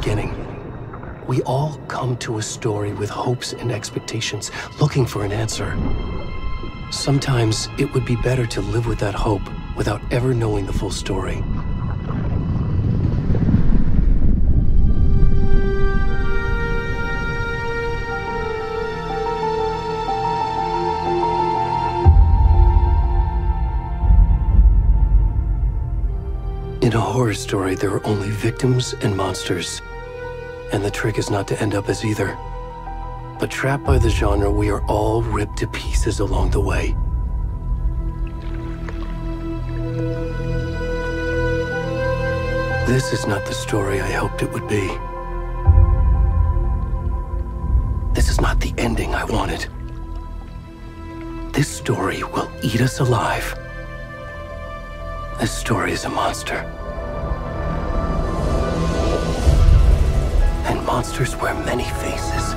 beginning. We all come to a story with hopes and expectations, looking for an answer. Sometimes it would be better to live with that hope without ever knowing the full story. In a horror story, there are only victims and monsters. And the trick is not to end up as either. But trapped by the genre, we are all ripped to pieces along the way. This is not the story I hoped it would be. This is not the ending I wanted. This story will eat us alive. This story is a monster. And monsters wear many faces.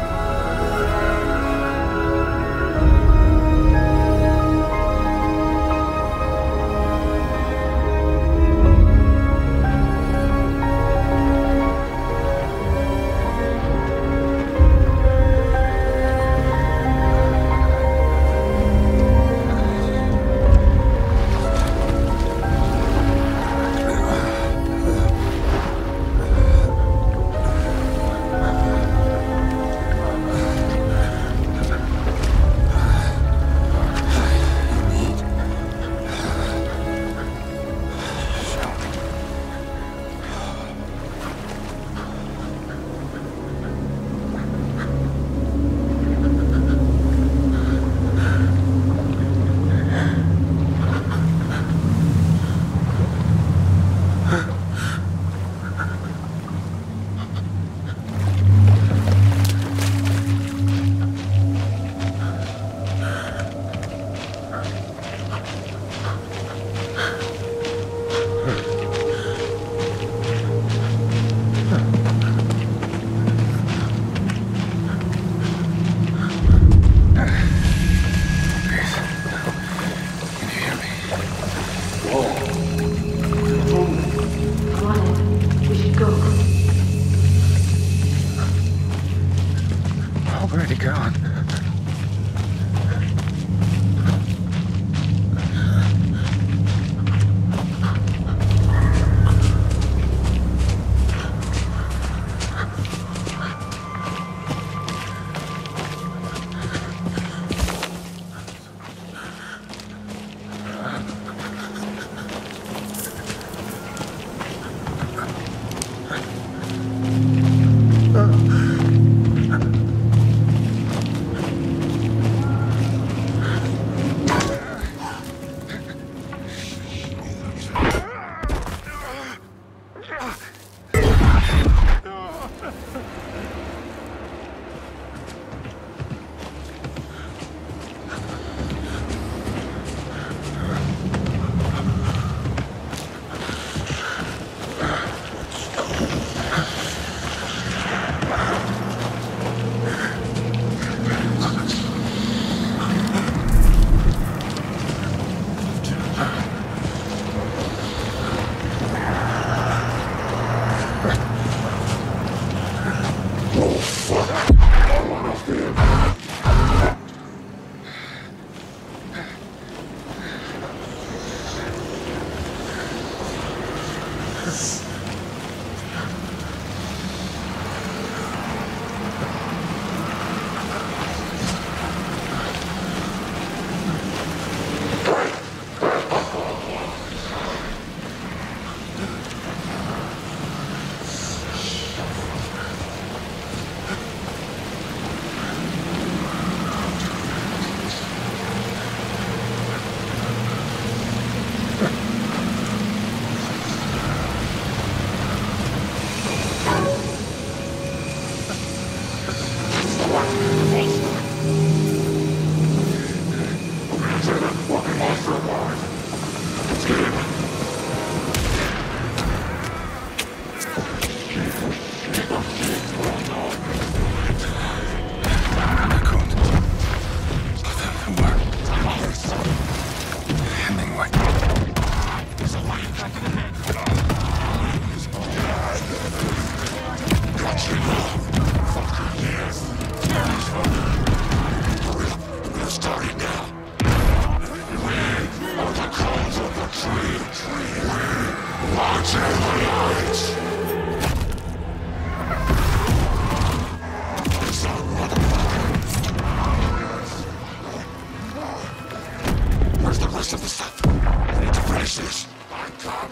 Where's the rest of the stuff? I need to finish this. I'm done.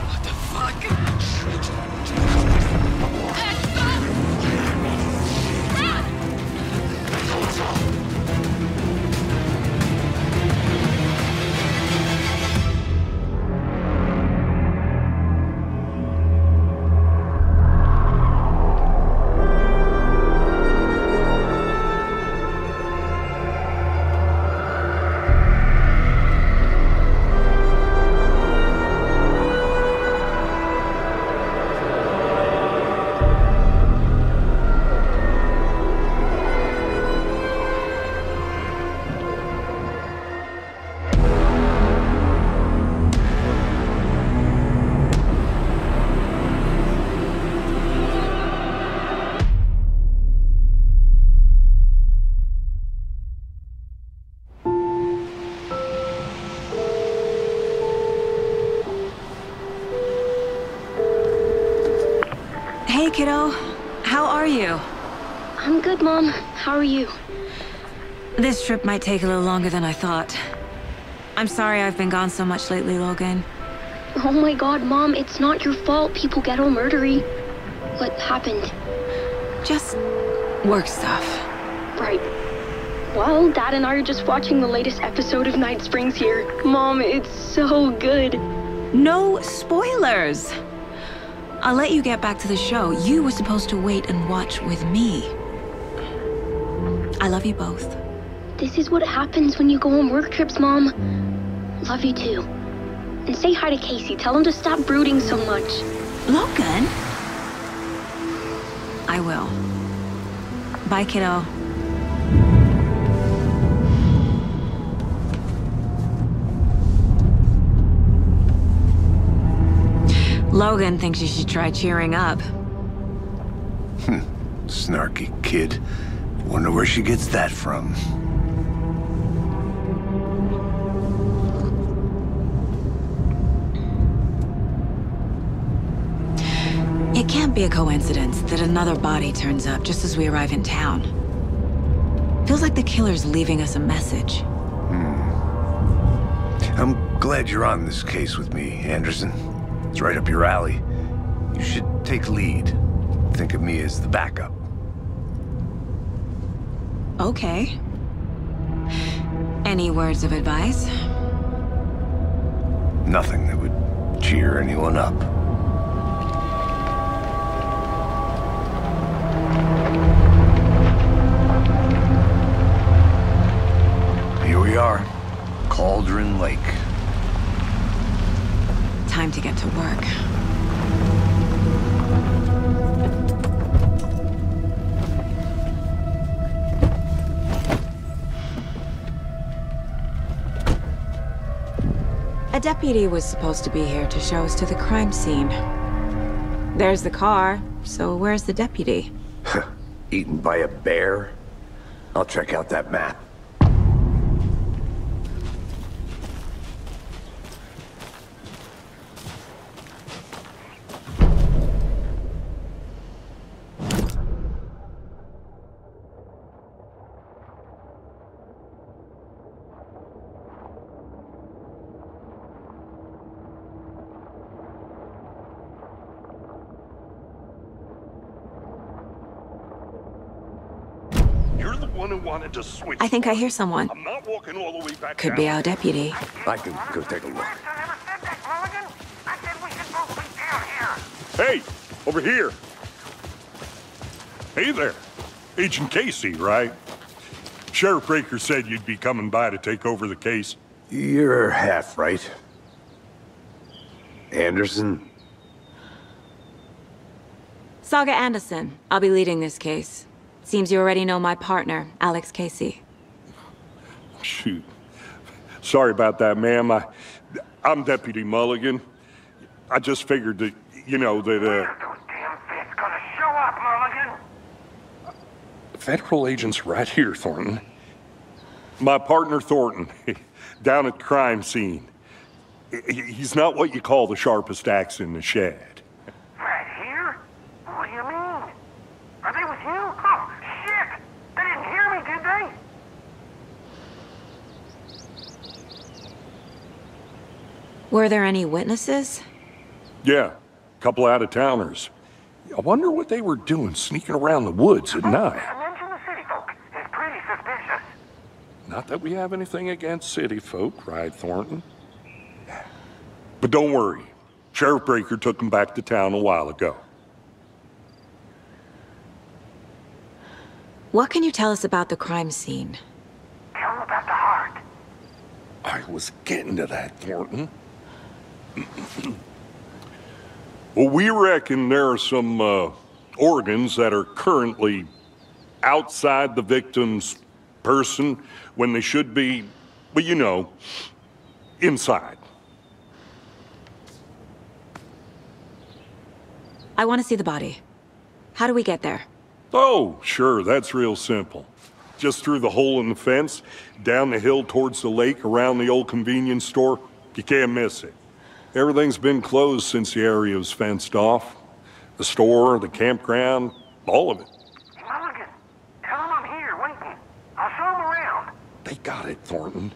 What the fuck? Shit. Hey, kiddo. How are you? I'm good, Mom. How are you? This trip might take a little longer than I thought. I'm sorry I've been gone so much lately, Logan. Oh my god, Mom, it's not your fault people get all murdery. What happened? Just work stuff. Right. Well, Dad and I are just watching the latest episode of Night Springs here. Mom, it's so good. No spoilers! I'll let you get back to the show. You were supposed to wait and watch with me. I love you both. This is what happens when you go on work trips, Mom. Love you too. And say hi to Casey. Tell him to stop brooding so much. Logan? I will. Bye, kiddo. Logan thinks you should try cheering up. Snarky kid. Wonder where she gets that from. It can't be a coincidence that another body turns up just as we arrive in town. Feels like the killer's leaving us a message. I'm glad you're on this case with me, Anderson. It's right up your alley. You should take lead. Think of me as the backup. Okay. Any words of advice? Nothing that would cheer anyone up. Here we are. Cauldron Lake. Time to get to work. A deputy was supposed to be here to show us to the crime scene. There's the car, so where's the deputy? Eaten by a bear? I'll check out that map. You're the one who wanted to switch. I think I hear someone. I'm not walking all the way back Could down. be our deputy. I can go take a look. Hey, over here. Hey there. Agent Casey, right? Sheriff Breaker said you'd be coming by to take over the case. You're half right. Anderson? Saga Anderson. I'll be leading this case. Seems you already know my partner, Alex Casey. Shoot. Sorry about that, ma'am. I'm Deputy Mulligan. I just figured that, you know, that, Those damn fists gonna show up, Mulligan. federal agent's right here, Thornton. My partner, Thornton, down at the crime scene. He's not what you call the sharpest axe in the shed. Right here? What do you mean? Are they with you? Oh, shit! They didn't hear me, did they? Were there any witnesses? Yeah, a couple out-of-towners. I wonder what they were doing sneaking around the woods at night. Mention the city folk. It's pretty suspicious. Not that we have anything against city folk, right, Thornton? But don't worry. Sheriff Breaker took them back to town a while ago. What can you tell us about the crime scene? Tell them about the heart. I was getting to that, Thornton. Well, we reckon there are some organs that are currently outside the victim's person when they should be, well, you know, inside. I want to see the body. How do we get there? Oh, sure, that's real simple. Just through the hole in the fence, down the hill towards the lake, around the old convenience store. You can't miss it. Everything's been closed since the area was fenced off. The store, the campground, all of it. Mulligan, tell them I'm here waiting. I'll show them around. They got it, Thornton.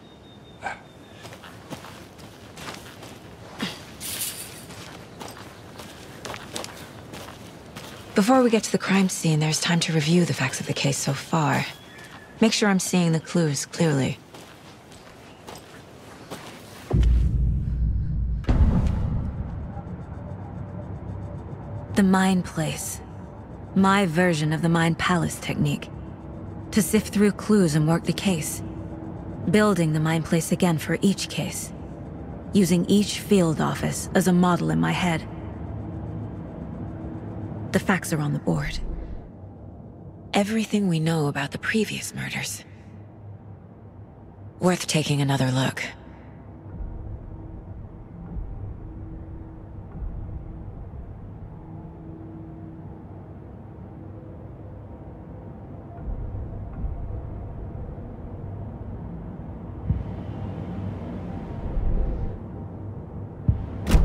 Before we get to the crime scene, there's time to review the facts of the case so far. Make sure I'm seeing the clues clearly. The Mind Place. My version of the Mind Palace technique. To sift through clues and work the case. Building the Mind Place again for each case. Using each field office as a model in my head. The facts are on the board. Everything we know about the previous murders. Worth taking another look.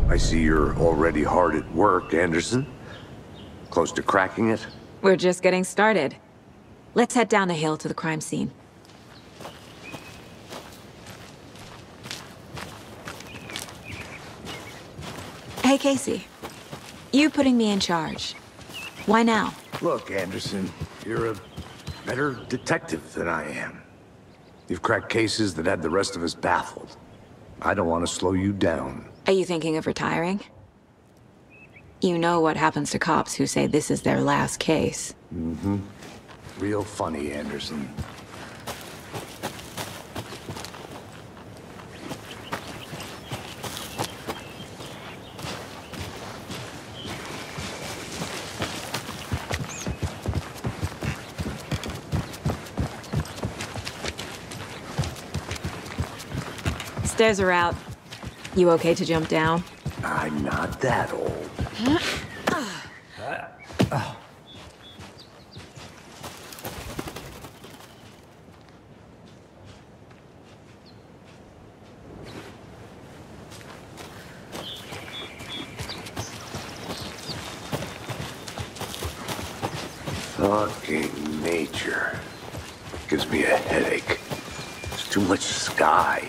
I see you're already hard at work, Anderson. Close to cracking it? We're just getting started. Let's head down the hill to the crime scene. Hey, Casey. You putting me in charge. Why now? Look, Anderson, you're a better detective than I am. You've cracked cases that had the rest of us baffled. I don't want to slow you down. Are you thinking of retiring? You know what happens to cops who say this is their last case. Mm-hmm. Real funny, Anderson. Stairs are out. You okay to jump down? I'm not that old. Fucking nature. Gives me a headache. There's too much sky.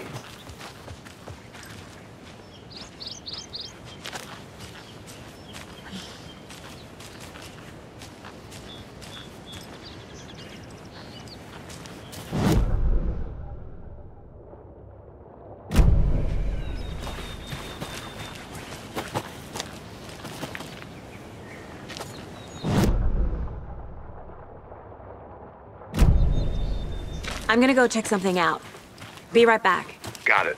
I'm gonna go check something out. Be right back. Got it.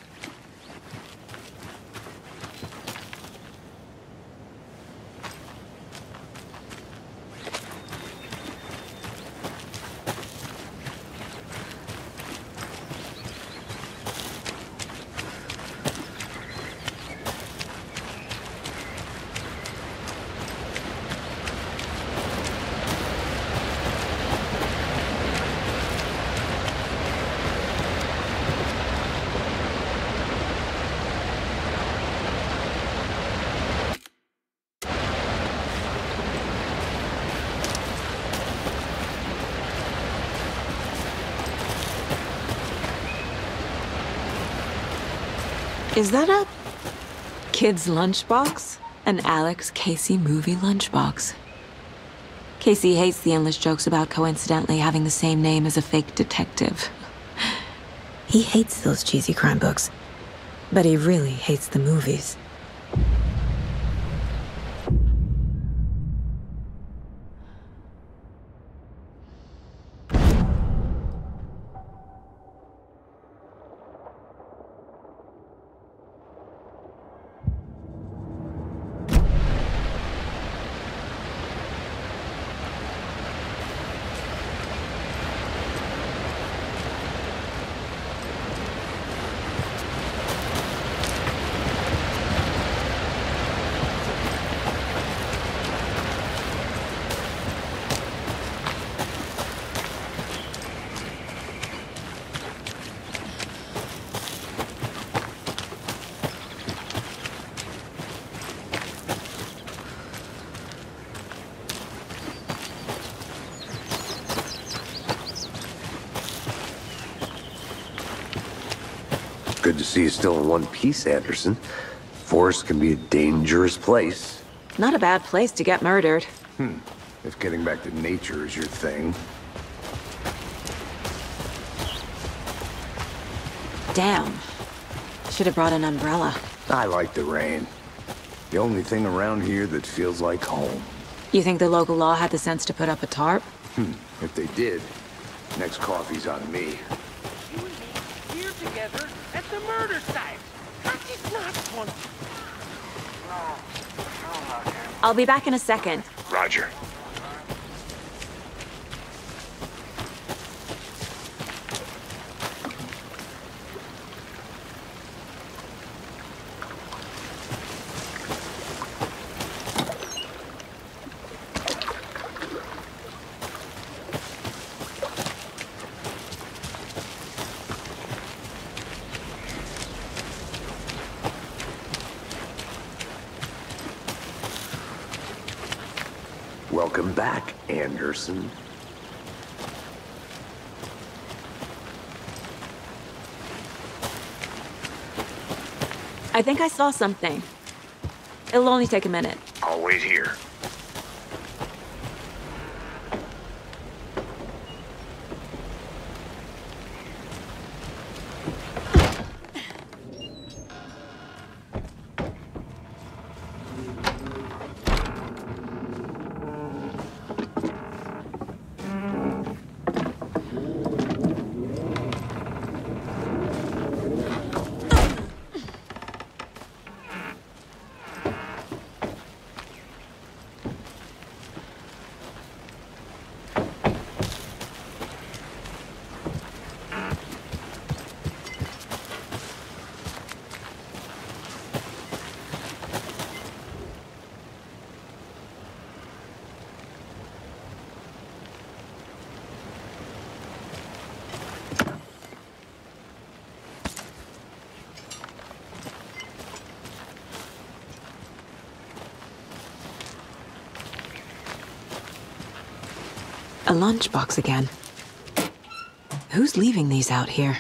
Is that a kid's lunchbox? An Alex Casey movie lunchbox. Casey hates the endless jokes about coincidentally having the same name as a fake detective. He hates those cheesy crime books, but he really hates the movies. Good to see you still in one piece, Anderson. Forest can be a dangerous place. Not a bad place to get murdered. If getting back to nature is your thing. Damn. Should have brought an umbrella. I like the rain. The only thing around here that feels like home. You think the local law had the sense to put up a tarp? If they did, next coffee's on me. You and me here together at the murder site. That is not fun. No, I'll be back in a second. Roger. Welcome back, Anderson. I think I saw something. It'll only take a minute. I'll wait here. A lunchbox again. Who's leaving these out here?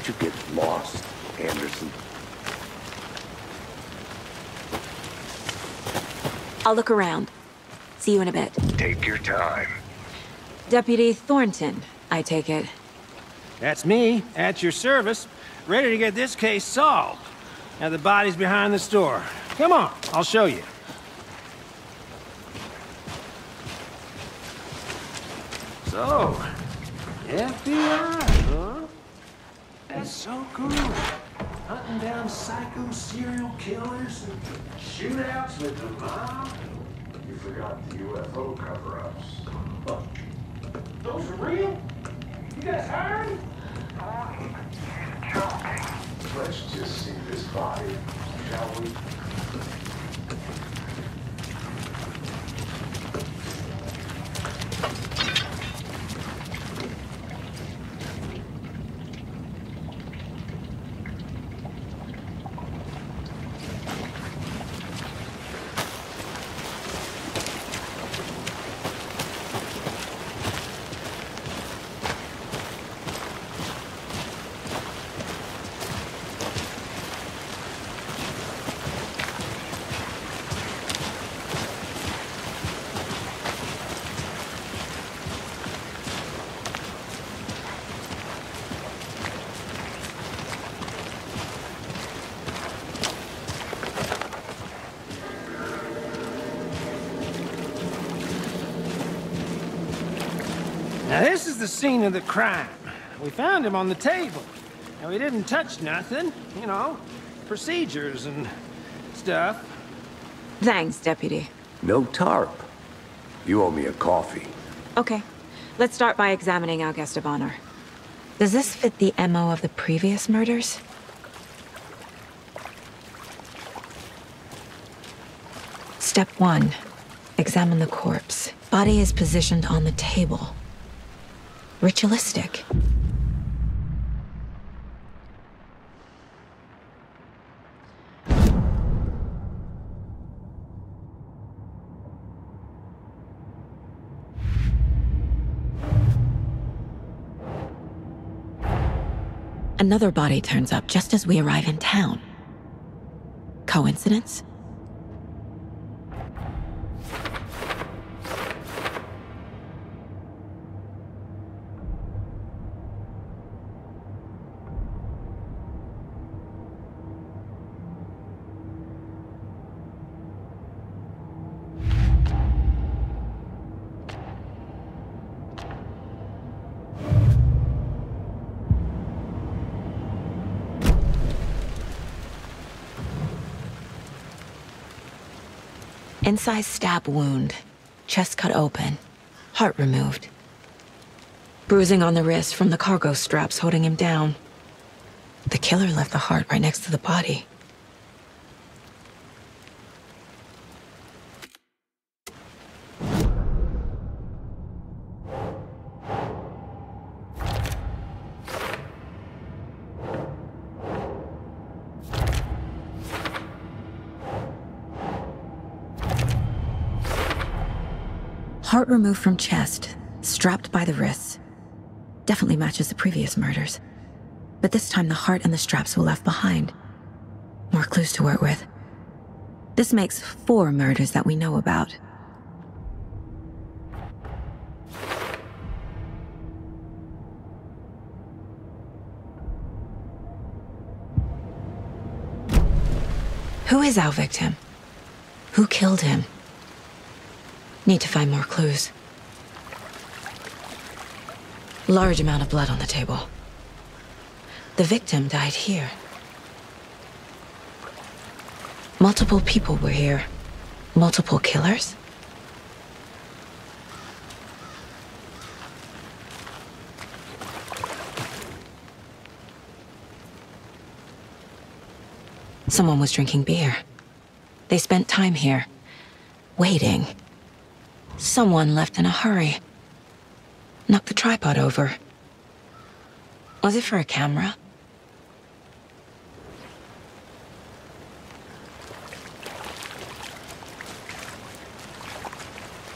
You get lost, Anderson. I'll look around. See you in a bit. Take your time. Deputy Thornton, I take it. That's me, at your service, ready to get this case solved. Now the body's behind the store. Come on, I'll show you. So, FBI, huh? That's so cool. Hunting down psycho serial killers and shootouts with them, huh? You forgot the UFO cover-ups. Those are real? You guys hired? He's joking. Let's just see this body, shall we? Now, this is the scene of the crime. We found him on the table. Now, we didn't touch nothing, you know, procedures and stuff. Thanks, Deputy. No tarp. You owe me a coffee. Okay, let's start by examining our guest of honor. Does this fit the MO of the previous murders? Step 1. Examine the corpse. Body is positioned on the table. Ritualistic. Another body turns up just as we arrive in town. Coincidence? Incised stab wound, chest cut open, heart removed. Bruising on the wrist from the cargo straps holding him down. The killer left the heart right next to the body. Heart removed from chest, strapped by the wrists. Definitely matches the previous murders. But this time the heart and the straps were left behind. More clues to work with. This makes 4 murders that we know about. Who is our victim? Who killed him? Need to find more clues. Large amount of blood on the table. The victim died here. Multiple people were here. Multiple killers? Someone was drinking beer. They spent time here, waiting. Someone left in a hurry. Knocked the tripod over. Was it for a camera?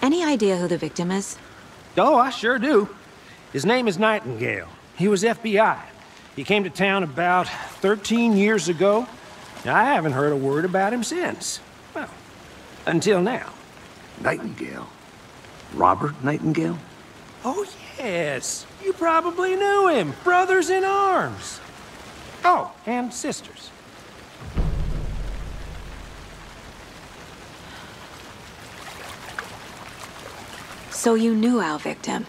Any idea who the victim is? Oh, I sure do. His name is Nightingale. He was FBI. He came to town about 13 years ago. I haven't heard a word about him since. Well, until now. Nightingale? Robert Nightingale? Oh, yes. You probably knew him. Brothers in arms. Oh, and sisters. So you knew our victim?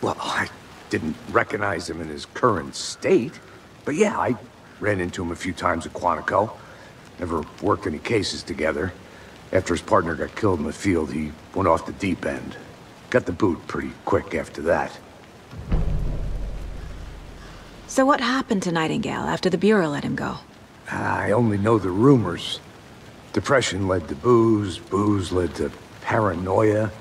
Well, I didn't recognize him in his current state. But yeah, I ran into him a few times at Quantico. Never worked any cases together. After his partner got killed in the field, he went off the deep end. Got the boot pretty quick after that. So what happened to Nightingale after the Bureau let him go? I only know the rumors. Depression led to booze, booze led to paranoia.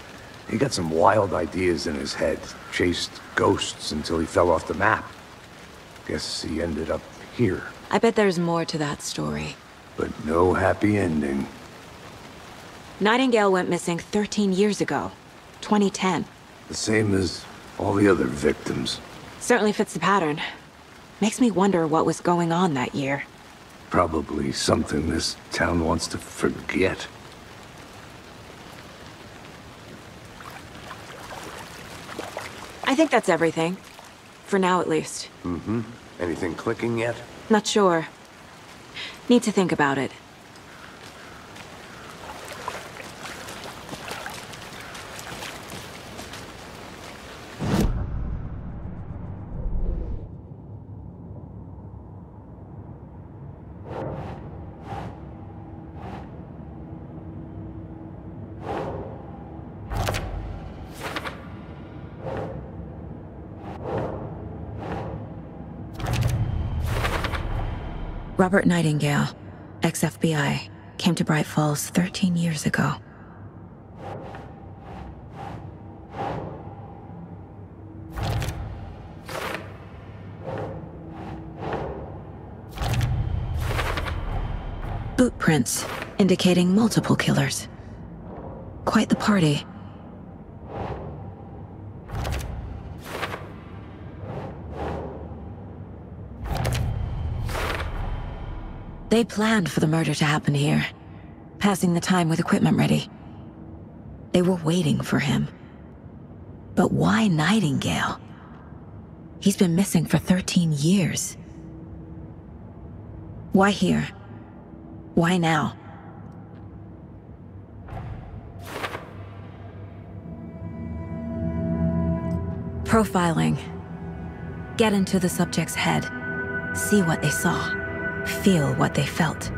He got some wild ideas in his head, chased ghosts until he fell off the map. Guess he ended up here. I bet there's more to that story. But no happy ending. Nightingale went missing 13 years ago. 2010. The same as all the other victims. Certainly fits the pattern. Makes me wonder what was going on that year. Probably something this town wants to forget. I think that's everything. For now, at least. Mm-hmm. Anything clicking yet? Not sure. Need to think about it. Robert Nightingale, ex-FBI, came to Bright Falls 13 years ago. Boot prints indicating multiple killers. Quite the party. They planned for the murder to happen here, passing the time with equipment ready. They were waiting for him. But why Nightingale? He's been missing for 13 years. Why here? Why now? Profiling. Get into the subject's head. See what they saw. Feel what they felt.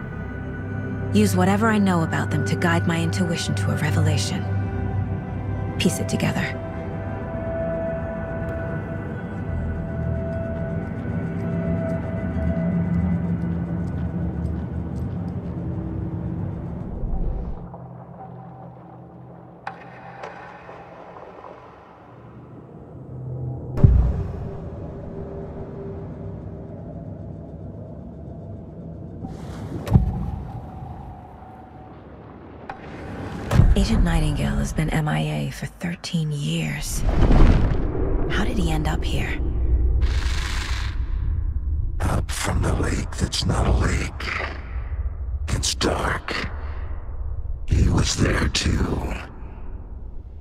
Use whatever I know about them to guide my intuition to a revelation. Piece it together. Agent Nightingale has been MIA for 13 years. How did he end up here? Up from the lake that's not a lake. It's dark. He was there too.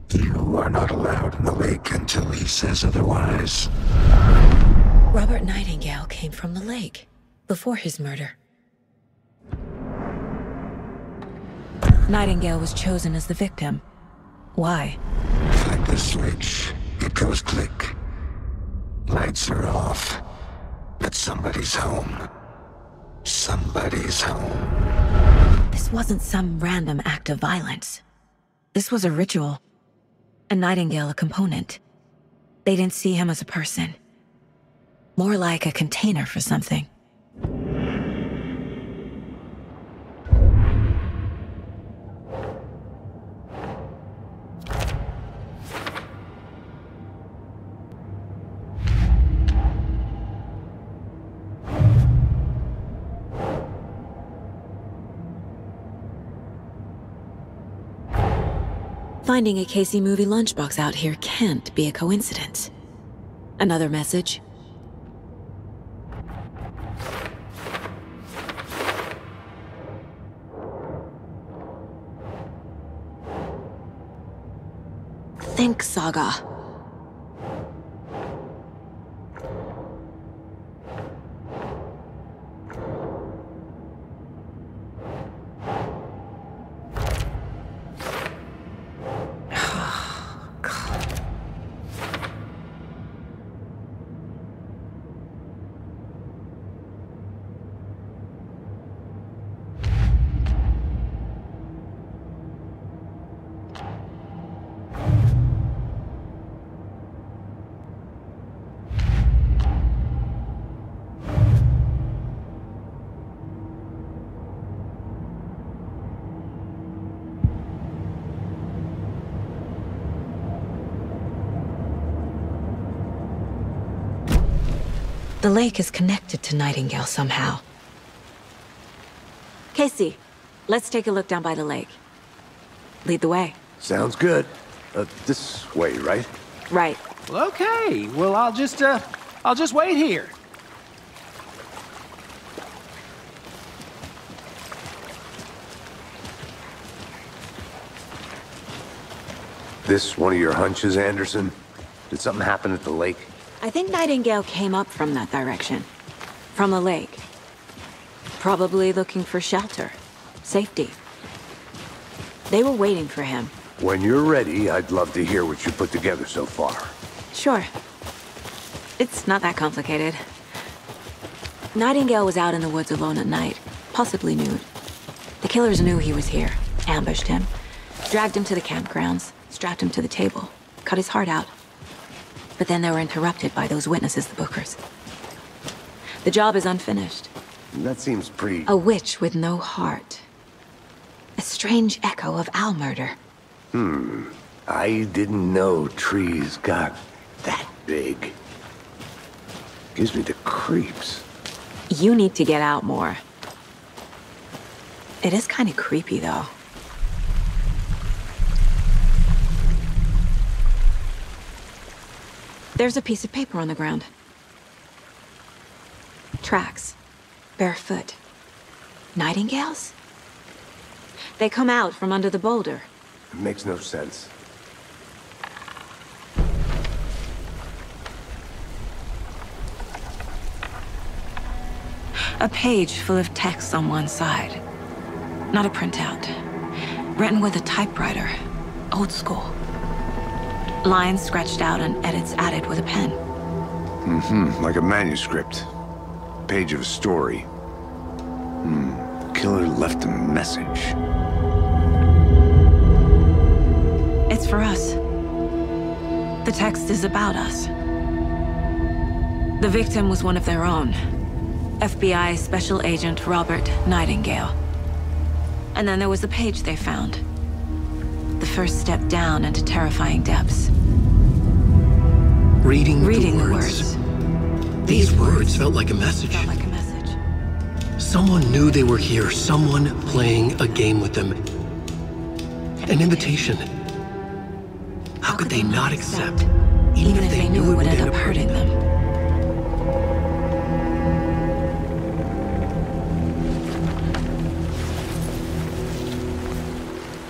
You are not allowed in the lake until he says otherwise. Robert Nightingale came from the lake, before his murder. Nightingale was chosen as the victim. Why? Like the switch, it goes click. Lights are off. But somebody's home. Somebody's home. This wasn't some random act of violence. This was a ritual. And Nightingale a component. They didn't see him as a person. More like a container for something. Finding a Casey movie lunchbox out here can't be a coincidence. Another message? Think, Saga. The lake is connected to Nightingale somehow. Casey, let's take a look down by the lake. Lead the way. Sounds good. This way, right? Right. Well, okay. Well, I'll just wait here. This one of your hunches, Anderson? Did something happen at the lake? I think Nightingale came up from that direction. From the lake. Probably looking for shelter. Safety. They were waiting for him. When you're ready, I'd love to hear what you put together so far. Sure. It's not that complicated. Nightingale was out in the woods alone at night, possibly nude. The killers knew he was here, ambushed him, dragged him to the campgrounds, strapped him to the table, cut his heart out. But then they were interrupted by those witnesses, the Bookers. The job is unfinished. That seems pretty... A witch with no heart. A strange echo of owl murder. I didn't know trees got that big. Gives me the creeps. You need to get out more. It is kind of creepy, though. There's a piece of paper on the ground. Tracks. Barefoot. Nightingales? They come out from under the boulder. It makes no sense. A page full of text on one side. Not a printout. Written with a typewriter. Old school. Lines scratched out and edits added with a pen. Like a manuscript. Page of a story. The killer left a message. It's for us. The text is about us. The victim was one of their own. FBI Special Agent Robert Nightingale. And then there was the page they found. The first step down into terrifying depths. Reading the words. These words felt like a message. Someone knew they were here. Someone playing a game with them. An invitation. How could they not accept, even if they knew it would end up hurting them?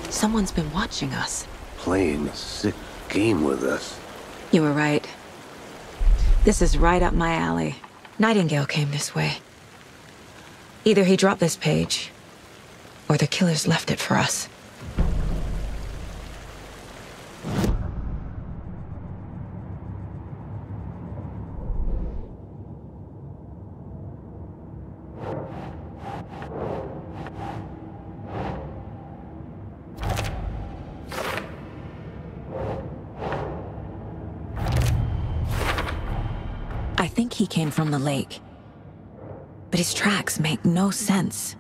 Someone's been watching us. Playing a sick game with us. You were right. This is right up my alley. Nightingale came this way. Either he dropped this page, or the killers left it for us. I think he came from the lake. But his tracks make no sense.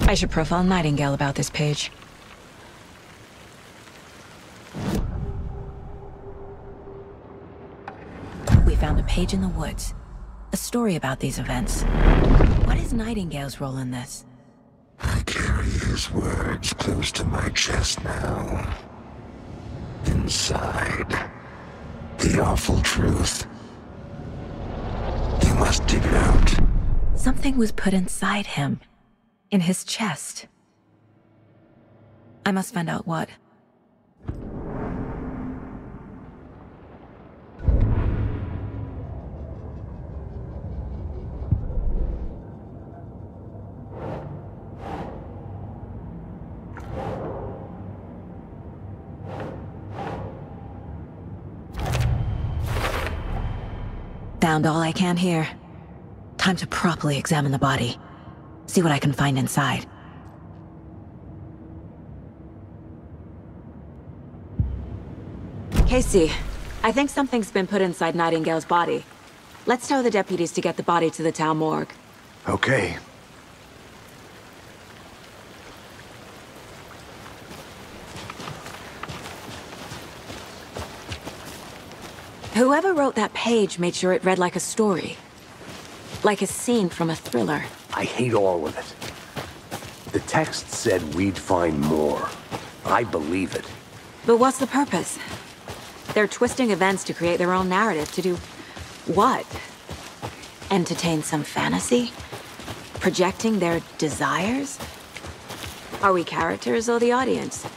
I should profile Nightingale about this page. We found a page in the woods. A story about these events. What is Nightingale's role in this? I carry his words close to my chest now. Inside, the awful truth. You must dig it out. Something was put inside him. In his chest. I must find out what. Found all I can here. Time to properly examine the body. See what I can find inside. Casey, I think something's been put inside Nightingale's body. Let's tell the deputies to get the body to the town morgue. Okay. Whoever wrote that page made sure it read like a story. Like a scene from a thriller. I hate all of it. The text said we'd find more. I believe it. But what's the purpose? They're twisting events to create their own narrative to do what? Entertain some fantasy? Projecting their desires? Are we characters or the audience?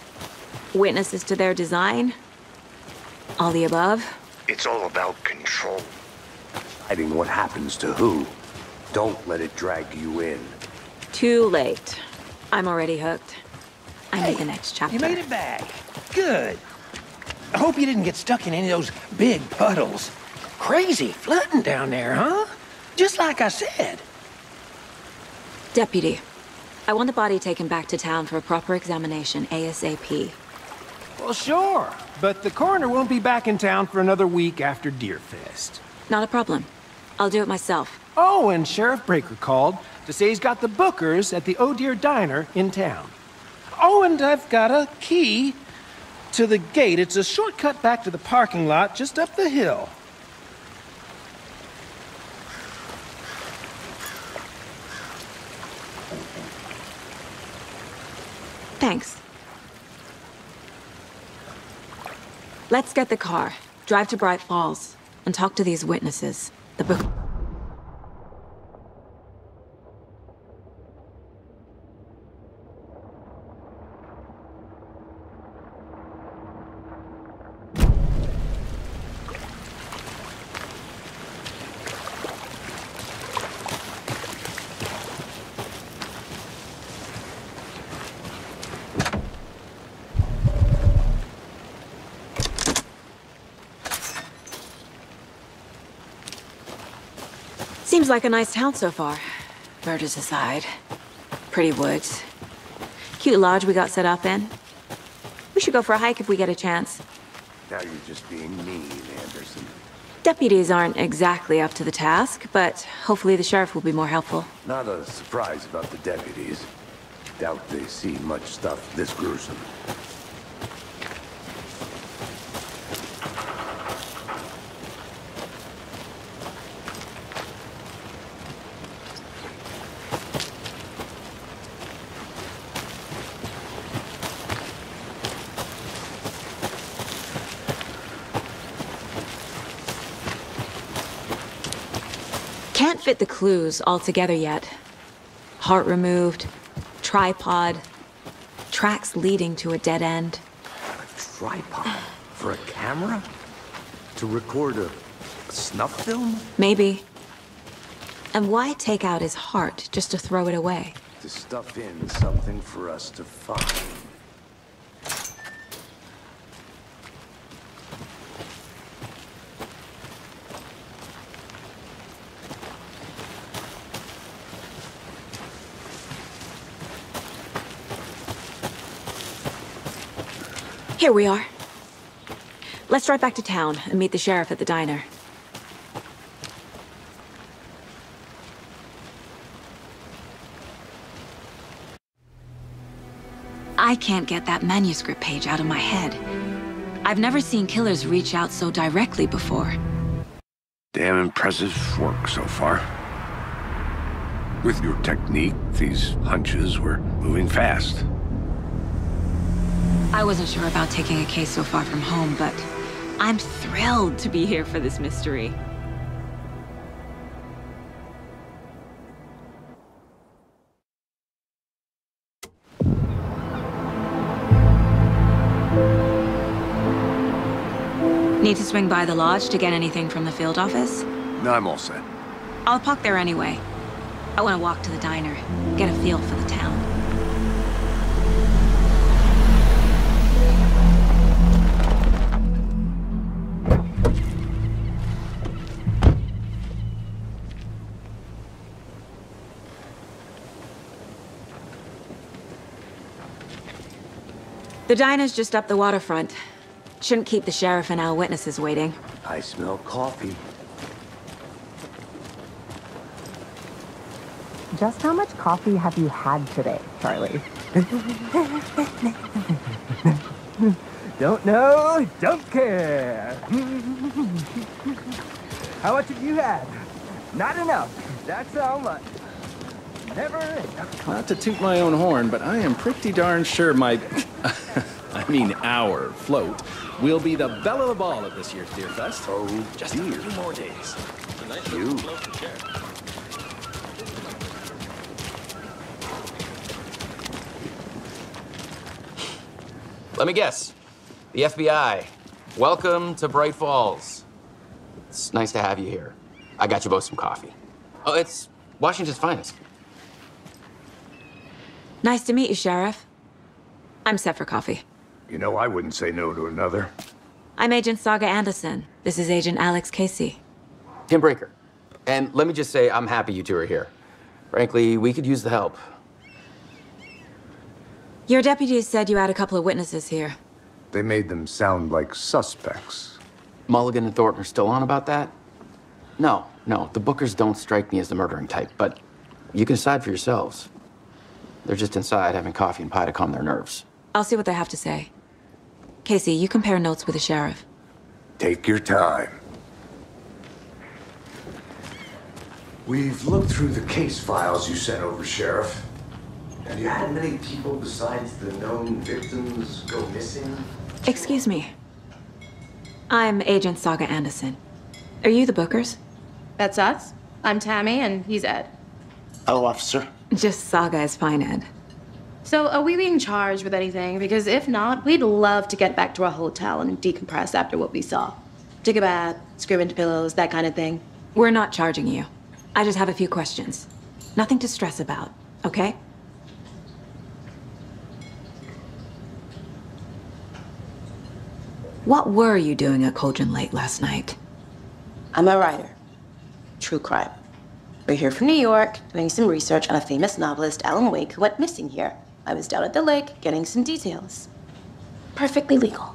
Witnesses to their design? All the above? It's all about control. Hiding what happens to who. Don't let it drag you in. Too late. I'm already hooked. I need the next chapter. You made it back. Good. I hope you didn't get stuck in any of those big puddles. Crazy flooding down there, huh? Just like I said. Deputy, I want the body taken back to town for a proper examination ASAP. Well, sure. But the coroner won't be back in town for another week after Deerfest. Not a problem. I'll do it myself. Oh, and Sheriff Breaker called to say he's got the bookers at the Oh Dear Diner in town. Oh, and I've got a key to the gate. It's a shortcut back to the parking lot just up the hill. Thanks. Let's get the car, drive to Bright Falls, and talk to these witnesses. The book... Seems like a nice town so far. Murders aside. Pretty woods. Cute lodge we got set up in. We should go for a hike if we get a chance. Now you're just being mean, Anderson. Deputies aren't exactly up to the task, but hopefully the sheriff will be more helpful. Not a surprise about the deputies. Doubt they see much stuff this gruesome. Can't fit the clues all together yet. Heart removed, tripod, tracks leading to a dead end. A tripod? For a camera? To record a snuff film? Maybe. And why take out his heart just to throw it away? To stuff in something for us to find. Here we are. Let's drive back to town and meet the sheriff at the diner. I can't get that manuscript page out of my head. I've never seen killers reach out so directly before. Damn impressive work so far. With your technique, these hunches were moving fast. I wasn't sure about taking a case so far from home, but I'm thrilled to be here for this mystery. Need to swing by the lodge to get anything from the field office? No, I'm all set. I'll park there anyway. I want to walk to the diner, get a feel for the town. The diner's just up the waterfront. Shouldn't keep the sheriff and our witnesses waiting. I smell coffee. Just how much coffee have you had today, Charlie? Don't know, don't care. How much have you had? Not enough. That's how much. Never enough. Not to toot my own horn, but I am pretty darn sure my... our float will be the belle of the ball at this year's Beer Fest. Oh, just a few more days. You. Let me guess. The FBI. Welcome to Bright Falls. It's nice to have you here. I got you both some coffee. Oh, it's Washington's finest. Nice to meet you, Sheriff. I'm set for coffee. You know, I wouldn't say no to another. I'm Agent Saga Anderson. This is Agent Alex Casey. Tim Breaker. And let me just say, I'm happy you two are here. Frankly, we could use the help. Your deputies said you had a couple of witnesses here. They made them sound like suspects. Mulligan and Thornton are still on about that? No, the Bookers don't strike me as the murdering type, but you can decide for yourselves. They're just inside having coffee and pie to calm their nerves. I'll see what they have to say. Casey, you compare notes with the sheriff. Take your time. We've looked through the case files you sent over, Sheriff. Have you had many people besides the known victims go missing? Excuse me. I'm Agent Saga Anderson. Are you the Bookers? That's us. I'm Tammy, and he's Ed. Hello, officer. Just Saga is fine, Ed. So, are we being charged with anything? Because if not, we'd love to get back to our hotel and decompress after what we saw. Take a bath, scream into pillows, that kind of thing. We're not charging you. I just have a few questions. Nothing to stress about, okay? What were you doing at Cauldron Lake last night? I'm a writer. True crime. We're here from New York, doing some research on a famous novelist, Alan Wake, who went missing here. I was down at the lake, getting some details. Perfectly legal.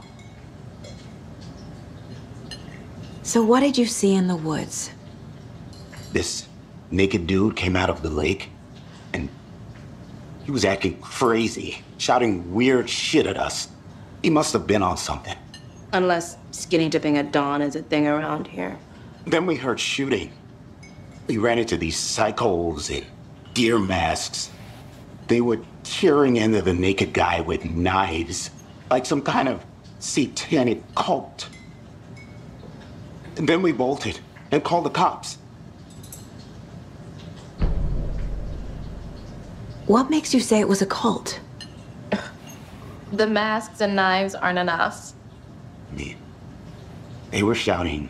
So what did you see in the woods? This naked dude came out of the lake, and he was acting crazy, shouting weird shit at us. He must have been on something. Unless skinny dipping at dawn is a thing around here. Then we heard shooting. We ran into these psychos in deer masks. They were tearing into the naked guy with knives, like some kind of satanic cult. And then we bolted and called the cops. What makes you say it was a cult? The masks and knives aren't enough. They were shouting,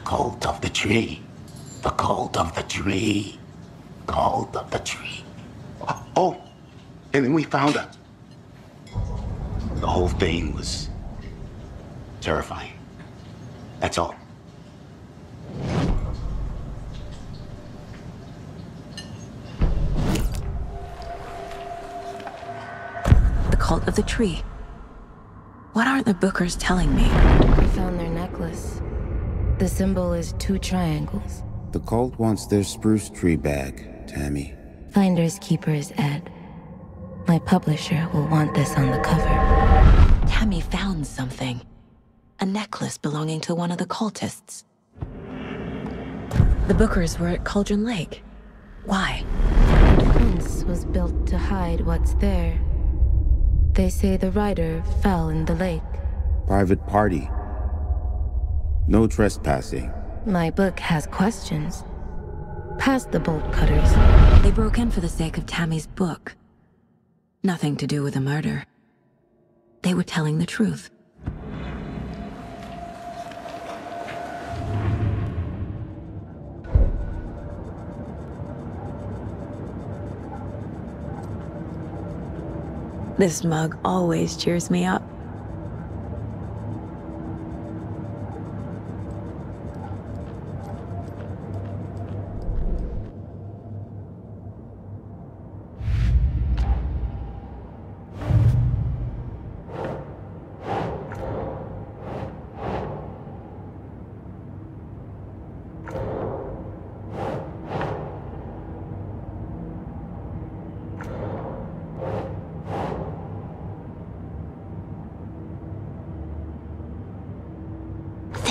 "Cult of the tree, the cult of the tree, cult of the tree." Oh, and then we found out. The whole thing was terrifying. That's all. The cult of the tree. What are the Bookers telling me? We found their necklace. The symbol is 2 triangles. The cult wants their spruce tree back, Tammy. Finders keepers, Ed. My publisher will want this on the cover. Tammy found something. A necklace belonging to one of the cultists. The Bookers were at Cauldron Lake. Why? The fence was built to hide what's there. They say the writer fell in the lake. Private party. No trespassing. My book has questions. Past the bolt cutters. They broke in for the sake of Tammy's book. Nothing to do with a murder. They were telling the truth. This mug always cheers me up.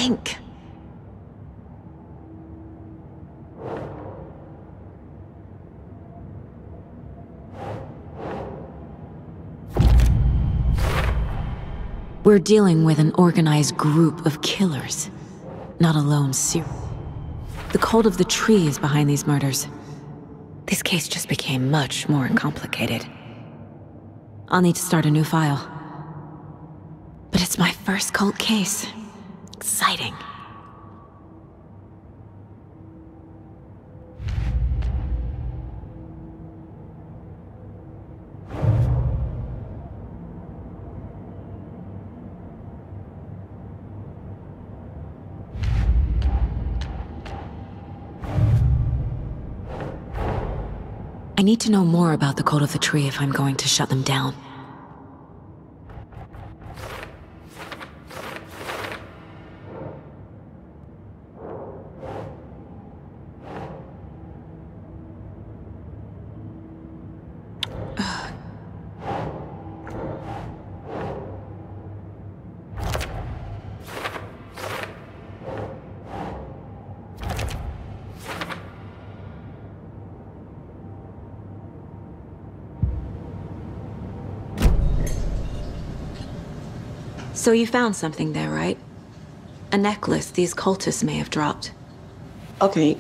think. We're dealing with an organized group of killers, not a lone serial. The cult of the tree is behind these murders. This case just became much more complicated. I'll need to start a new file. But it's my first cult case. Exciting. I need to know more about the cult of the tree if I'm going to shut them down. So you found something there, right? A necklace these cultists may have dropped. Okay.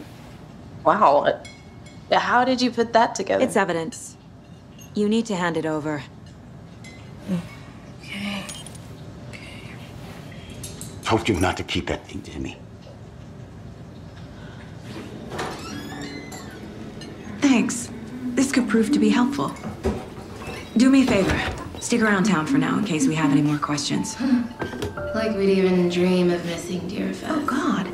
Wow. How did you put that together? It's evidence. You need to hand it over. Okay. Told you not to keep that thing to me. Thanks. This could prove to be helpful. Do me a favor. Stick around town for now in case we have any more questions. Like we'd even dream of missing Deerfest. Oh, God.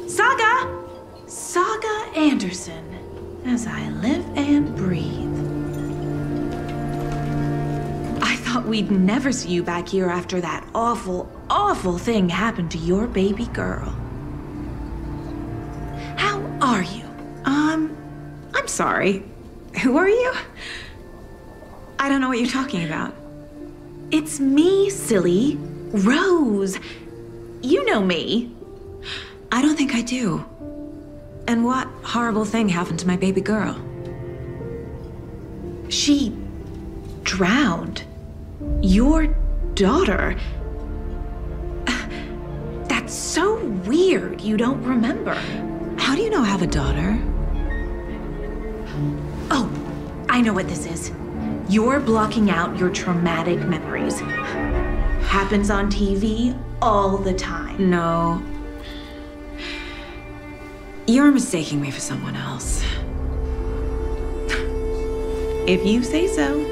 Saga! Saga Anderson. As I live and breathe. I thought we'd never see you back here after that awful, awful thing happened to your baby girl. How are you? I'm sorry. Who are you? I don't know what you're talking about. It's me, silly. Rose. You know me. I don't think I do. And what horrible thing happened to my baby girl? She drowned. Your daughter. That's so weird you don't remember. How do you know I have a daughter? Oh, I know what this is. You're blocking out your traumatic memories. Happens on TV all the time. No. You're mistaking me for someone else. If you say so.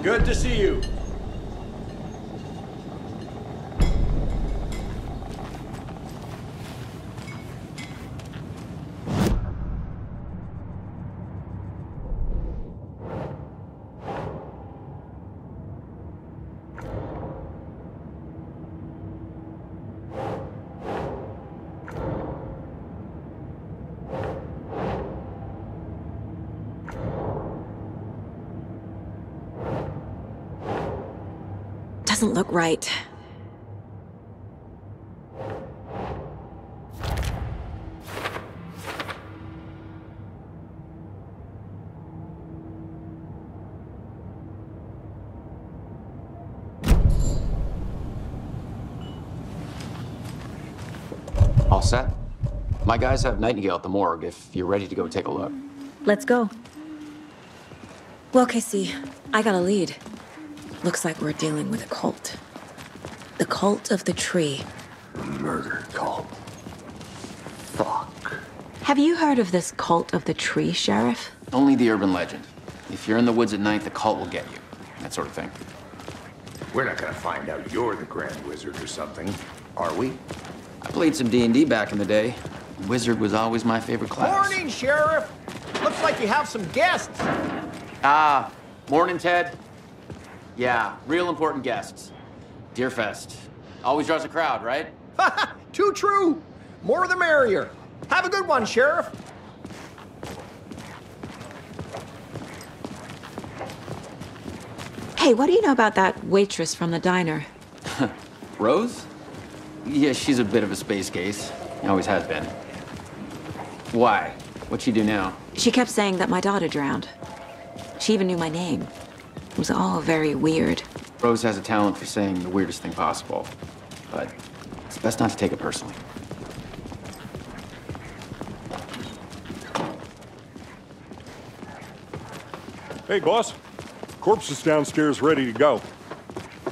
Good to see you. Doesn't look right. All set? My guys have Nightingale at the morgue if you're ready to go take a look. Let's go. Well, Casey, I got a lead. Looks like we're dealing with a cult. The cult of the tree. Murder cult. Fuck. Have you heard of this cult of the tree, Sheriff? Only the urban legend. If you're in the woods at night, the cult will get you. That sort of thing. We're not gonna find out you're the Grand Wizard or something, are we? I played some D&D back in the day. Wizard was always my favorite class. Morning, Sheriff. Looks like you have some guests. Ah, morning, Ted. Yeah, real important guests. Deerfest. Always draws a crowd, right? Too true. More the merrier. Have a good one, Sheriff. Hey, what do you know about that waitress from the diner? Rose? Yeah, she's a bit of a space case. Always has been. Why? What'd she do now? She kept saying that my daughter drowned. She even knew my name. It was all very weird. Rose has a talent for saying the weirdest thing possible. But it's best not to take it personally. Hey, boss. Corpse is downstairs ready to go.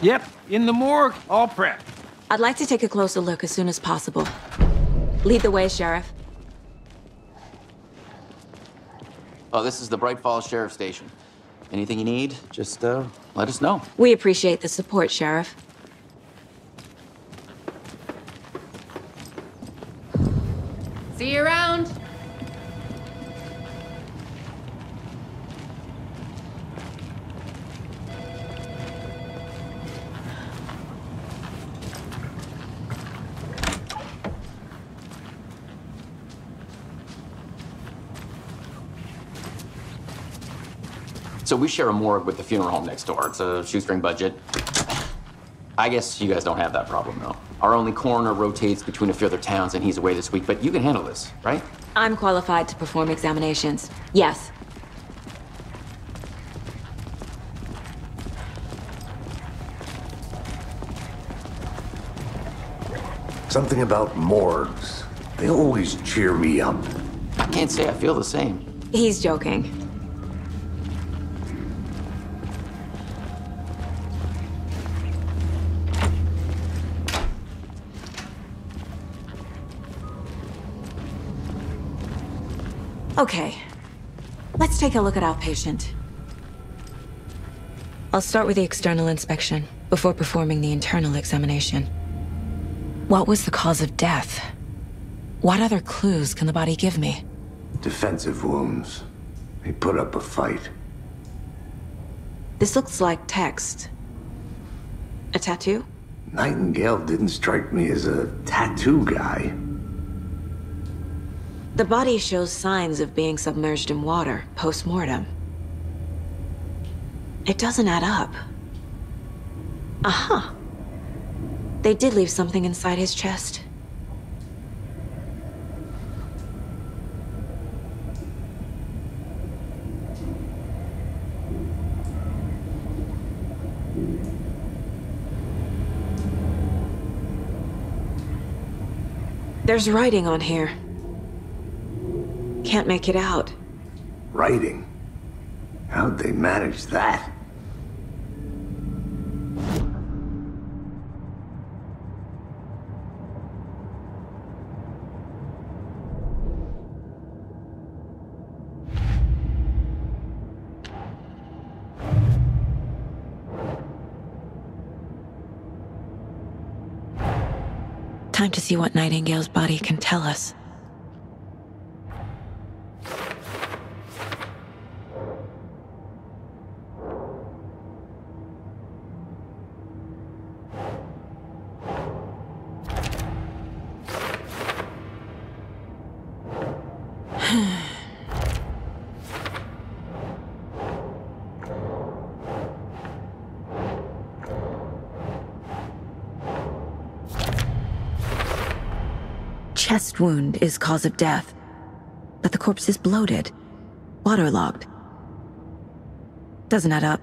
Yep, in the morgue, all prepped. I'd like to take a closer look as soon as possible. Lead the way, Sheriff. Oh, this is the Bright Falls Sheriff Station. Anything you need, just let us know. We appreciate the support, Sheriff. See you around. So we share a morgue with the funeral home next door. It's a shoestring budget. I guess you guys don't have that problem, though. Our only coroner rotates between a few other towns, and he's away this week, but you can handle this, right? I'm qualified to perform examinations. Yes. Something about morgues. They always cheer me up. I can't say I feel the same. He's joking. Okay, let's take a look at our patient. I'll start with the external inspection before performing the internal examination. What was the cause of death? What other clues can the body give me? Defensive wounds. He put up a fight. This looks like text. A tattoo? Nightingale didn't strike me as a tattoo guy. The body shows signs of being submerged in water post-mortem. It doesn't add up. Aha. They did leave something inside his chest. There's writing on here. Can't make it out. Writing? How'd they manage that? Time to see what Nightingale's body can tell us. Chest wound is cause of death, but the corpse is bloated, waterlogged. Doesn't add up.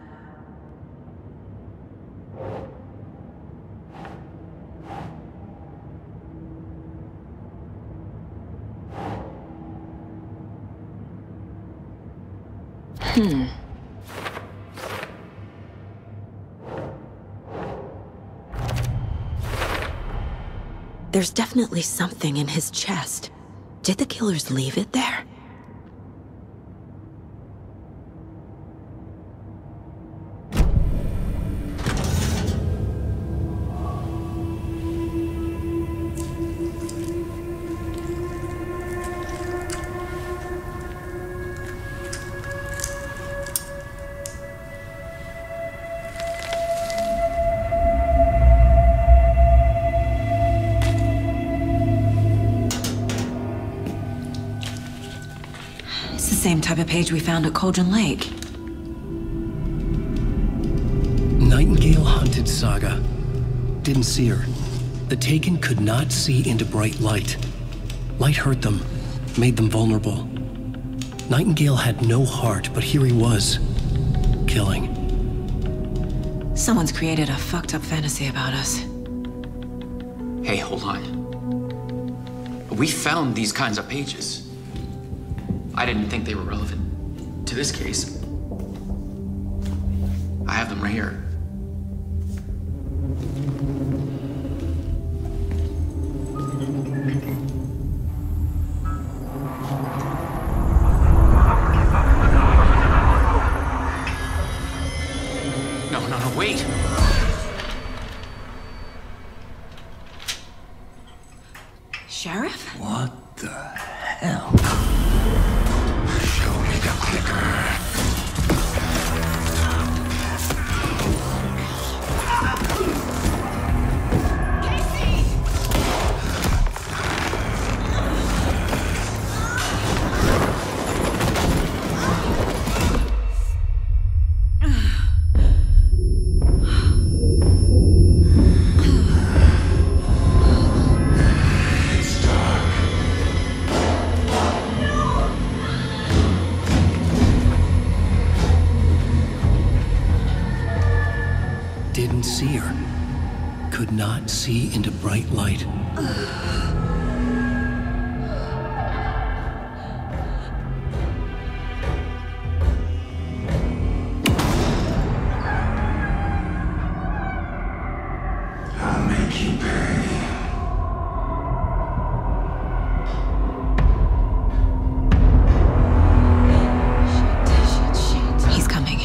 There's definitely something in his chest. Did the killers leave it there? Same type of page we found at Cauldron Lake. Saga. Didn't see her. The Taken could not see into bright light. Light hurt them, made them vulnerable. Nightingale had no heart, but here he was, killing. Someone's created a fucked up fantasy about us. Hey, hold on. We found these kinds of pages. I didn't think they were relevant to this case. I have them right here. No, wait! Sheriff? What the hell? Show me the clicker. Didn't see her. Could not see into bright light. I'll make you pay. He's coming.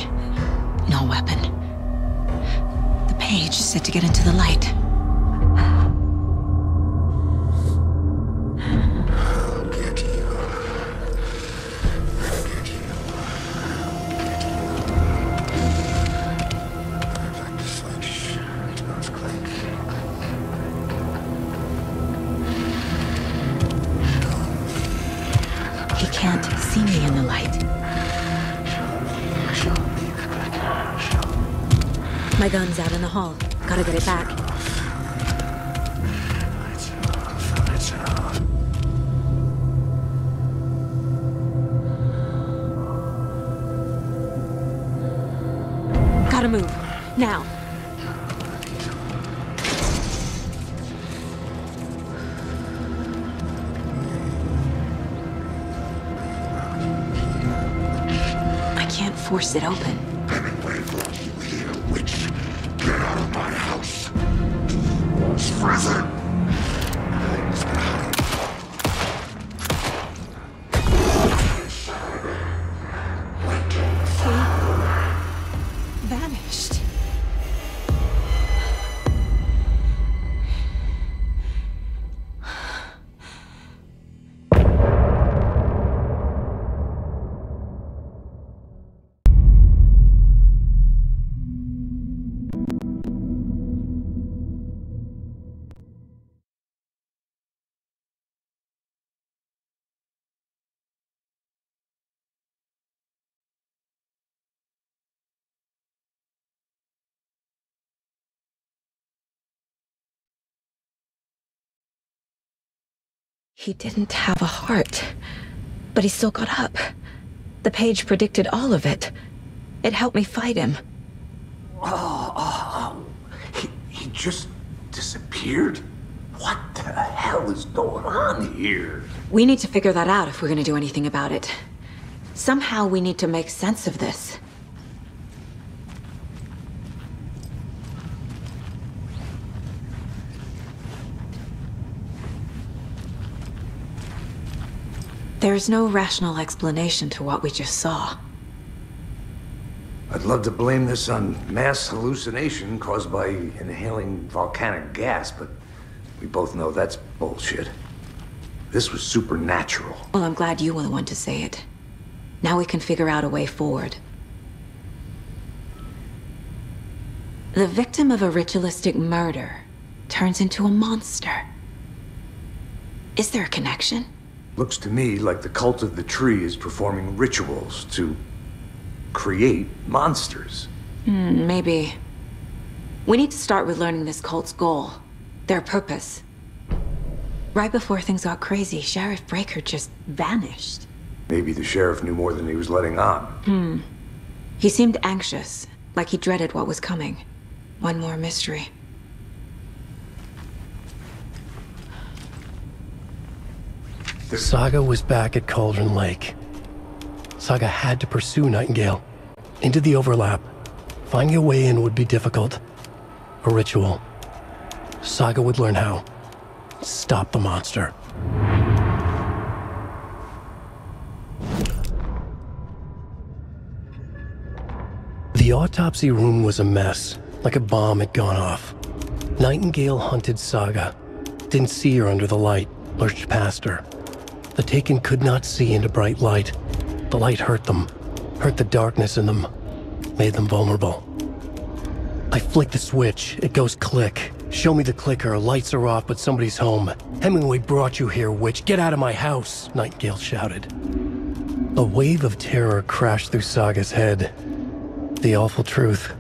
No weapon. The page said to get into the light. I'll get you. I'll get you. I'd like to switch to those clicks. He can't see me in the light. My gun's out in the hall. Gotta get it back. Gotta move. Now. I can't force it open. Get out of my house. Frozen. Things behind. Vanished. He didn't have a heart, but he still got up. The page predicted all of it. It helped me fight him. He just disappeared? What the hell is going on here? We need to figure that out if we're gonna do anything about it. Somehow we need to make sense of this. There's no rational explanation to what we just saw. I'd love to blame this on mass hallucination caused by inhaling volcanic gas, but we both know that's bullshit. This was supernatural. Well, I'm glad you were the one to say it. Now we can figure out a way forward. The victim of a ritualistic murder turns into a monster. Is there a connection? Looks to me like the cult of the tree is performing rituals to create monsters. Maybe. We need to start with learning this cult's goal. Their purpose. Right before things got crazy, Sheriff Breaker just vanished. Maybe the sheriff knew more than he was letting on. He seemed anxious, like he dreaded what was coming. One more mystery. Saga was back at Cauldron Lake. Saga had to pursue Nightingale. Into the overlap. Finding a way in would be difficult. A ritual. Saga would learn how. Stop the monster. The autopsy room was a mess, like a bomb had gone off. Nightingale hunted Saga. Didn't see her under the light, lurched past her. The Taken could not see into bright light. The light hurt them, hurt the darkness in them, made them vulnerable. I flick the switch, it goes click. Show me the clicker, lights are off, but somebody's home. Hemingway brought you here, witch. Get out of my house, Nightingale shouted. A wave of terror crashed through Saga's head. The awful truth.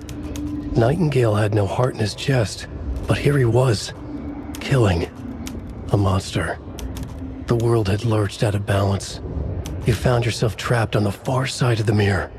Nightingale had no heart in his chest, but here he was, killing a monster. The world had lurched out of balance. You found yourself trapped on the far side of the mirror.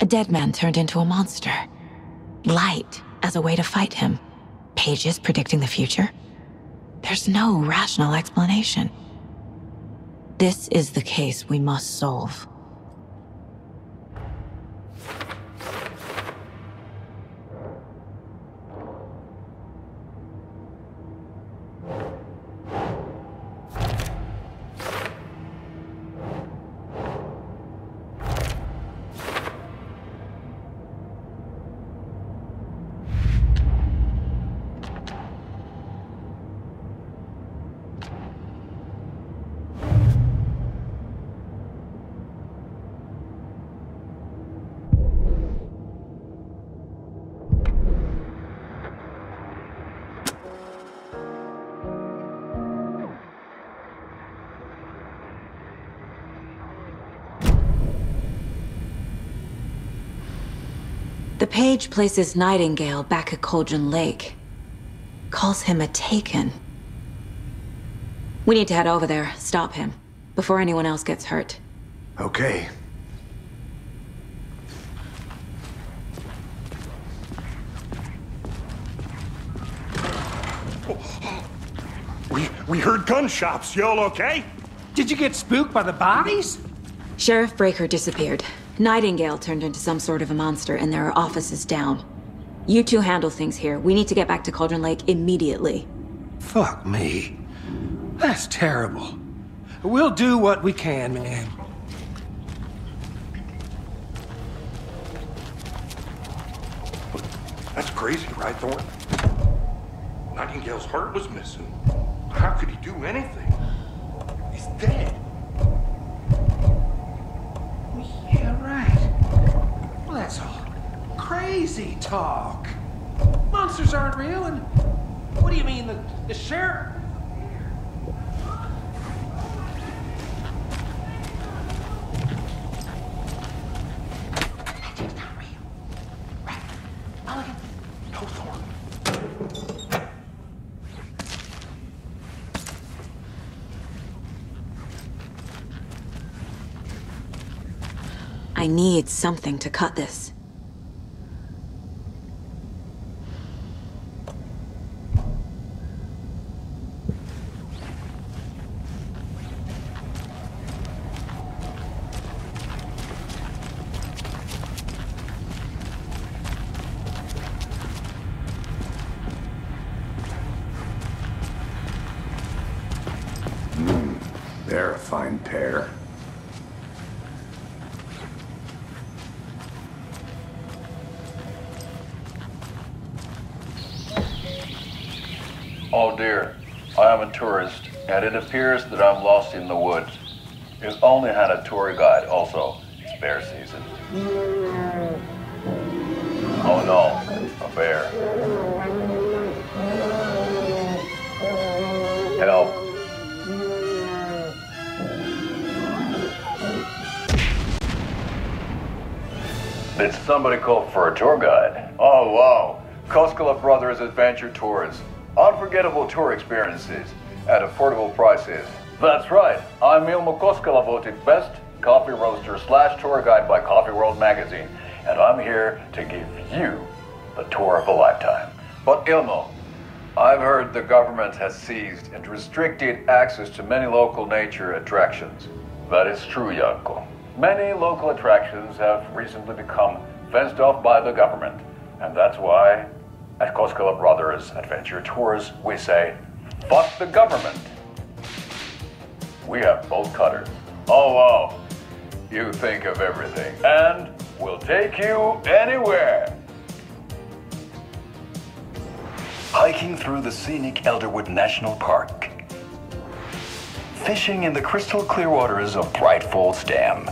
A dead man turned into a monster. Light as a way to fight him. Pages predicting the future. There's no rational explanation. This is the case we must solve. The page places Nightingale back at Cauldron Lake. Calls him a Taken. We need to head over there, stop him, before anyone else gets hurt. Okay. We heard gunshots. Y'all okay? Did you get spooked by the bodies? Sheriff Breaker disappeared. Nightingale turned into some sort of a monster, and there are offices down. You two handle things here. We need to get back to Cauldron Lake immediately. Fuck me. That's terrible. We'll do what we can, man. That's crazy, right, Thorne? Nightingale's heart was missing. How could he do anything? He's dead. Yeah, right. Well, that's all crazy talk. Monsters aren't real, and what do you mean, the sheriff? Magic's not real. Right. Mulligan. No, Thorne. I need something to cut this. They're a fine pair. Oh dear, I am a tourist, and it appears that I'm lost in the woods. He's only had a tour guide, also bear season. Oh no, a bear. Help. Did somebody call for a tour guide? Oh wow, Koskela Brothers Adventure Tours. Unforgettable tour experiences at affordable prices. That's right, I'm Ilmo Koskela, voted best coffee roaster / tour guide by Coffee World magazine, and I'm here to give you the tour of a lifetime. But Ilmo, I've heard the government has seized and restricted access to many local nature attractions. That is true, Janko. Many local attractions have recently become fenced off by the government, and that's why at Koskela Brothers Adventure Tours we say, fuck the government. We have bolt cutters. Oh wow, you think of everything, and we'll take you anywhere. Hiking through the scenic Elderwood National Park. Fishing in the crystal clear waters of Bright Falls Dam.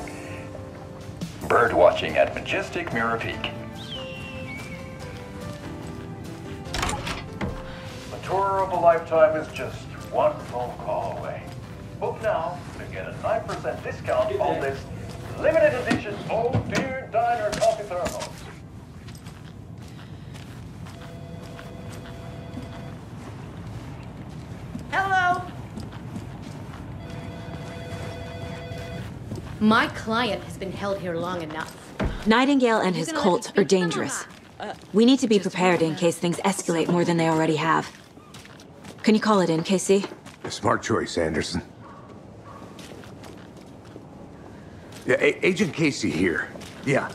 Bird watching at majestic Mirror Peak. A tour of a lifetime is just one phone call away. Book now to get a 9% discount on this limited edition Oh Dear Diner coffee thermos. Hello. My client has been held here long enough. Nightingale and his cult are dangerous. We need to be prepared in case things escalate more than they already have. Can you call it in, KC? A smart choice, Anderson. Yeah, Agent Casey here. Yeah.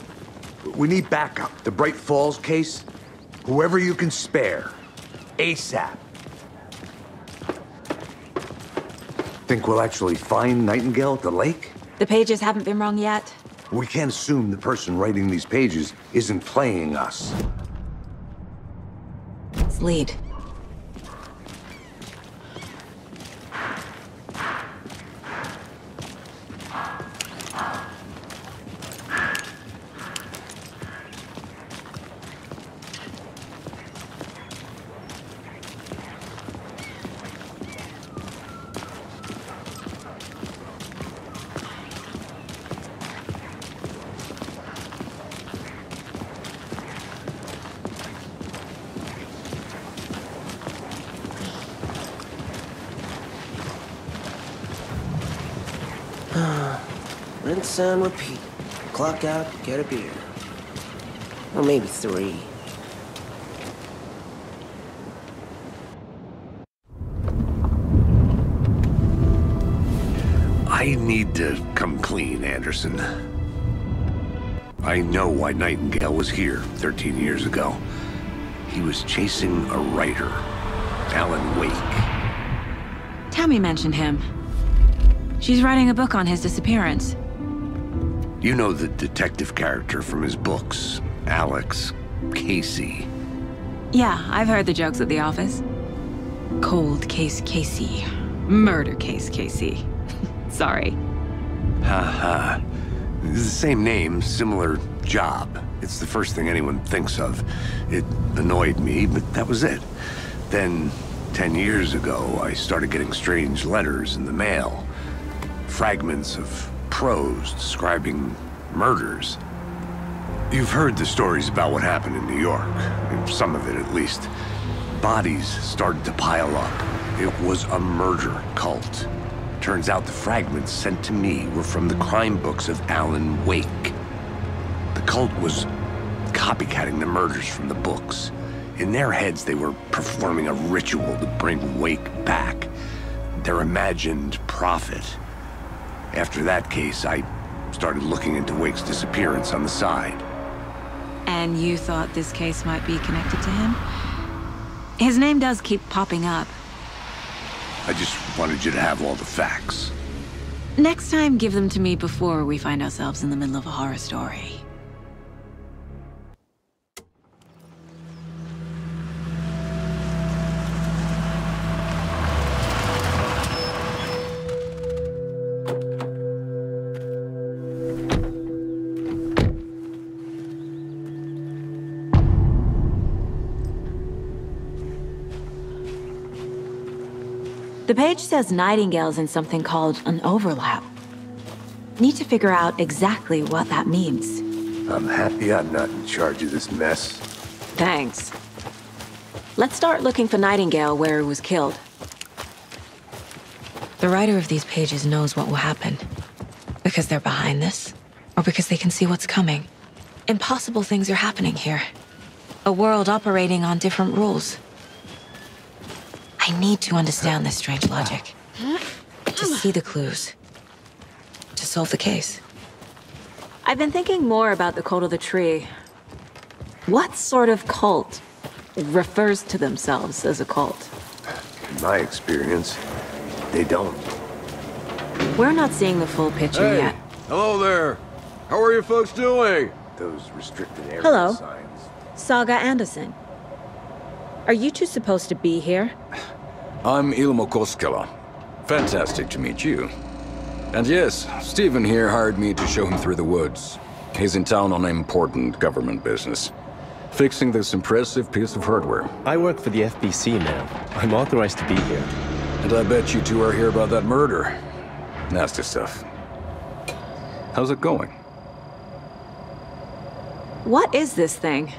We need backup. The Bright Falls case. Whoever you can spare. ASAP. Think we'll actually find Nightingale at the lake? The pages haven't been wrong yet. We can't assume the person writing these pages isn't playing us. Let's lead. Rinse and repeat. Clock out, get a beer. Or maybe 3. I need to come clean, Anderson. I know why Nightingale was here 13 years ago. He was chasing a writer, Alan Wake. Tammy mentioned him. She's writing a book on his disappearance. You know the detective character from his books, Alex Casey. Yeah, I've heard the jokes at the office. Cold case Casey. Murder case Casey. Sorry. Haha. It's the same name, similar job. It's the first thing anyone thinks of. It annoyed me, but that was it. Then, 10 years ago, I started getting strange letters in the mail. Fragments of prose describing murders. You've heard the stories about what happened in New York. Some of it, at least. Bodies started to pile up. It was a murder cult. Turns out the fragments sent to me were from the crime books of Alan Wake. The cult was copycatting the murders from the books. In their heads, they were performing a ritual to bring Wake back. Their imagined prophet. After that case, I started looking into Wake's disappearance on the side. And you thought this case might be connected to him? His name does keep popping up. I just wanted you to have all the facts. Next time, give them to me before we find ourselves in the middle of a horror story. The page says Nightingale's in something called an overlap. Need to figure out exactly what that means. I'm happy I'm not in charge of this mess. Thanks. Let's start looking for Nightingale where he was killed. The writer of these pages knows what will happen. Because they're behind this, or because they can see what's coming. Impossible things are happening here. A world operating on different rules. I need to understand this strange logic. To see the clues. To solve the case. I've been thinking more about the cult of the tree. What sort of cult refers to themselves as a cult? In my experience, they don't. We're not seeing the full picture yet. Hello there. How are you folks doing? Those restricted area Hello. signs. Saga Anderson. Are you two supposed to be here? I'm Ilmo Koskela. Fantastic to meet you. And yes, Stephen here hired me to show him through the woods. He's in town on important government business. Fixing this impressive piece of hardware. I work for the FBC now. I'm authorized to be here. And I bet you two are here about that murder. Nasty stuff. How's it going? What is this thing?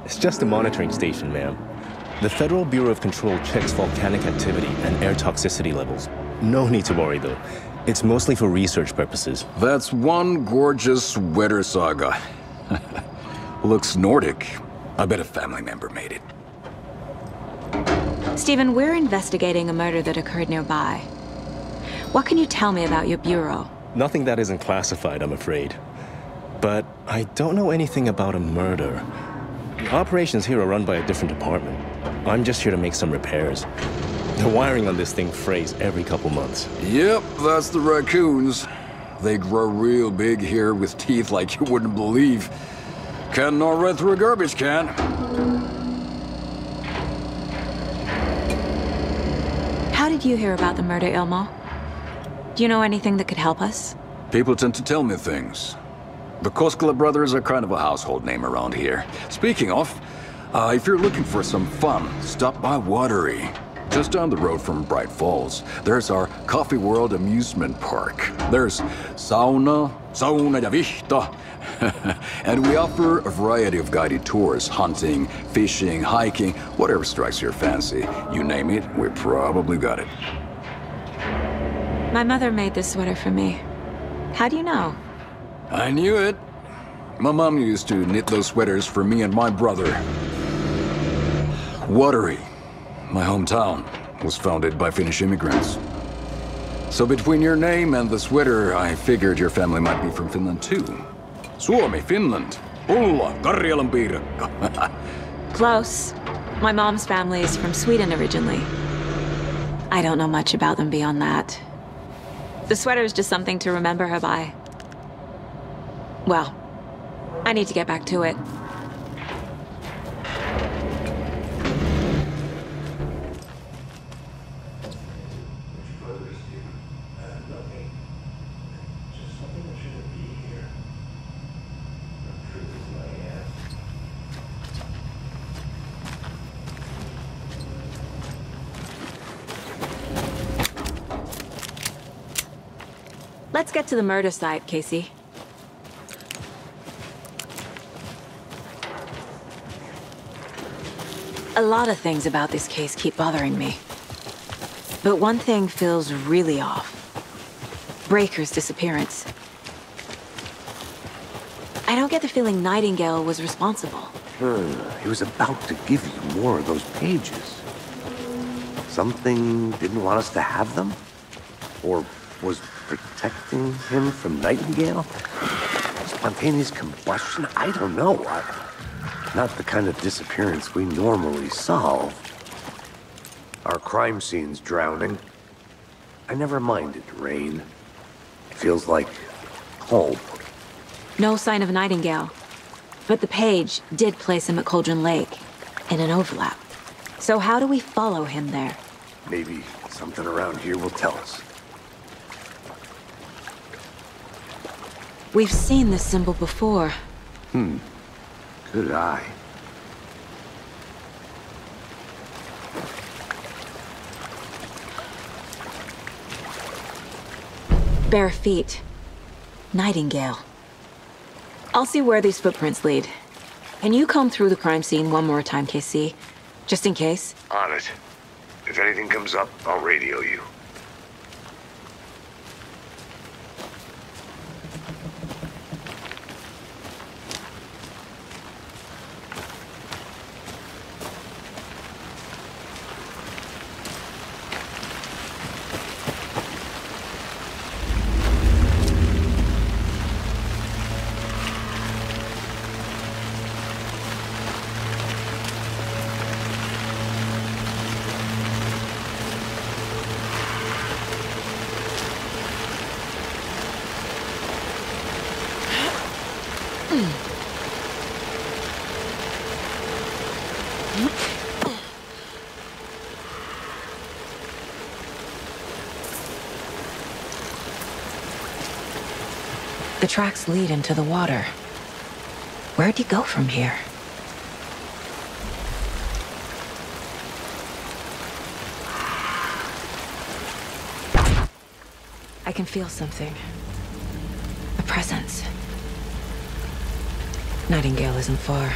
It's just a monitoring station, ma'am. The Federal Bureau of Control checks volcanic activity and air toxicity levels. No need to worry, though. It's mostly for research purposes. That's one gorgeous sweater, Saga. Looks Nordic. I bet a family member made it. Stephen, we're investigating a murder that occurred nearby. What can you tell me about your bureau? Nothing that isn't classified, I'm afraid. But I don't know anything about a murder. Operations here are run by a different department. I'm just here to make some repairs. The wiring on this thing frays every couple months. Yep, that's the raccoons. They grow real big here with teeth like you wouldn't believe. Can't gnaw right through a garbage can. How did you hear about the murder, Ilmo? Do you know anything that could help us? People tend to tell me things. The Koskela brothers are kind of a household name around here. Speaking of, if you're looking for some fun, stop by Watery. Just down the road from Bright Falls, there's our Coffee World amusement park. There's sauna ja vihta. And we offer a variety of guided tours, hunting, fishing, hiking, whatever strikes your fancy. You name it, we probably got it. My mother made this sweater for me. How do you know? I knew it. My mom used to knit those sweaters for me and my brother. Watery, my hometown, was founded by Finnish immigrants. So between your name and the sweater, I figured your family might be from Finland too. Suomi, Finland. Ulla, Karjalan piirakka. Close. My mom's family is from Sweden originally. I don't know much about them beyond that. The sweater is just something to remember her by. Well, I need to get back to it. Let's get to the murder site, Casey. A lot of things about this case keep bothering me. But one thing feels really off. Breaker's disappearance. I don't get the feeling Nightingale was responsible. He was about to give you more of those pages. Something didn't want us to have them? Or was protecting him from Nightingale? Spontaneous combustion? I don't know. Not the kind of disappearance we normally solve. Our crime scene's drowning. I never minded rain. It feels like home. No sign of Nightingale. But the page did place him at Cauldron Lake, in an overlap. So how do we follow him there? Maybe something around here will tell us. We've seen this symbol before. Good eye. Bare feet. Nightingale. I'll see where these footprints lead. Can you comb through the crime scene one more time, KC? Just in case? On it. If anything comes up, I'll radio you. The tracks lead into the water. Where'd you go from here? I can feel something. A presence. Nightingale isn't far.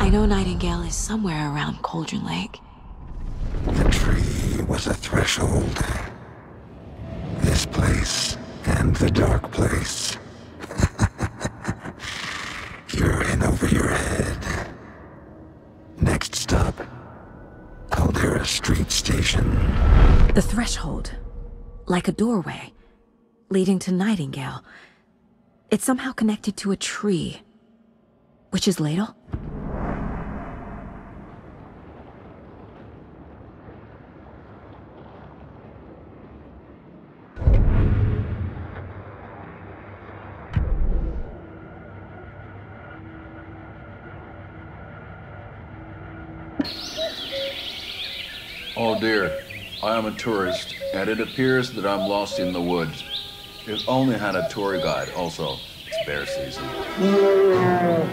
I know Nightingale is somewhere around Cauldron Lake. The tree was a threshold. This place and the dark place. You're in over your head. Next stop, Caldera Street Station. The threshold. Like a doorway. Leading to Nightingale. It's somehow connected to a tree. Witch's Ladle? Oh dear, I am a tourist, and it appears that I'm lost in the woods. If only had a tour guide. Also, it's bear season. No,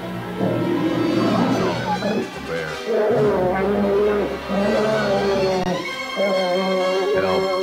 bear. Help.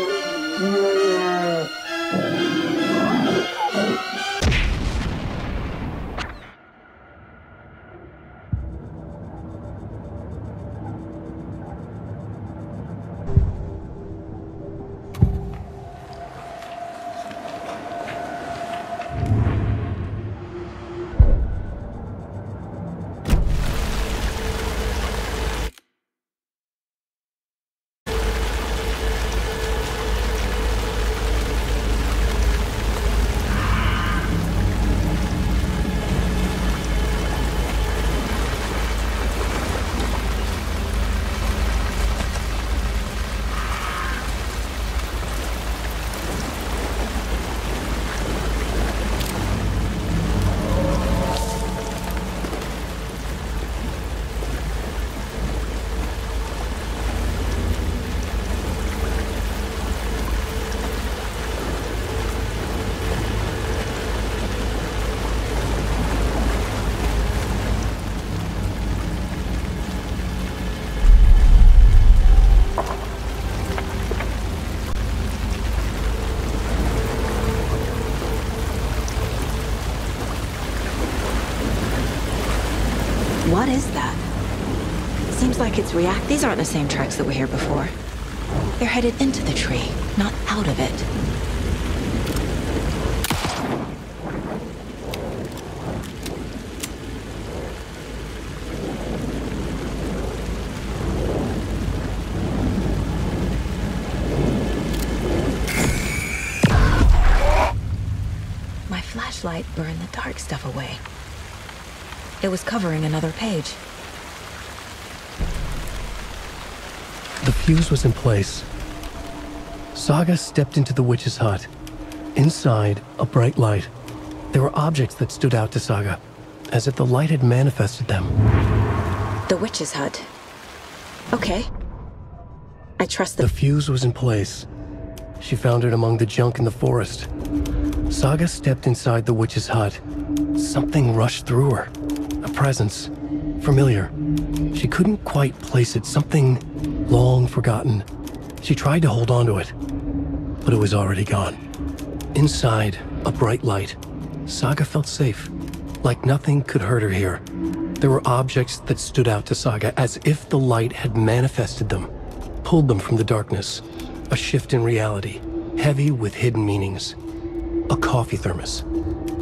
What is that? Seems like it's react. These aren't the same tracks that were here before. They're headed into the tree, not out of it. My flashlight burned the dark stuff away. It was covering another page. The fuse was in place. Saga stepped into the witch's hut. Inside, a bright light. There were objects that stood out to Saga, as if the light had manifested them. The witch's hut. Okay. I trust the fuse was in place. She found it among the junk in the forest. Saga stepped inside the witch's hut. Something rushed through her. A presence. Familiar. She couldn't quite place it. Something long forgotten. She tried to hold on to it, but it was already gone. Inside, a bright light. Saga felt safe, like nothing could hurt her here. There were objects that stood out to Saga as if the light had manifested them, pulled them from the darkness. A shift in reality, heavy with hidden meanings. A coffee thermos,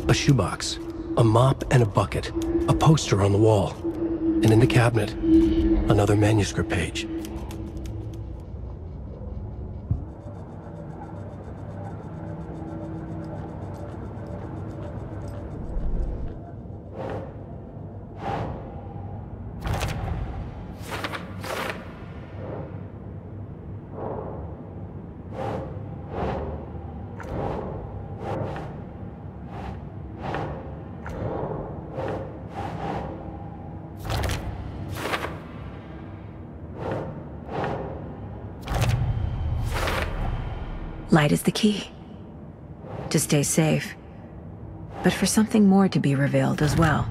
a shoebox, a mop and a bucket, a poster on the wall, and in the cabinet, another manuscript page. Light is the key. To stay safe. But for something more to be revealed as well.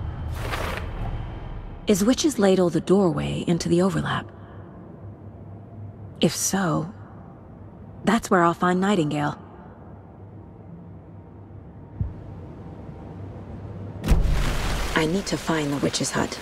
Is Witch's Ladle the doorway into the overlap? If so, that's where I'll find Nightingale. I need to find the witch's hut.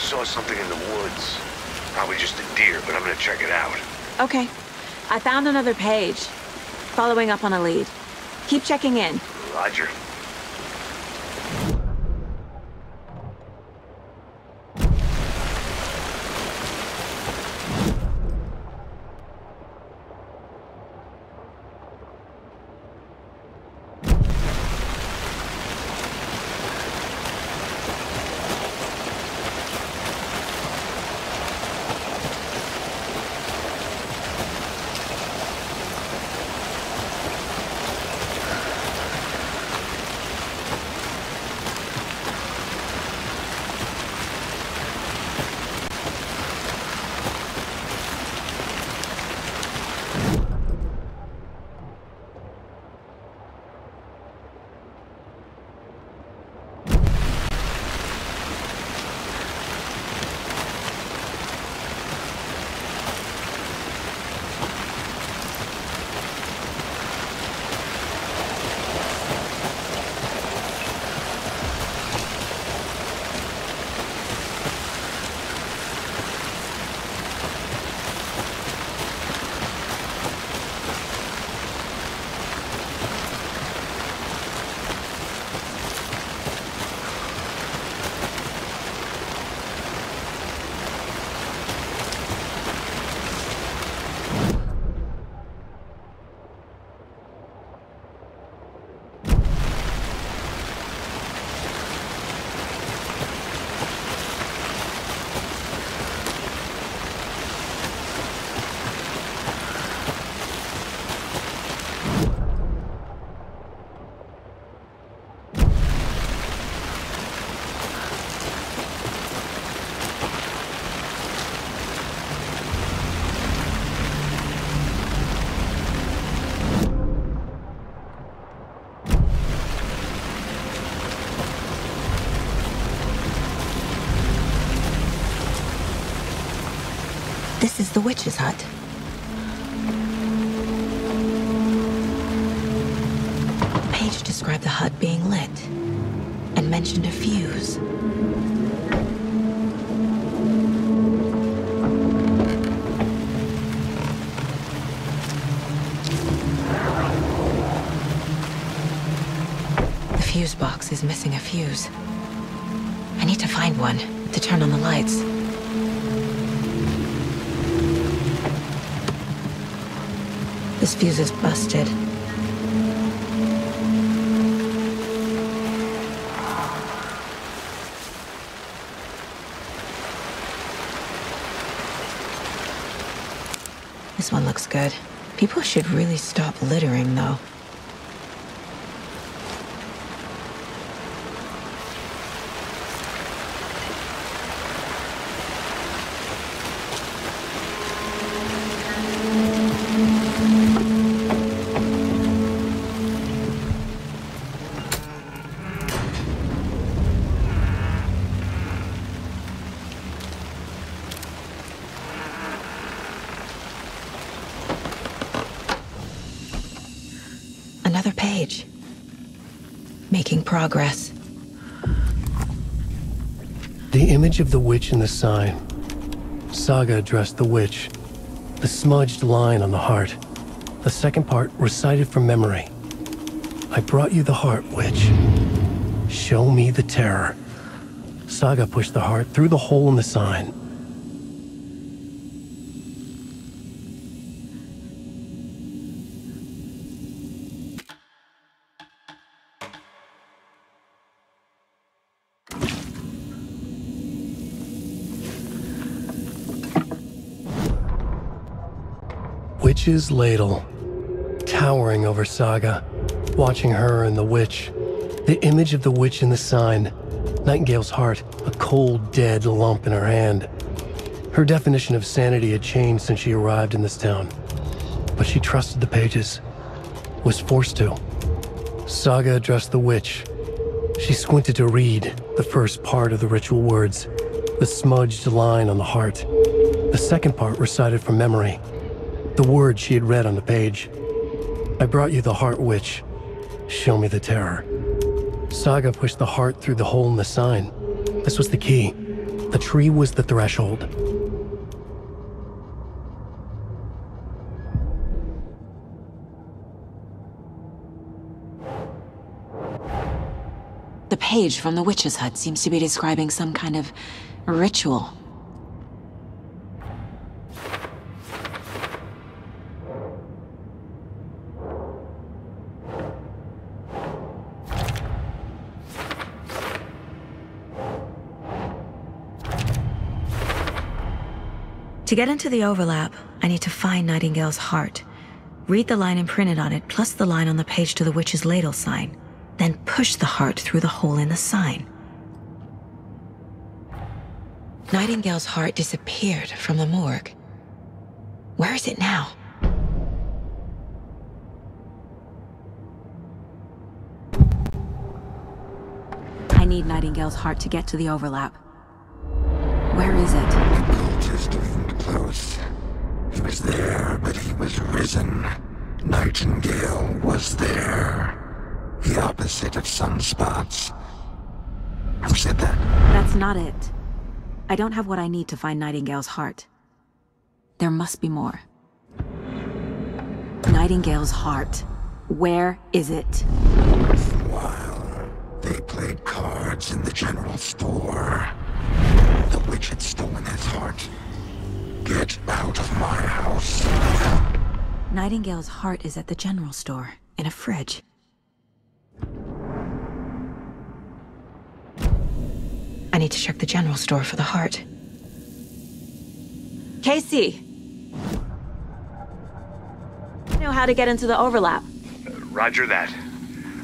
saw something in the woods. Probably just a deer, but I'm gonna check it out. Okay. I found another page. Following up on a lead. Keep checking in. Roger. This is the witch's hut. The page described the hut being lit and mentioned a fuse. The fuse box is missing a fuse. I need to find one to turn on the lights. This fuse is busted. This one looks good. People should really stop littering, though. Another page. Making progress. The image of the witch in the sign. Saga addressed the witch. The smudged line on the heart. The second part recited from memory. I brought you the heart, witch. Show me the terror. Saga pushed the heart through the hole in the sign. Witch's ladle, towering over Saga, watching her and the witch. The image of the witch in the sign. Nightingale's heart, a cold, dead lump in her hand. Her definition of sanity had changed since she arrived in this town. But she trusted the pages. Was forced to. Saga addressed the witch. She squinted to read the first part of the ritual words. The smudged line on the heart. The second part recited from memory. The words she had read on the page. I brought you the heart, witch. Show me the terror. Saga pushed the heart through the hole in the sign. This was the key. The tree was the threshold. The page from the witch's hut seems to be describing some kind of ritual. To get into the overlap, I need to find Nightingale's heart. Read the line imprinted on it, plus the line on the page to the witch's ladle sign. Then push the heart through the hole in the sign. Nightingale's heart disappeared from the morgue. Where is it now? I need Nightingale's heart to get to the overlap. Where is it? Cultist isn't close. He was there, but he was risen. Nightingale was there. The opposite of sunspots. Who said that? That's not it. I don't have what I need to find Nightingale's heart. There must be more. Nightingale's heart. Where is it? While they played cards in the general store, the witch had stolen his heart. Get out of my house. Nightingale's heart is at the general store, in a fridge. I need to check the general store for the heart. Casey! I know how to get into the overlap. Roger that.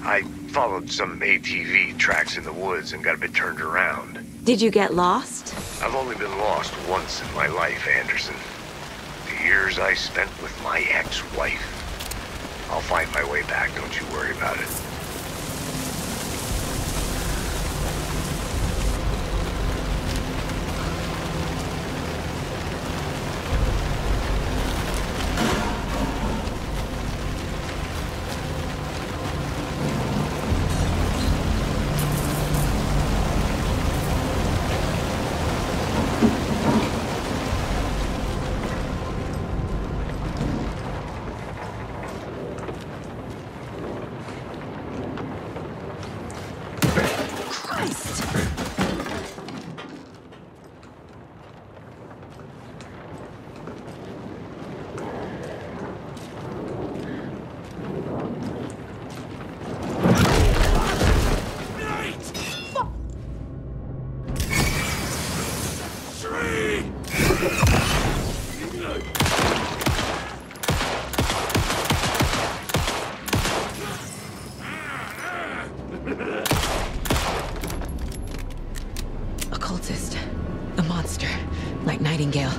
I followed some ATV tracks in the woods and got a bit turned around. Did you get lost? I've only been lost once in my life, Anderson. The years I spent with my ex-wife. I'll find my way back, don't you worry about it. Nightingale.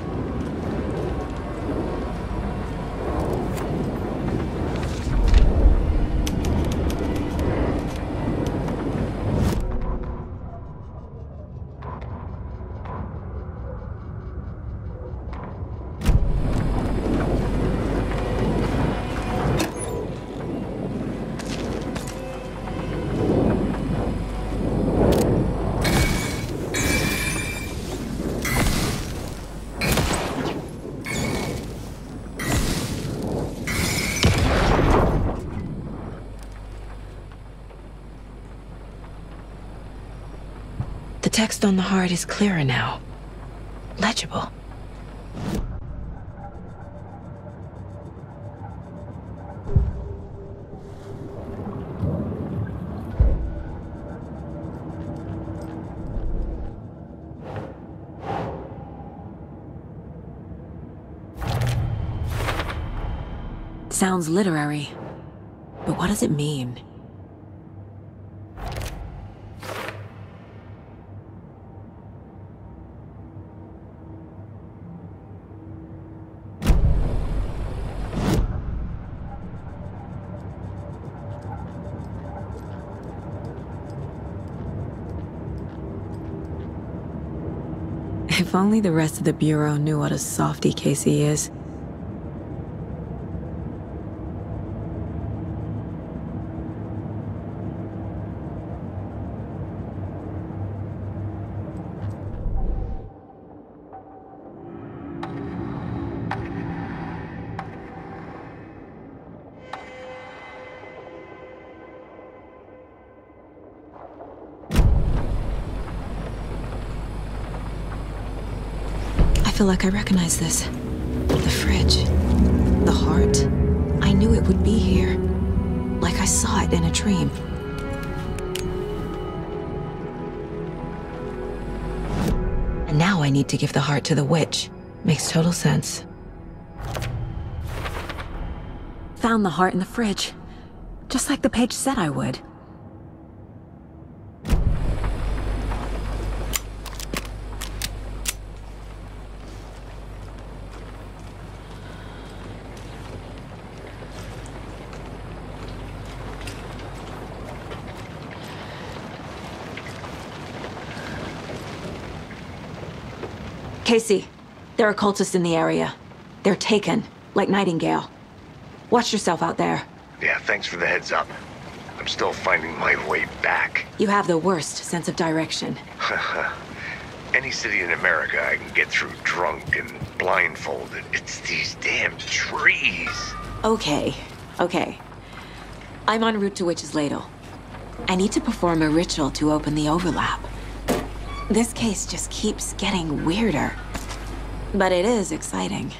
The text on the heart is clearer now. Legible. Sounds literary, but what does it mean? If only the rest of the Bureau knew what a softy Casey is. feel like I recognize this. The fridge. The heart. I knew it would be here. Like I saw it in a dream. And now I need to give the heart to the witch. Makes total sense. Found the heart in the fridge. Just like the page said I would. Casey, there are cultists in the area. They're taken, like Nightingale. Watch yourself out there. Yeah, thanks for the heads up. I'm still finding my way back. You have the worst sense of direction. Any city in America I can get through drunk and blindfolded. It's these damn trees. Okay. I'm en route to Witch's Ladle. I need to perform a ritual to open the overlap. This case just keeps getting weirder. But it is exciting.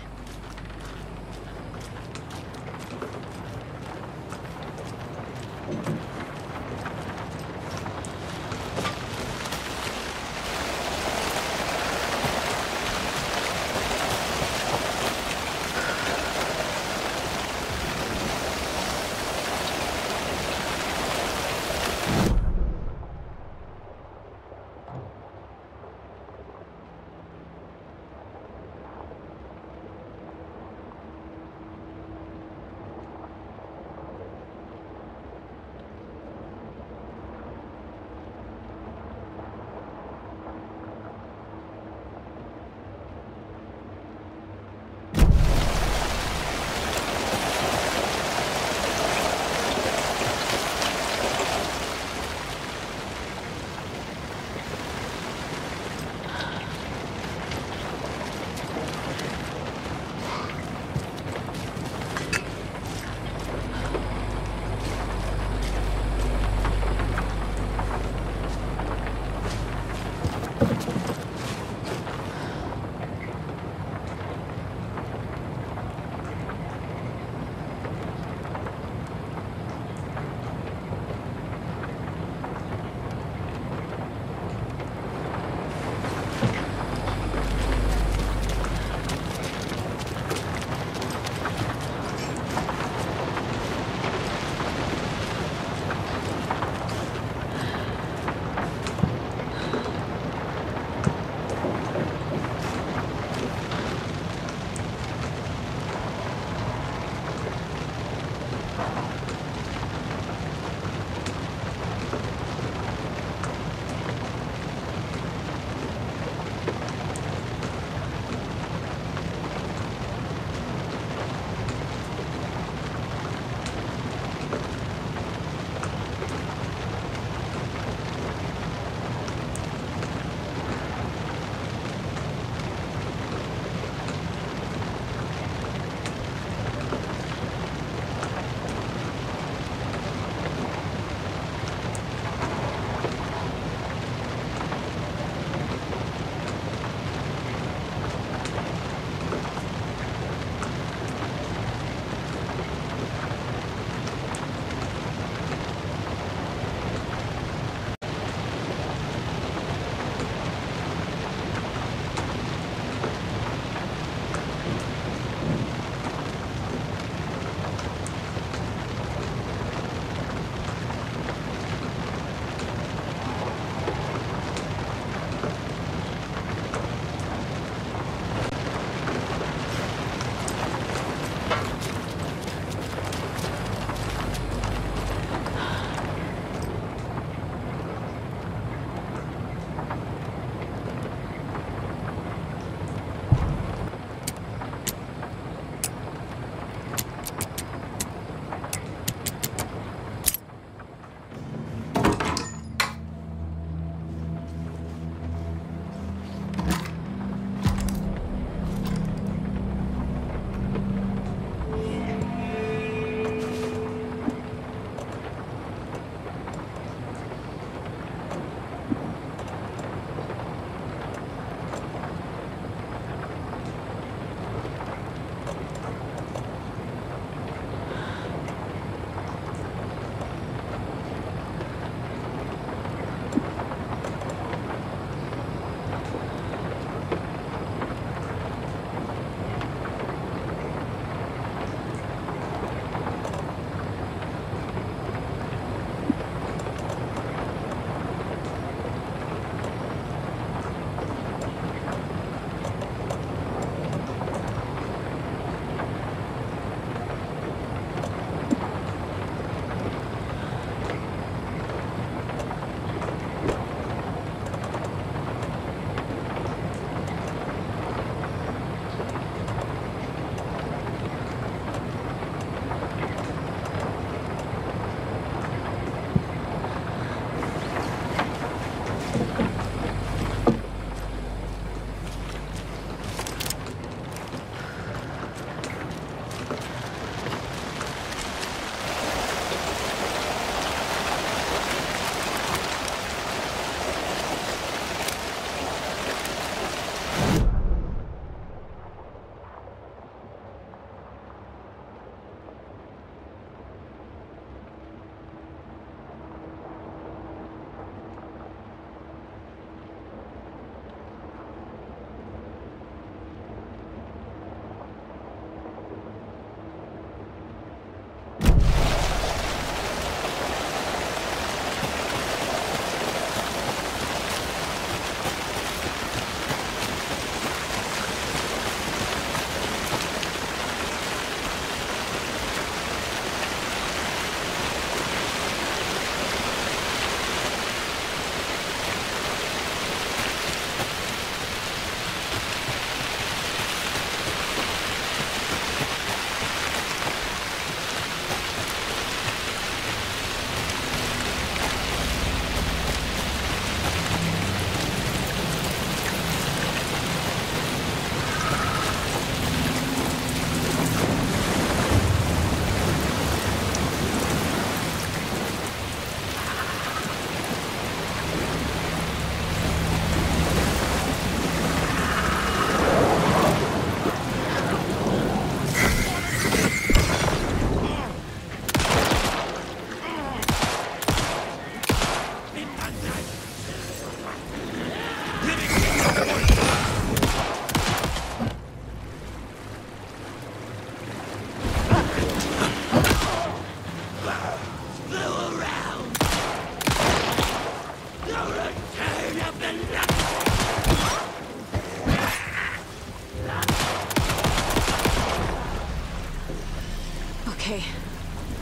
Okay,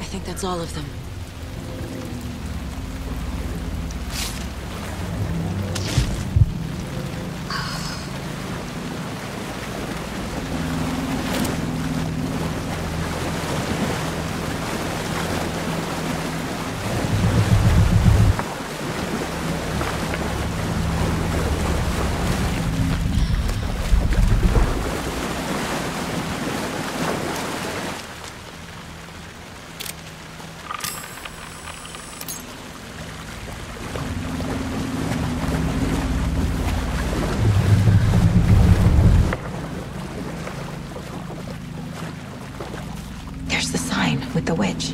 I think that's all of them. With the witch.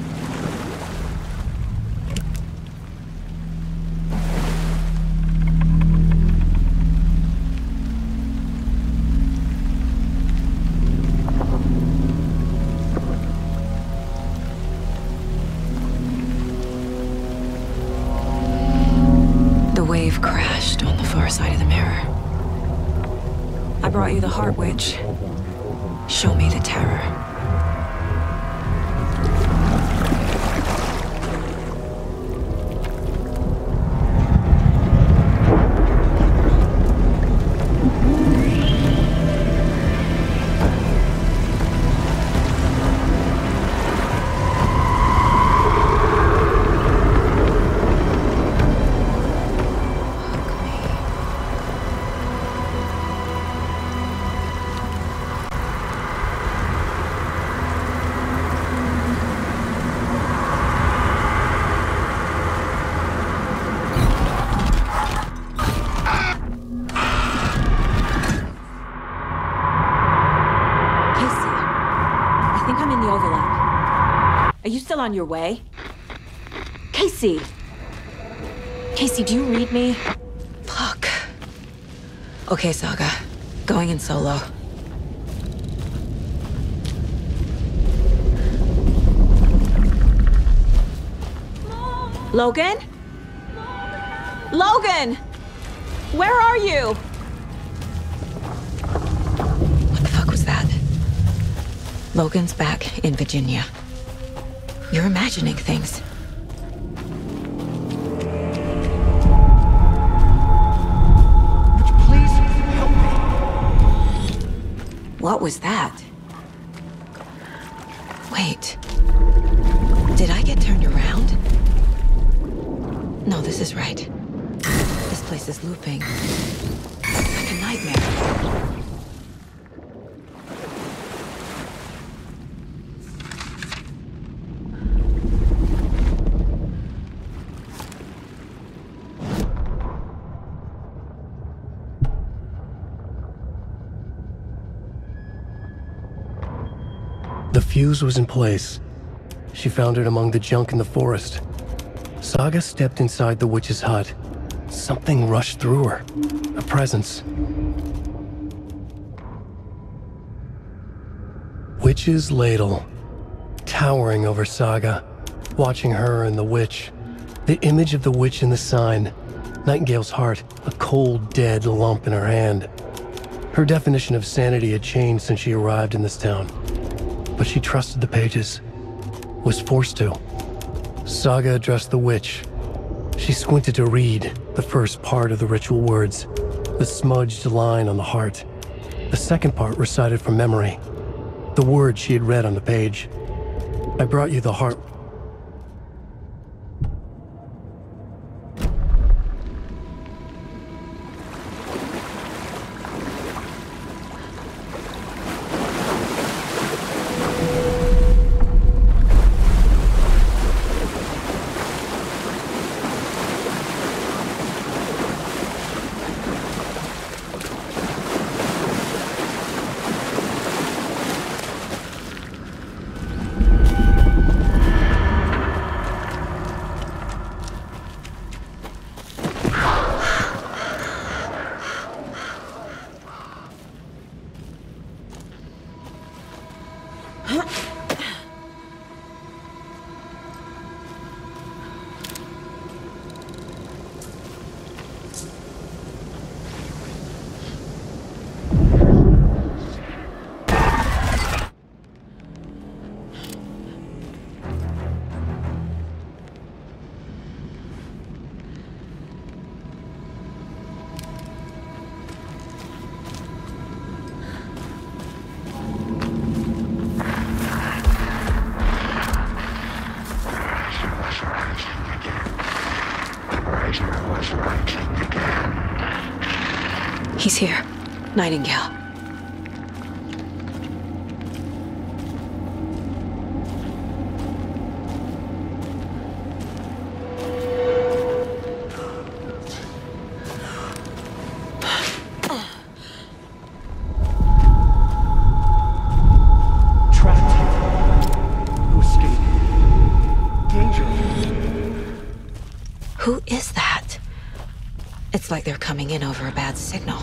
The wave crashed on the far side of the mirror. I brought you the heart witch. Show me the terror. On your way? Casey! Casey, do you read me? Fuck. Okay, Saga. Going in solo. Logan? Logan! Where are you? What the fuck was that? Logan's back in Virginia. You're imagining things. Would you please help me? What was that? Wait. Did I get turned around? No, this is right. This place is looping. Like a nightmare. The fuse was in place. She found it among the junk in the forest. Saga stepped inside the witch's hut. Something rushed through her. A presence. Witch's ladle. Towering over Saga. Watching her and the witch. The image of the witch in the sign. Nightingale's heart. A cold, dead lump in her hand. Her definition of sanity had changed since she arrived in this town. But she trusted the pages. Was forced to. Saga addressed the witch. She squinted to read the first part of the ritual words, the smudged line on the heart. The second part recited from memory, the words she had read on the page. I brought you the heart. striking again. He's here. Nightingale. Who is that? It's like they're coming in over a bad signal.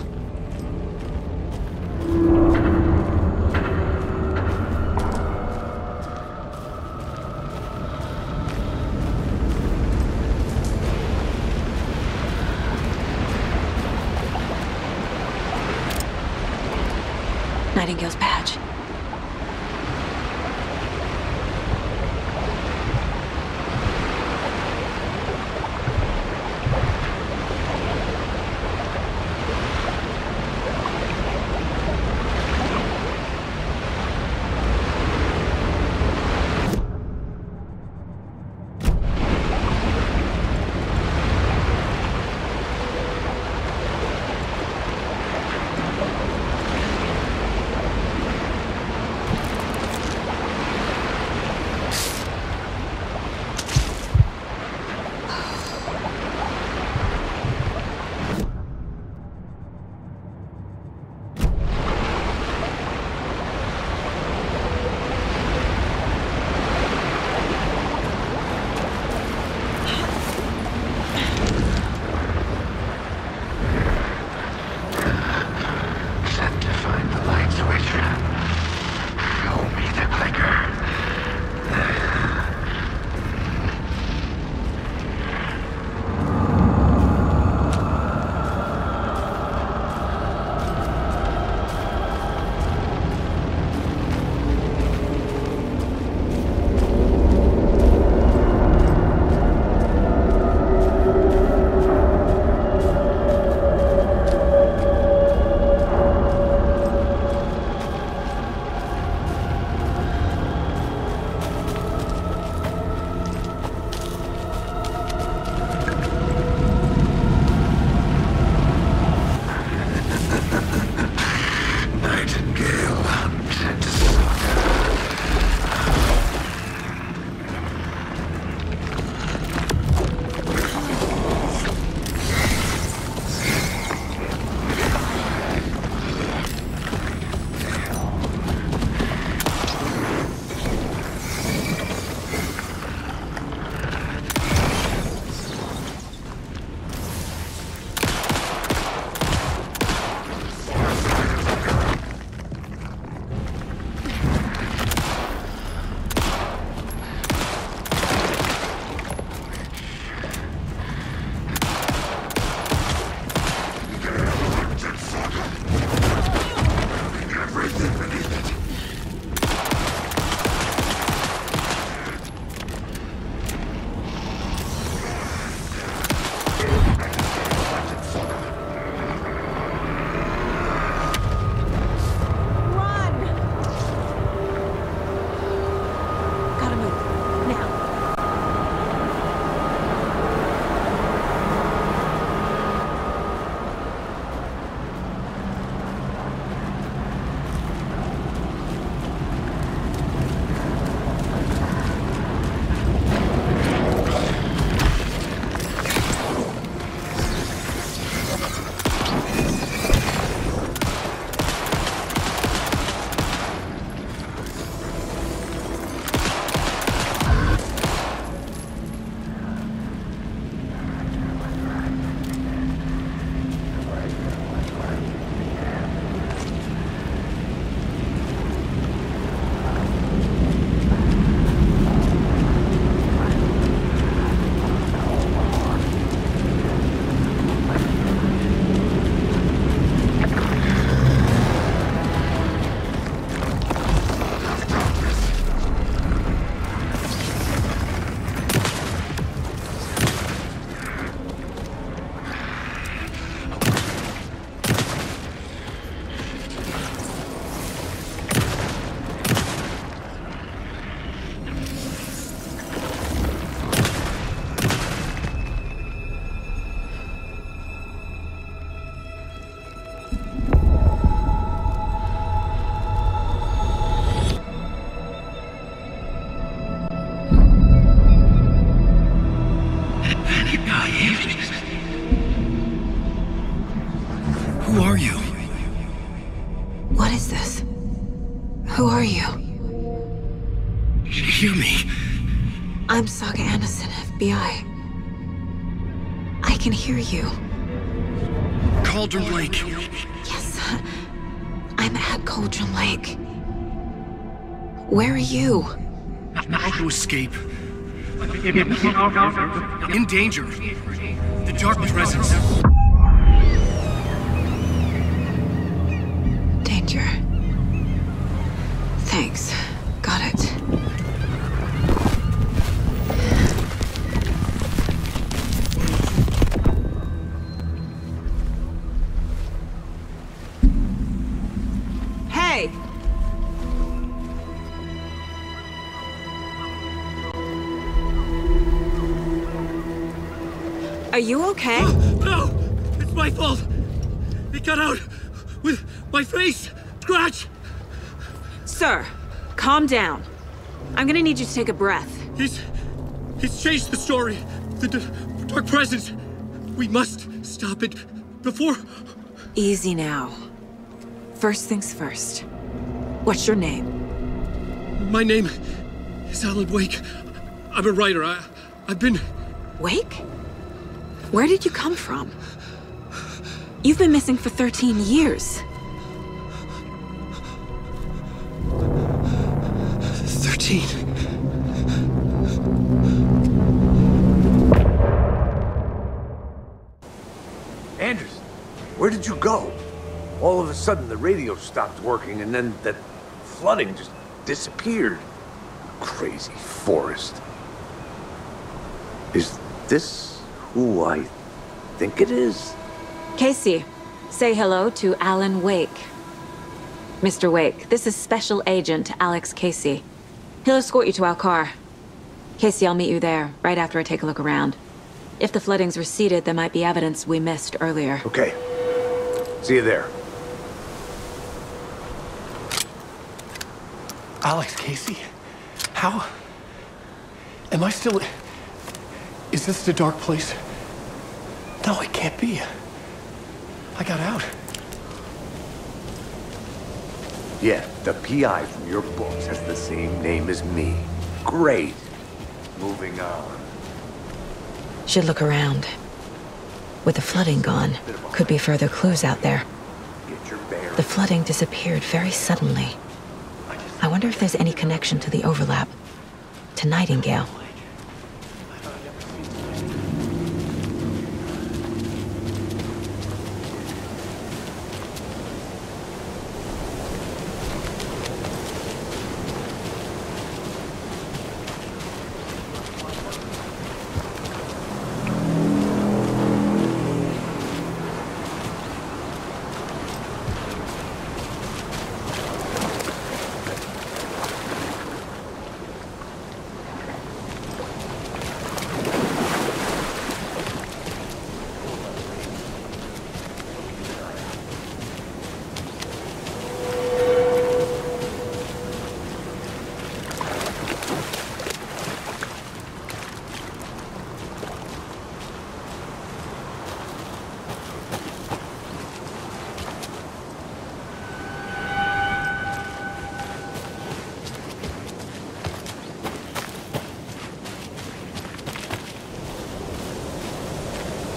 Nightingale's badge. FBI. I can hear you. Cauldron Lake. Yes, I'm at Cauldron Lake. Where are you? How to escape. In danger. The dark presence. Danger. Thanks. Got it. Hey! Are you okay? No! It's my fault! It got out with my face! Scratch! Sir, calm down. I'm gonna need you to take a breath. He's changed the story. The dark presence. We must stop it before... Easy now. First things first. What's your name? My name is Alan Wake. I'm a writer. I've been... Wake? Where did you come from? You've been missing for 13 years. 13. Anderson, where did you go? All of a sudden the radio stopped working and then that flooding just disappeared. Crazy forest. Is this who I think it is? Casey, say hello to Alan Wake. Mr. Wake, this is Special Agent Alex Casey. He'll escort you to our car. Casey, I'll meet you there, right after I take a look around. If the flooding's receded, there might be evidence we missed earlier. Okay. See you there. Alex Casey? How? Am I still... Is this the dark place? No, it can't be. I got out. Yeah, the PI from your books has the same name as me. Great. Moving on. Should look around. With the flooding gone, could be further clues out there. The flooding disappeared very suddenly. I wonder if there's any connection to the overlap. To Nightingale.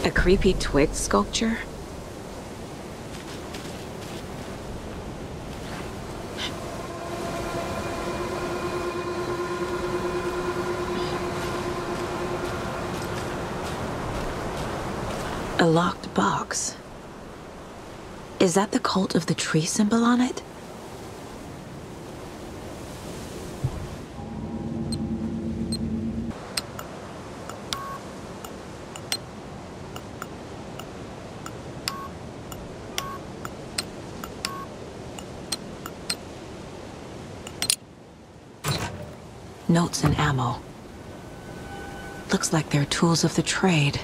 A creepy twig sculpture? A locked box. Is that the cult of the tree symbol on it? Notes and ammo. Looks like they're tools of the trade.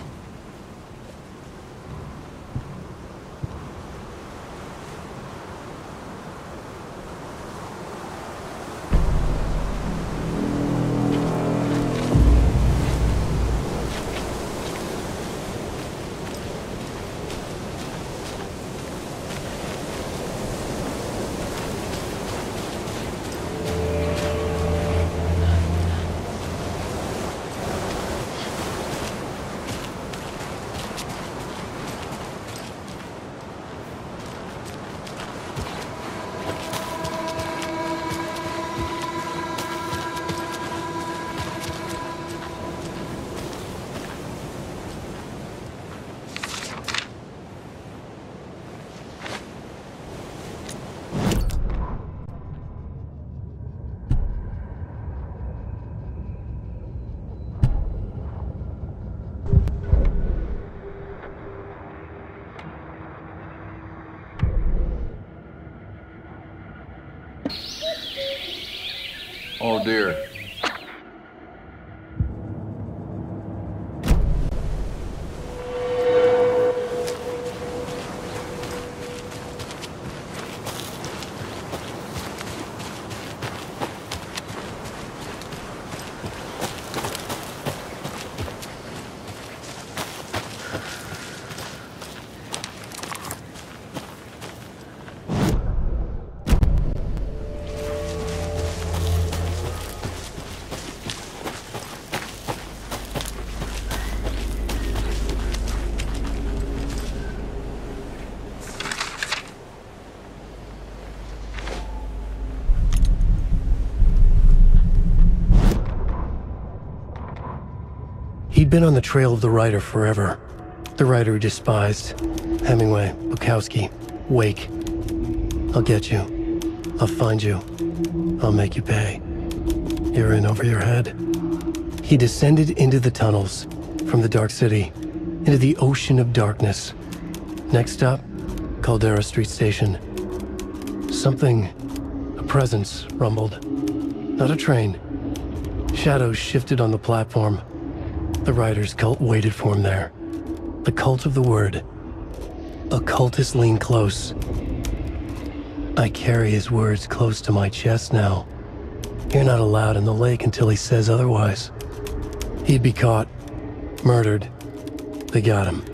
Oh dear. He'd been on the trail of the writer forever. The writer he despised. Hemingway, Bukowski, Wake. I'll get you. I'll find you. I'll make you pay. You're in over your head. He descended into the tunnels, from the Dark City, into the ocean of darkness. Next stop, Caldera Street Station. Something, a presence, rumbled. Not a train. Shadows shifted on the platform. The writer's cult waited for him there. The cult of the word. Occultists lean close. I carry his words close to my chest now. You're not allowed in the lake until he says otherwise. He'd be caught. Murdered. They got him.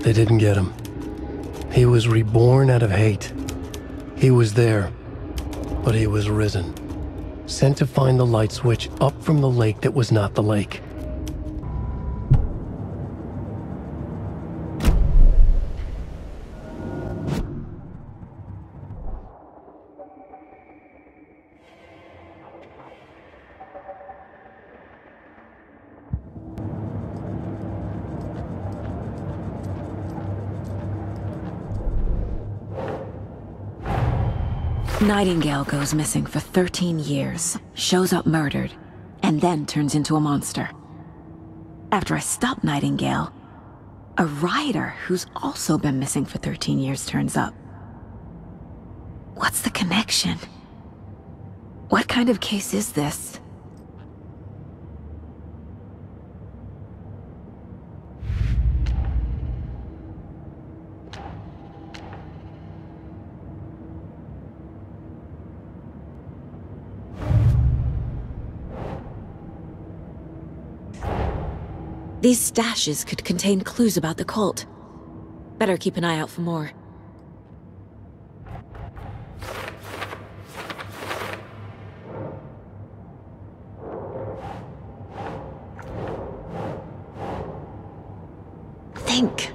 They didn't get him. He was reborn out of hate. He was there, but he was risen. Sent to find the light switch up from the lake that was not the lake. Nightingale goes missing for 13 years, shows up murdered, and then turns into a monster. After I stop Nightingale, a writer who's also been missing for 13 years turns up. What's the connection? What kind of case is this? These stashes could contain clues about the cult. Better keep an eye out for more. Think.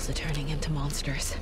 Are turning into monsters.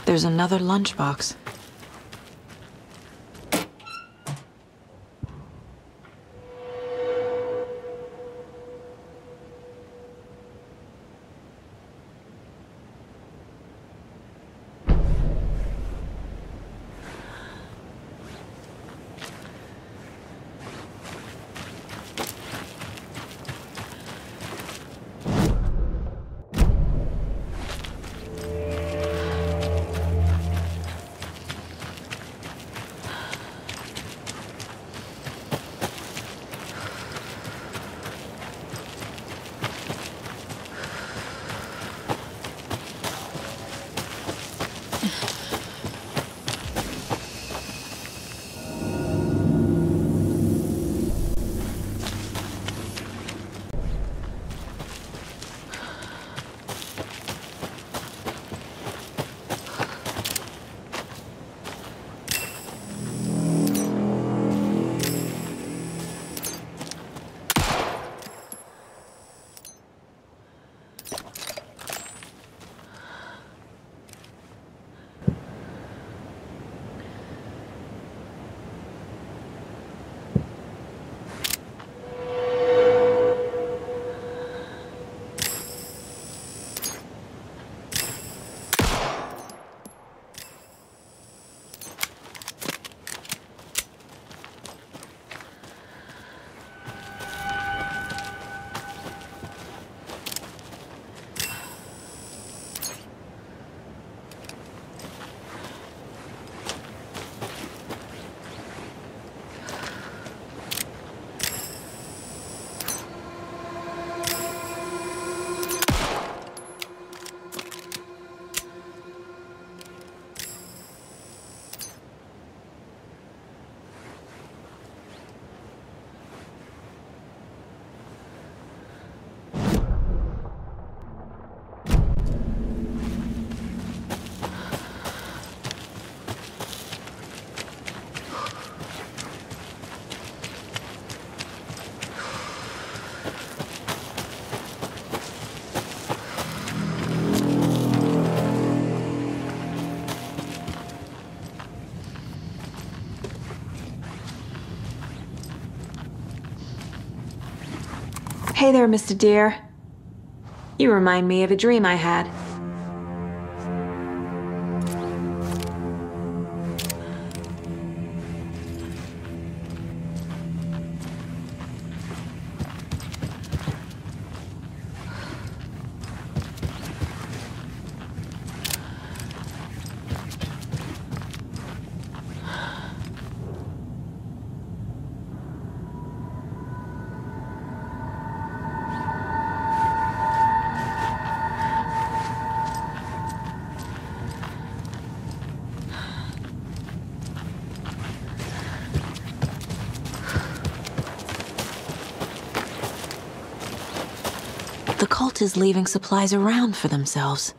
There's another lunchbox. Hey there, Mr. Deer. You remind me of a dream I had. The cult is leaving supplies around for themselves.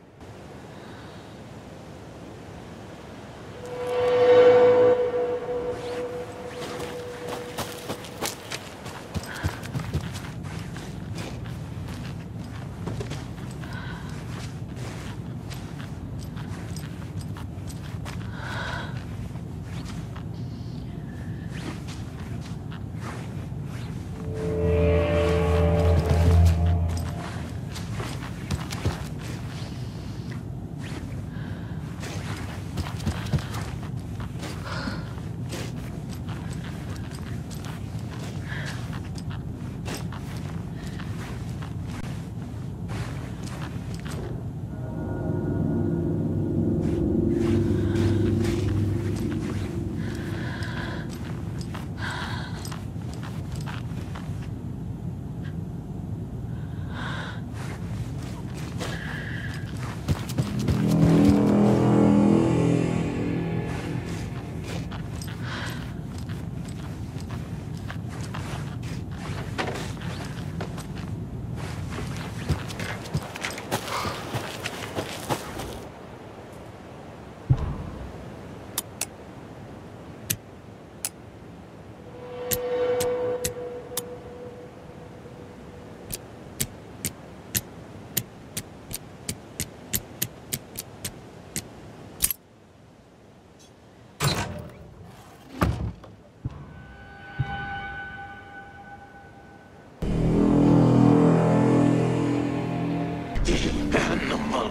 animal.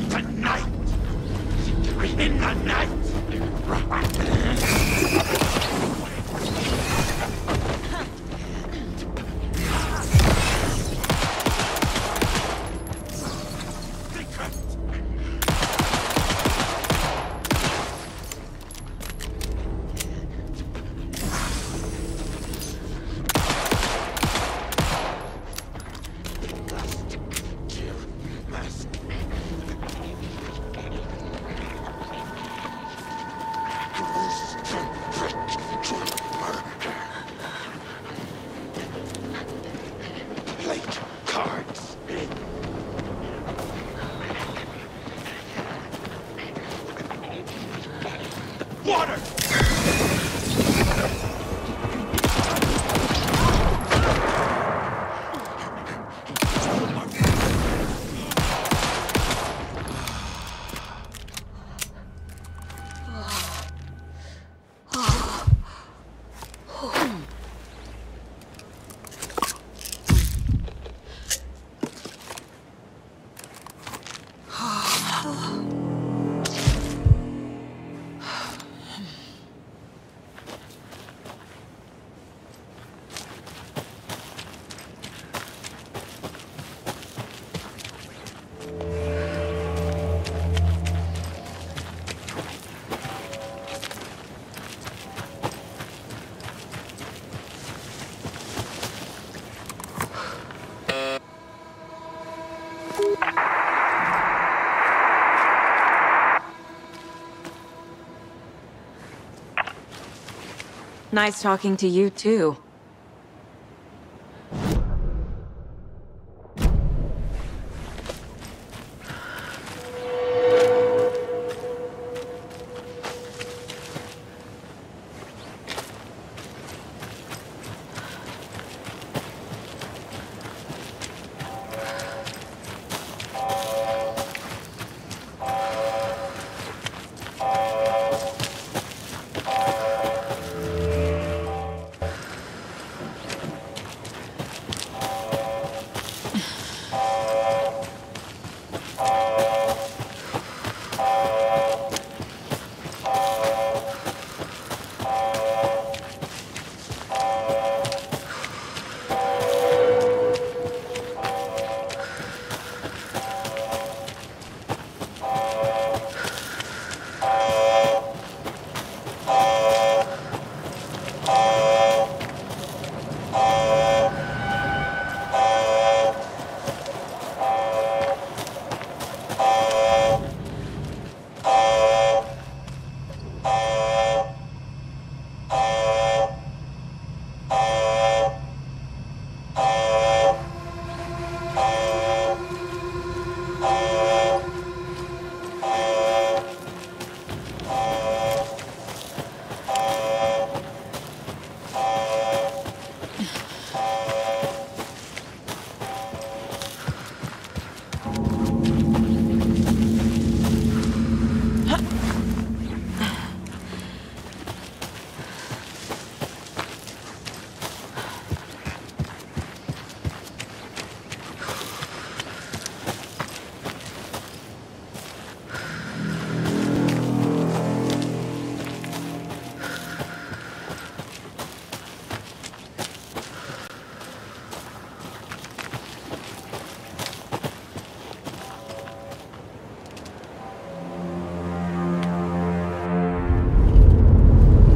The night. In the night. Nice talking to you, too.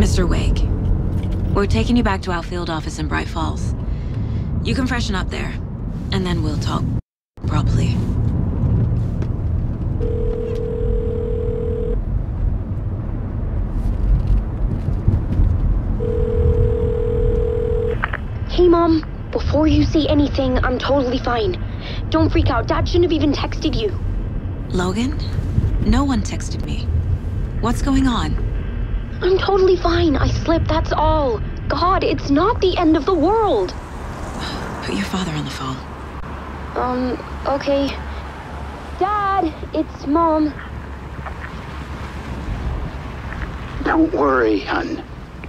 Mr. Wake, we're taking you back to our field office in Bright Falls. You can freshen up there, and then we'll talk properly. Hey, Mom. Before you say anything, I'm totally fine. Don't freak out. Dad shouldn't have even texted you. Logan? No one texted me. What's going on? I'm totally fine. I slipped, that's all. God, it's not the end of the world. Put your father on the phone. Okay. Dad, it's Mom. Don't worry, hon.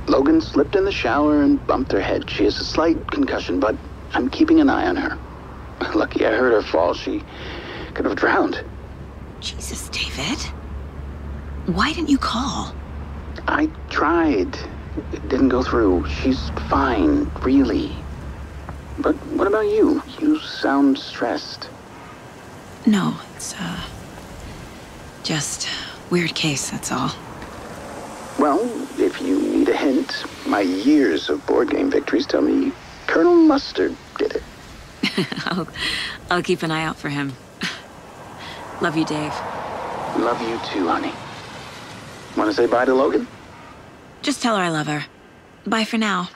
Logan slipped in the shower and bumped her head. She has a slight concussion, but I'm keeping an eye on her. Lucky I heard her fall. She could have drowned. Jesus, David. Why didn't you call? I tried. It didn't go through. She's fine, really. But what about you? You sound stressed. No, it's, just weird case, that's all. Well, if you need a hint, my years of board game victories tell me Colonel Mustard did it. I'll keep an eye out for him. Love you, Dave. Love you too, honey. Want to say bye to Logan? Just tell her I love her. Bye for now.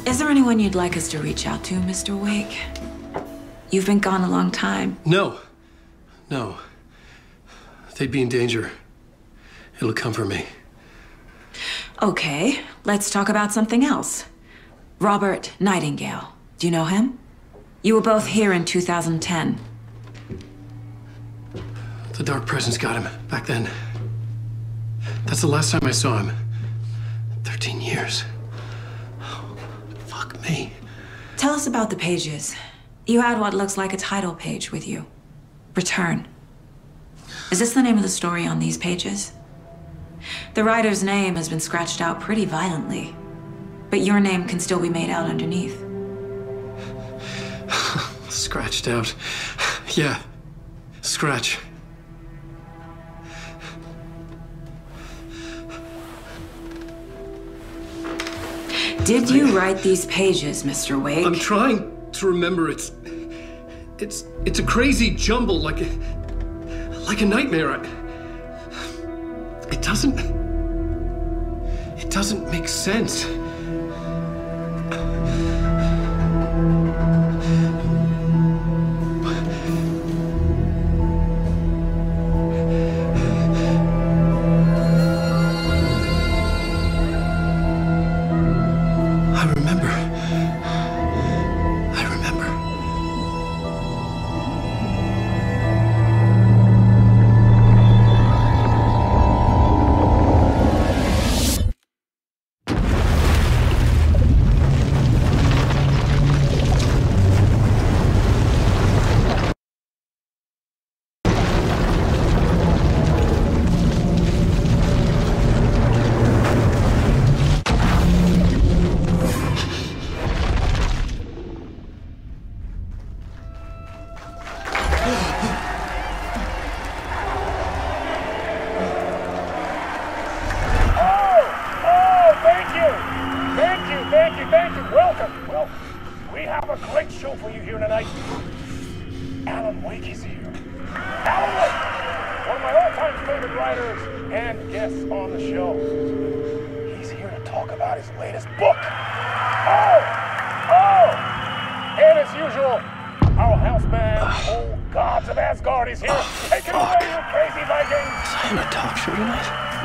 Is there anyone you'd like us to reach out to, Mr. Wake? You've been gone a long time. No. No. They'd be in danger. It'll come for me. Okay, let's talk about something else. Robert Nightingale. Do you know him? You were both here in 2010. The Dark Presence got him back then. That's the last time I saw him. 13 years. Fuck me. Tell us about the pages. You had what looks like a title page with you. Return. Is this the name of the story on these pages? The writer's name has been scratched out pretty violently, but your name can still be made out underneath. Scratched out. Yeah. Scratch. Did you write these pages, Mr. Wake? I'm trying to remember. It's a crazy jumble, like a nightmare. It doesn't make sense.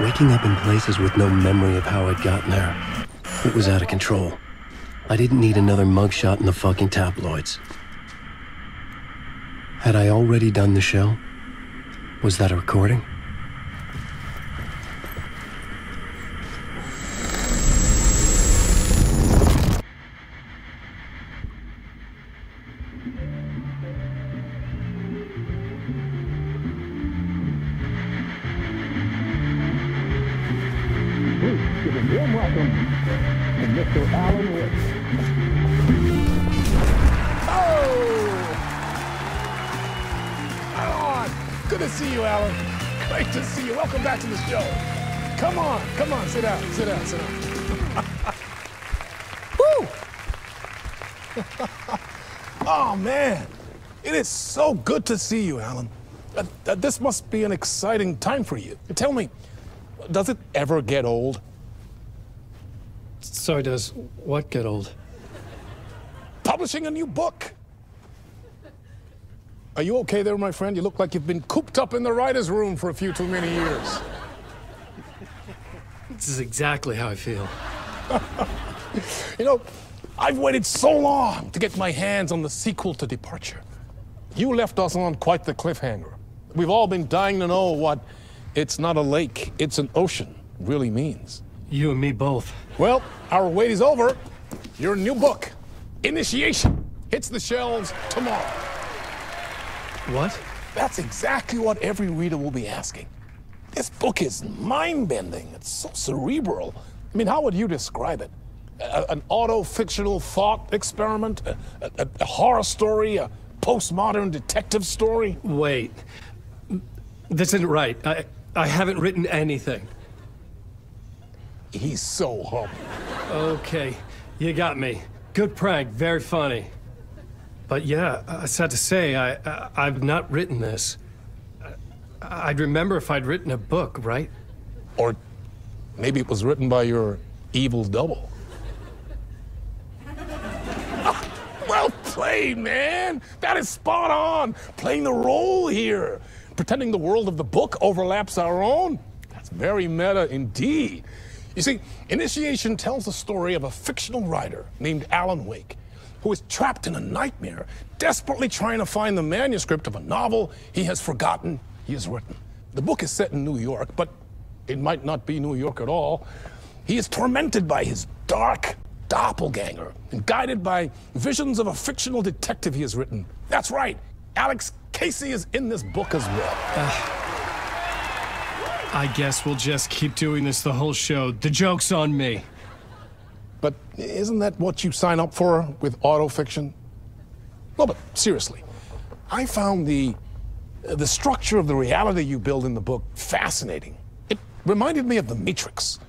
Waking up in places with no memory of how I'd gotten there. It was out of control. I didn't need another mugshot in the fucking tabloids. Had I already done the show? Was that a recording? Sit down. Woo! Oh, man. It is so good to see you, Alan. This must be an exciting time for you. Tell me, does it ever get old? So does what get old? publishing a new book. Are you okay there, my friend? You look like you've been cooped up in the writer's room for a few too many years. This is exactly how I feel. You know, I've waited so long to get my hands on the sequel to Departure. You left us on quite the cliffhanger. We've all been dying to know what "it's not a lake, it's an ocean" really means. You and me both. Well, our wait is over. Your new book, Initiation, hits the shelves tomorrow. What? That's exactly what every reader will be asking. This book is mind-bending. It's so cerebral. I mean, how would you describe it? An auto-fictional thought experiment? A horror story? A postmodern detective story? Wait. This isn't right. I haven't written anything. He's so humble. Okay, you got me. Good prank, very funny. But yeah, sad to say, I've not written this. I'd remember if I'd written a book, right? Or maybe it was written by your evil double. Well played, man! That is spot on! Playing the role here. Pretending the world of the book overlaps our own. That's very meta indeed. You see, Initiation tells the story of a fictional writer named Alan Wake, who is trapped in a nightmare, desperately trying to find the manuscript of a novel he has forgotten he has written. The book is set in New York, but it might not be New York at all. He is tormented by his dark doppelganger and guided by visions of a fictional detective he has written. That's right, Alex Casey is in this book as well. I guess we'll just keep doing this the whole show. The joke's on me. But isn't that what you sign up for with autofiction? No, but seriously, I found the structure of the reality you build in the book fascinating. It reminded me of The Matrix.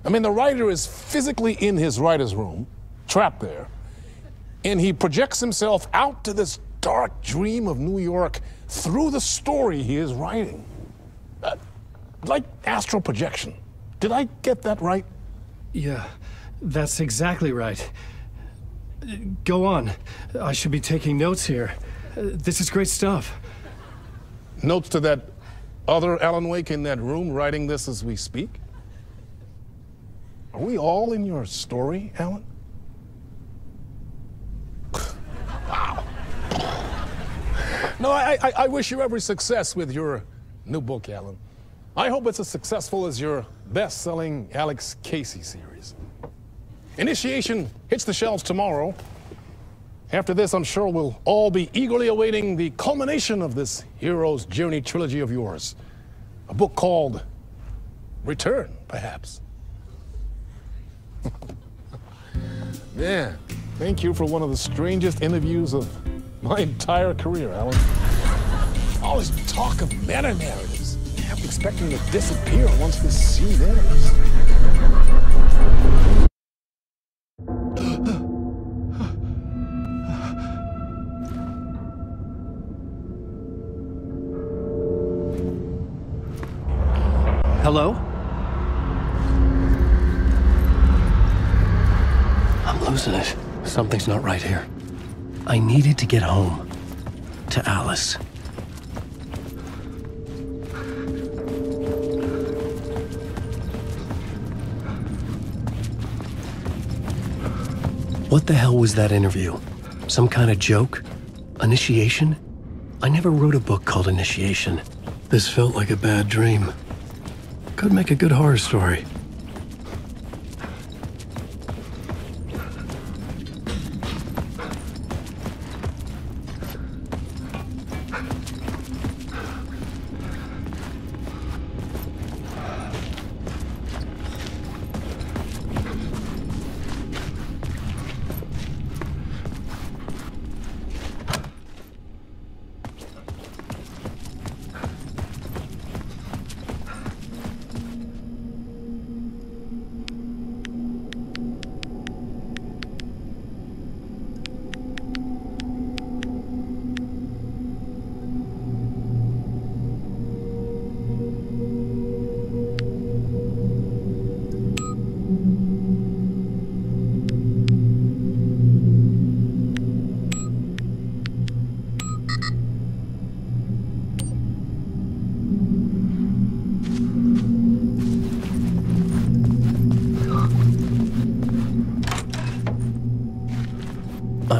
I mean, the writer is physically in his writer's room, trapped there, and he projects himself out to this dark dream of New York through the story he is writing. Like astral projection. Did I get that right? Yeah, that's exactly right. Go on. I should be taking notes here. This is great stuff. Notes to that other Alan Wake in that room writing this as we speak? Are we all in your story, Alan? Wow. No, I wish you every success with your new book, Alan. I hope it's as successful as your best-selling Alex Casey series. Initiation hits the shelves tomorrow. After this, I'm sure we'll all be eagerly awaiting the culmination of this hero's journey trilogy of yours. A book called Return, perhaps. Man, thank you for one of the strangest interviews of my entire career, Alan. All this talk of meta-narratives. I'm expecting to disappear once this scene ends. Hello? I'm losing it. Something's not right here. I needed to get home. To Alice. What the hell was that interview? Some kind of joke? Initiation? I never wrote a book called Initiation. This felt like a bad dream. Could make a good horror story.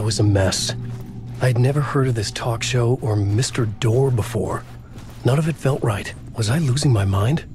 was a mess. I'd never heard of this talk show or Mr. Door before. None of it felt right. Was I losing my mind?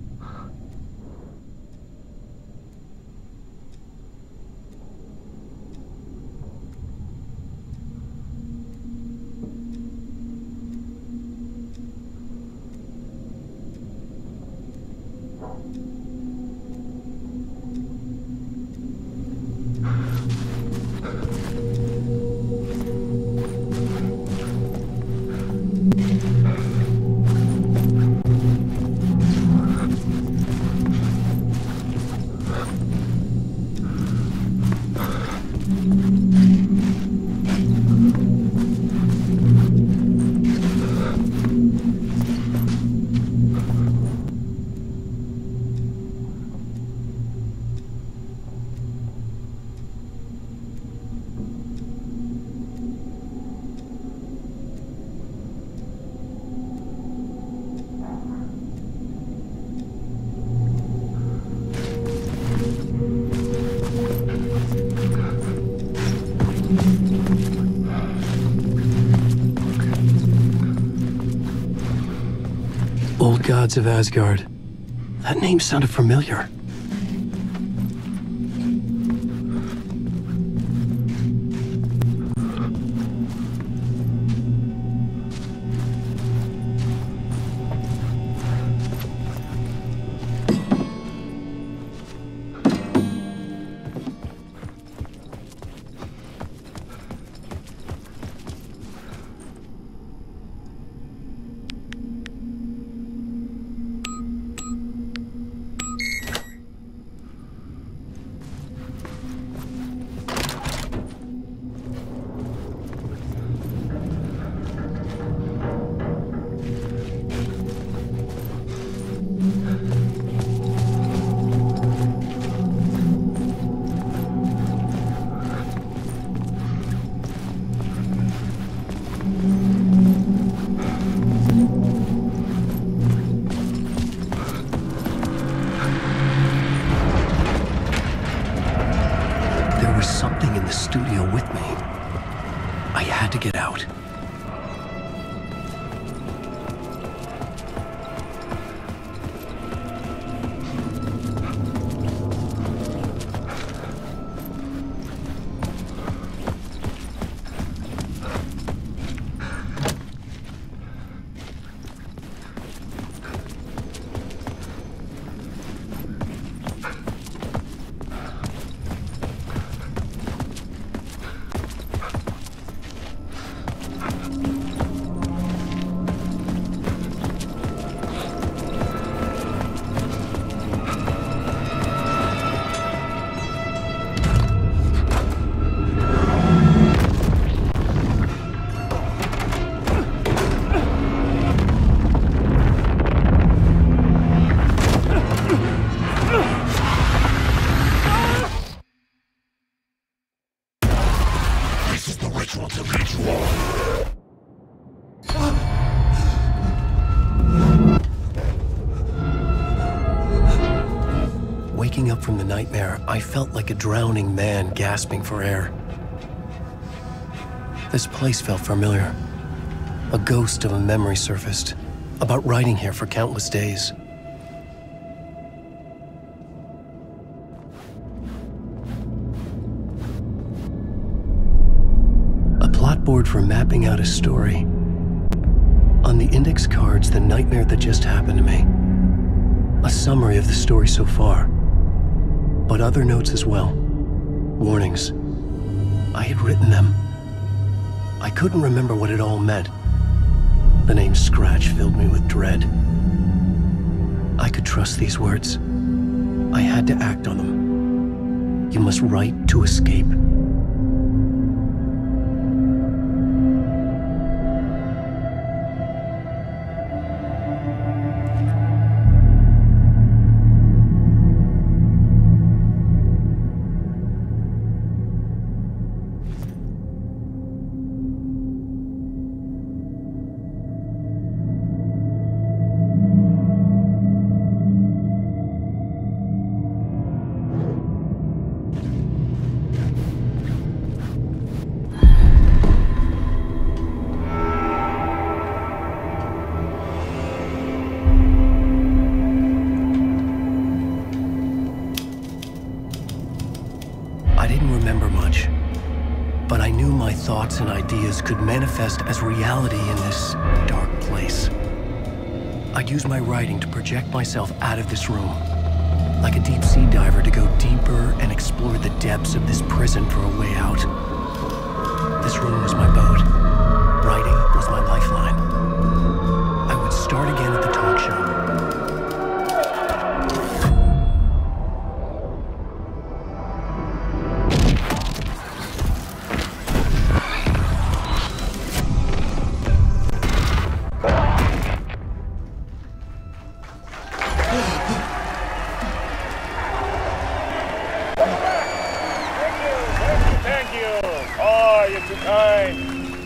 Old Gods of Asgard. That name sounded familiar. Something in the studio with me. I had to get out. Waking up from the nightmare, I felt like a drowning man gasping for air. This place felt familiar. A ghost of a memory surfaced, about riding here for countless days. A plot board for mapping out a story. On the index cards, the nightmare that just happened to me. A summary of the story so far. But other notes as well. Warnings. I had written them. I couldn't remember what it all meant. The name Scratch filled me with dread. I could trust these words. I had to act on them. You must write to escape. thoughts and ideas could manifest as reality in this dark place. I'd use my writing to project myself out of this room, like a deep-sea diver to go deeper and explore the depths of this prison for a way out. This room was my boat. Writing was my lifeline. I would start again at the talk show.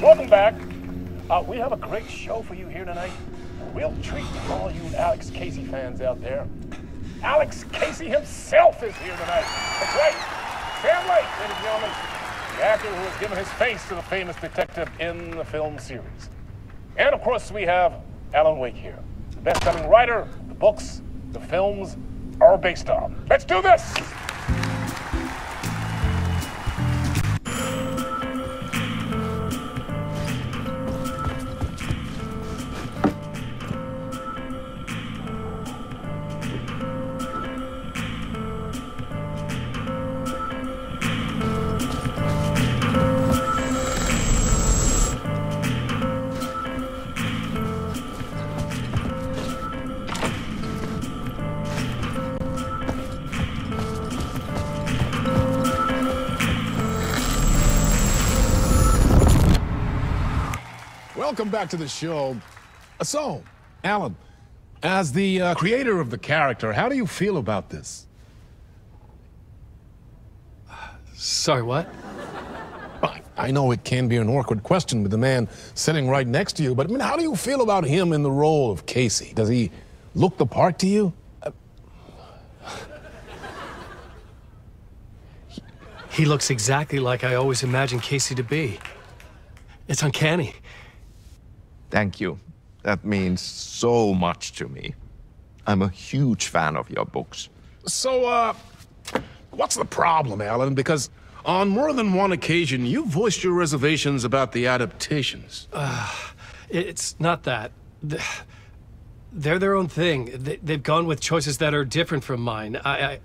Welcome back. We have a great show for you here tonight. A real treat to all you Alex Casey fans out there. Alex Casey himself is here tonight. That's right. Sam Lake, ladies and gentlemen. The actor who has given his face to the famous detective in the film series. And of course, we have Alan Wake here. The best-selling writer, the books, the films are based on. Let's do this! Welcome back to the show. So, Alan, as the creator of the character, how do you feel about this? Sorry, what? I know it can be an awkward question with the man sitting right next to you, but I mean, how do you feel about him in the role of Casey? Does he look the part to you? He looks exactly like I always imagined Casey to be. It's uncanny. Thank you. That means so much to me. I'm a huge fan of your books. So, what's the problem, Alan? Because on more than one occasion, you voiced your reservations about the adaptations. It's not that. They're their own thing. They've gone with choices that are different from mine. I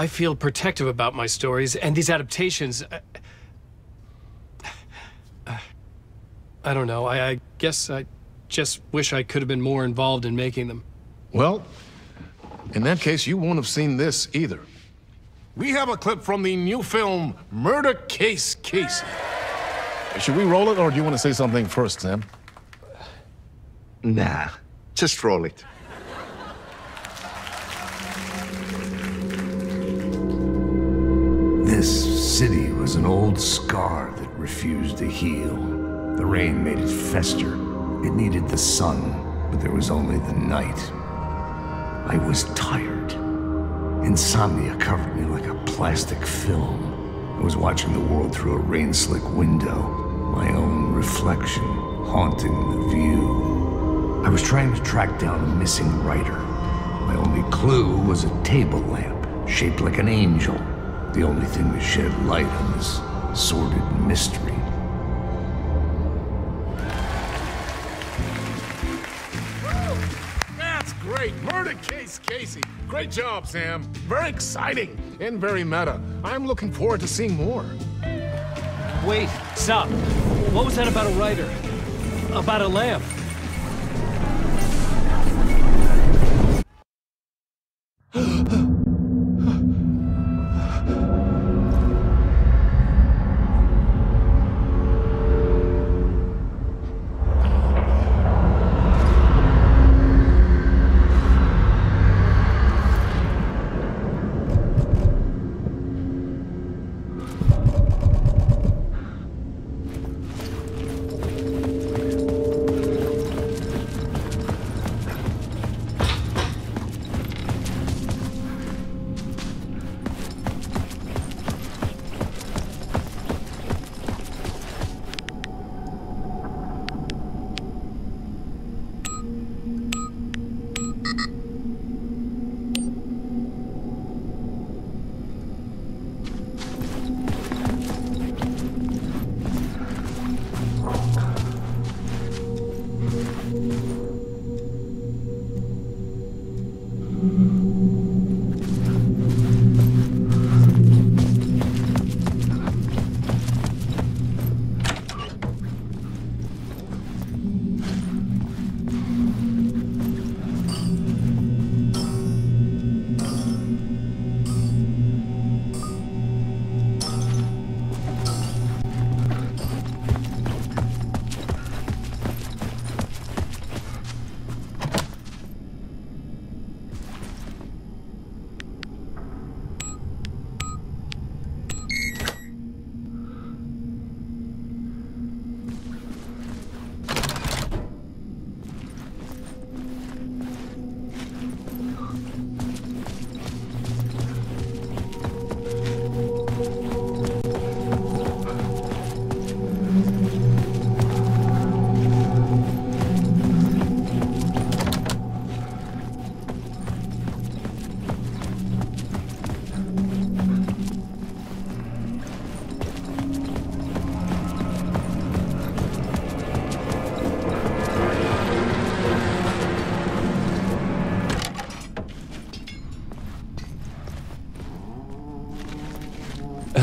feel protective about my stories, and these adaptations... I don't know. I guess I just wish I could have been more involved in making them. Well, in that case, you won't have seen this either. We have a clip from the new film, Murder Case Casey. Should we roll it, or do you want to say something first, Sam? Nah, just roll it. This city was an old scar that refused to heal. The rain made it fester. It needed the sun, but there was only the night. I was tired. Insomnia covered me like a plastic film. I was watching the world through a rain-slick window, my own reflection haunting the view. I was trying to track down a missing writer. My only clue was a table lamp, shaped like an angel, the only thing that shed light on this sordid mystery. Great. Murder Case Casey. Great job, Sam. Very exciting and very meta. I'm looking forward to seeing more. Wait, stop. What was that about a writer? About a lamp?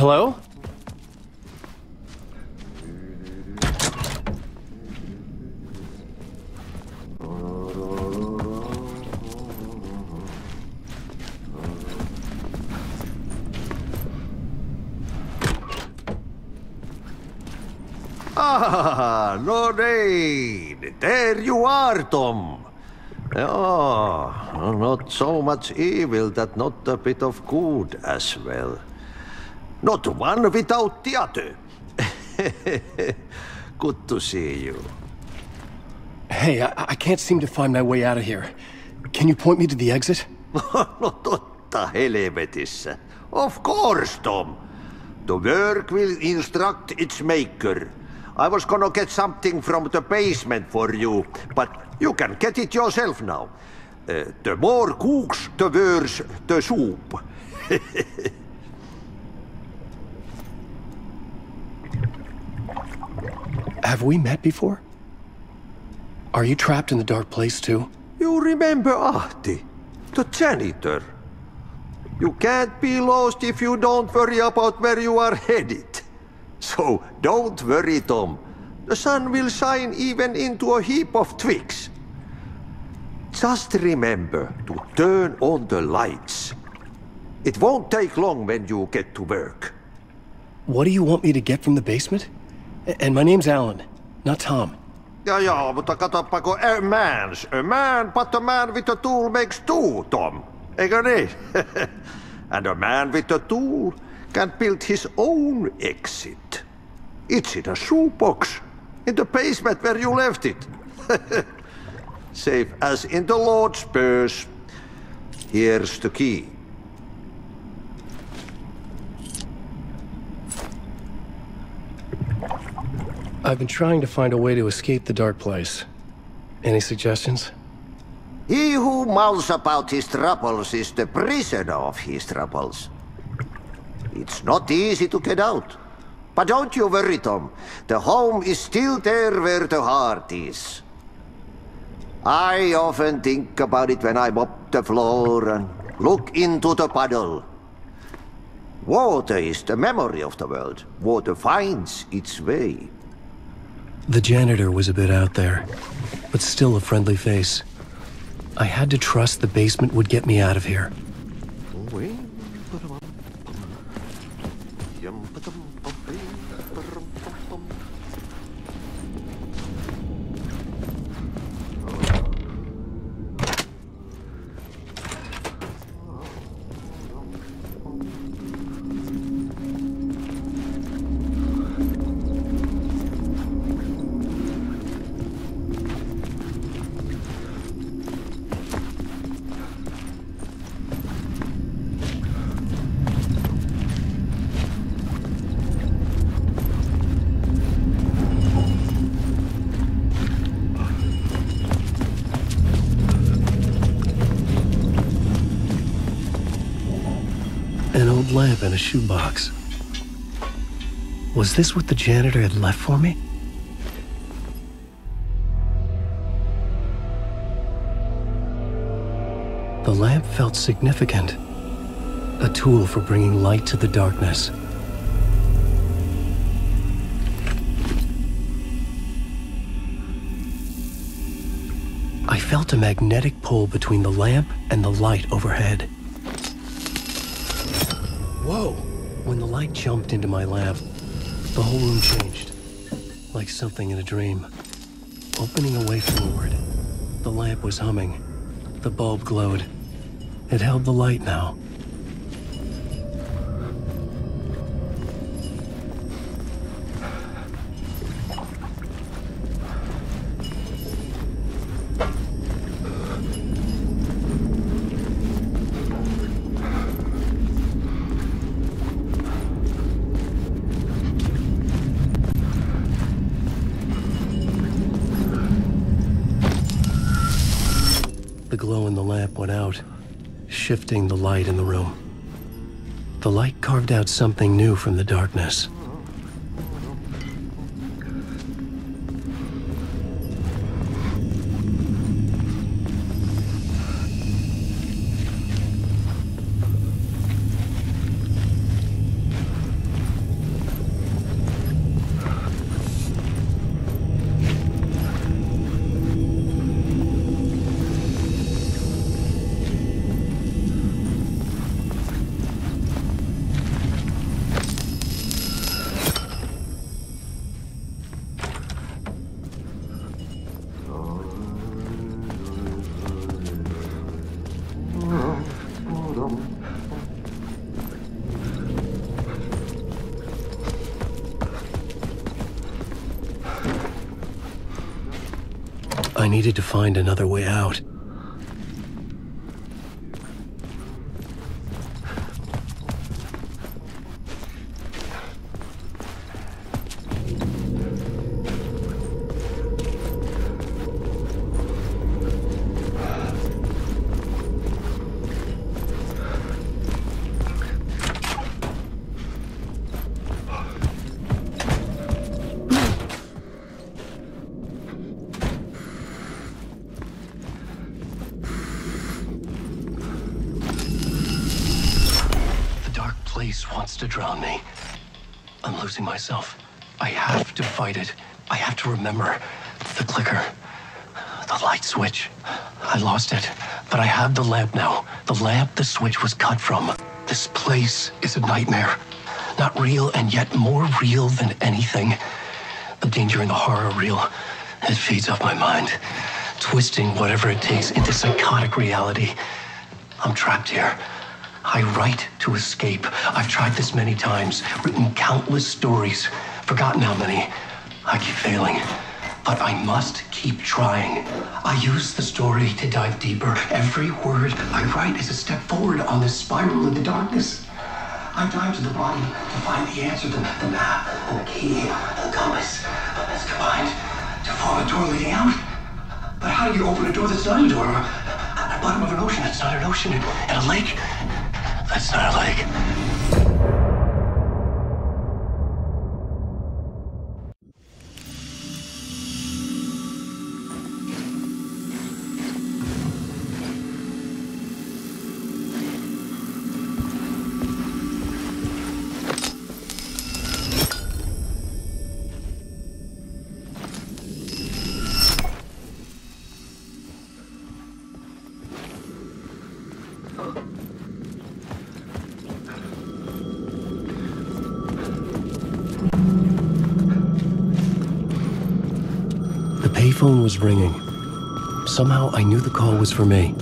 Hello? Ah, Lorraine! There you are, Tom. Oh, not so much evil that not a bit of good as well. Not one without the other. Good to see you. Hey, I can't seem to find my way out of here. Can you point me to the exit? No totta helvetissä. Of course, Tom. The work will instruct its maker. I was gonna get something from the basement for you, but you can get it yourself now. The more cooks, the worse the soup. Have we met before? Are you trapped in the dark place too? You remember Ahti, the janitor. You can't be lost if you don't worry about where you are headed. So don't worry, Tom. The sun will shine even into a heap of twigs. Just remember to turn on the lights. It won't take long when you get to work. What do you want me to get from the basement? And my name's Alan, not Tom. Ja, mutta katsopako a man, but a man with a tool makes two, Tom. Eikö niin? And a man with a tool can build his own exit. It's in a shoebox, in the basement where you left it. Safe as in the Lord's purse. Here's the key. I've been trying to find a way to escape the dark place. Any suggestions? He who mulls about his troubles is the prisoner of his troubles. It's not easy to get out. But don't you worry, Tom. The home is still there where the heart is. I often think about it when I mop the floor and look into the puddle. Water is the memory of the world. Water finds its way. The janitor was a bit out there, but still a friendly face. I had to trust the basement would get me out of here. An old lamp in a shoebox. Was this what the janitor had left for me? The lamp felt significant. A tool for bringing light to the darkness. I felt a magnetic pull between the lamp and the light overhead. Whoa! When the light jumped into my lamp, the whole room changed. Like something in a dream. Opening a way forward, the lamp was humming. The bulb glowed. It held the light now. The glow in the lamp went out, shifting the light in the room. The light carved out something new from the darkness. I needed to find another way out. Wants to drown me. I'm losing myself. I have to fight it. I have to remember the clicker, the light switch. I lost it, but I have the lamp now. The lamp the switch was cut from. This place is a nightmare. Not real, and yet more real than anything. The danger and the horror real. It feeds off my mind, twisting whatever it takes into psychotic reality. I'm trapped here. I write to escape. I've tried this many times, written countless stories, forgotten how many. I keep failing, but I must keep trying. I use the story to dive deeper. Every word I write is a step forward on this spiral into darkness. I dive to the bottom to find the answer, the map, and the key, and the compass. It's combined to form a door leading out. But how do you open a door that's not a door? At the bottom of an ocean that's not an ocean, and a lake that's not a lake. The payphone was ringing. Somehow I knew the call was for me.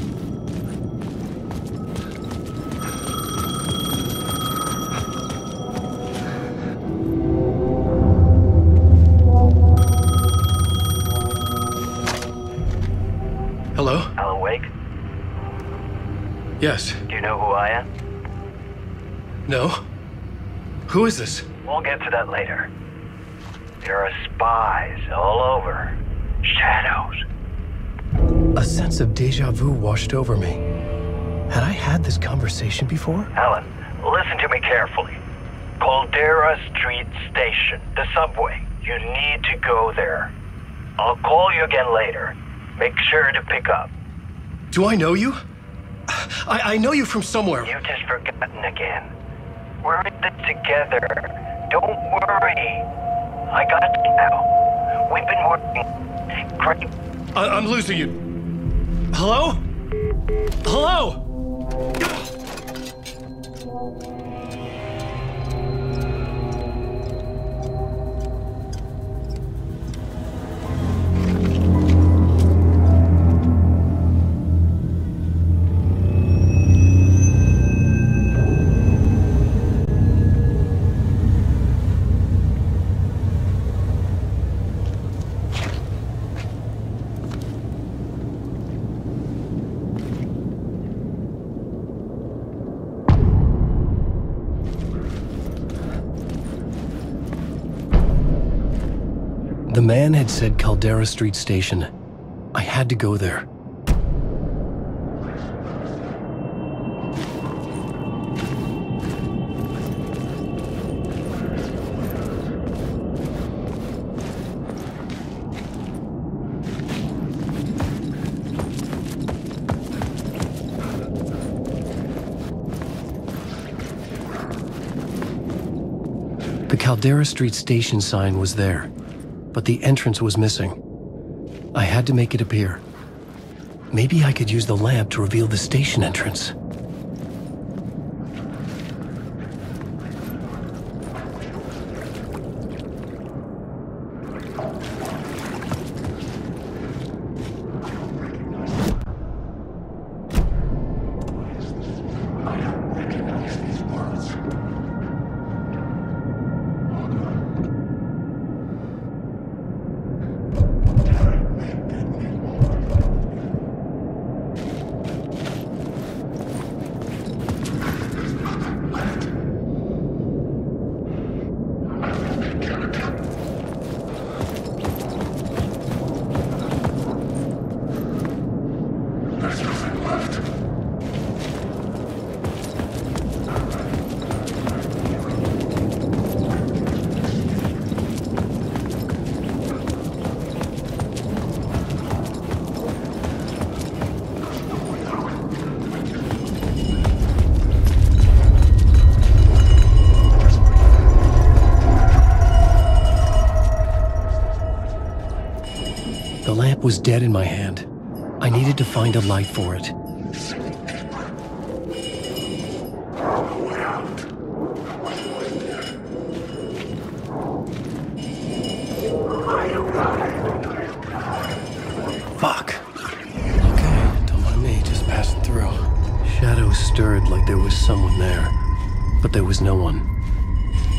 Hello? Alan Wake? Yes. Do you know who I am? No? Who is this? We'll get to that later. There are spies all over. Shadows. A sense of deja vu washed over me. Had I had this conversation before? Alan, listen to me carefully. Caldera Street Station, the subway. You need to go there. I'll call you again later. Make sure to pick up. Do I know you? I know you from somewhere. You've just forgotten again. We're in this together. Don't worry. I got you now. We've been working great. I'm losing you. Hello? Hello? The man had said Caldera Street Station. I had to go there. The Caldera Street Station sign was there, but the entrance was missing. I had to make it appear. Maybe I could use the lamp to reveal the station entrance. The lamp was dead in my hand. I needed to find a light for it. Fuck. Okay, don't mind me, just passing through. Shadows stirred like there was someone there, but there was no one.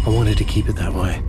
I wanted to keep it that way.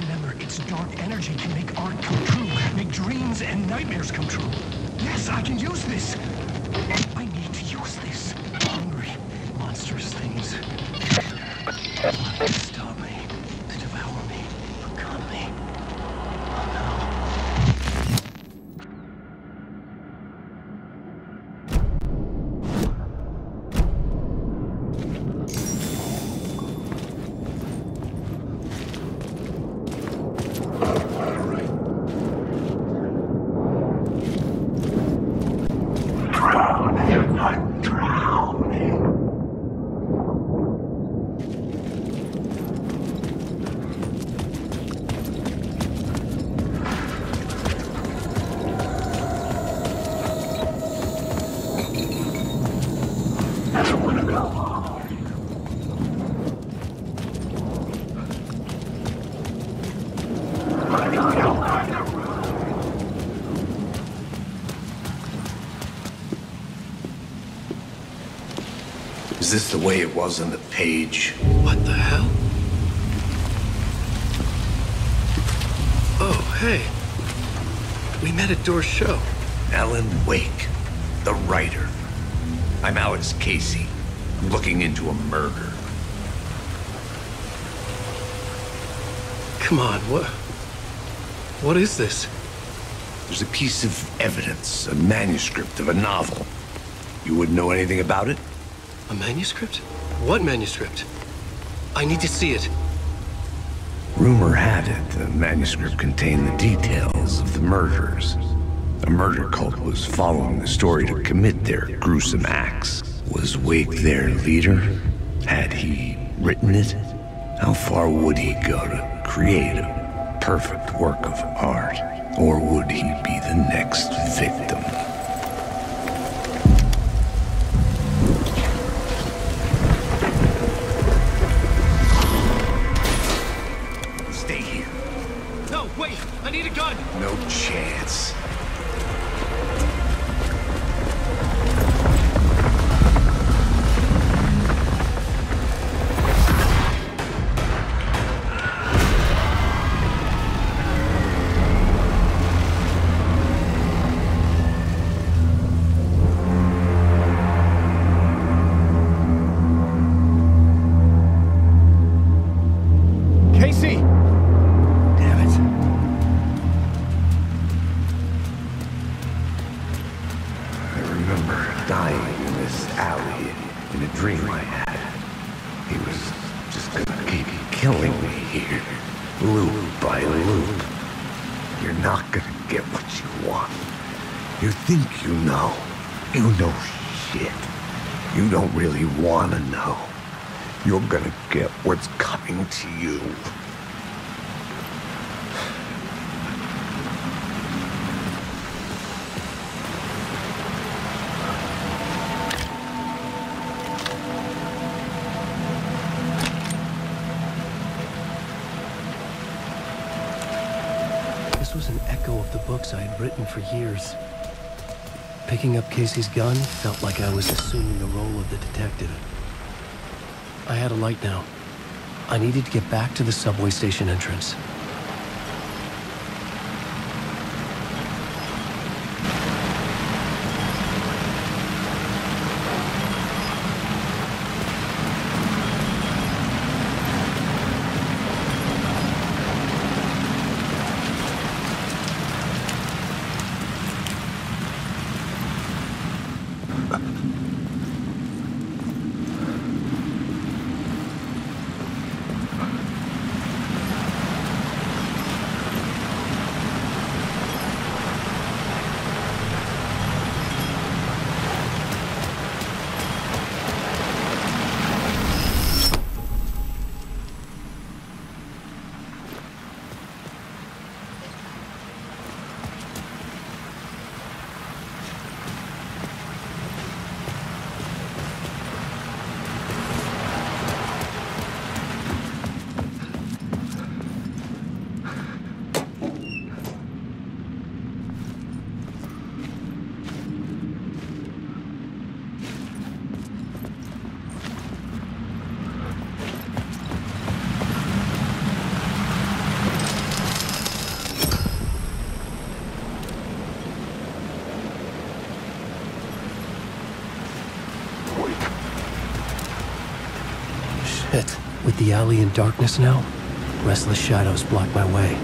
Remember, its dark energy can make art come true, make dreams and nightmares come true. Yes, I can use this. I need to use this. Hungry, monstrous things. To stop me, to devour me, become me. Oh no. Is this the way it was on the page? What the hell? Oh, hey. We met at Door's show. Alan Wake, the writer. I'm Alex Casey. I'm looking into a murder. Come on, what is this? There's a piece of evidence, a manuscript of a novel. You wouldn't know anything about it? A manuscript? What manuscript? I need to see it. Rumor had it the manuscript contained the details of the murders. A murder cult was following the story to commit their gruesome acts. Was Wake their leader? Had he written it? How far would he go to create a perfect work of art? Or would he be the next victim? Stay here. No, wait! I need a gun! No chance. Think you know. You know shit. You don't really want to know. You're gonna get what's coming to you. This was an echo of the books I had written for years. Picking up Casey's gun felt like I was assuming the role of the detective. I had a light now. I needed to get back to the subway station entrance. Shit. With the alley in darkness now, restless shadows block my way.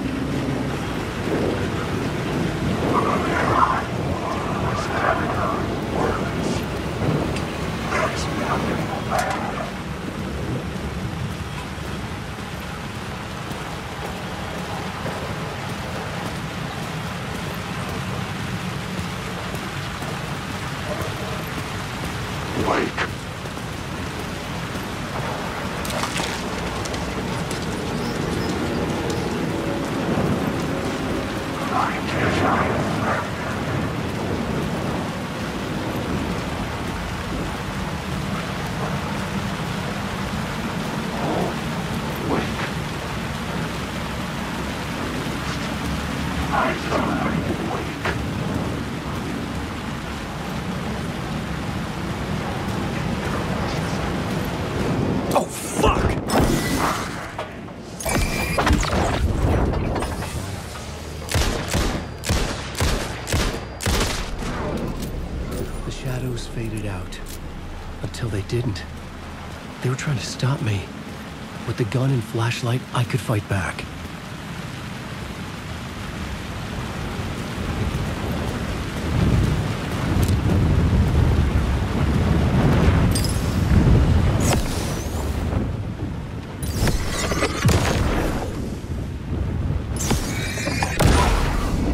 Faded out. Until they didn't. They were trying to stop me. With the gun and flashlight, I could fight back.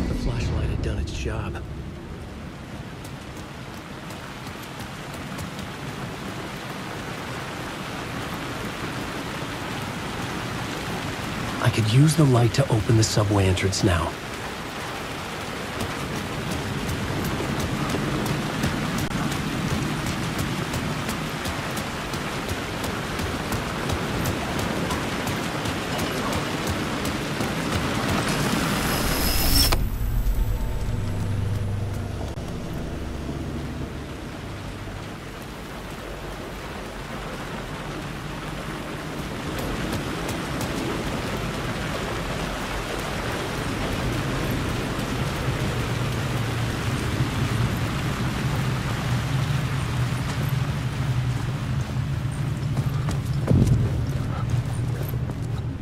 The flashlight had done its job. I could use the light to open the subway entrance now.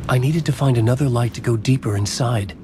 I needed to find another light to go deeper inside.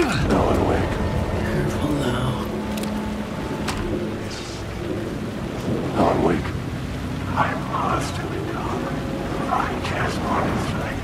Alan Wake. Careful now. Alan Wake. I must become. I can't want this thing.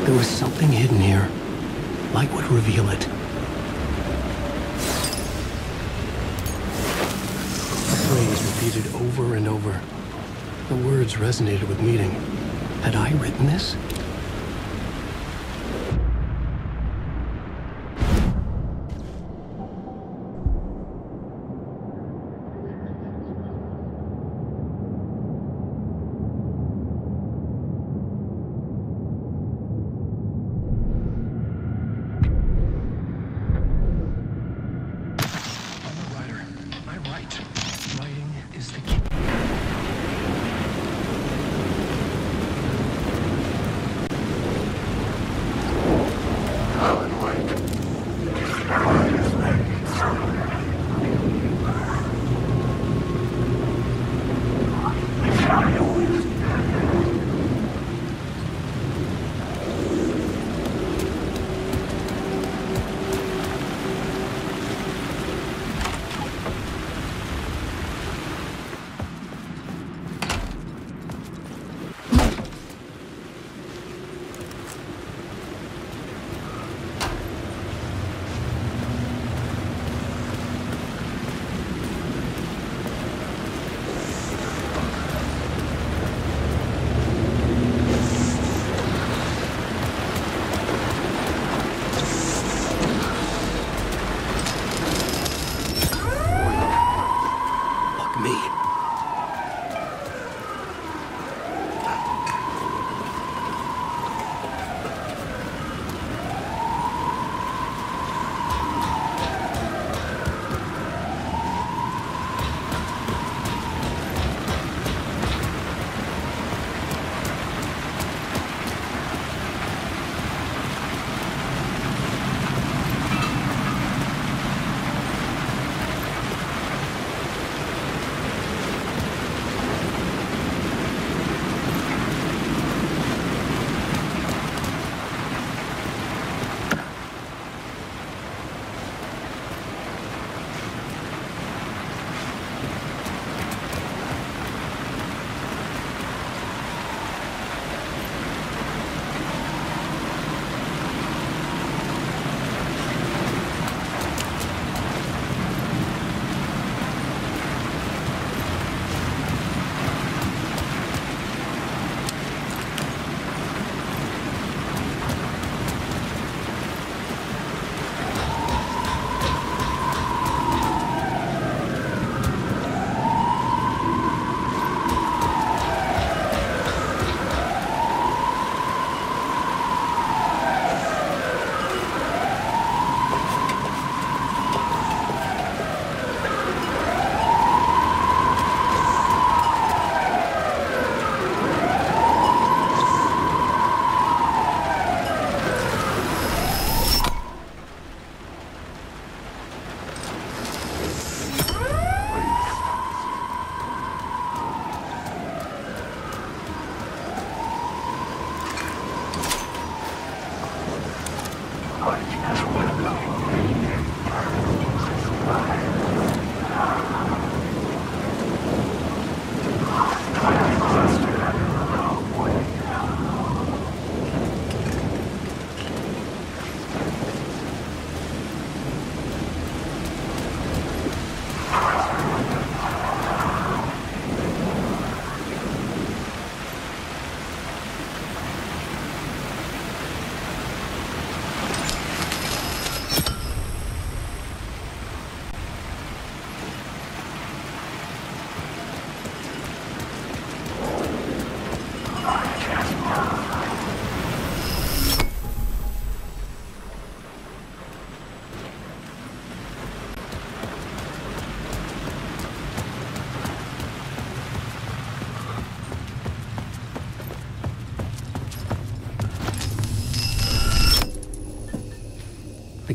There was something hidden here. Light would reveal it. The phrase repeated over and over. The words resonated with meaning. Had I written this?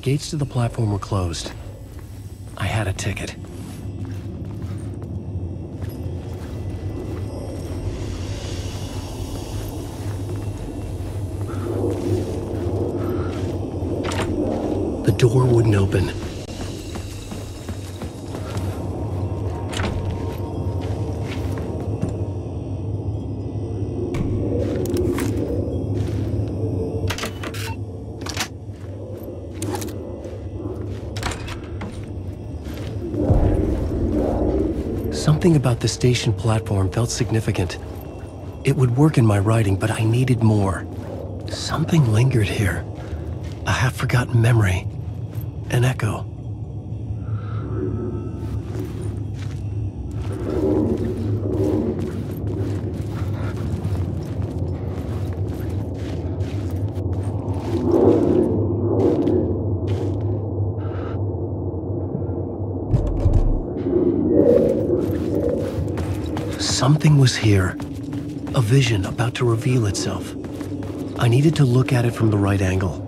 gates to the platform were closed. I had a ticket. The door wouldn't open. Something about the station platform felt significant. It would work in my writing, but I needed more. Something lingered here. A half-forgotten memory. An echo. Something was here. A vision about to reveal itself. I needed to look at it from the right angle.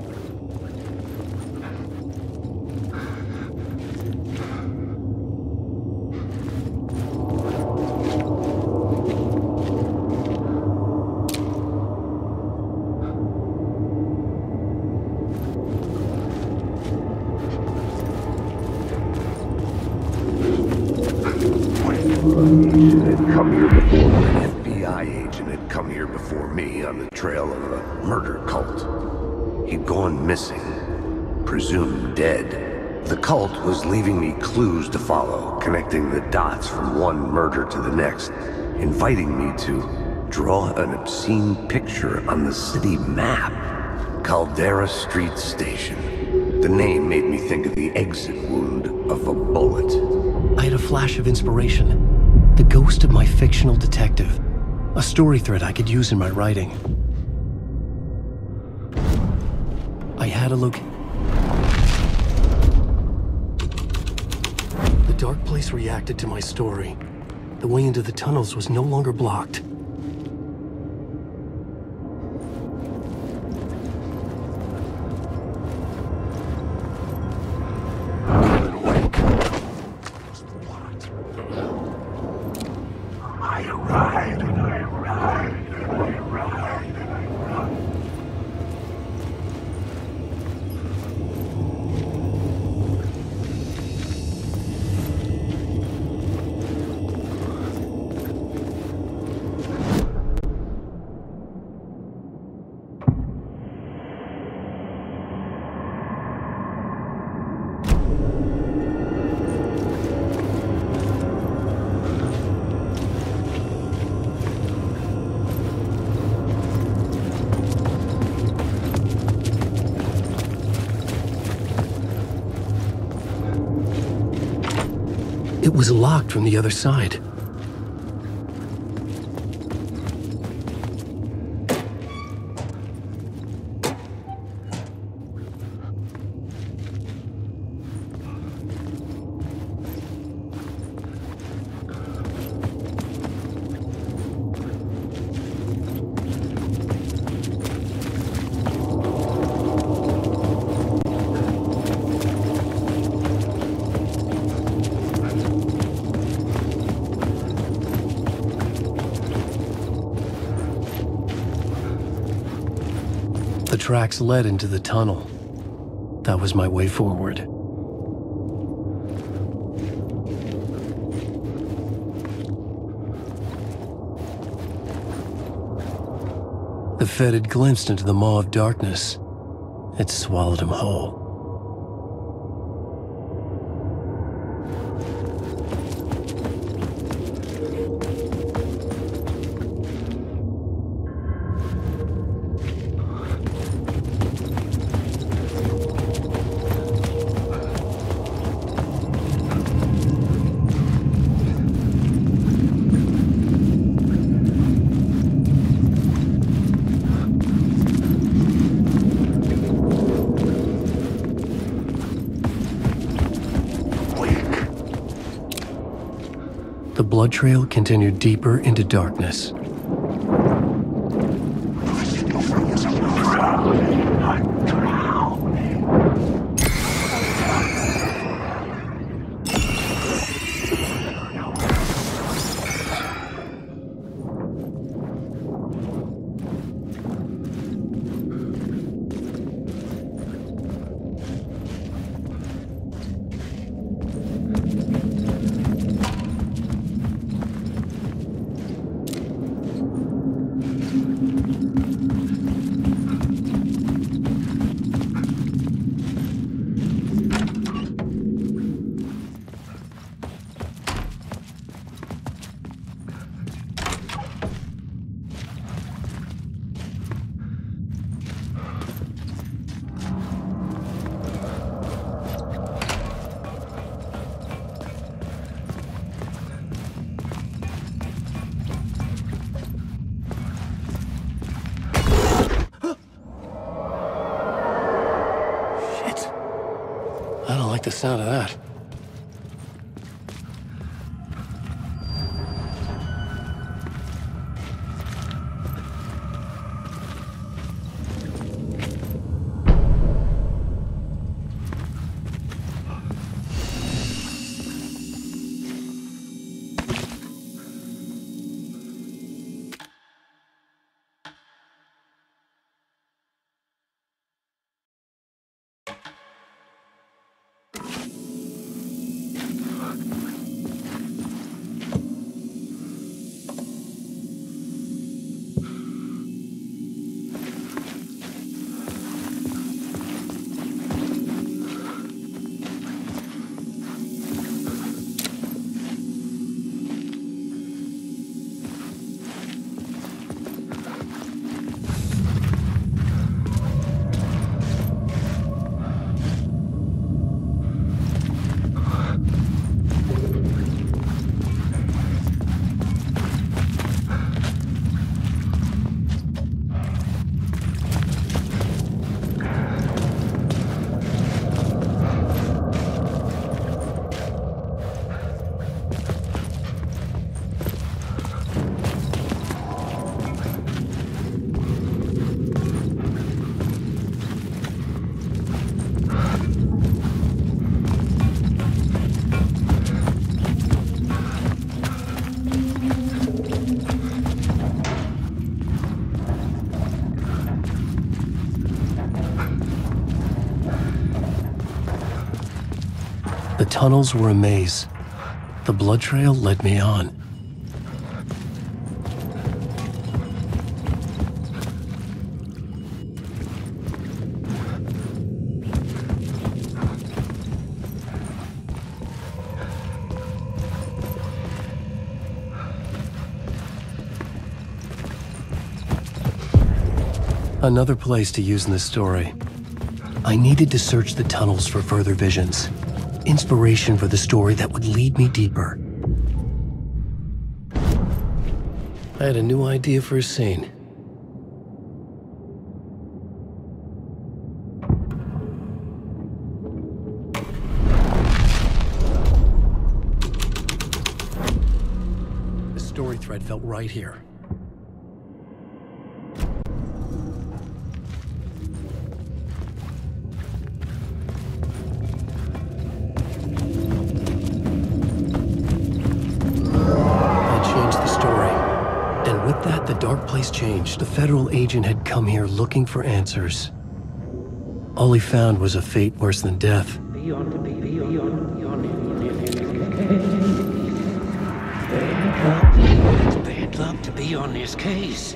Come here before an FBI agent had come here before me on the trail of a murder cult. He'd gone missing, presumed dead. The cult was leaving me clues to follow, connecting the dots from one murder to the next, inviting me to draw an obscene picture on the city map. Caldera Street Station. The name made me think of the exit wound of a bullet. I had a flash of inspiration. The ghost of my fictional detective. A story thread I could use in my writing. I had a look. The dark place reacted to my story. The way into the tunnels was no longer blocked. It was locked from the other side. The tracks led into the tunnel. That was my way forward. The Fed had glimpsed into the maw of darkness. It swallowed him whole. The blood trail continued deeper into darkness. I don't like the sound of that. The tunnels were a maze. The blood trail led me on. Another place to use in this story. I needed to search the tunnels for further visions. Inspiration for the story that would lead me deeper. I had a new idea for a scene. The story thread felt right here. The dark place changed. The federal agent had come here looking for answers. All he found was a fate worse than death. It's bad luck to be on this case.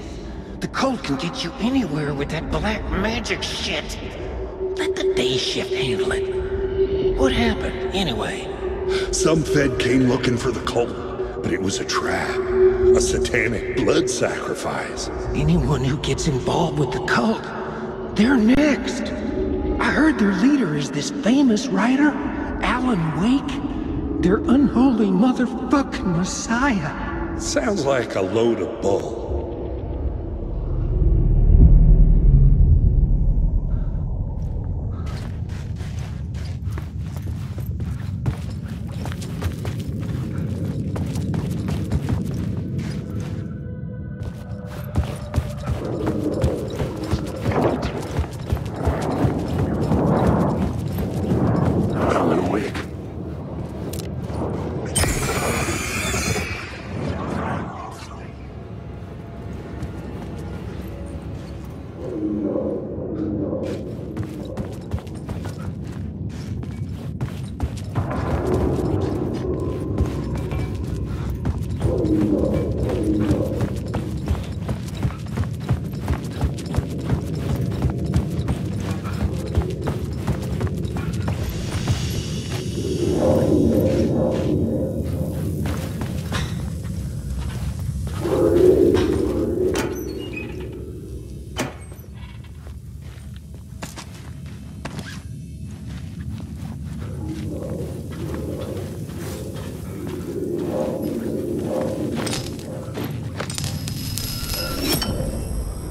The cult can get you anywhere with that black magic shit. Let the day shift handle it. What happened, anyway? Some Fed came looking for the cult, but it was a trap. A satanic blood sacrifice. Anyone who gets involved with the cult, they're next. I heard their leader is this famous writer, Alan Wake. Their unholy motherfucking messiah. Sounds like a load of bull.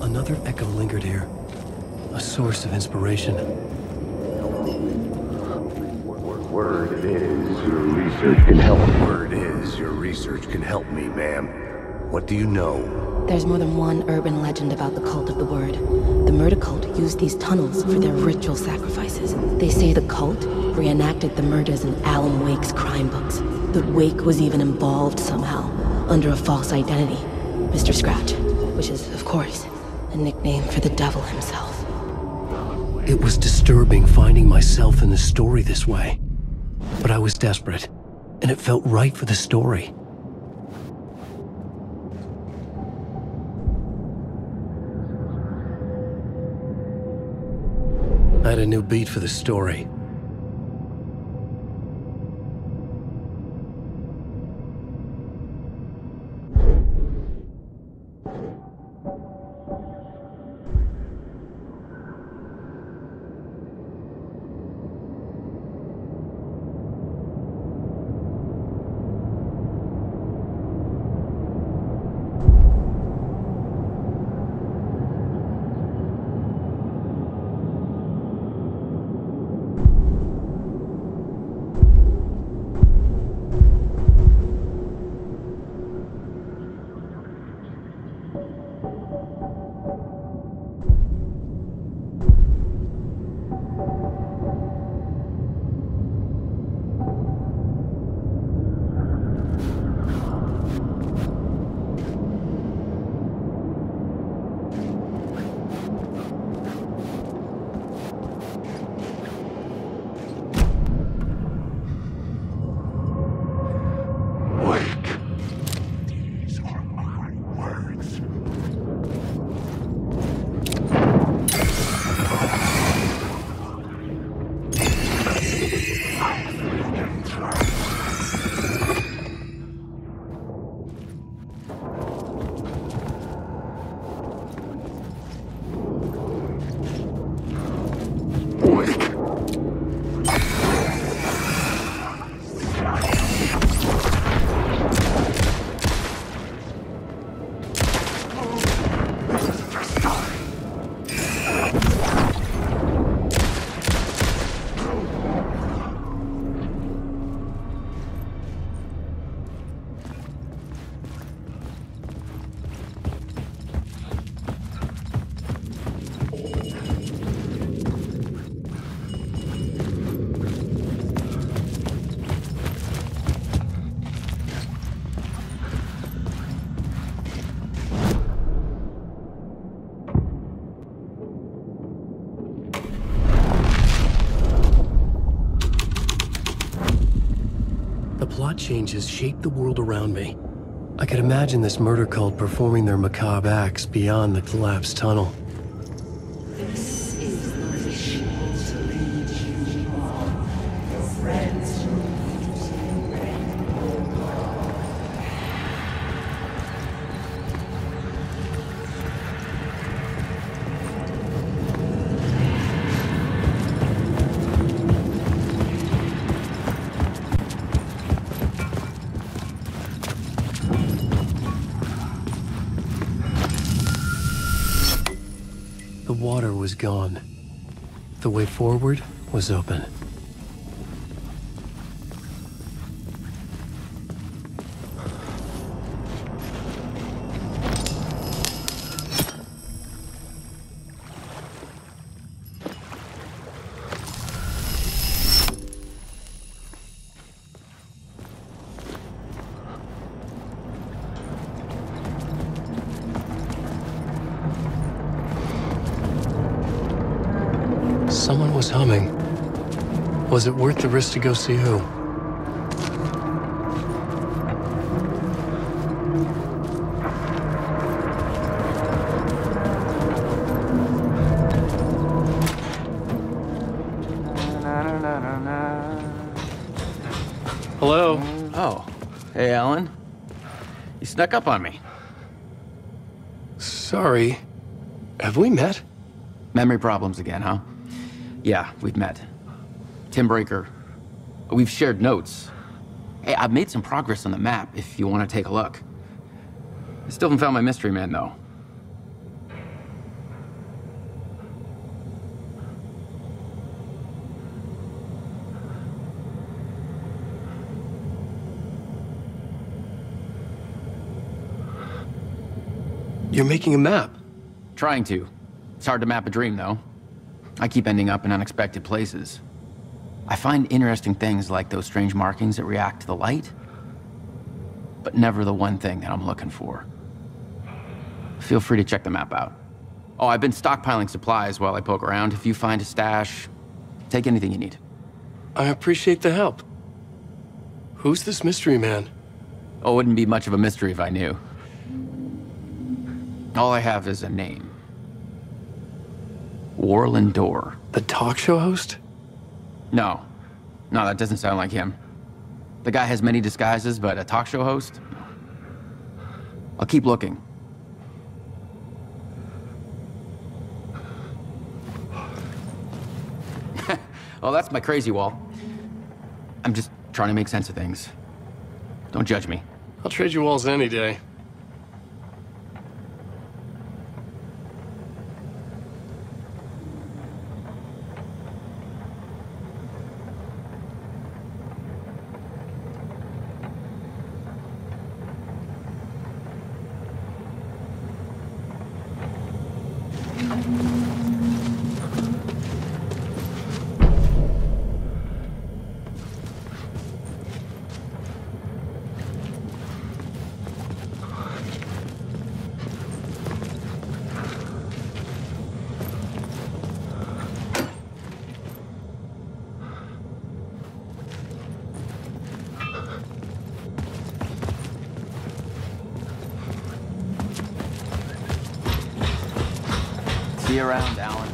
another echo lingered here. A source of inspiration. Word is your research can help. Word is your research can help me, ma'am. What do you know? There's more than one urban legend about the cult of the Word. The murder cult used these tunnels for their ritual sacrifices. They say the cult reenacted the murders in Alan Wake's crime books. That Wake was even involved somehow, under a false identity. Mr. Scratch, which is, of course, a nickname for the devil himself. It was disturbing finding myself in the story this way. But I was desperate, and it felt right for the story. I had a new beat for the story. Plot changes shaped the world around me. I could imagine this murder cult performing their macabre acts beyond the collapsed tunnel. This is the ritual to lead you on. Your friends will lead you. The water was gone. The way forward was open. Someone was humming. Was it worth the risk to go see who? Hello? Oh. Hey, Alan. You snuck up on me. Sorry. Have we met? Memory problems again, huh? Yeah, we've met. Tim Breaker. We've shared notes. Hey, I've made some progress on the map if you want to take a look. I still haven't found my mystery man, though. You're making a map? Trying to. It's hard to map a dream, though. I keep ending up in unexpected places. I find interesting things like those strange markings that react to the light, but never the one thing that I'm looking for. Feel free to check the map out. Oh, I've been stockpiling supplies while I poke around. If you find a stash, take anything you need. I appreciate the help. Who's this mystery man? Oh, it wouldn't be much of a mystery if I knew. All I have is a name. Warland Door. The talk show host? No. No, that doesn't sound like him. The guy has many disguises, but a talk show host? I'll keep looking. Oh, that's my crazy wall. I'm just trying to make sense of things. Don't judge me. I'll trade you walls any day. See you around, Alan.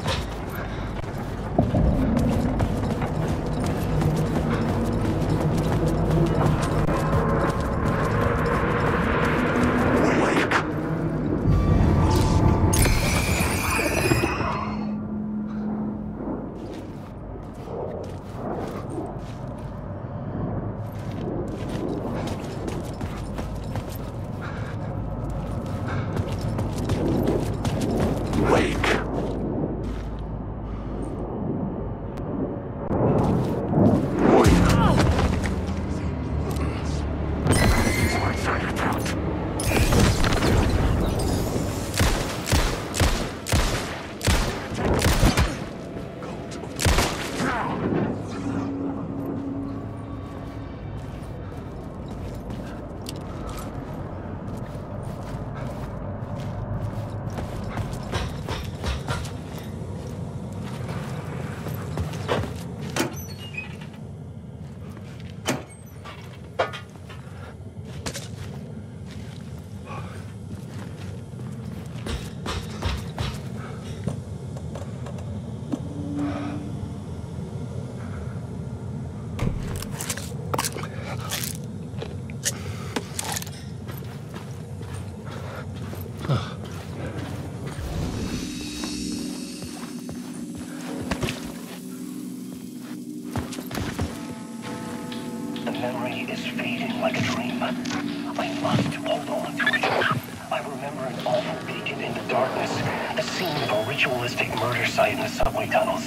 Site in the subway tunnels.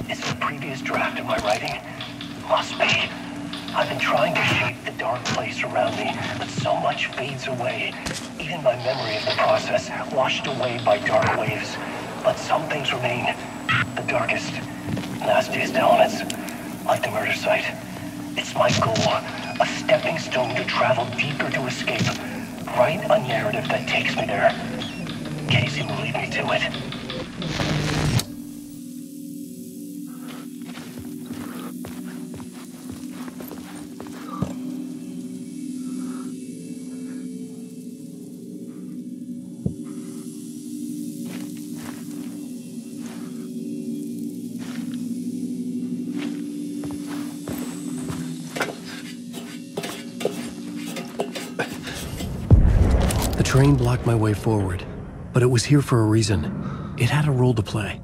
Is it a previous draft of my writing? Must be. I've been trying to shape the dark place around me, but so much fades away. Even my memory of the process washed away by dark waves. But some things remain. The darkest, nastiest elements, like the murder site. It's my goal, a stepping stone to travel deeper to escape. Write a narrative that takes me there. Casey will lead me to it. The train blocked my way forward, but it was here for a reason. It had a role to play.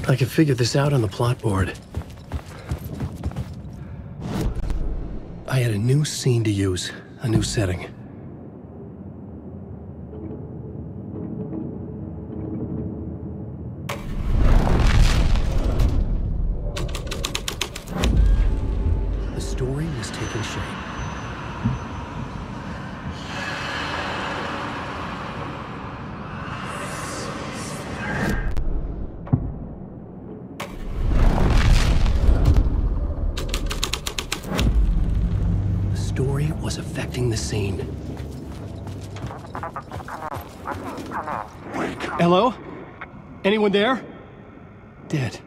I could figure this out on the plot board. I had a new scene to use, a new setting. The story was taking shape. Was affecting the scene. Hello? Anyone there? Dead.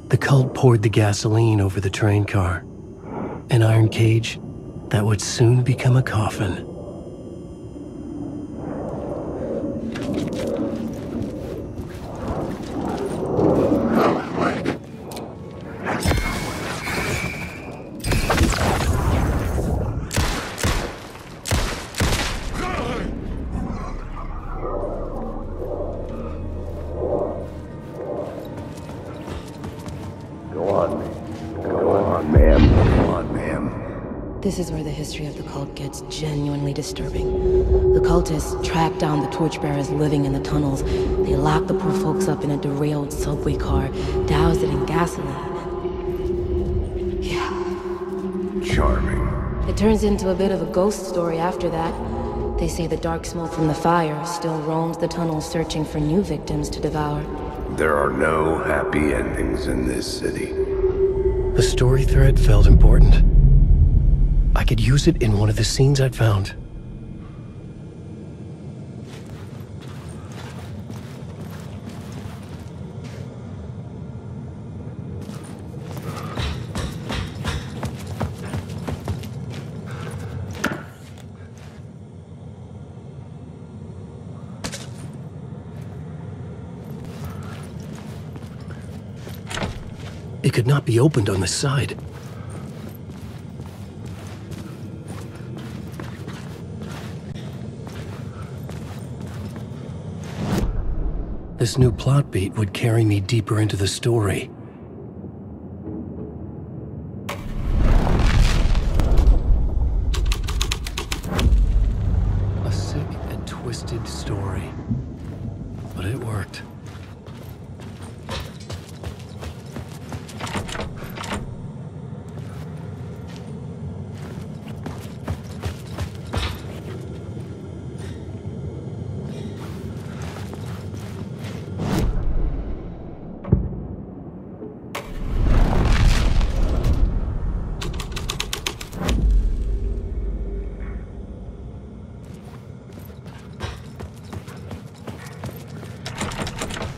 The cult poured the gasoline over the train car. An iron cage that would soon become a coffin. This is where the history of the cult gets genuinely disturbing. The cultists track down the torchbearers living in the tunnels. They lock the poor folks up in a derailed subway car, douse it in gasoline. Yeah. Charming. It turns into a bit of a ghost story after that. They say the dark smoke from the fire still roams the tunnels searching for new victims to devour. There are no happy endings in this city. The story thread felt important. I could use it in one of the scenes I'd found. It could not be opened on the side. This new plot beat would carry me deeper into the story. A sick and twisted story. But it worked.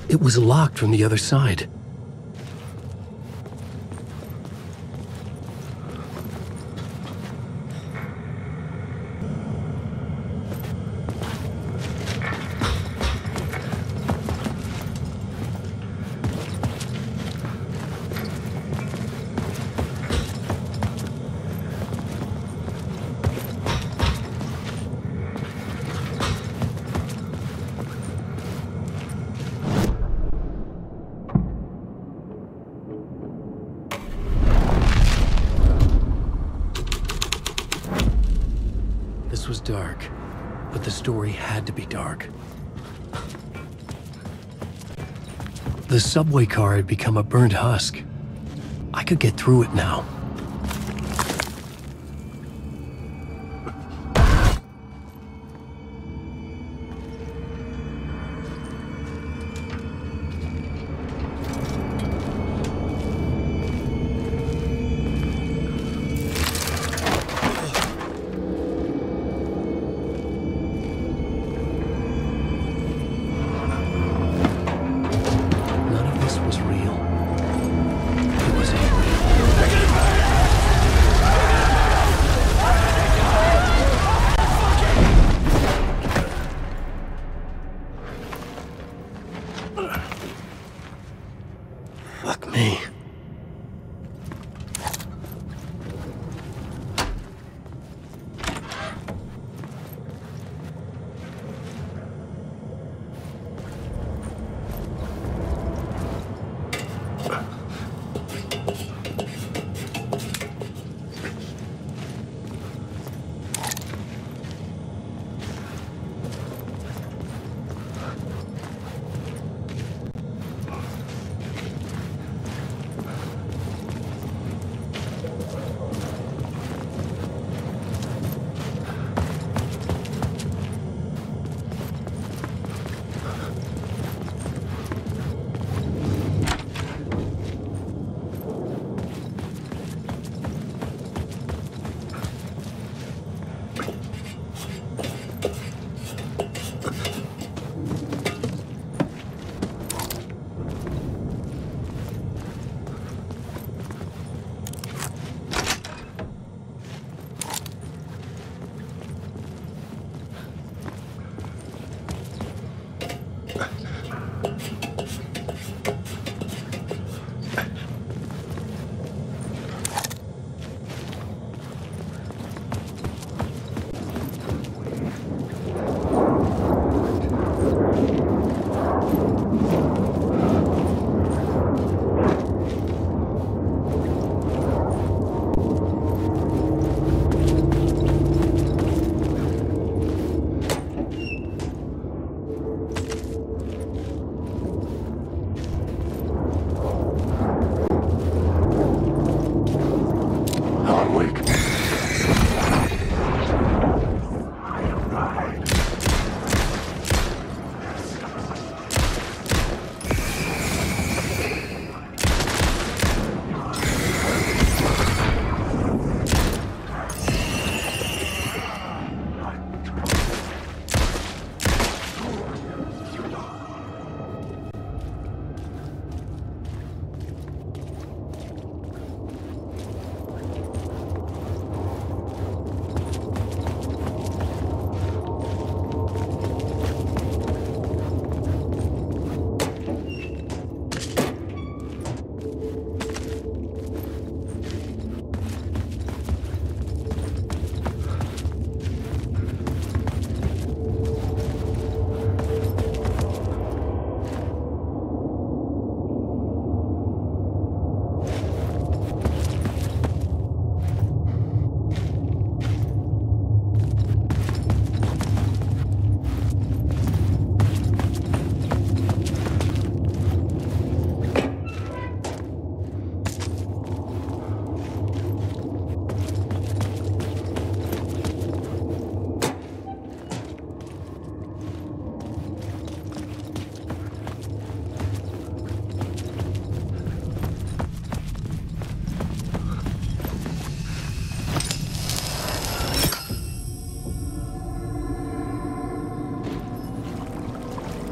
It was locked from the other side. dark, but the story had to be dark. The subway car had become a burnt husk. I could get through it now. Fuck me.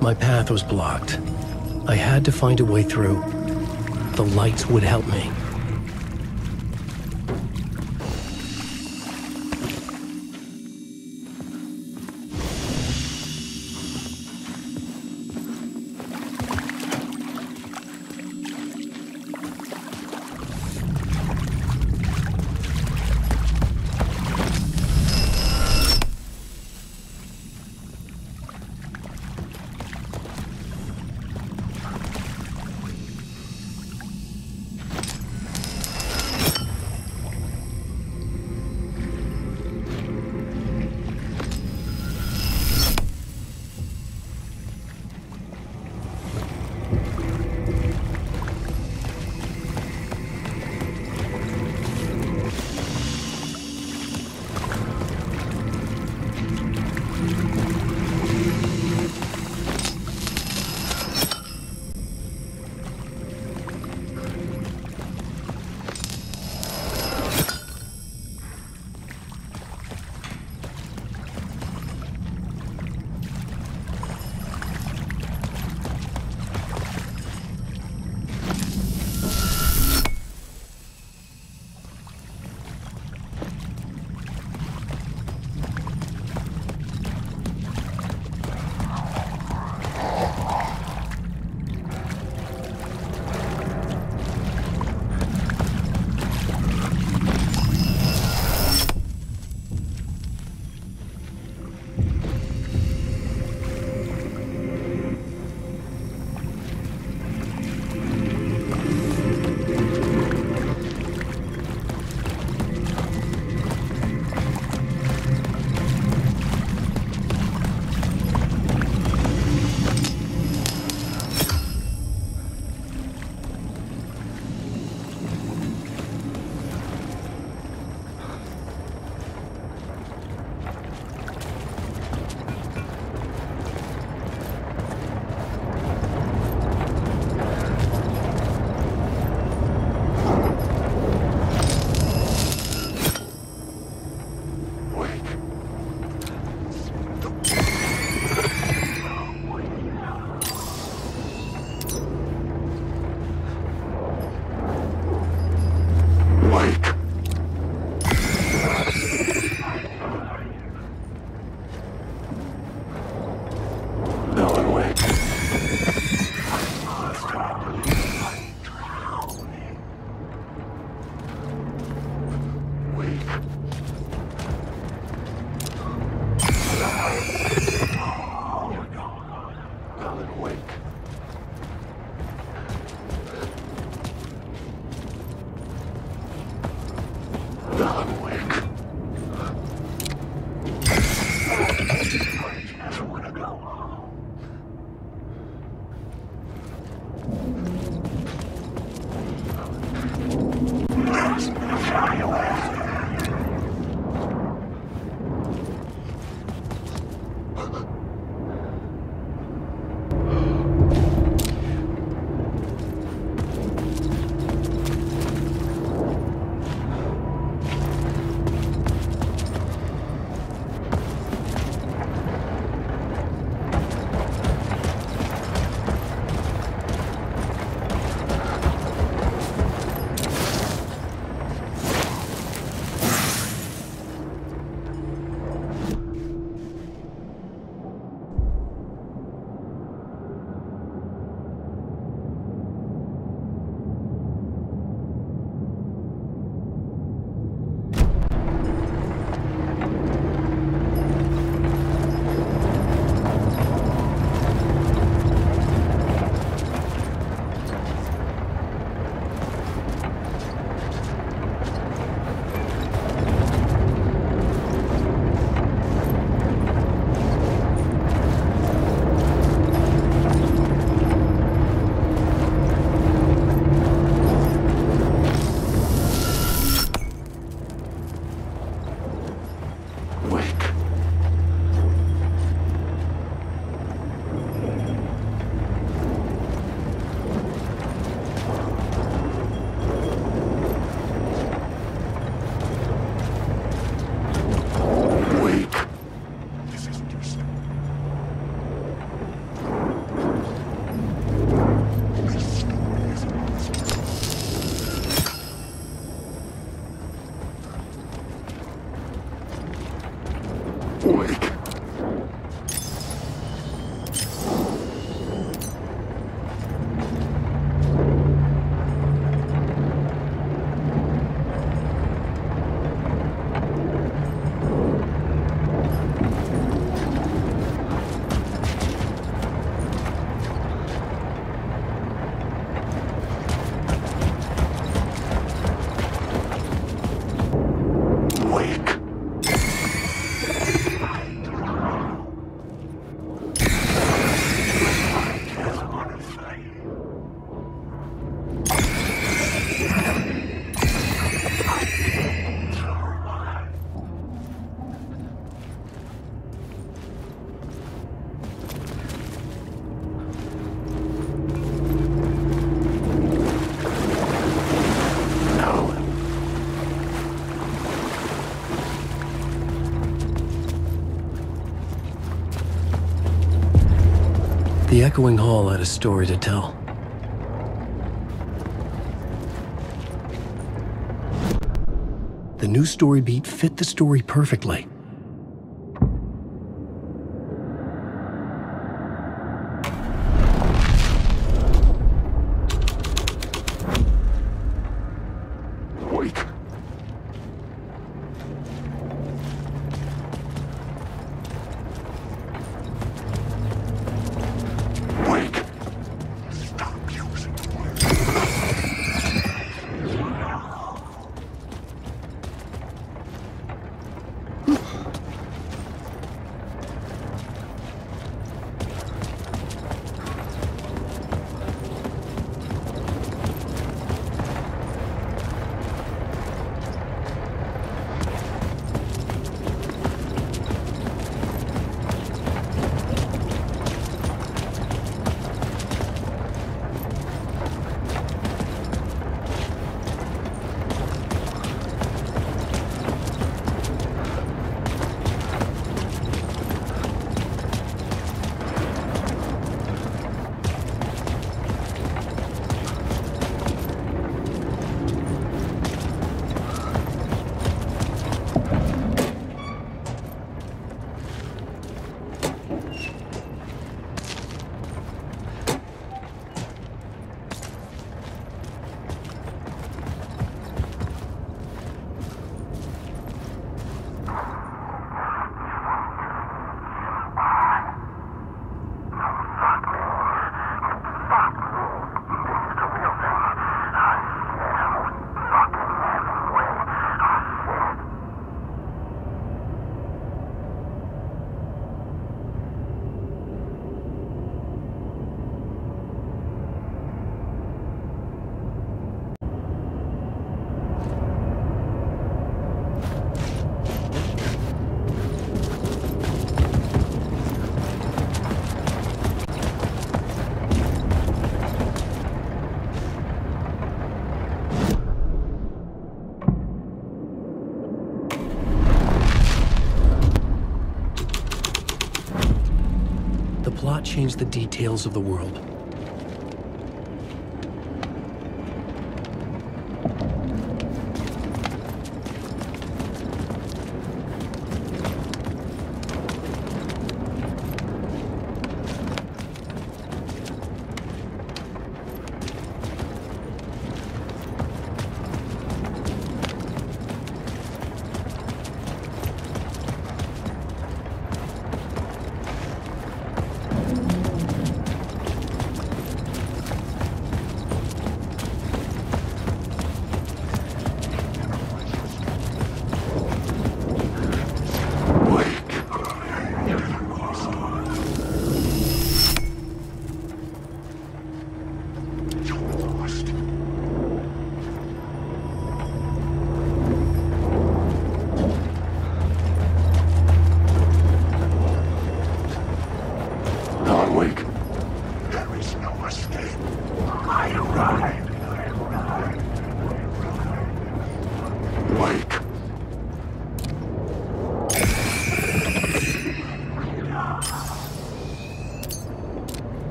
My path was blocked. I had to find a way through. The lights would help me. The echoing hall had a story to tell. The new story beat fit the story perfectly. plot changed the details of the world.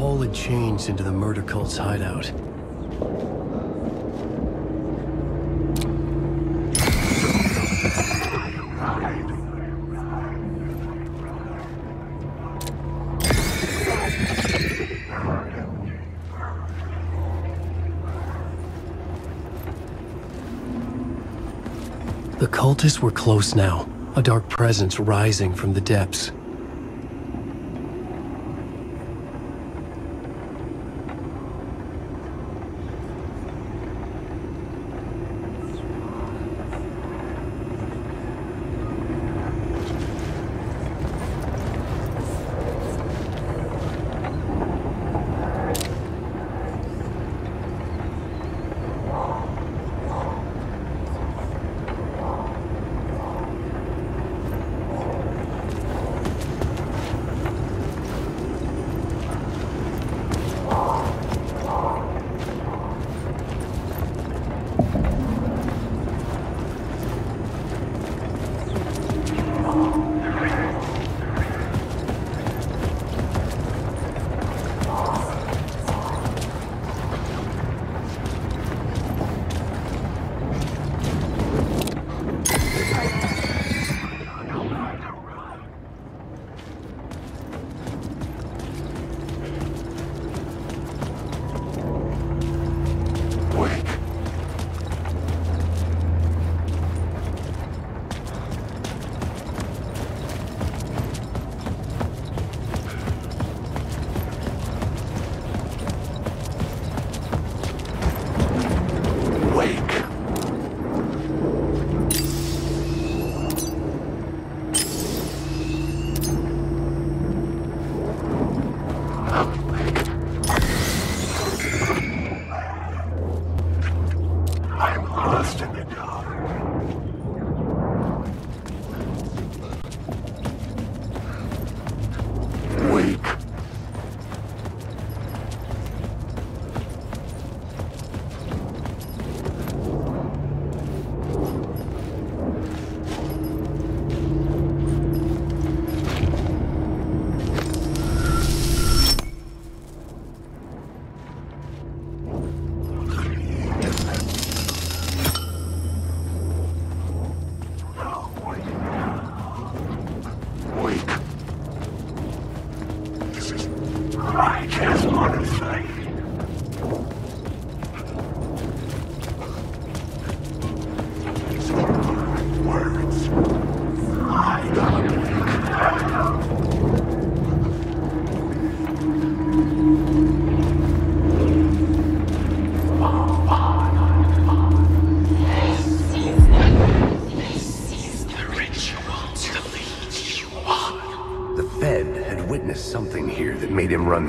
hall had changed into the murder cult's hideout. The cultists were close now, a dark presence rising from the depths.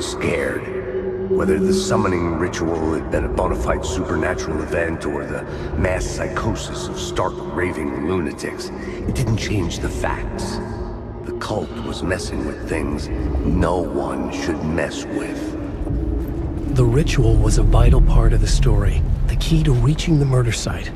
Scared. Whether the summoning ritual had been a bona fide supernatural event or the mass psychosis of stark raving lunatics, it didn't change the facts. The cult was messing with things no one should mess with. The ritual was a vital part of the story, the key to reaching the murder site.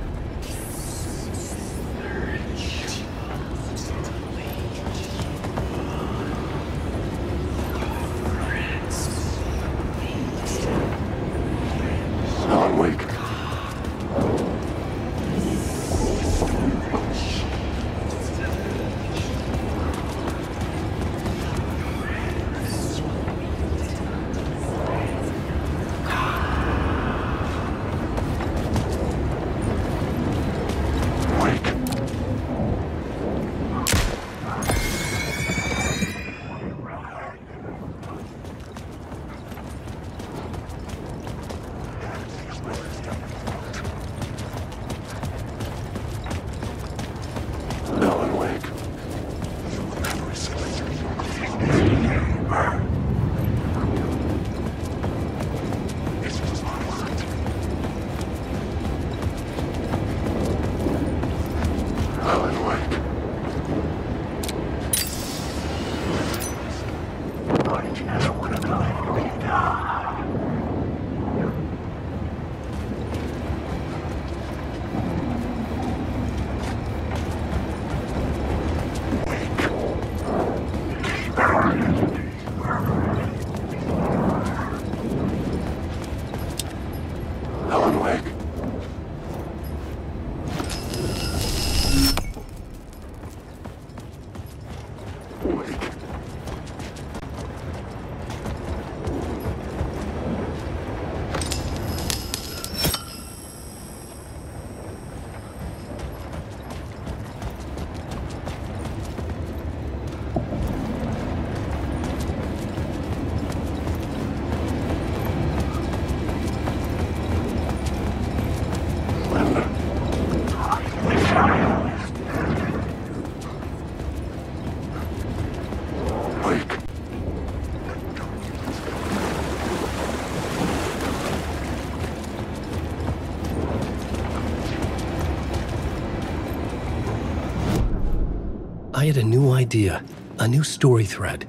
I had a new idea, a new story thread.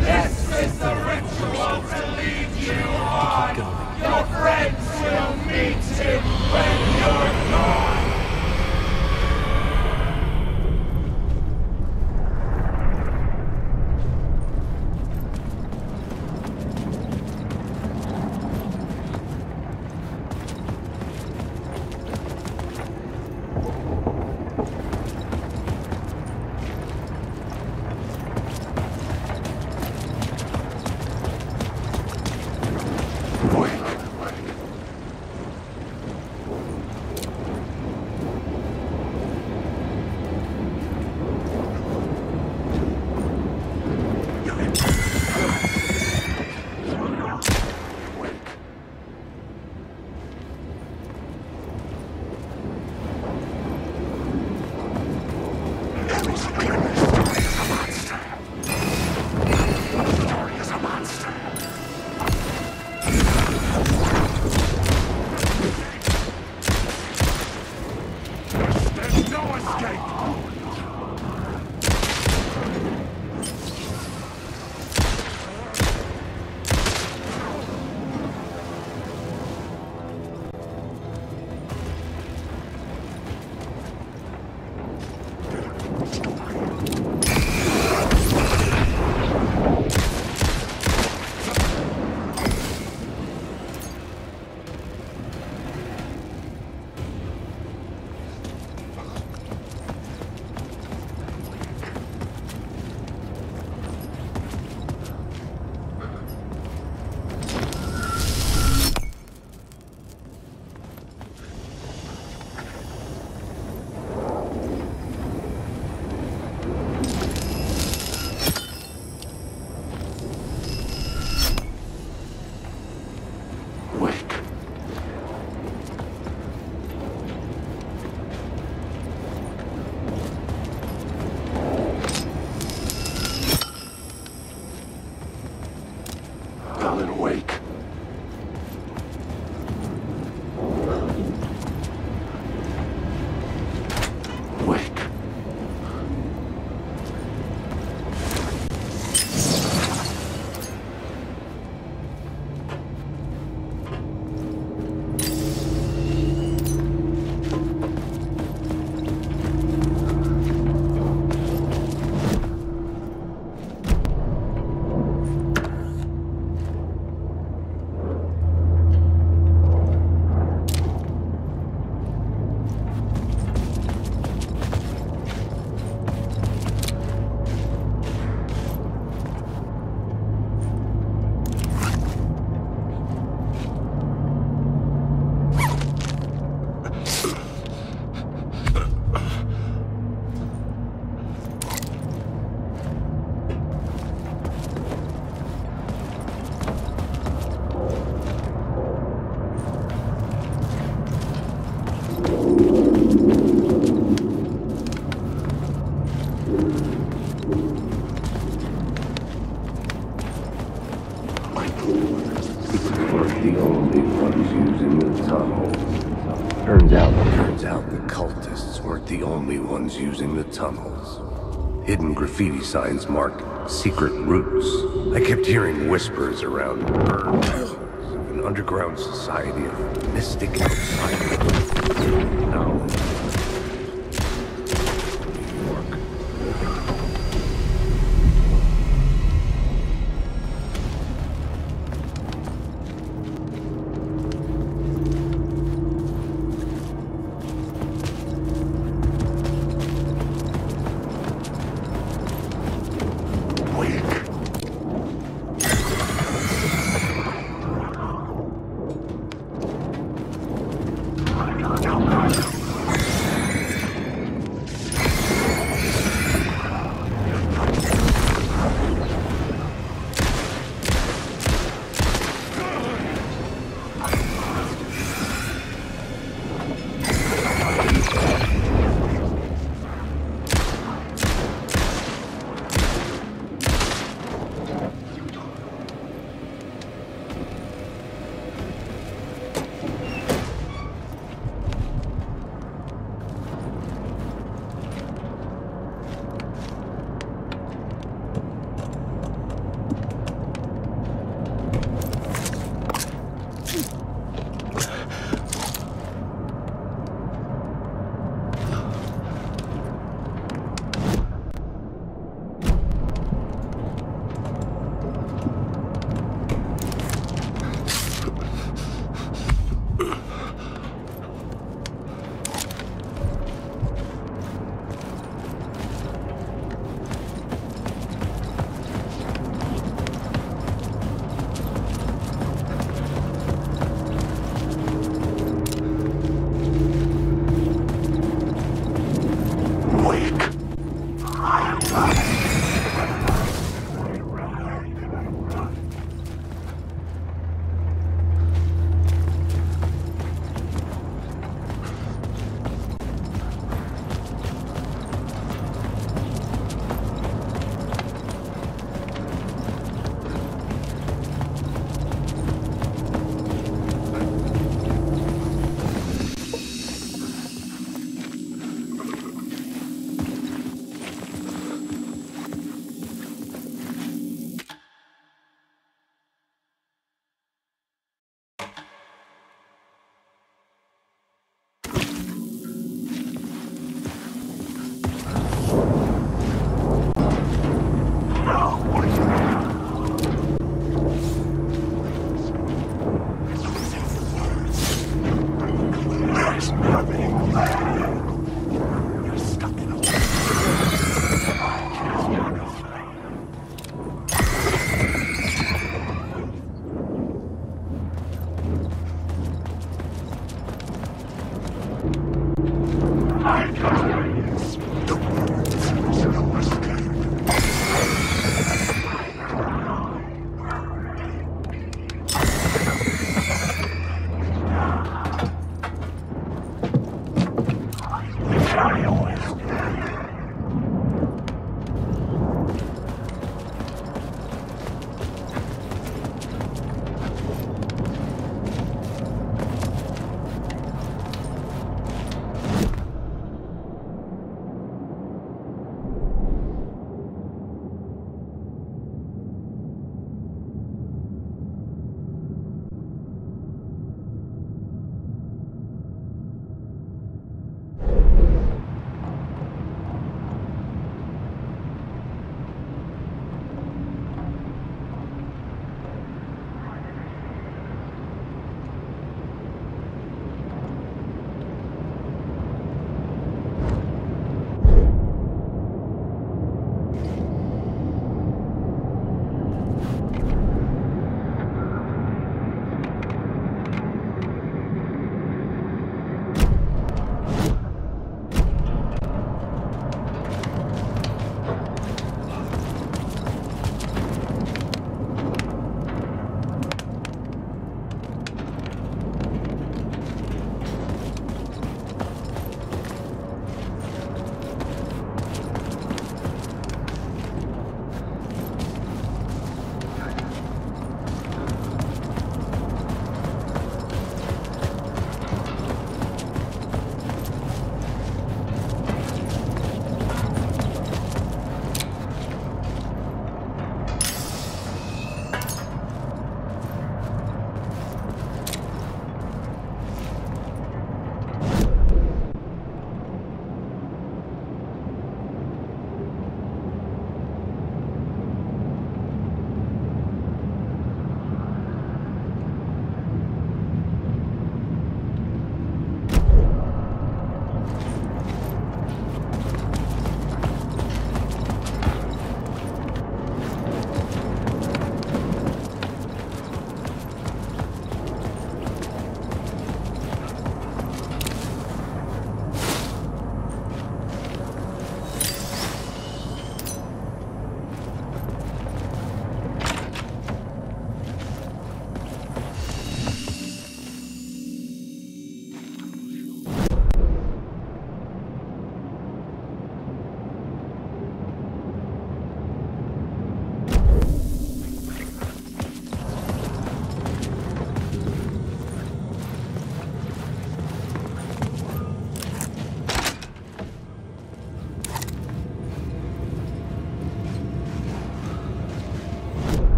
This is the ritual to lead you on. Your friends will meet him when you're gone. Turns out the cultists weren't the only ones using the tunnels. Hidden graffiti signs marked secret routes. I kept hearing whispers around burn tunnels of an underground society of mystic outsiders. Knowledge. New York.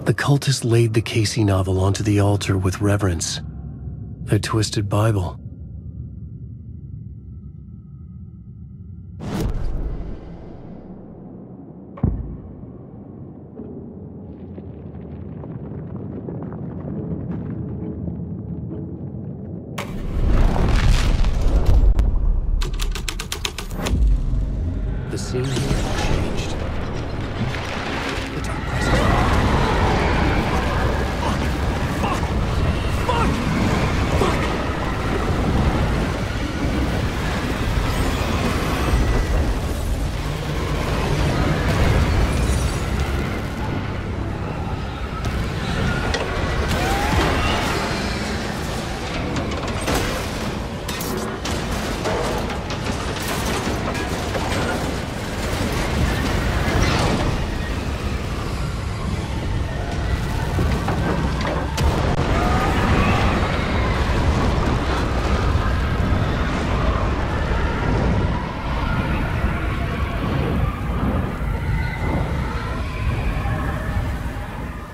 The cultists laid the Casey novel onto the altar with reverence. A twisted Bible. The scene here changed. The dark presence.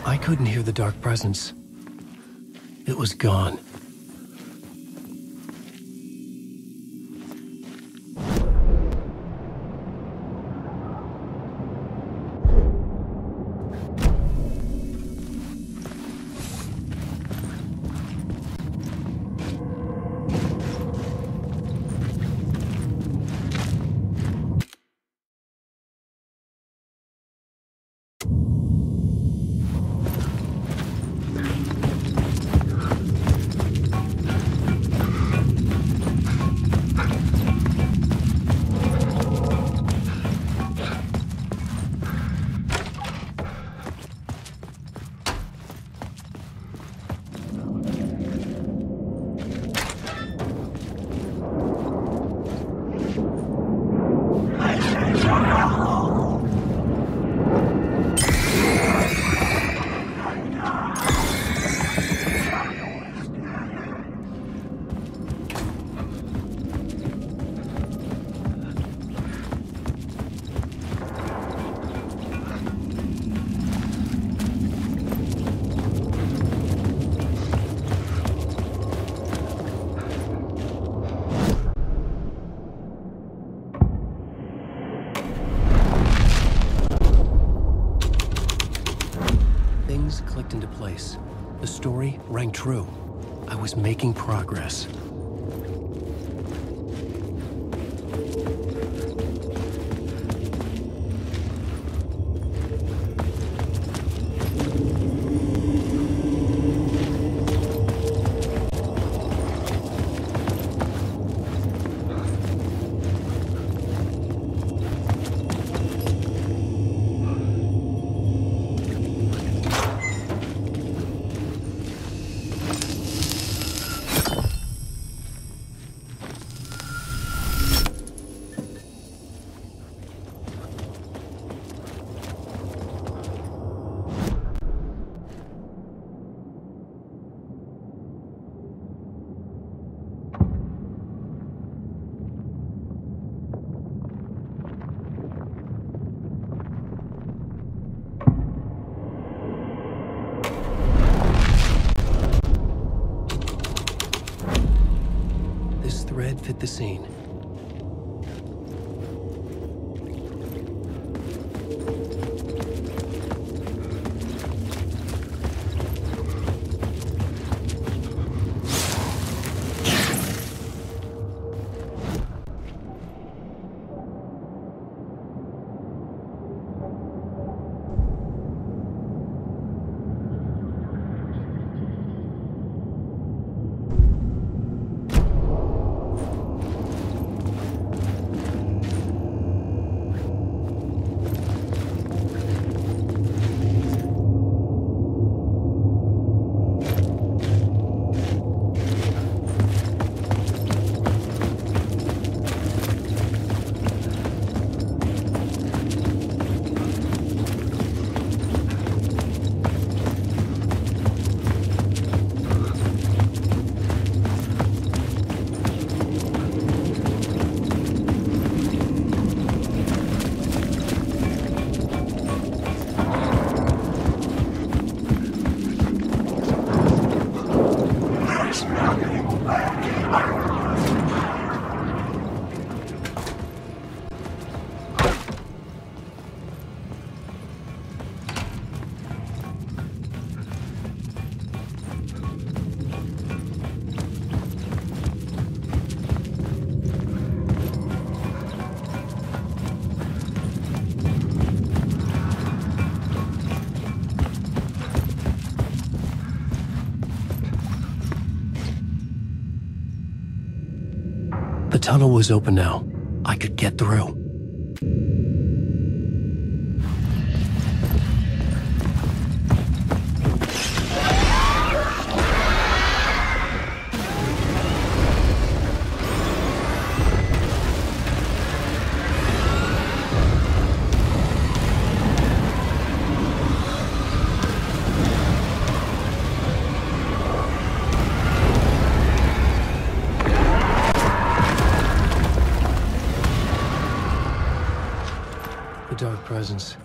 I couldn't hear the dark presence. It was gone. Clicked into place. The story rang true. I was making progress. Thread fit the scene. tunnel was open now. I could get through. Presence.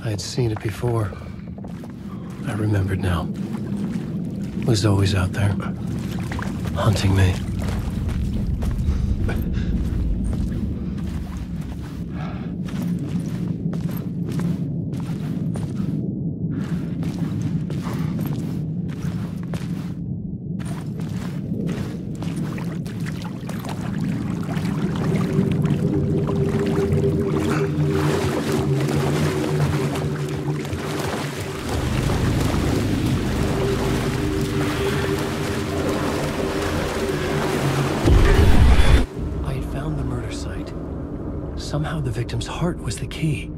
I had seen it before. I remembered now. It was always out there, hunting me. Somehow the victim's heart was the key.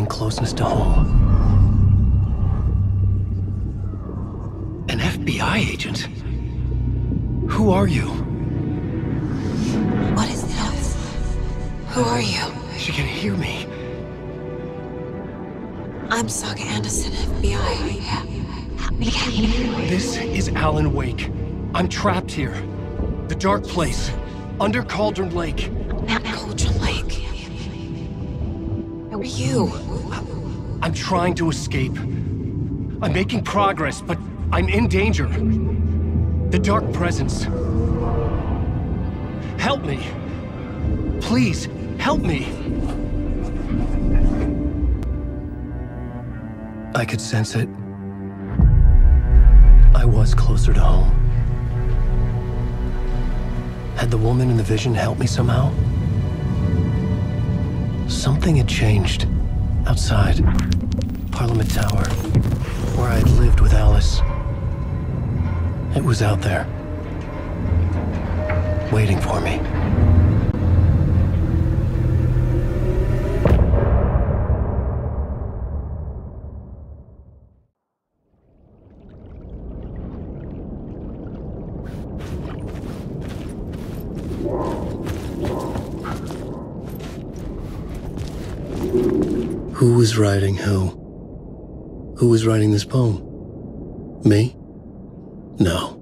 Closeness to home. An FBI agent? Who are you? What is this? Who are you? She can hear me. I'm Saga Anderson, FBI. This is Alan Wake. I'm trapped here. The dark place. Under Cauldron Lake. Cauldron Lake? Who are you? I'm trying to escape. I'm making progress, but I'm in danger. The dark presence. Help me. Please, help me. I could sense it. I was closer to home. Had the woman in the vision helped me somehow? Something had changed. Outside, Parliament Tower, where I had lived with Alice. It was out there, waiting for me. Who was writing who? Who was writing this poem? Me? No.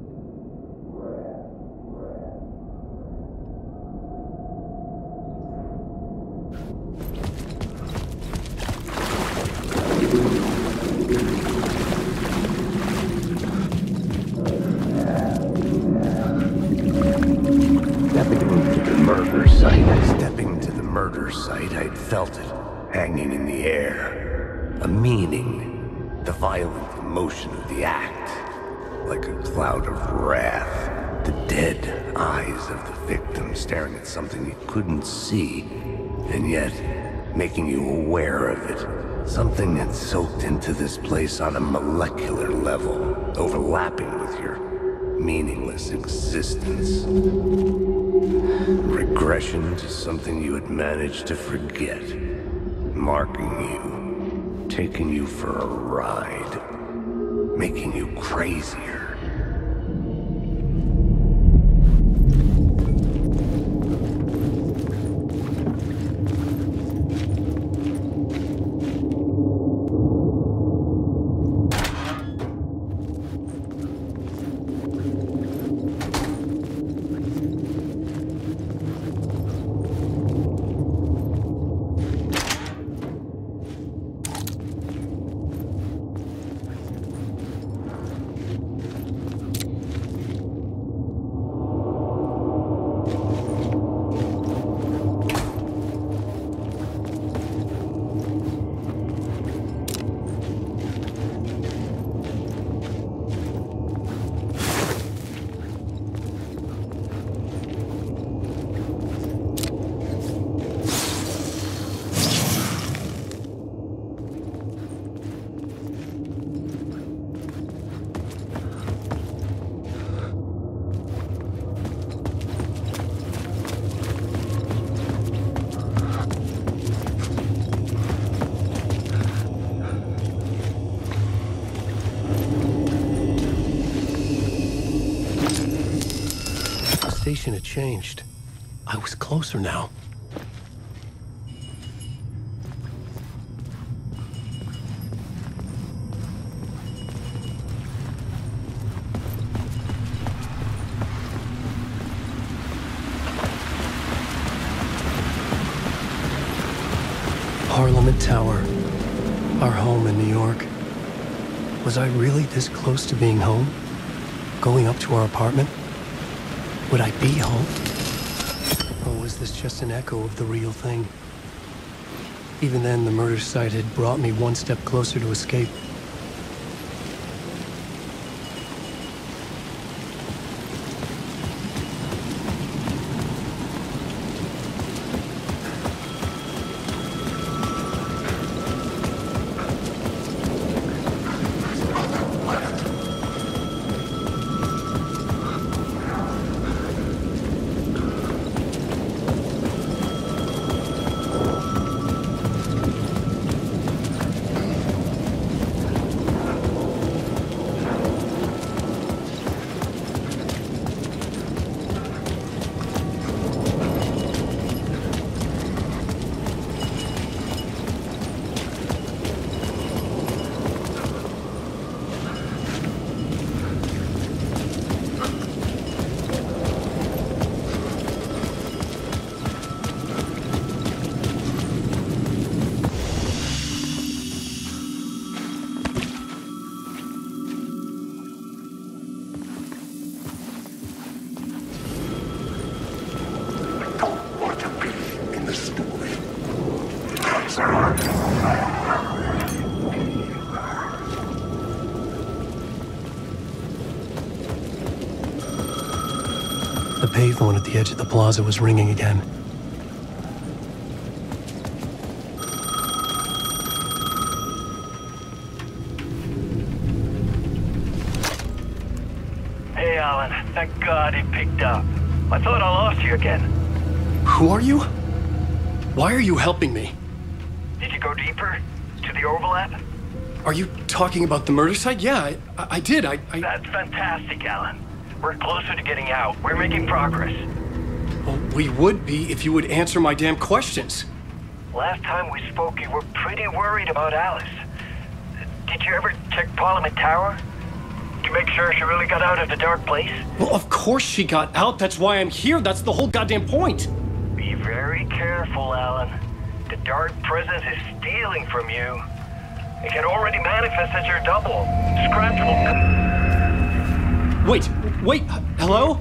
Stepping to the murder site, I'd felt it. Hanging in the air. A meaning. The violent emotion of the act. Like a cloud of wrath. The dead eyes of the victim staring at something you couldn't see. And yet, making you aware of it. Something that soaked into this place on a molecular level. Overlapping with your meaningless existence. Regression to something you had managed to forget. Marking you, taking you for a ride, making you crazier. location had changed. I was closer now. Parliament Tower, our home in New York. Was I really this close to being home? Going up to our apartment? Would I be home? Or was this just an echo of the real thing? Even then, the murder site had brought me one step closer to escape. The payphone at the edge of the plaza was ringing again. Hey, Alan. Thank God he picked up. I thought I lost you again. Who are you? Why are you helping me? Did you go deeper? To the overlap? Are you talking about the murder site? Yeah, I did. That's fantastic, Alan. We're closer to getting out. We're making progress. Well, we would be if you would answer my damn questions. Last time we spoke, you were pretty worried about Alice. Did you ever check Parliament Tower? To make sure she really got out of the dark place? Well, of course she got out. That's why I'm here. That's the whole goddamn point. Be very careful, Alan. The dark presence is stealing from you. It can already manifest as your double. Scratch will... Wait, hello?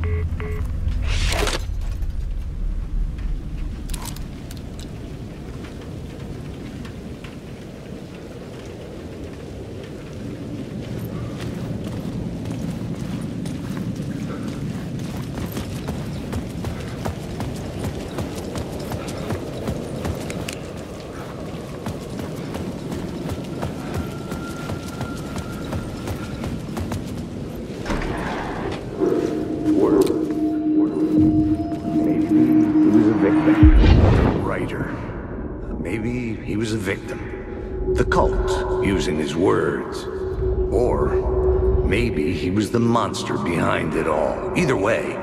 Using his words. Or maybe he was the monster behind it all. Either way,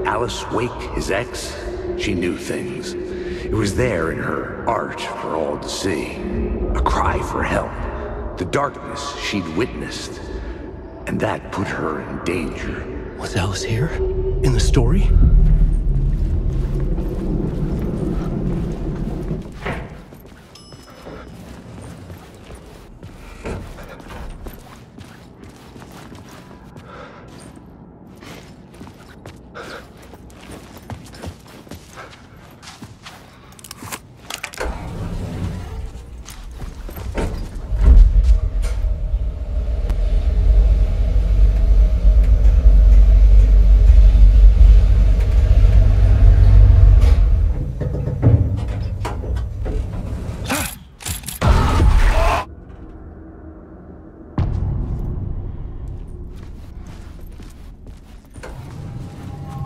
Alice Wake, his ex, she knew things. It was there in her art for all to see. A cry for help. The darkness she'd witnessed. And that put her in danger. Was Alice here? In the story?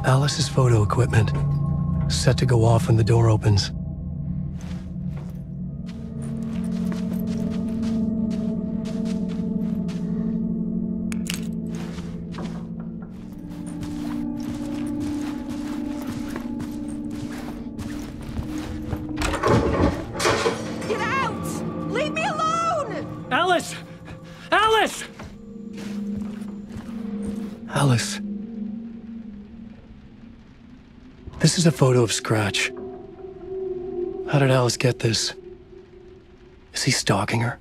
Alice's photo equipment, set to go off when the door opens. Alice! Alice! Alice. This is a photo of Scratch. How did Alice get this? Is he stalking her?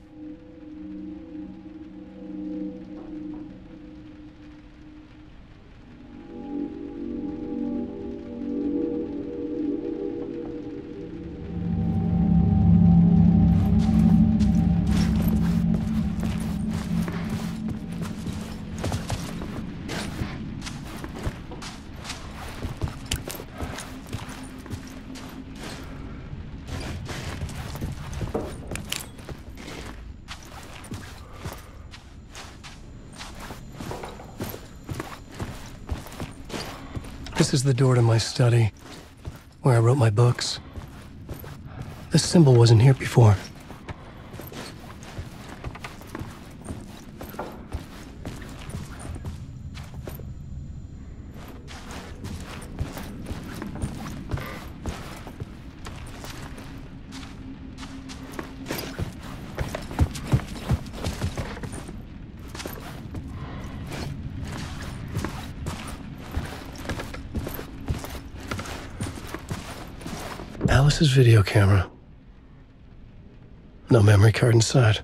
This is the door to my study, where I wrote my books. This symbol wasn't here before. Alice's video camera. No memory card inside.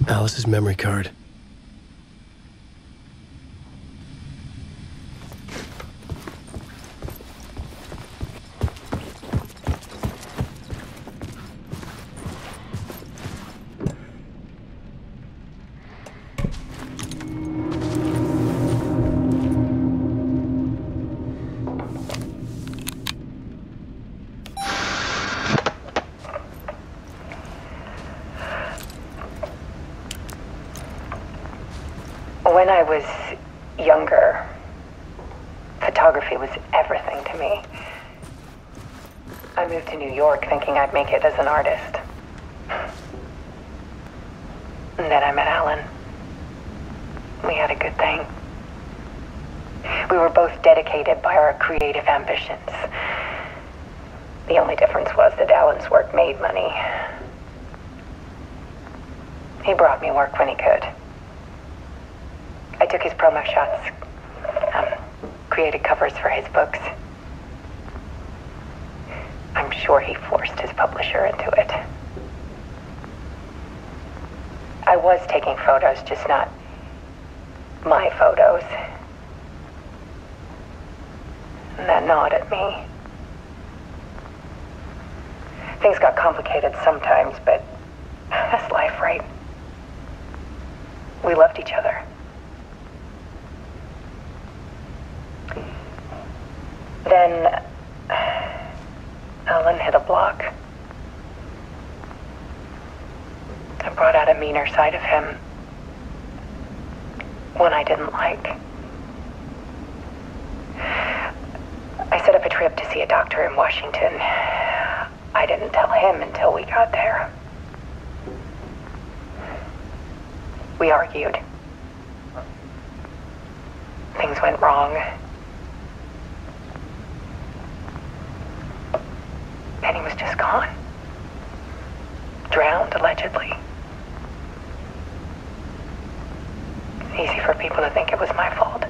Alice's memory card. When I was younger, photography was everything to me. I moved to New York thinking I'd make it as an artist. And then I met Alan. We had a good thing. We were both dedicated by our creative ambitions. The only difference was that Alan's work made money. He brought me work when he could. I took his promo shots, created covers for his books. I'm sure he forced his publisher into it. I was taking photos, just not my photos. And that gnawed at me. Things got complicated sometimes, but that's life, right? We loved each other. Then Alan hit a block. I brought out a meaner side of him. One I didn't like. I set up a trip to see a doctor in Washington. I didn't tell him until we got there. We argued. Things went wrong. And he was just gone. Drowned, allegedly. It's easy for people to think it was my fault.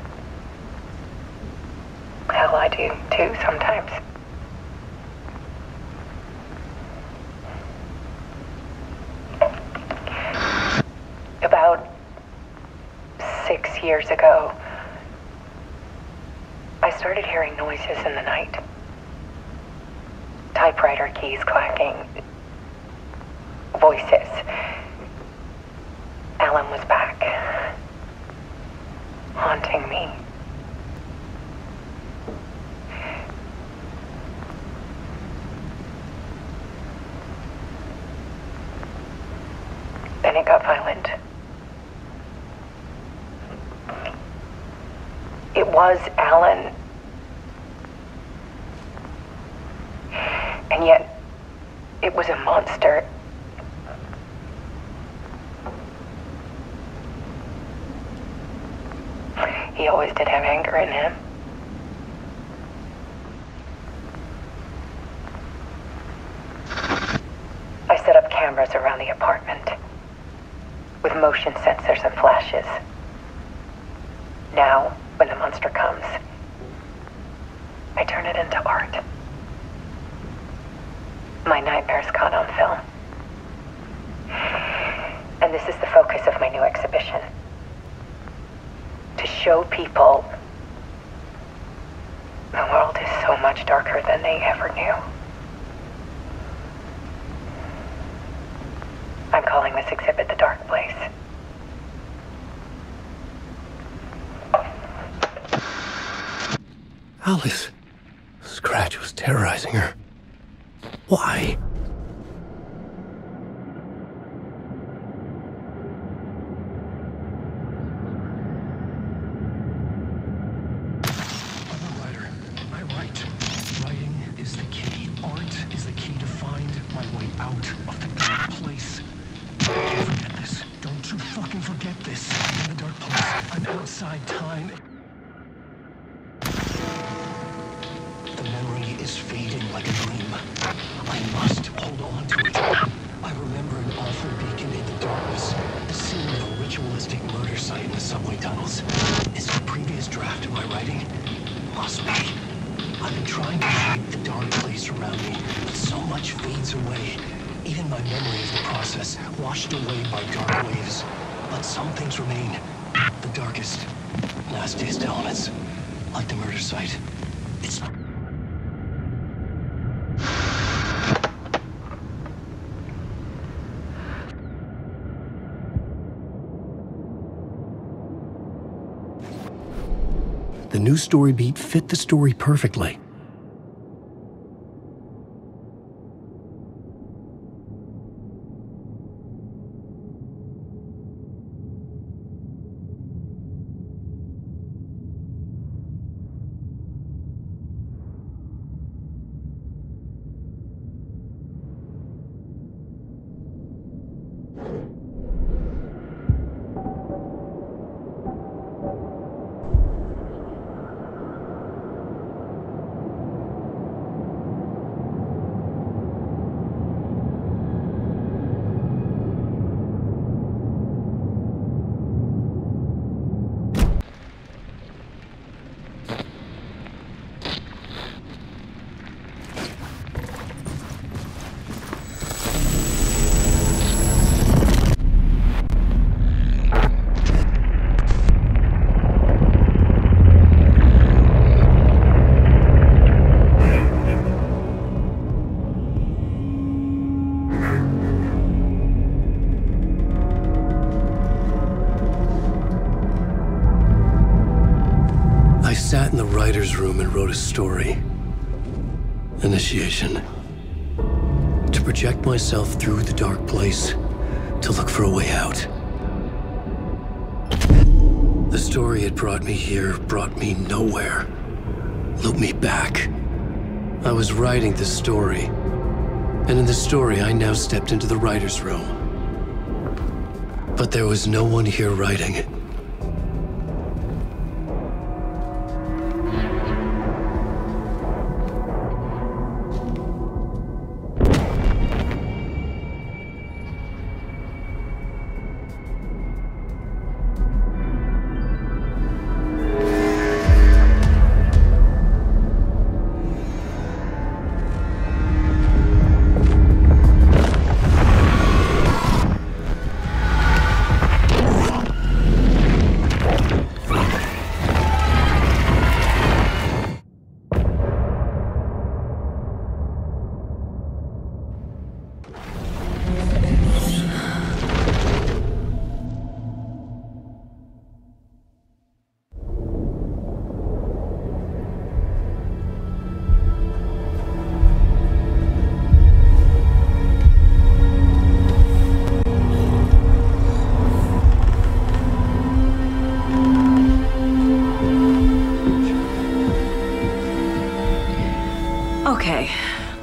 Hell, I do too, sometimes. About 6 years ago, I started hearing noises in the night. Typewriter keys clacking. voices. Alan was back, haunting me. Then it got violent. It was Alan. And yet, it was a monster. He always did have anger in him. I set up cameras around the apartment with motion sensors and flashes. Now, when the monster comes, I turn it into art. My nightmares caught on film. And this is the focus of my new exhibition. To show people the world is so much darker than they ever knew. I'm calling this exhibit The Dark Place. Alice. Scratch was terrorizing her. Why? Washed away by dark waves. But some things remain. The darkest, nastiest elements. Like the murder site. It's... The new story beat fit the story perfectly. Sat in the writer's room and wrote a story. Initiation. To project myself through the dark place, to look for a way out. The story had brought me here, brought me nowhere. Looped me back. I was writing the story. And in the story, I now stepped into the writer's room. But there was no one here writing it.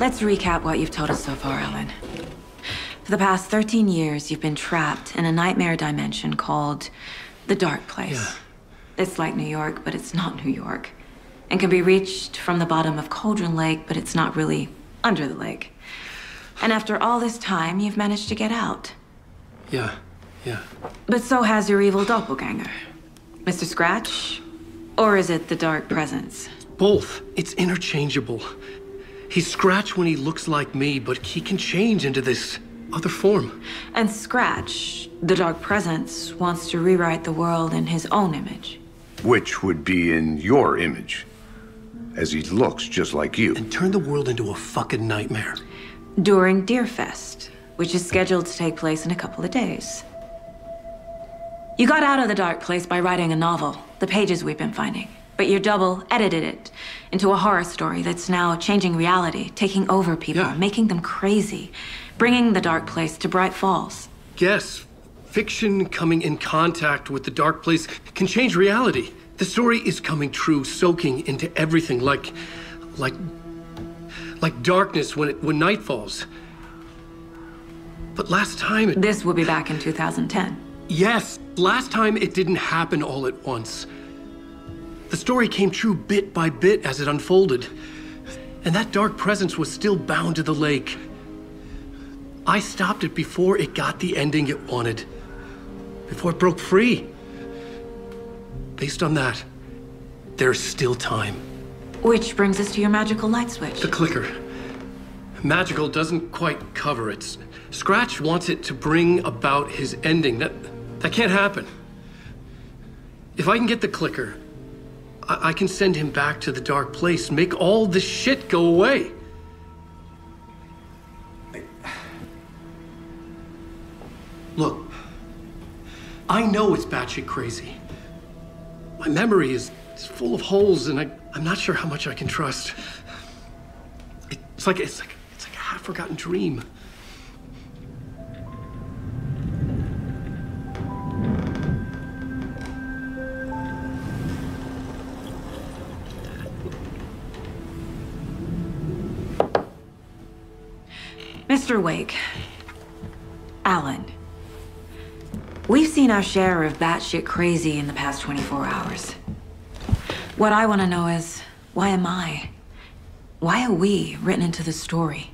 Let's recap what you've told us so far, Alan. For the past 13 years, you've been trapped in a nightmare dimension called the Dark Place. Yeah. It's like New York, but it's not New York. And can be reached from the bottom of Cauldron Lake, but it's not really under the lake. And after all this time, you've managed to get out. Yeah. But so has your evil doppelganger. Mr. Scratch? Or is it the Dark Presence? Both. It's interchangeable. He's Scratch when he looks like me, but he can change into this other form. And Scratch, the Dark Presence, wants to rewrite the world in his own image. Which would be in your image, as he looks just like you. And turn the world into a fucking nightmare. During Deerfest, which is scheduled to take place in a couple of days. You got out of the Dark Place by writing a novel, the pages we've been finding. But your double edited it into a horror story that's now changing reality, taking over people, making them crazy, bringing the Dark Place to Bright Falls. Yes, fiction coming in contact with the Dark Place can change reality. The story is coming true, soaking into everything like darkness when night falls. But last time This will be back in 2010. Yes, last time it didn't happen all at once. The story came true bit by bit as it unfolded. And that dark presence was still bound to the lake. I stopped it before it got the ending it wanted. Before it broke free. Based on that, there's still time. Which brings us to your magical light switch. The clicker. Magical doesn't quite cover it. Scratch wants it to bring about his ending. That can't happen. If I can get the clicker, I can send him back to the Dark Place, make all this shit go away. Look, I know it's batshit crazy. My memory is full of holes, and I'm not sure how much I can trust. It's like a half-forgotten dream. Mr. Wake, Alan, we've seen our share of batshit crazy in the past 24 hours. What I want to know is, why am I? Why are we written into the story?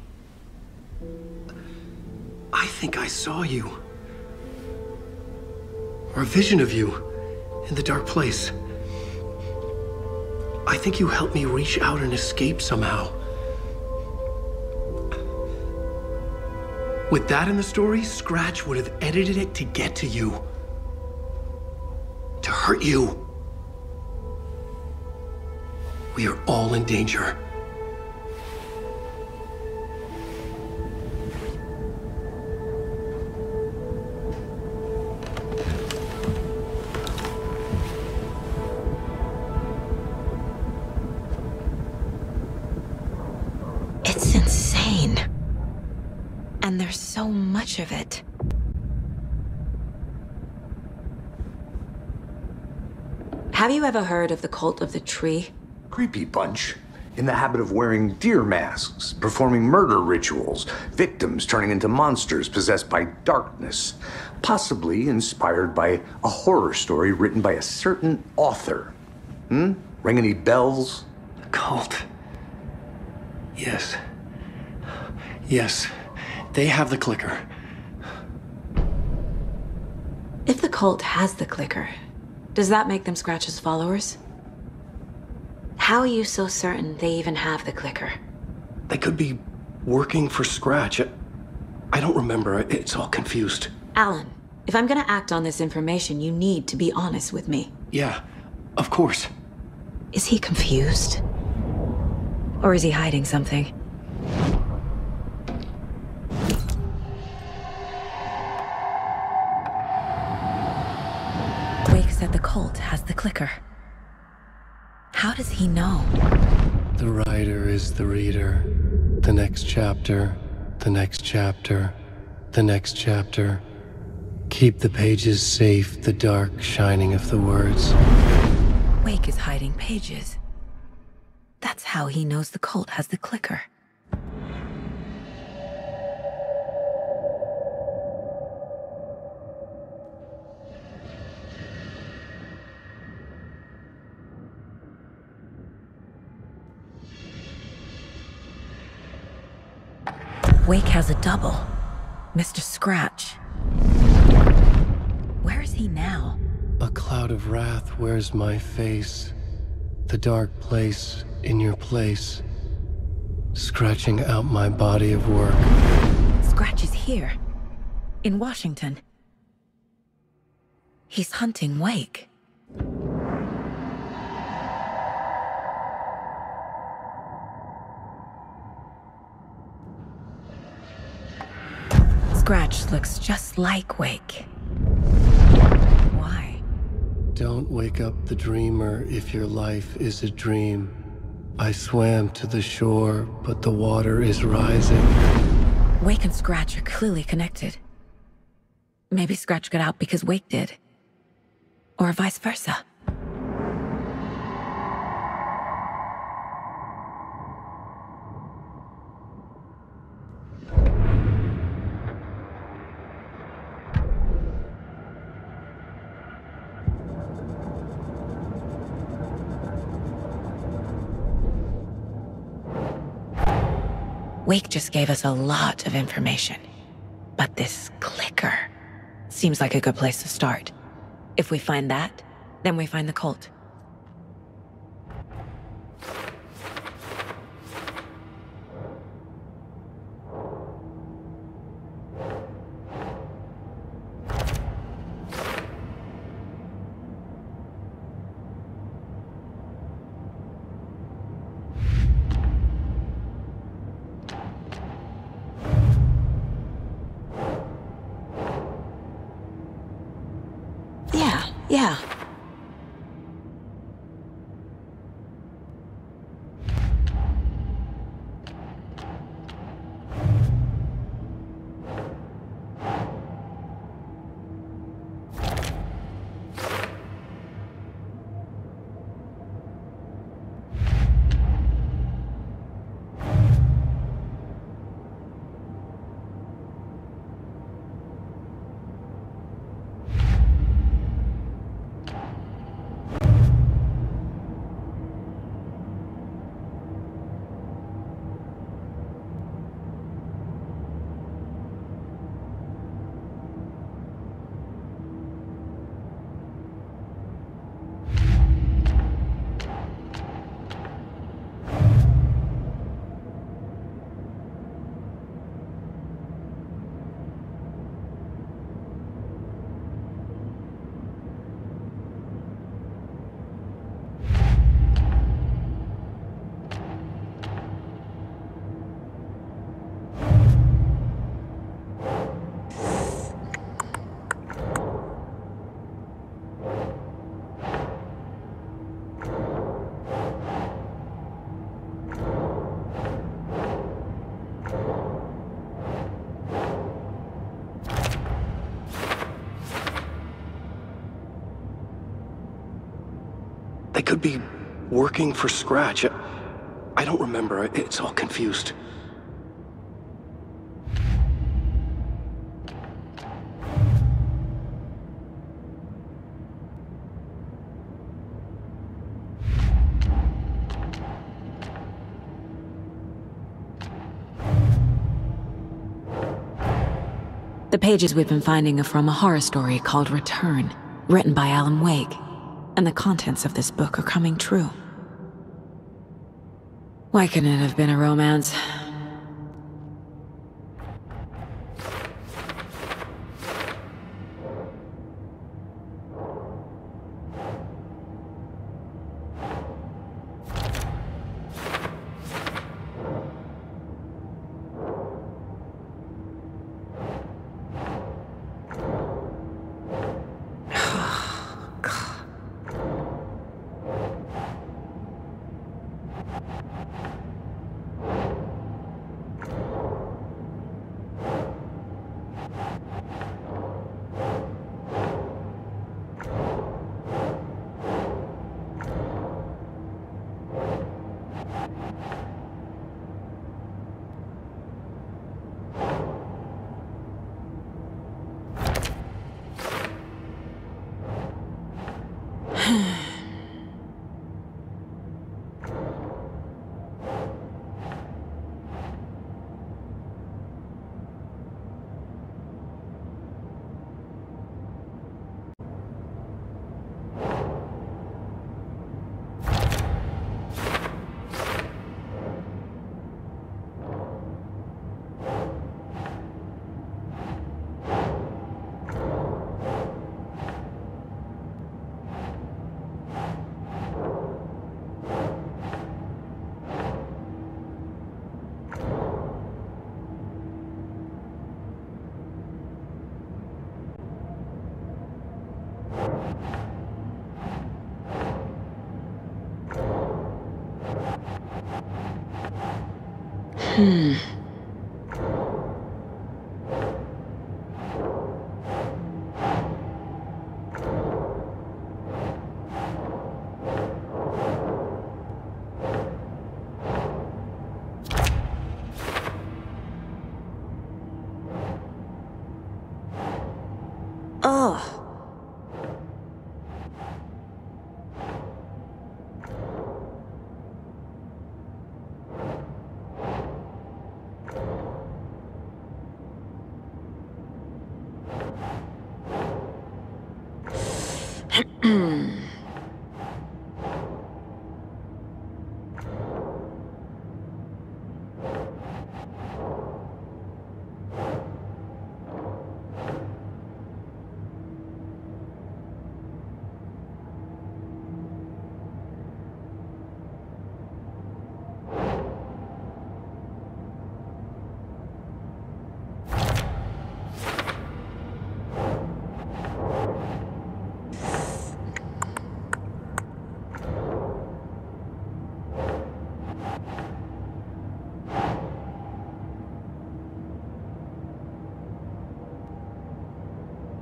I think I saw you. Or a vision of you in the Dark Place. I think you helped me reach out and escape somehow. With that in the story, Scratch would have edited it to get to you. To hurt you. We are all in danger. It's insane. And there's so much of it. Have you ever heard of the Cult of the Tree? Creepy bunch. In the habit of wearing deer masks, performing murder rituals, victims turning into monsters possessed by darkness, possibly inspired by a horror story written by a certain author. Ring any bells? Cult. Yes. Yes. They have the clicker. If the cult has the clicker, does that make them Scratch's followers? How are you so certain they even have the clicker? They could be working for Scratch. I don't remember. It's all confused. Alan, if I'm gonna act on this information, you need to be honest with me. Yeah, of course. Is he confused? Or is he hiding something? Wake said the cult has the clicker. How does he know? The writer is the reader. The next chapter, the next chapter, the next chapter. Keep the pages safe, the dark shining of the words. Wake is hiding pages. That's how he knows the cult has the clicker. Wake has a double. Mr. Scratch. Where is he now? A cloud of wrath wears my face. The dark place in your place. Scratching out my body of work. Scratch is here. In Washington. He's hunting Wake. Scratch looks just like Wake. Why? Don't wake up the dreamer if your life is a dream. I swam to the shore, but the water is rising. Wake and Scratch are clearly connected. Maybe Scratch got out because Wake did. Or vice versa. Wake just gave us a lot of information. But this clicker seems like a good place to start. If we find that, then we find the cult. Yeah. They could be working for Scratch. I don't remember. It's all confused. The pages we've been finding are from a horror story called Return, written by Alan Wake. And the contents of this book are coming true. Why couldn't it have been a romance? Oh.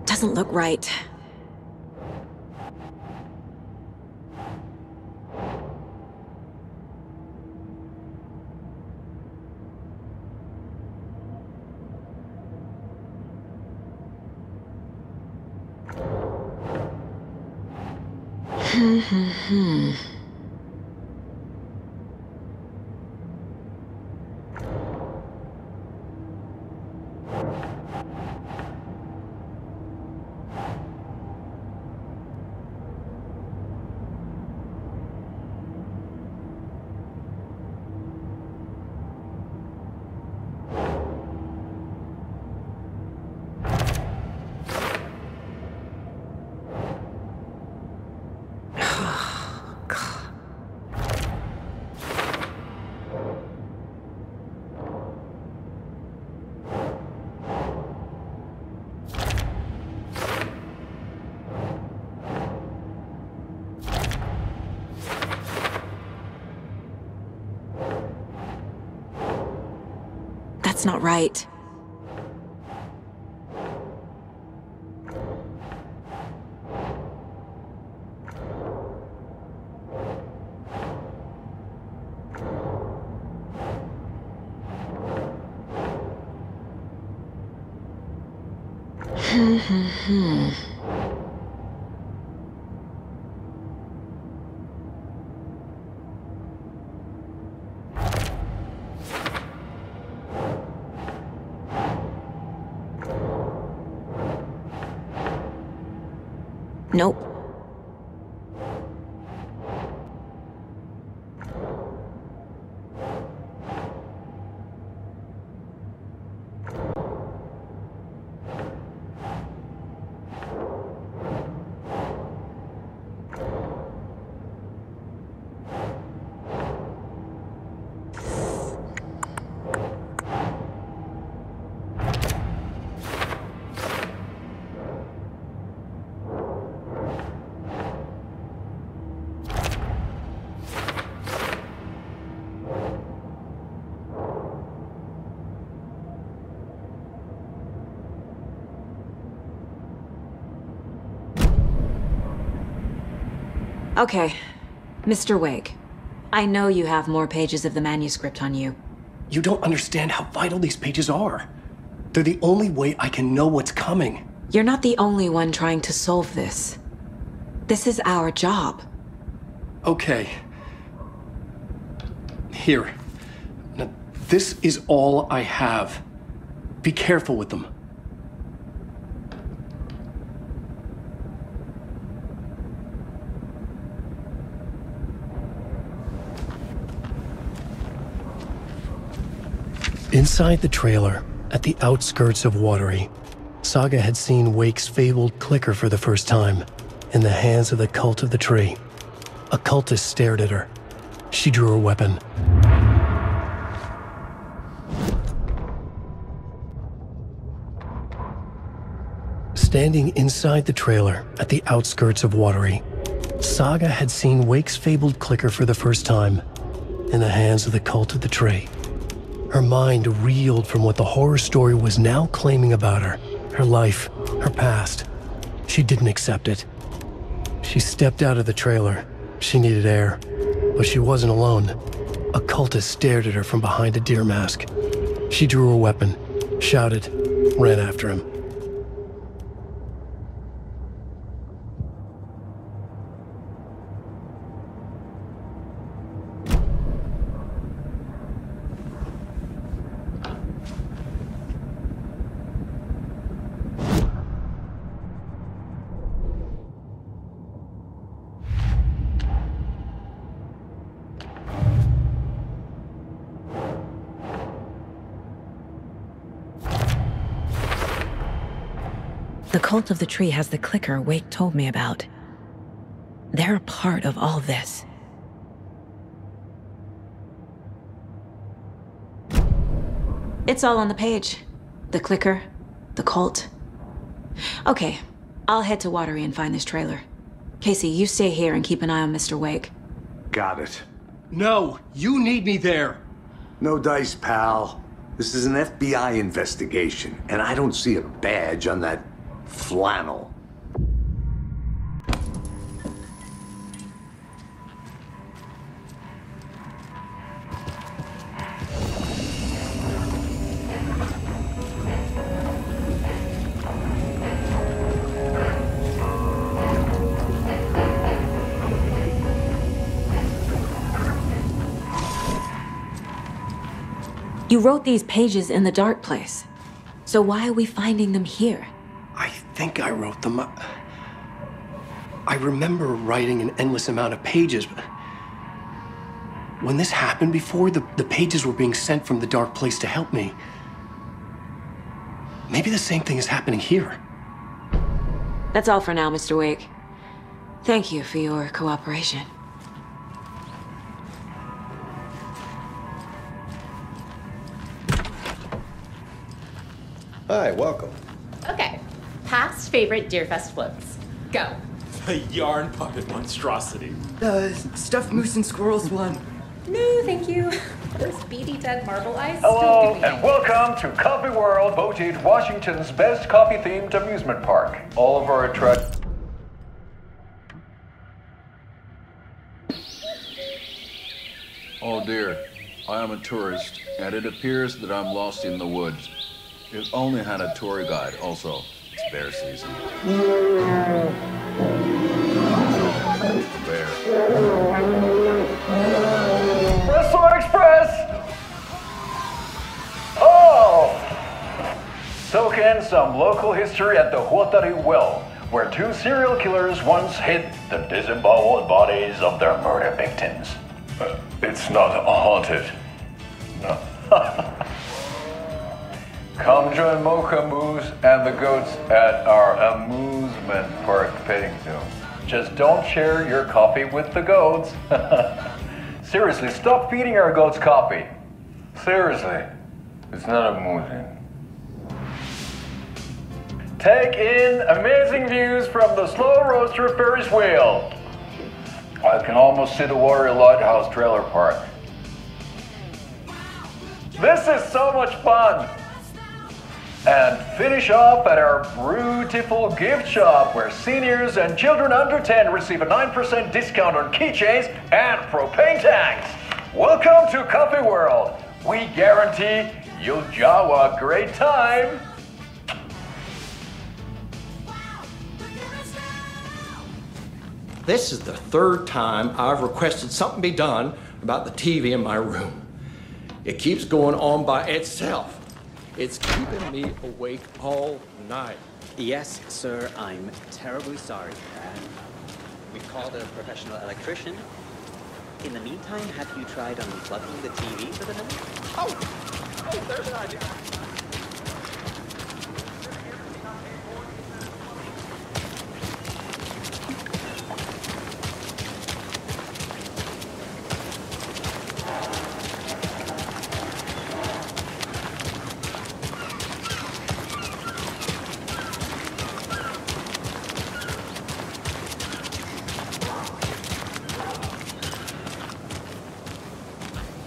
Doesn't look right. That's not right. Nope. Okay, Mr. Wake. I know you have more pages of the manuscript on you. You don't understand how vital these pages are. They're the only way I can know what's coming. You're not the only one trying to solve this. This is our job. Okay. Here. Now, this is all I have. Be careful with them. Inside the trailer, at the outskirts of Watery, Saga had seen Wake's fabled clicker for the first time, in the hands of the Cult of the Tree. A cultist stared at her. She drew her weapon. Standing inside the trailer at the outskirts of Watery, Saga had seen Wake's fabled clicker for the first time, in the hands of the cult of the tree. Her mind reeled from what the horror story was now claiming about her life, her past. She didn't accept it. She stepped out of the trailer. She needed air, but she wasn't alone. A cultist stared at her from behind a deer mask. She drew her weapon, shouted, ran after him. The cult of the tree has the clicker Wake told me about. They're a part of all this. It's all on the page. The clicker, the cult. Okay, I'll head to Watery and find this trailer. Casey, you stay here and keep an eye on Mr. Wake. Got it. No, you need me there. No dice, pal. This is an FBI investigation, and I don't see a badge on that flannel. You wrote these pages in the dark place. So why are we finding them here? I think I wrote them. I remember writing an endless amount of pages, but when this happened before, the pages were being sent from the dark place to help me. Maybe the same thing is happening here. That's all for now, Mr. Wake. Thank you for your cooperation. Hi, welcome. Okay. Past favorite Deerfest floats. Go. A yarn puppet monstrosity. Stuffed moose and squirrels one. No, thank you. Those beady dead marble eyes Hello, still give me and welcome to Coffee World, voted Washington's best coffee-themed amusement park. All of our attractions. Oh dear, I am a tourist, and it appears that I'm lost in the woods. It only had a tour guide, also. It's bear season. Bear. Wrestler Express! Oh! Soak in some local history at the TheWhiteWolf, where two serial killers once hid the disemboweled bodies of their murder victims. It's not haunted. No. Come join Mocha Moose and the goats at our amusement park petting zoo. Just don't share your coffee with the goats. Seriously, stop feeding our goats coffee. Seriously, it's not amusing. Take in amazing views from the slow roaster Ferris wheel. I can almost see the Watery Lighthouse trailer park. This is so much fun. And finish off at our beautiful gift shop where seniors and children under 10 receive a 9% discount on keychains and propane tanks. Welcome to Coffee World. We guarantee you'll jaw a great time. This is the third time I've requested something be done about the TV in my room. It keeps going on by itself. It's keeping me awake all night. Yes, sir, I'm terribly sorry. We've called a professional electrician. In the meantime, have you tried unplugging the TV for the night? Oh, there's an idea.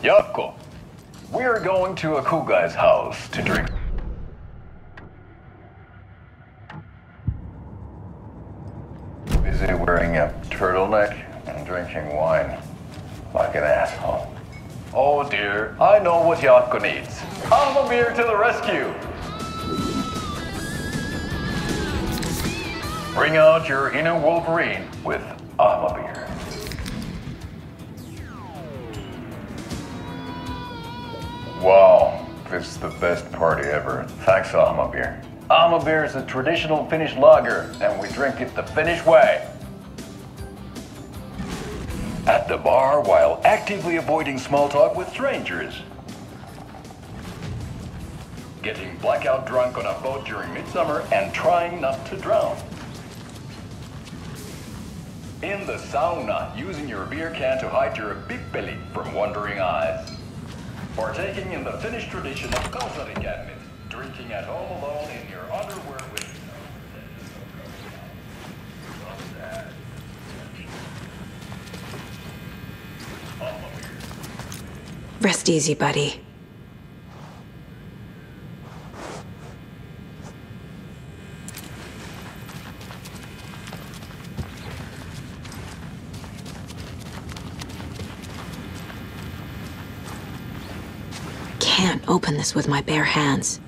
Yakko, we're going to a cool guy's house to drink. Busy wearing a turtleneck and drinking wine like an asshole. Oh dear, I know what Yakko needs. I'm a beer to the rescue. Bring out your inner Wolverine with beer. Wow, this is the best party ever. Thanks, beer. Beer is a traditional Finnish lager, and we drink it the Finnish way. At the bar while actively avoiding small talk with strangers. Getting blackout drunk on a boat during midsummer and trying not to drown. In the sauna, using your beer can to hide your big belly from wandering eyes. Partaking in the Finnish tradition of kalsarikännit, drinking at home alone in your underwear with... Rest easy, buddy. Can't open this with my bare hands.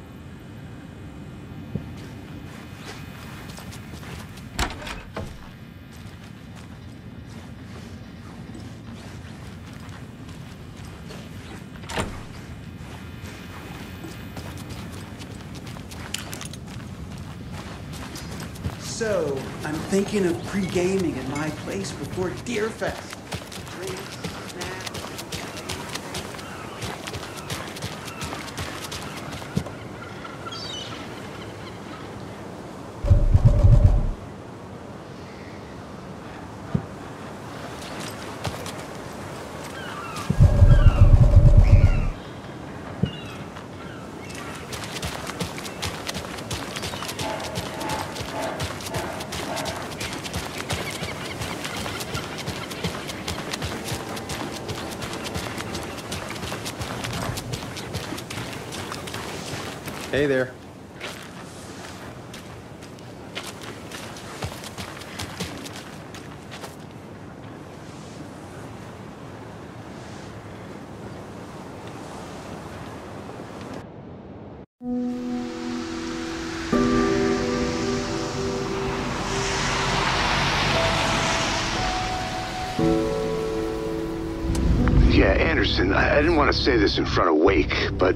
So, I'm thinking of pre-gaming at my place before Deerfest. Hey there. Yeah, Anderson, I didn't want to say this in front of Wake, but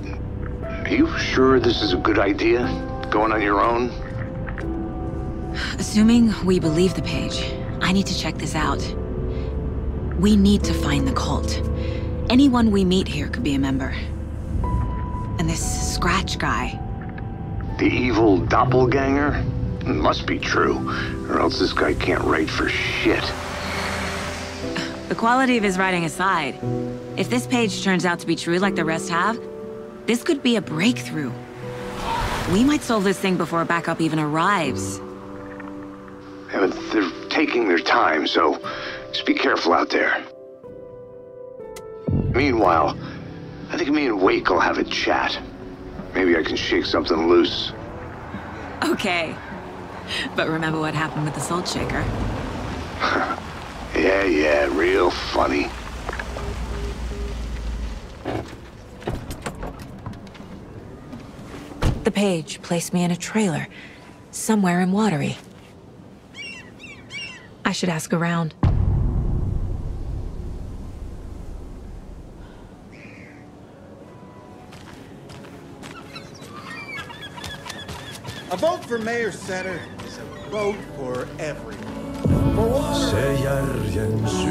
are you sure this is a good idea? Going on your own? Assuming we believe the page, I need to check this out. We need to find the cult. Anyone we meet here could be a member. And this Scratch guy. The evil doppelganger? It must be true, or else this guy can't write for shit. The quality of his writing aside, if this page turns out to be true like the rest have, this could be a breakthrough. We might solve this thing before backup even arrives. Yeah, but they're taking their time, so just be careful out there. Meanwhile, I think me and Wake will have a chat. Maybe I can shake something loose. Okay. But remember what happened with the Salt Shaker? Yeah, real funny. The page placed me in a trailer, somewhere in Watery. I should ask around. A vote for Mayor Setter is a vote for everyone. For water. Se järjen syy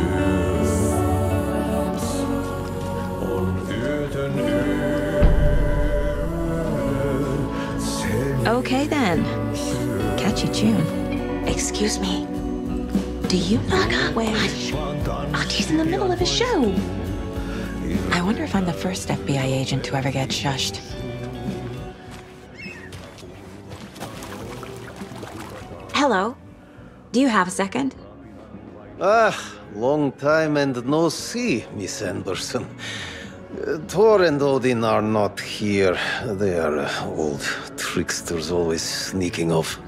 on yötön yö. Okay then. Catchy tune. Excuse me. Do you not watch? He's in the middle of a show. I wonder if I'm the first FBI agent to ever get shushed. Hello. Do you have a second? Ah, long time and no see, Miss Anderson. Thor and Odin are not here. They are old tricksters always sneaking off.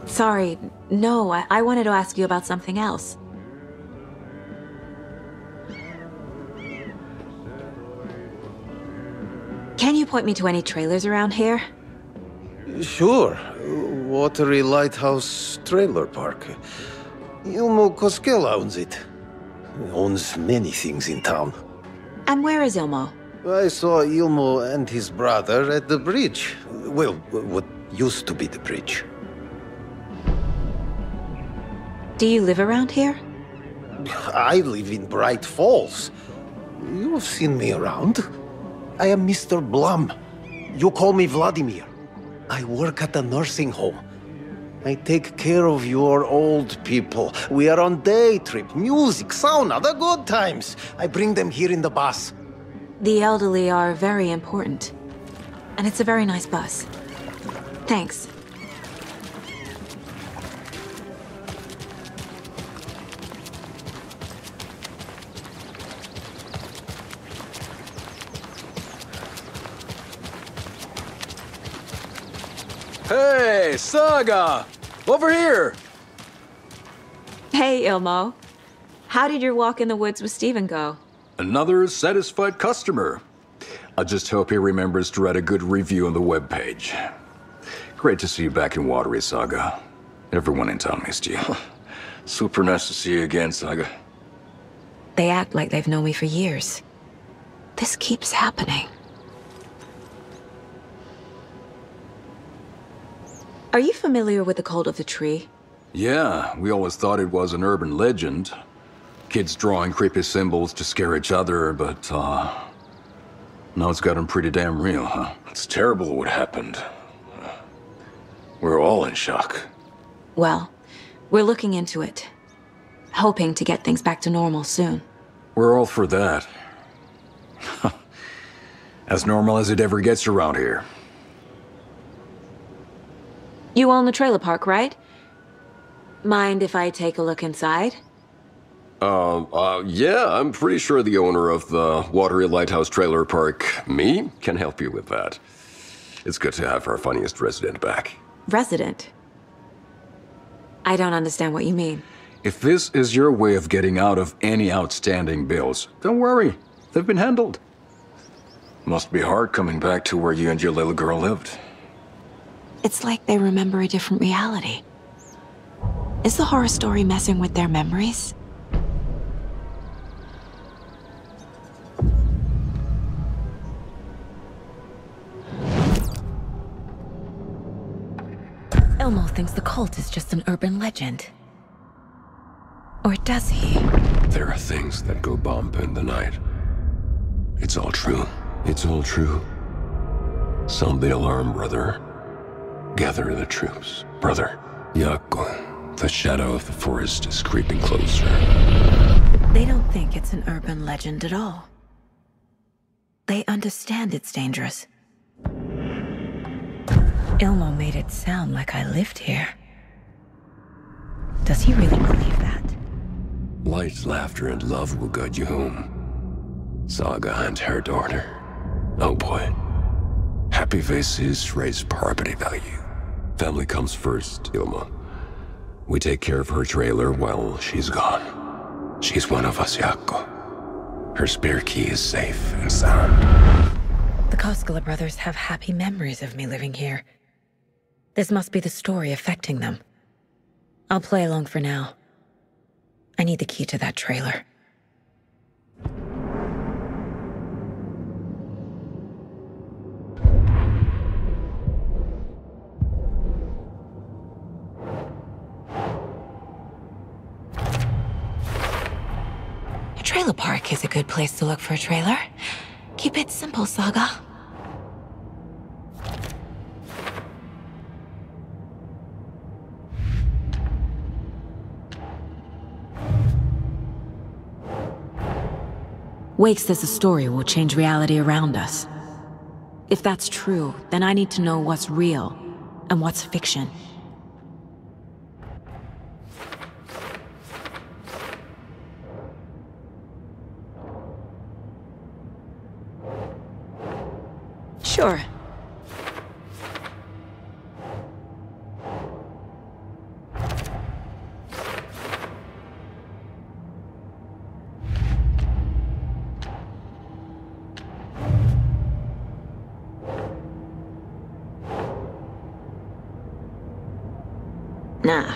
Sorry, no, I wanted to ask you about something else. Can you point me to any trailers around here? Sure. Watery Lighthouse Trailer Park. Ilmo Koskela owns it. He owns many things in town. And where is Ilmo? I saw Ilmo and his brother at the bridge. Well, what used to be the bridge. Do you live around here? I live in Bright Falls. You've seen me around. I am Mr. Blum. You call me Vladimir. I work at a nursing home. I take care of your old people. We are on day trip, music, sauna, the good times. I bring them here in the bus. The elderly are very important. And it's a very nice bus. Thanks. Hey, Saga! Over here! Hey, Ilmo. How did your walk in the woods with Steven go? Another satisfied customer. I just hope he remembers to write a good review on the webpage. Great to see you back in Watery, Saga. Everyone in town missed you. Super nice to see you again, Saga. They act like they've known me for years. This keeps happening. Are you familiar with the Cult of the Tree? Yeah, we always thought it was an urban legend. Kids drawing creepy symbols to scare each other, but, now it's gotten pretty damn real, huh? It's terrible what happened. We're all in shock. Well, we're looking into it. Hoping to get things back to normal soon. We're all for that. As normal as it ever gets around here. You own the trailer park, right? Mind if I take a look inside? Yeah, I'm pretty sure the owner of the Watery Lighthouse Trailer Park, me, can help you with that. It's good to have our funniest resident back. Resident? I don't understand what you mean. If this is your way of getting out of any outstanding bills, don't worry. They've been handled. Must be hard coming back to where you and your little girl lived. It's like they remember a different reality. Is the horror story messing with their memories? Elmo thinks the cult is just an urban legend. Or does he? There are things that go bump in the night. It's all true. It's all true. Sound the alarm, brother. Gather the troops. Brother, Yaakko, the shadow of the forest is creeping closer. They don't think it's an urban legend at all. They understand it's dangerous. Ilmo made it sound like I lived here. Does he really believe that? Light, laughter, and love will guide you home. Saga and her daughter. Oh boy. Happy faces raise property value. Family comes first, Ilma. We take care of her trailer while she's gone. She's one of us, Yaakko. Her spare key is safe and sound. The Koskela brothers have happy memories of me living here. This must be the story affecting them. I'll play along for now. I need the key to that trailer. A trailer park is a good place to look for a trailer. Keep it simple, Saga. Wake says the story will change reality around us. If that's true, then I need to know what's real and what's fiction. Sure. Nah.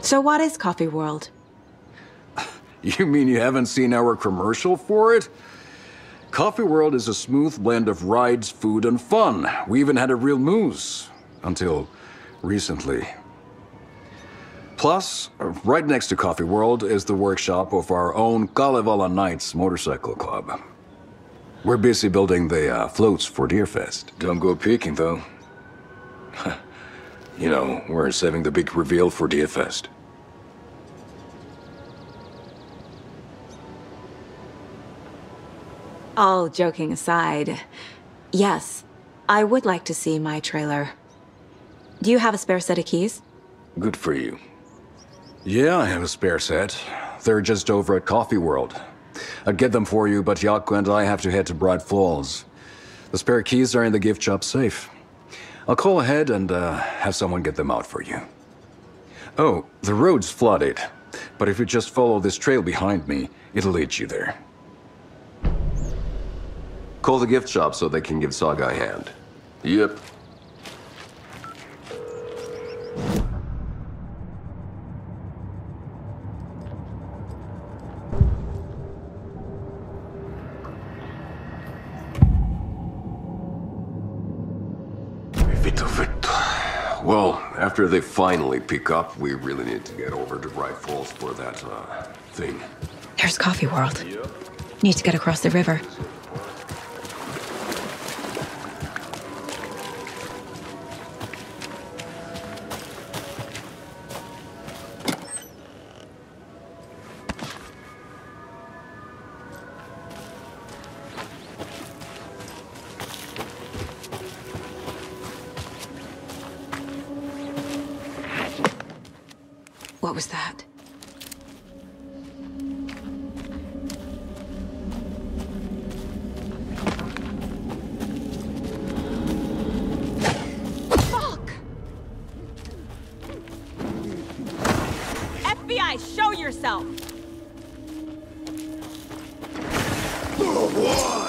So what is Coffee World? You mean you haven't seen our commercial for it? Coffee World is a smooth blend of rides, food, and fun. We even had a real moose. Until recently. Plus, right next to Coffee World is the workshop of our own Kalevala Knights motorcycle club. We're busy building the floats for Deerfest. Don't go peeking, though. You know, we're saving the big reveal for Deerfest. All joking aside, yes, I would like to see my trailer. Do you have a spare set of keys? Good for you. Yeah, I have a spare set. They're just over at Coffee World. I'd get them for you, but Jaakko and I have to head to Bright Falls. The spare keys are in the gift shop safe. I'll call ahead and have someone get them out for you. Oh, the road's flooded, but if you just follow this trail behind me, it'll lead you there. Call the gift shop so they can give Saga a hand. Yep. Well, after they finally pick up, we really need to get over to Bright Falls for that, thing. There's Coffee World. Need to get across the river. What was that? Fuck! FBI, show yourself! What?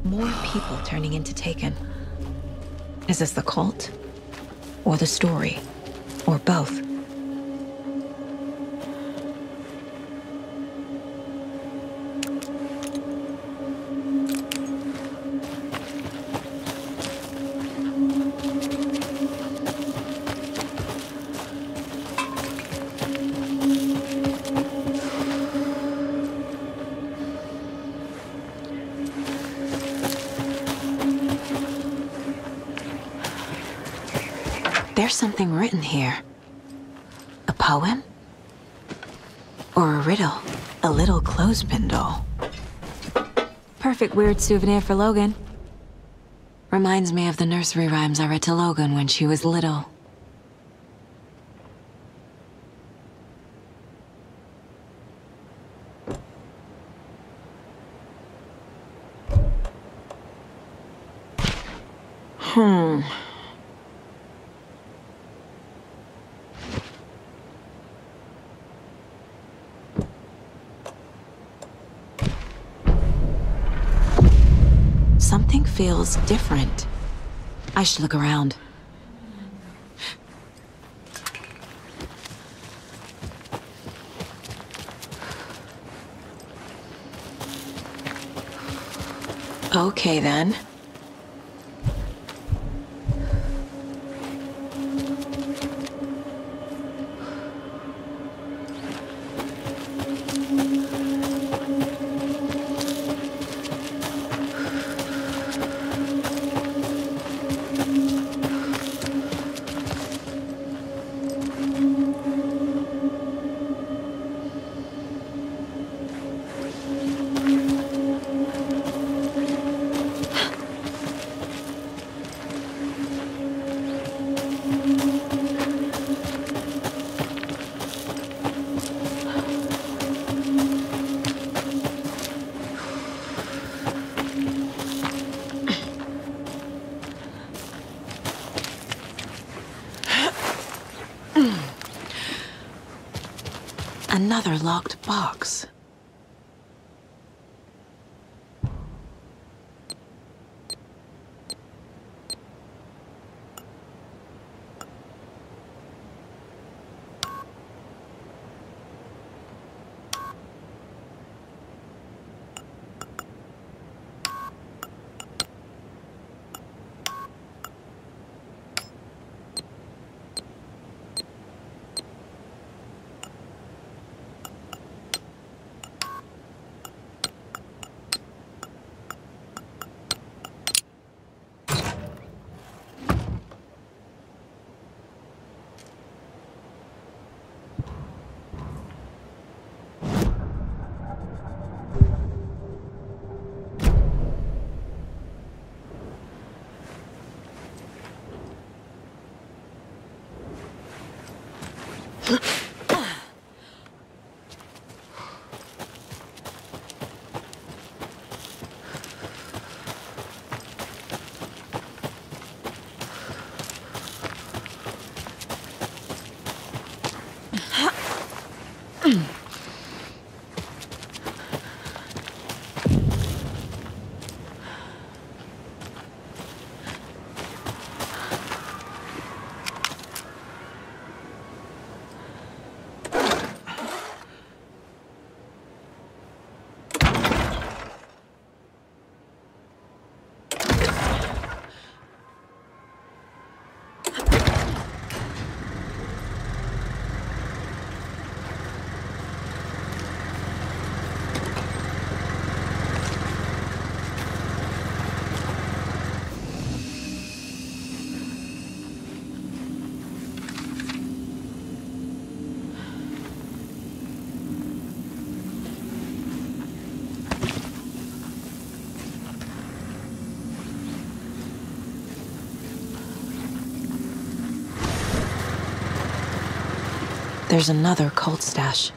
More people turning into Taken. Is this the cult? Or the story? Or both? There's something written here. A poem? Or a riddle? A little clothespin doll. Perfect weird souvenir for Logan. Reminds me of the nursery rhymes I read to Logan when she was little. Something feels different. I should look around. Okay, then. Another locked box. There's another cult stash.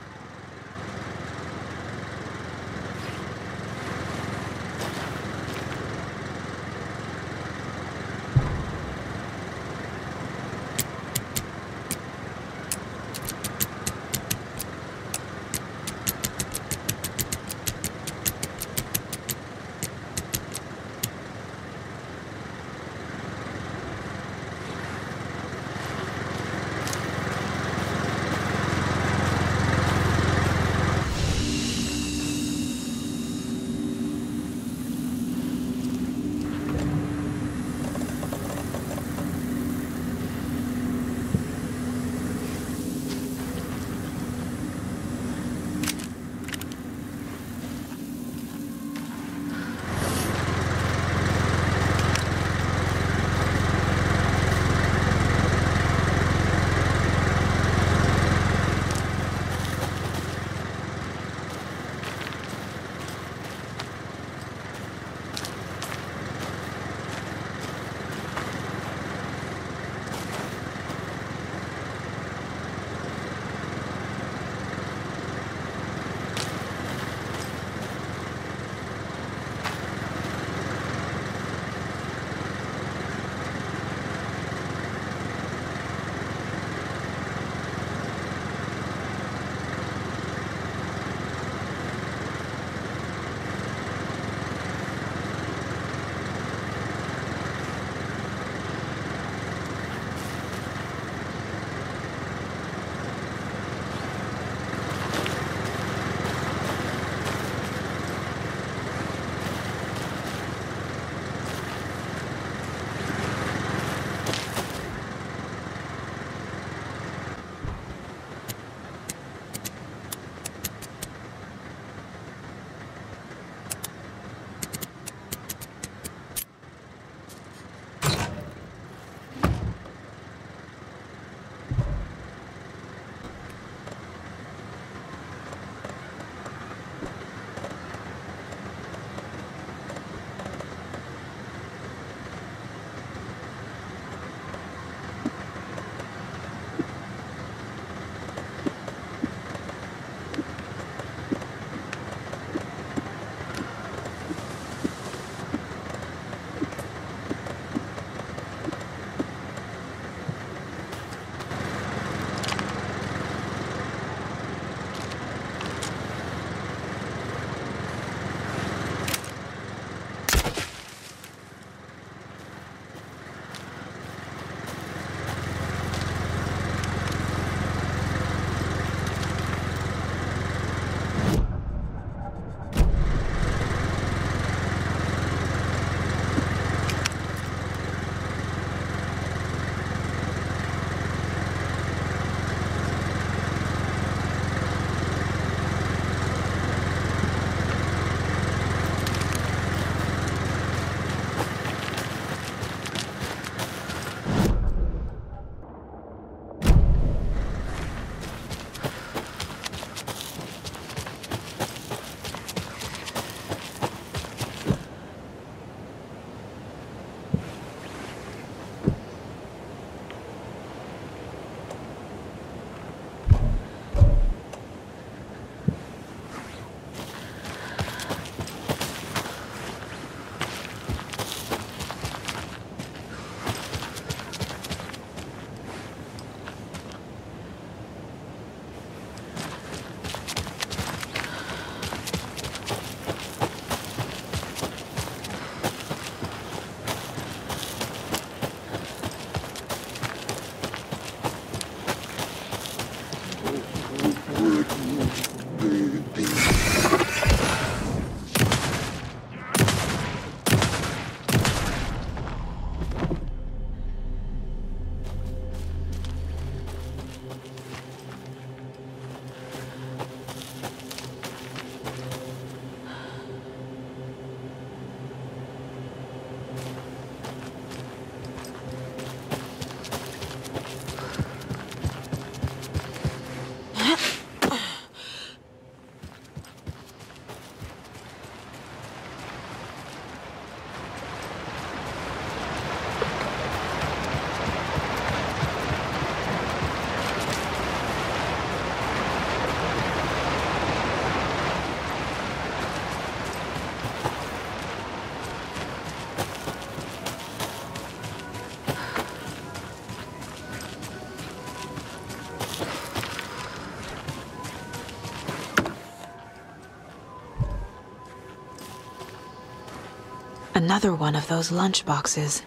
Another one of those lunchboxes.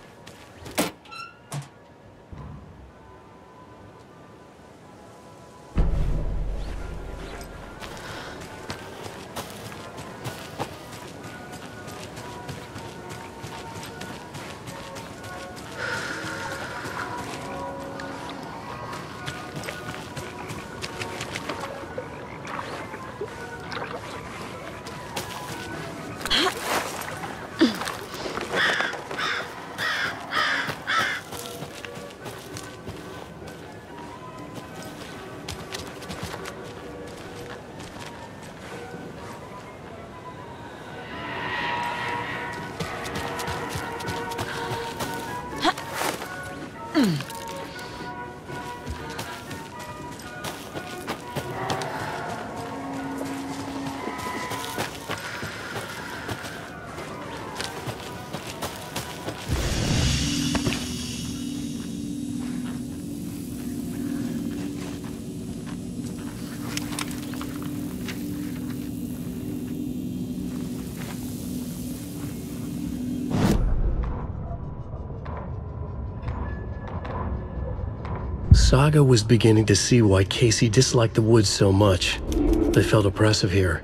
Saga was beginning to see why Casey disliked the woods so much. They felt oppressive here.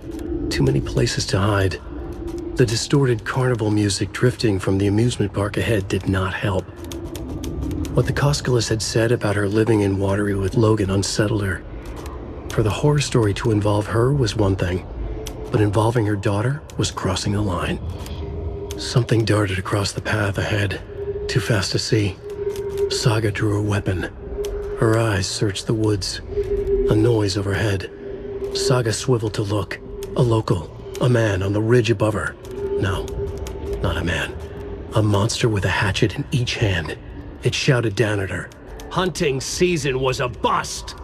Too many places to hide. The distorted carnival music drifting from the amusement park ahead did not help. What the Koskalis had said about her living in Watery with Logan unsettled her. For the horror story to involve her was one thing, but involving her daughter was crossing a line. Something darted across the path ahead, too fast to see. Saga drew her weapon. Her eyes searched the woods. A noise overhead. Saga swiveled to look. A local. A man on the ridge above her. No, not a man. A monster with a hatchet in each hand. It shouted down at her. Hunting season was a bust!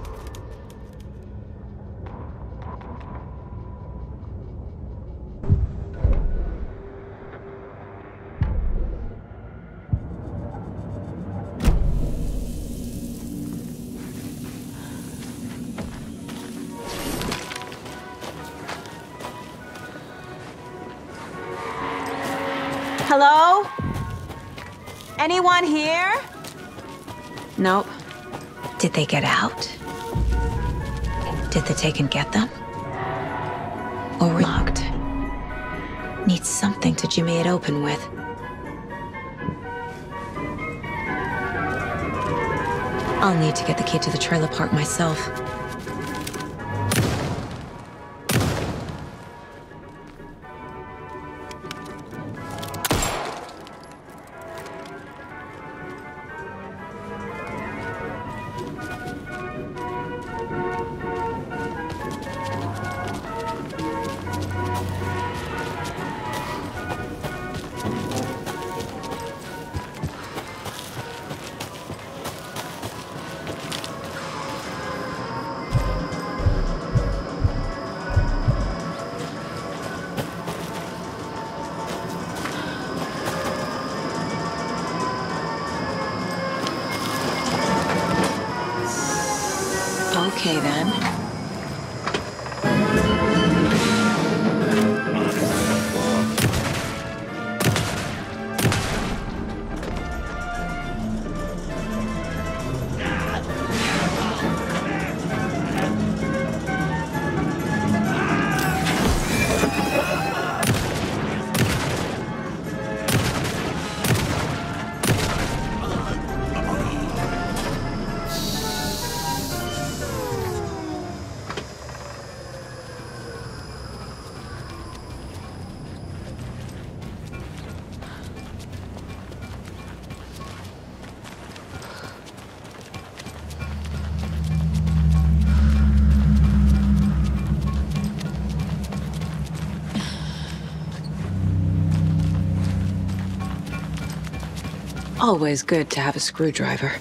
Hello? Anyone here? Nope. Did they get out? Did the Taken get them? Or were locked? Need something to jimmy it open with. I'll need to get the key to the trailer park myself. Okay, then. Always good to have a screwdriver.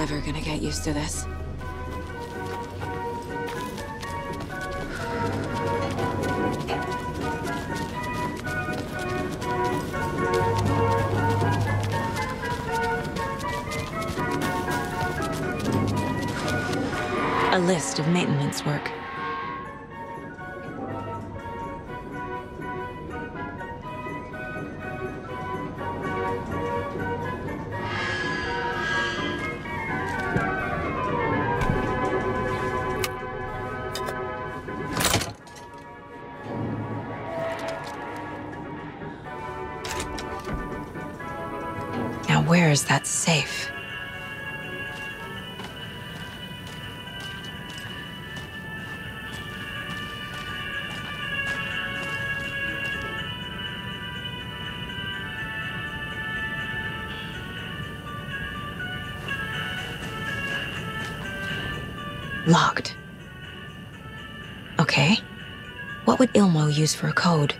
never gonna get used to this. A list of maintenance work. Now where is that safe? Locked. Okay. What would Ilmo use for a code?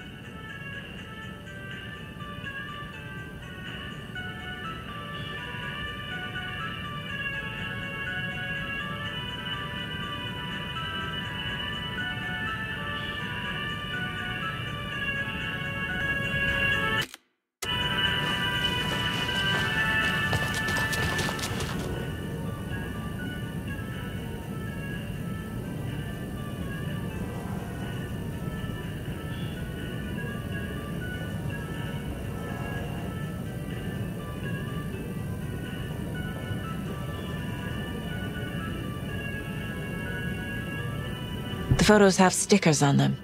The photos have stickers on them.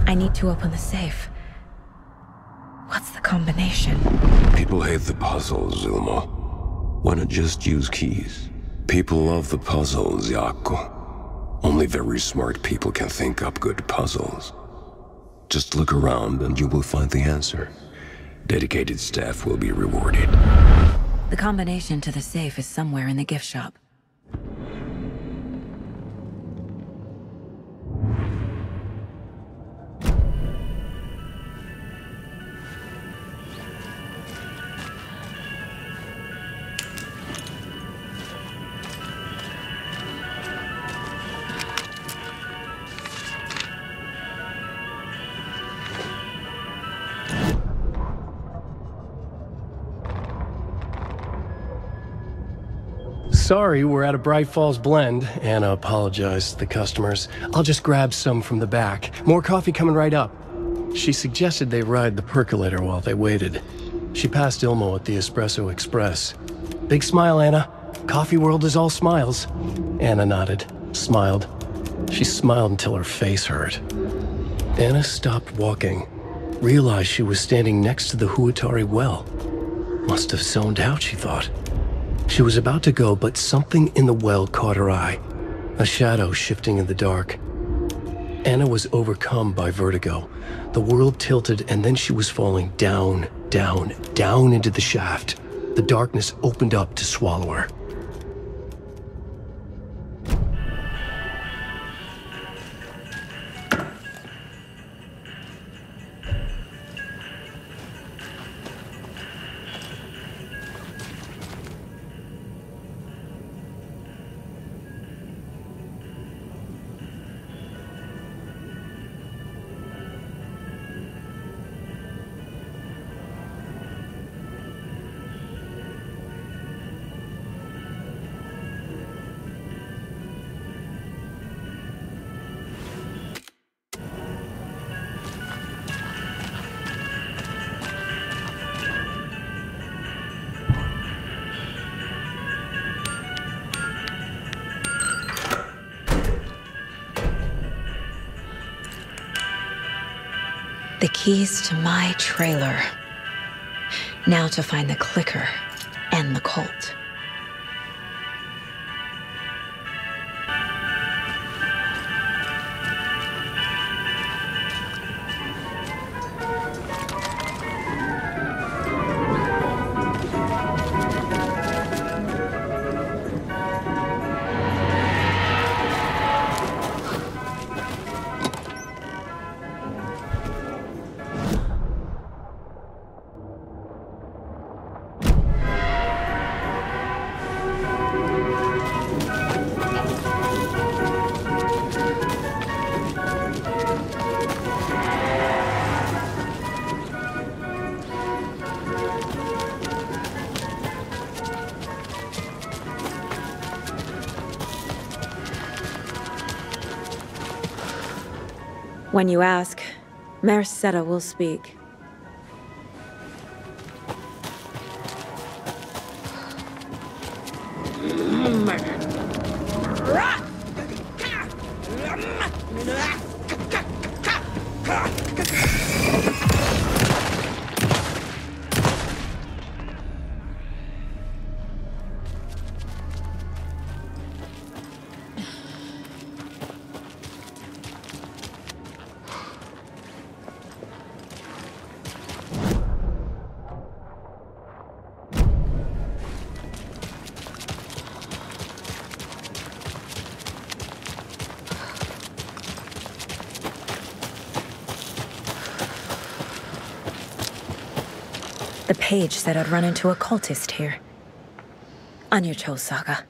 I need to open the safe. What's the combination? People hate the puzzles, Ilmo. Why not just use keys? People love the puzzles, Jaakko. Only very smart people can think up good puzzles. Just look around and you will find the answer. Dedicated staff will be rewarded. The combination to the safe is somewhere in the gift shop. Sorry, we're at a Bright Falls blend. Anna apologized to the customers. I'll just grab some from the back. More coffee coming right up. She suggested they ride the percolator while they waited. She passed Ilmo at the Espresso Express. Big smile, Anna. Coffee world is all smiles. Anna nodded, smiled. She smiled until her face hurt. Anna stopped walking, realized she was standing next to the Huatari well. Must have zoned out, she thought. She was about to go, but something in the well caught her eye. A shadow shifting in the dark. Anna was overcome by vertigo. The world tilted, and then she was falling down, down, down into the shaft. The darkness opened up to swallow her. The keys to my trailer. Now to find the clicker and the Colt. When you ask, Immerse will speak. The page said I'd run into a cultist here. On your toes, Saga.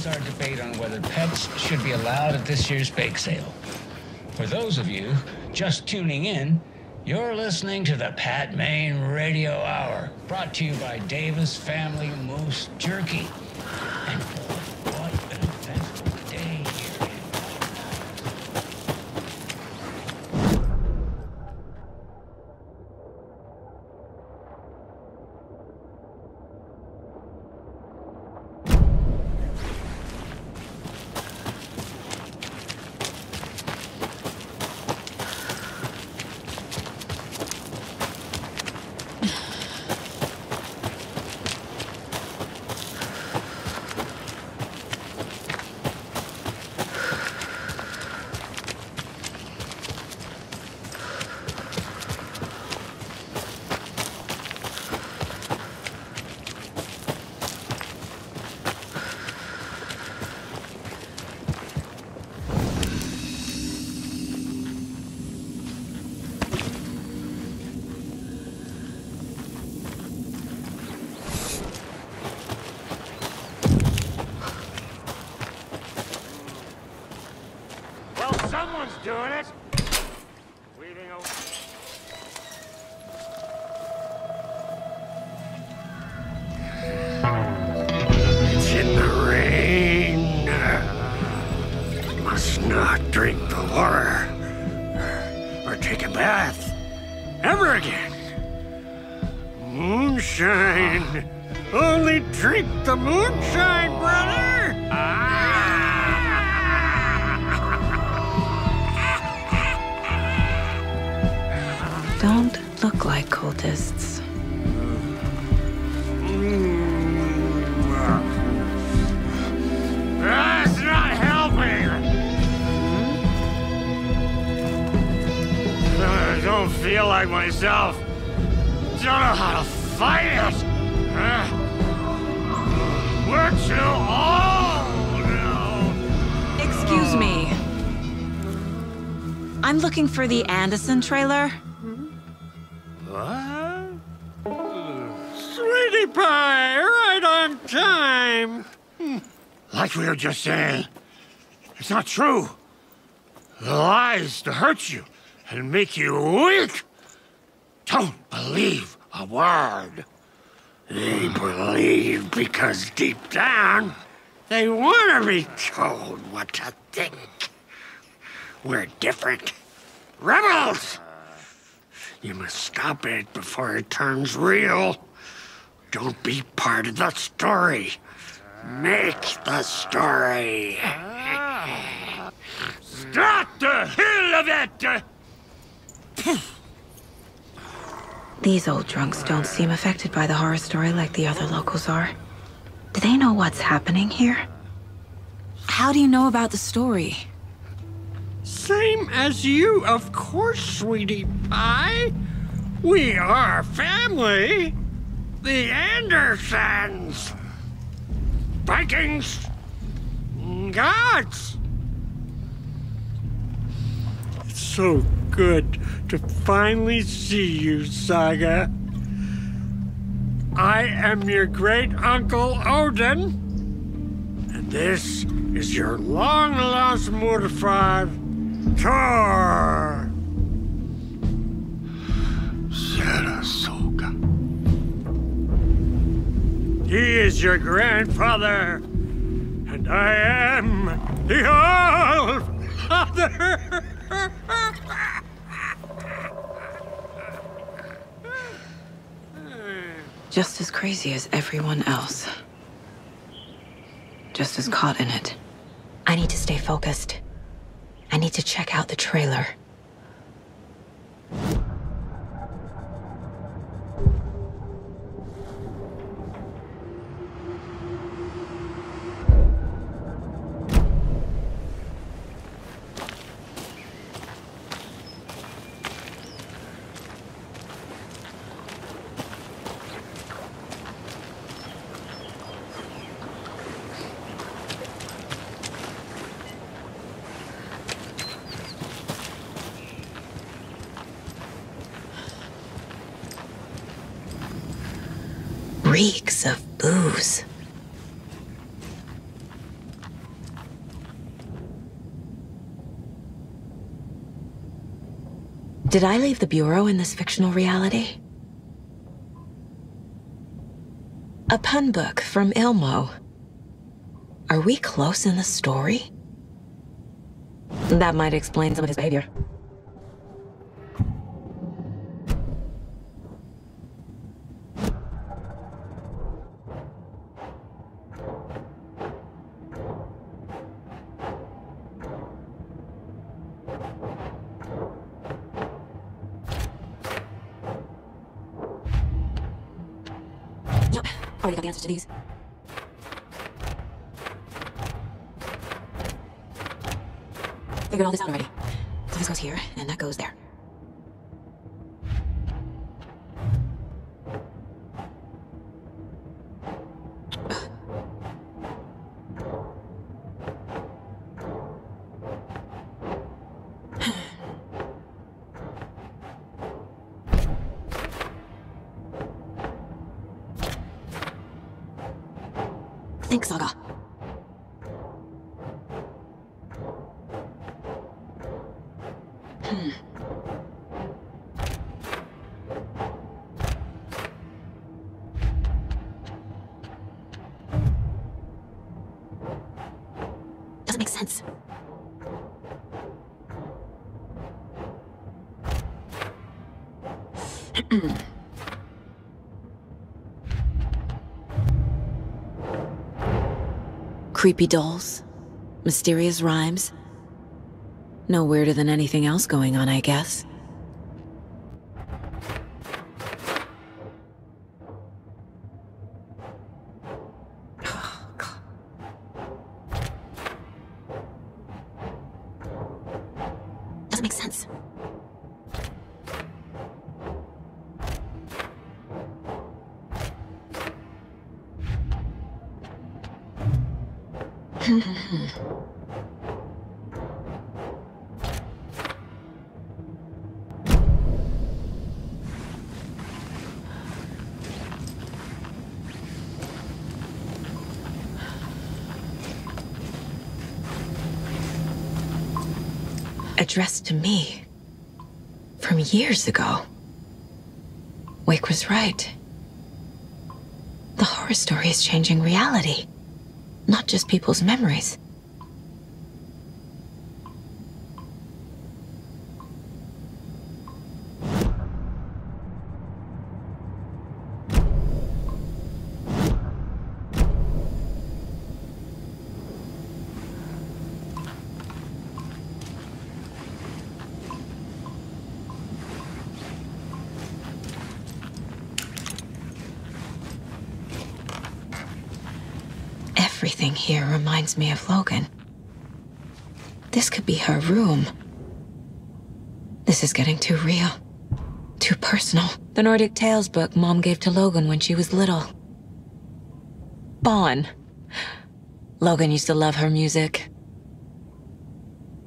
Our debate on whether pets should be allowed at this year's bake sale. For those of you just tuning in, you're listening to the Pat Maine Radio Hour, brought to you by Davis Family Moose Jerky. And boy, what an eventful day here. Someone's doing it. Weaving over. It's in the rain. Must not drink the water or take a bath ever again. Moonshine. Only drink the moonshine, brother. Don't look like cultists. That's not helping! I don't feel like myself. Don't know how to fight it! We're too old now! Excuse me. I'm looking for the Anderson trailer. What? Sweetie pie, right on time! Like we were just saying, it's not true. The lies to hurt you and make you weak. Don't believe a word. They believe because deep down, they want to be told what to think. We're different. Rebels! You must stop it before it turns real. Don't be part of the story. Make the story. Start the hell of it! These old drunks don't seem affected by the horror story like the other locals are. Do they know what's happening here? How do you know about the story? Same as you, of course, sweetie pie. We are family. The Andersons. Vikings. Gods. It's so good to finally see you, Saga. I am your great-uncle Odin, and this is your long-lost Murderfive, Thor! Sarasota. He is your grandfather, and I am the All-Father! Just as crazy as everyone else. Just as caught in it. I need to stay focused. I need to check out the trailer. Reeks of booze. Did I leave the Bureau in this fictional reality? A pun book from Ilmo. Are we close in the story? That might explain some of his behavior. Already got the answers to these. Figured all this out already. So this goes here, and that goes there. Thanks, Saga. Doesn't make sense. Creepy dolls, mysterious rhymes. No weirder than anything else going on, I guess. Doesn't make sense. Addressed to me from years ago. Wake was right. The horror story is changing reality, not just people's memories. Everything here reminds me of Logan. This could be her room. This is getting too real. Too personal. The Nordic Tales book Mom gave to Logan when she was little. Bon. Logan used to love her music.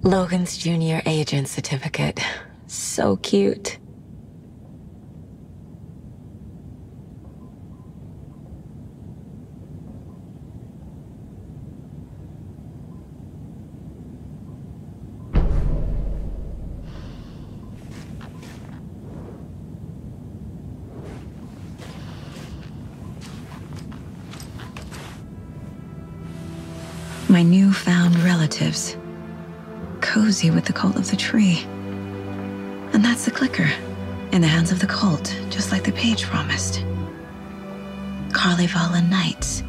Logan's junior agent certificate. So cute. My newfound relatives. Cozy with the cult of the tree. And that's the clicker. In the hands of the cult, just like the page promised. Carnival Nights.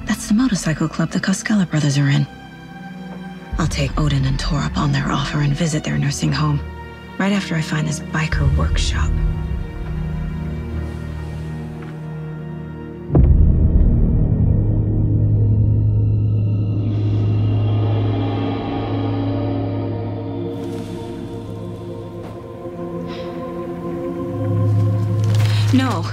That's the motorcycle club the Koskela brothers are in. I'll take Odin and Tor up on their offer and visit their nursing home. Right after I find this biker workshop. No.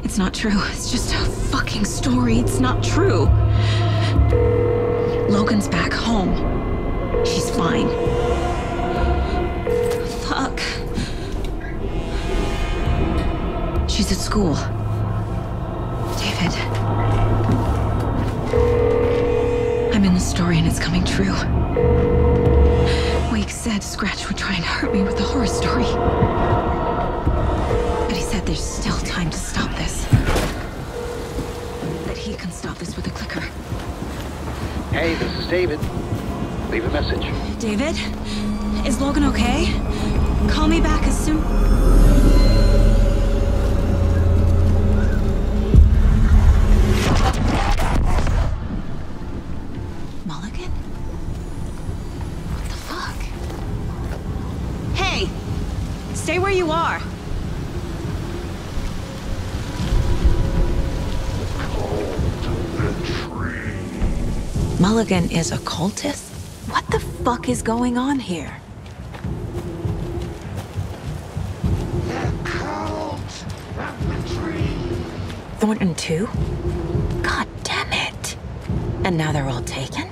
It's not true. It's just a fucking story. It's not true. Logan's back home. She's fine. Fuck. She's at school. David. I'm in the story and it's coming true. Wake said Scratch would try and hurt me with the horror story. But he said there's still time to stop this. That he can stop this with a clicker. Hey, this is David. Leave a message. David? Is Logan okay? Call me back as soon... Stay where you are. Mulligan is a cultist? What the fuck is going on here? The cult of the tree. Thornton too? God damn it. And now they're all taken?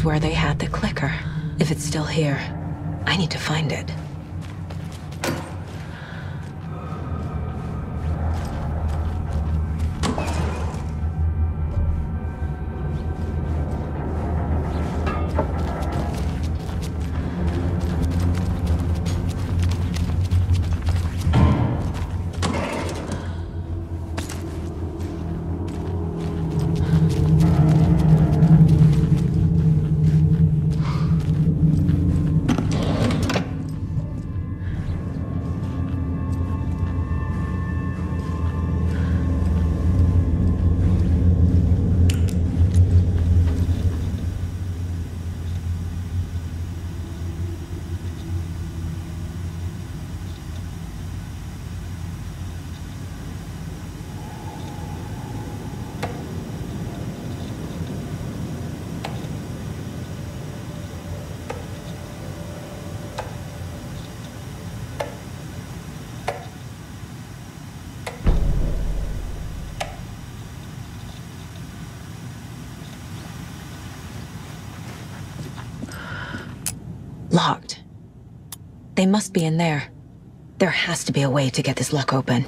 Where they had the clicker. If it's still here, I need to find it. locked. They must be in there. There has to be a way to get this lock open.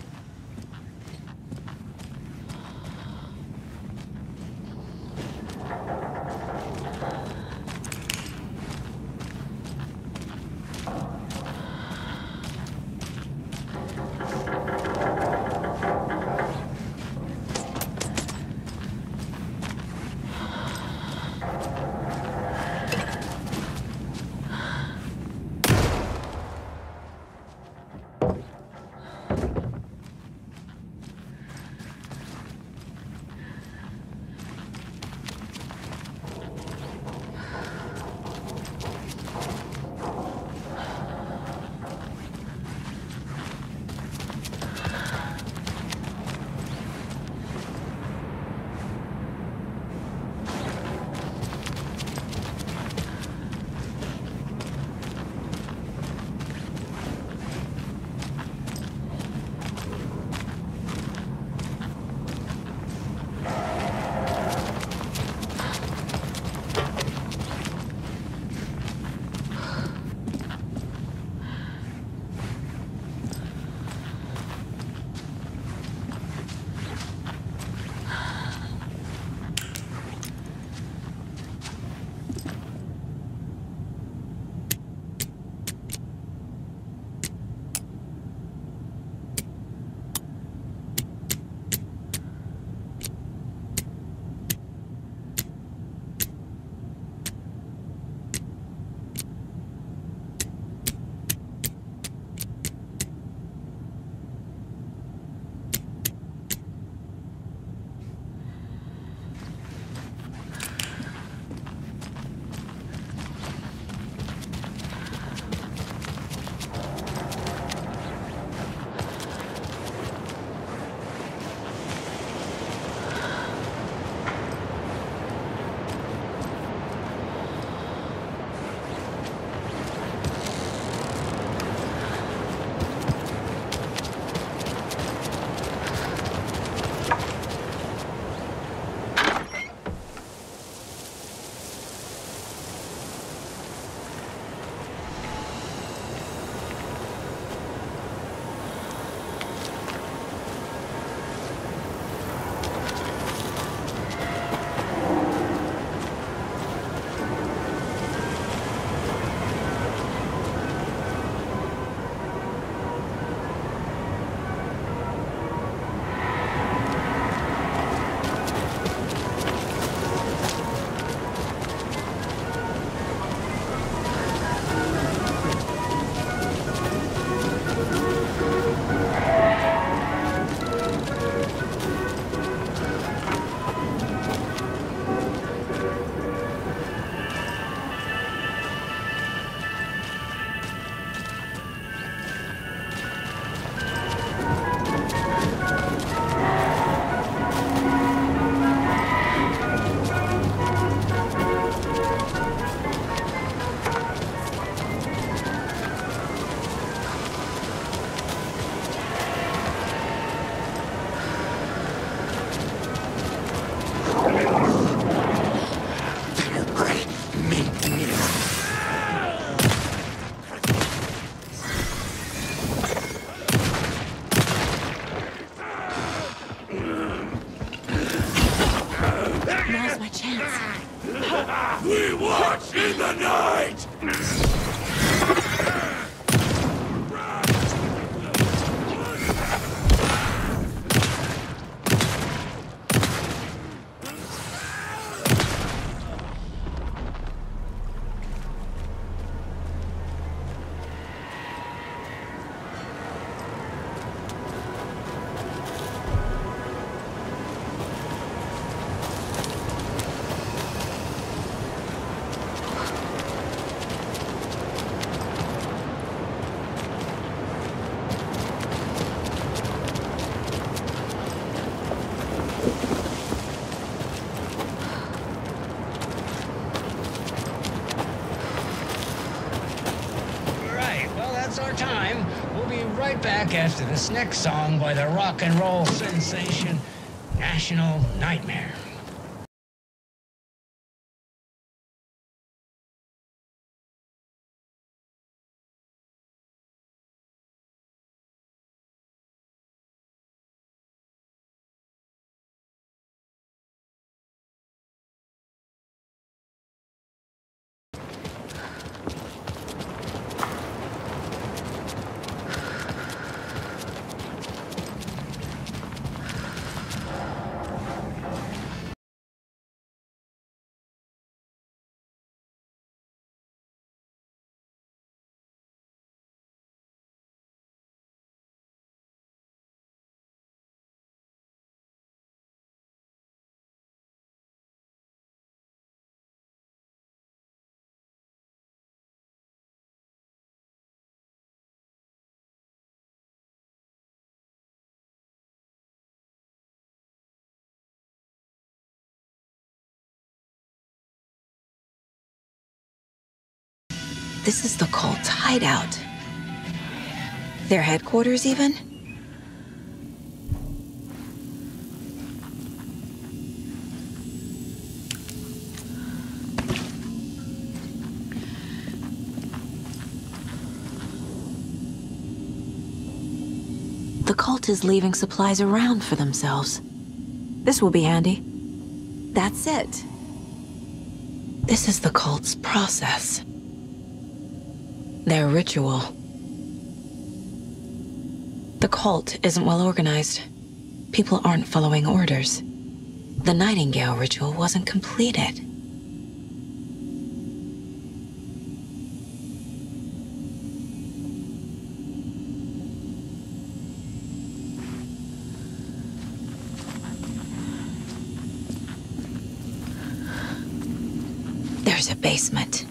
We watch in the night! Back after this next song by the rock and roll sensation National Nightmare. This is the cult's hideout. Their headquarters, even? The cult is leaving supplies around for themselves. This will be handy. That's it. This is the cult's process. Their ritual. The cult isn't well organized. People aren't following orders. The Nightingale ritual wasn't completed. There's a basement.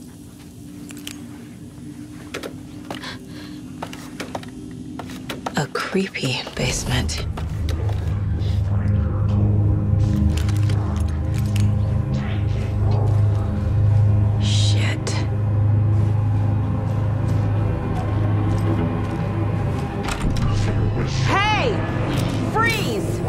A creepy basement. Shit. Hey! Freeze!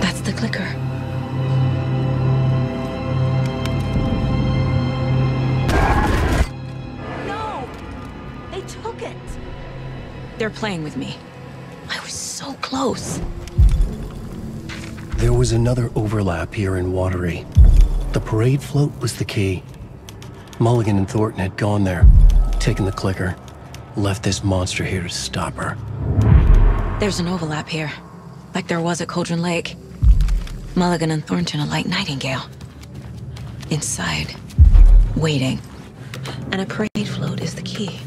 That's the clicker. No! They took it! They're playing with me. I was so close. There was another overlap here in Watery. The parade float was the key. Mulligan and Thornton had gone there, taken the clicker, left this monster here to stop her. There's an overlap here, like there was at Cauldron Lake. Mulligan and Thornton are like Nightingale. Inside, waiting. And a parade float is the key.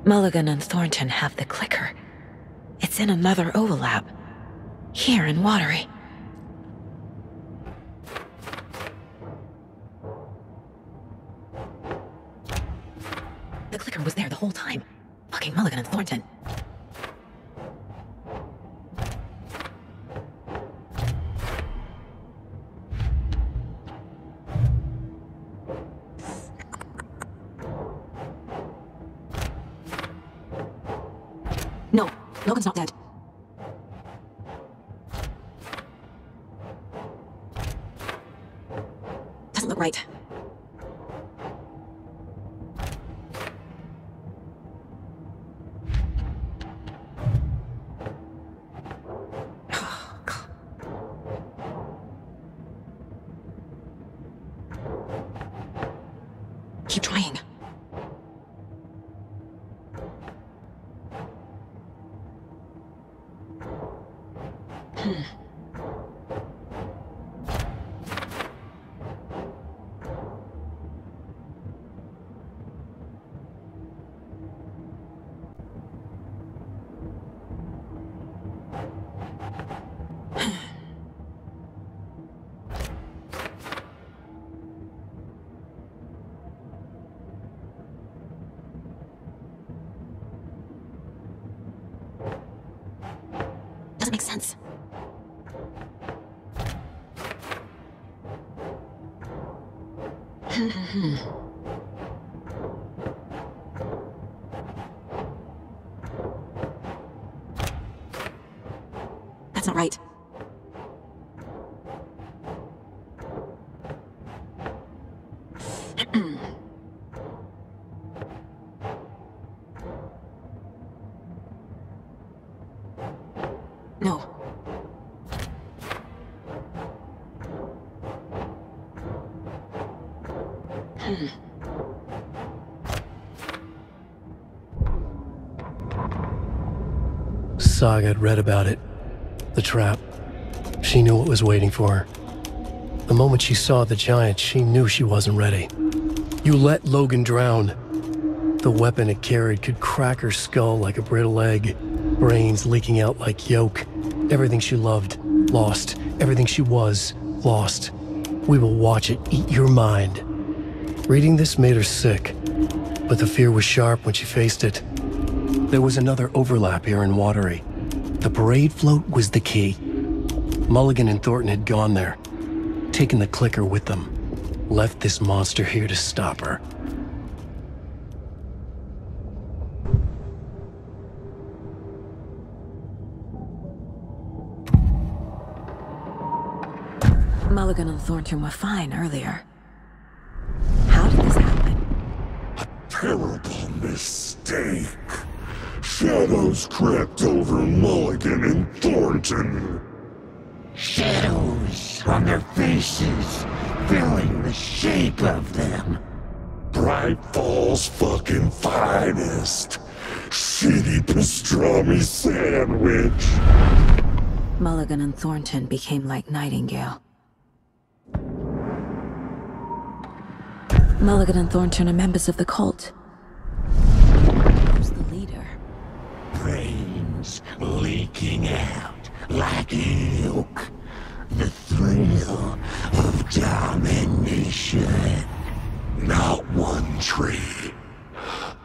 Mulligan and Thornton have the clicker. It's in another overlap. Here in Watery. The clicker was there the whole time. Fucking Mulligan and Thornton. No, Logan's not dead. Doesn't look right. Keep trying. Doesn't make sense. That's not right. No. Saga had read about it. The trap. She knew what was waiting for her. The moment she saw the giant, she knew she wasn't ready. You let Logan drown. The weapon it carried could crack her skull like a brittle egg, brains leaking out like yolk. Everything she loved, lost. Everything she was, lost. We will watch it eat your mind. Reading this made her sick, but the fear was sharp when she faced it. There was another overlap here in Watery. The parade float was the key. Mulligan and Thornton had gone there, taken the clicker with them, left this monster here to stop her. Mulligan and Thornton were fine earlier. How did this happen? Terrible mistake. Shadows crept over Mulligan and Thornton. Shadows on their faces, filling the shape of them. Bright Falls fucking finest. Shitty pastrami sandwich. Mulligan and Thornton became like Nightingale. Mulligan and Thornton are members of the cult. Who's the leader? Brains leaking out like milk. The thrill of domination. Not one tree.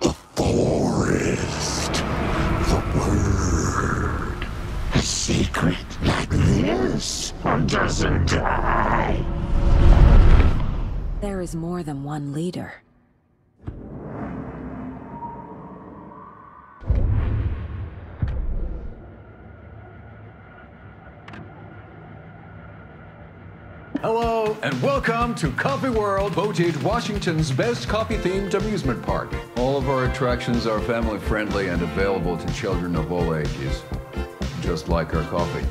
A forest. The word. A secret like this doesn't die. There is more than one leader. Hello, and welcome to Coffee World, voted Washington's best coffee-themed amusement park. All of our attractions are family-friendly and available to children of all ages, just like our coffee.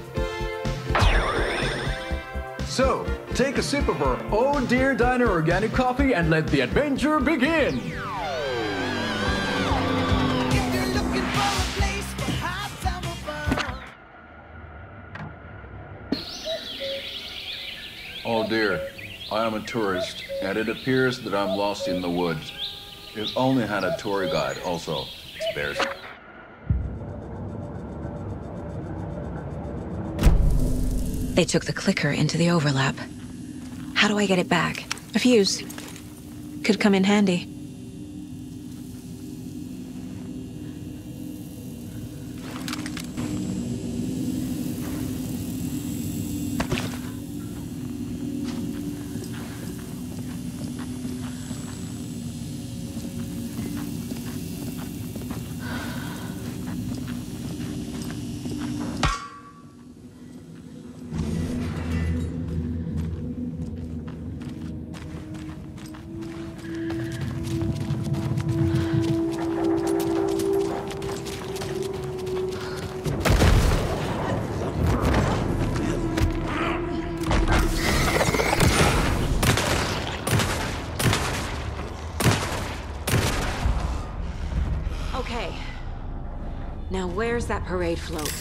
So, take a sip of our Oh Dear Diner organic coffee and let the adventure begin! Oh dear, I am a tourist, and it appears that I'm lost in the woods. If only had a tour guide, also. It's bears. They took the clicker into the overlap. How do I get it back? A fuse. Could come in handy. Okay. Now where's that parade float?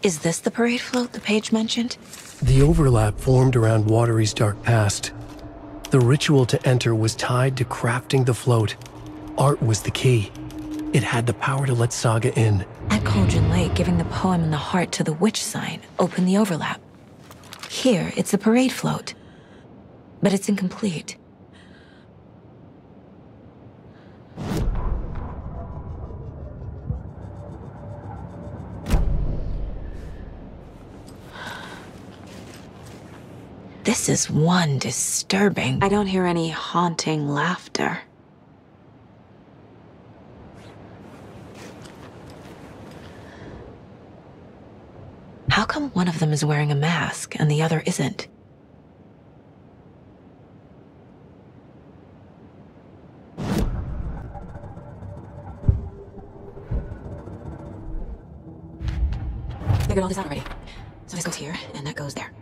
Is this the parade float the page mentioned? The overlap formed around Watery's dark past. The ritual to enter was tied to crafting the float. Art was the key. It had the power to let Saga in. At Cauldron Lake, giving the poem and the heart to the witch sign opened the overlap. Here, it's the parade float. But it's incomplete. This is one disturbing. I don't hear any haunting laughter. How come one of them is wearing a mask and the other isn't? Figured all this out already. So this goes here, and that goes there.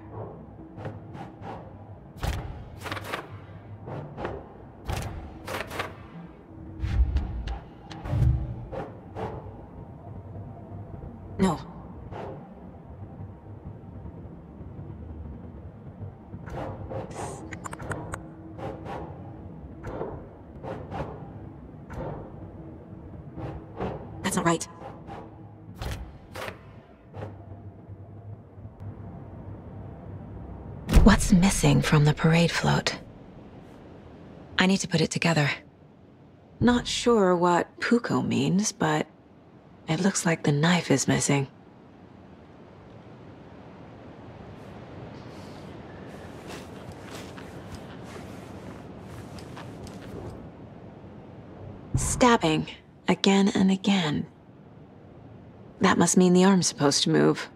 That's not right. What's missing from the parade float? I need to put it together. Not sure what Puko means, but it looks like the knife is missing. Stabbing, again and again. That must mean the arm's supposed to move.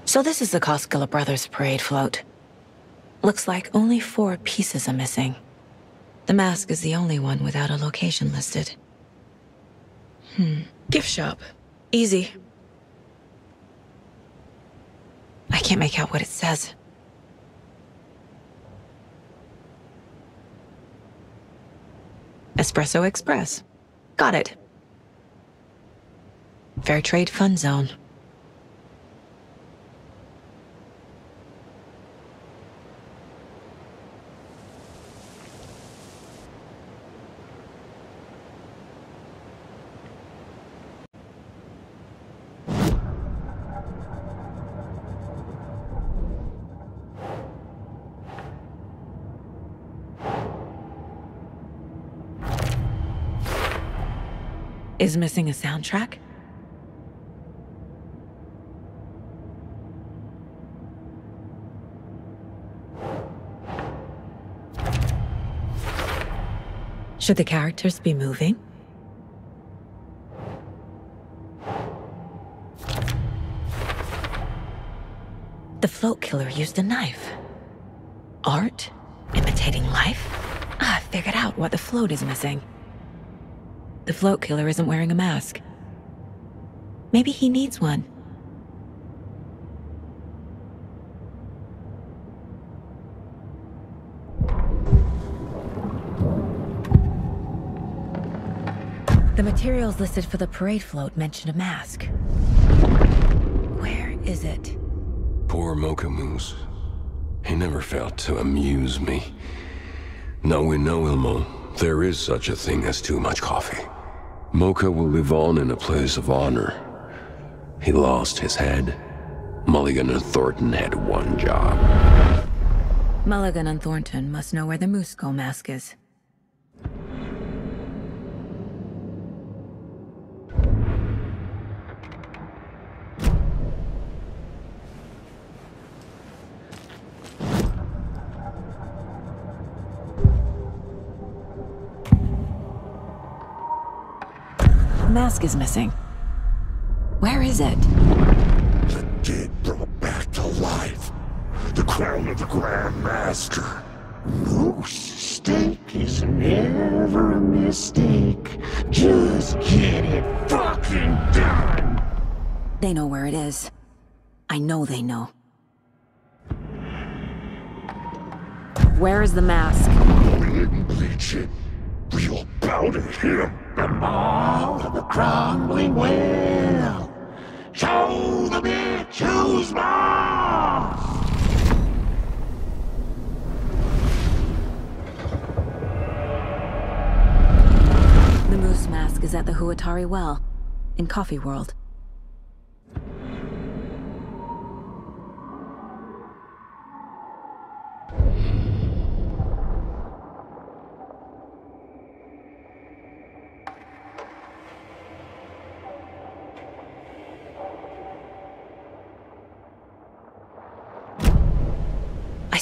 So this is the Koskela Brothers parade float. Looks like only 4 pieces are missing. The mask is the only one without a location listed. Gift shop. Easy. I can't make out what it says. Espresso Express. Got it. Fair Trade Fun Zone. Is missing a soundtrack? Should the characters be moving? The float killer used a knife. Art? Imitating life? I figured out what the float is missing. The float killer isn't wearing a mask. Maybe he needs one. The materials listed for the parade float mention a mask. Where is it? Poor Mocha Moose. He never failed to amuse me. Now we know, Ilmo, there is such a thing as too much coffee. Mocha will live on in a place of honor. He lost his head. Mulligan and Thornton had one job. Mulligan and Thornton must know where the Moose Skull mask is. Mask is missing. Where is it? The dead brought back to life. The crown of the Grand Master. Moose steak is never a mistake. Just get it fucking done. They know where it is. I know they know. Where is the mask? Bleach it. Real powder him. The mall of the crumbling well. Show the bitch who's boss. The moose mask is at the Huatari Well, in Coffee World.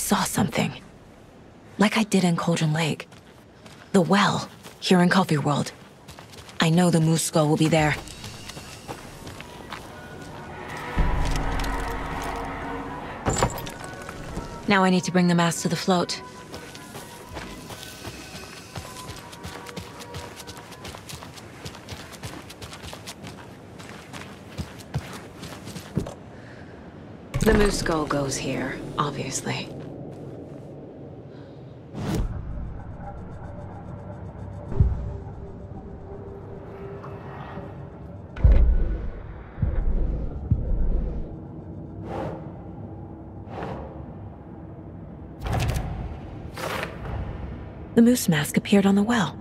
saw something. Like I did in Cauldron Lake. The well, here in Coffee World. I know the moose skull will be there. Now I need to bring the mask to the float. The moose skull goes here, obviously. The moose mask appeared on the well.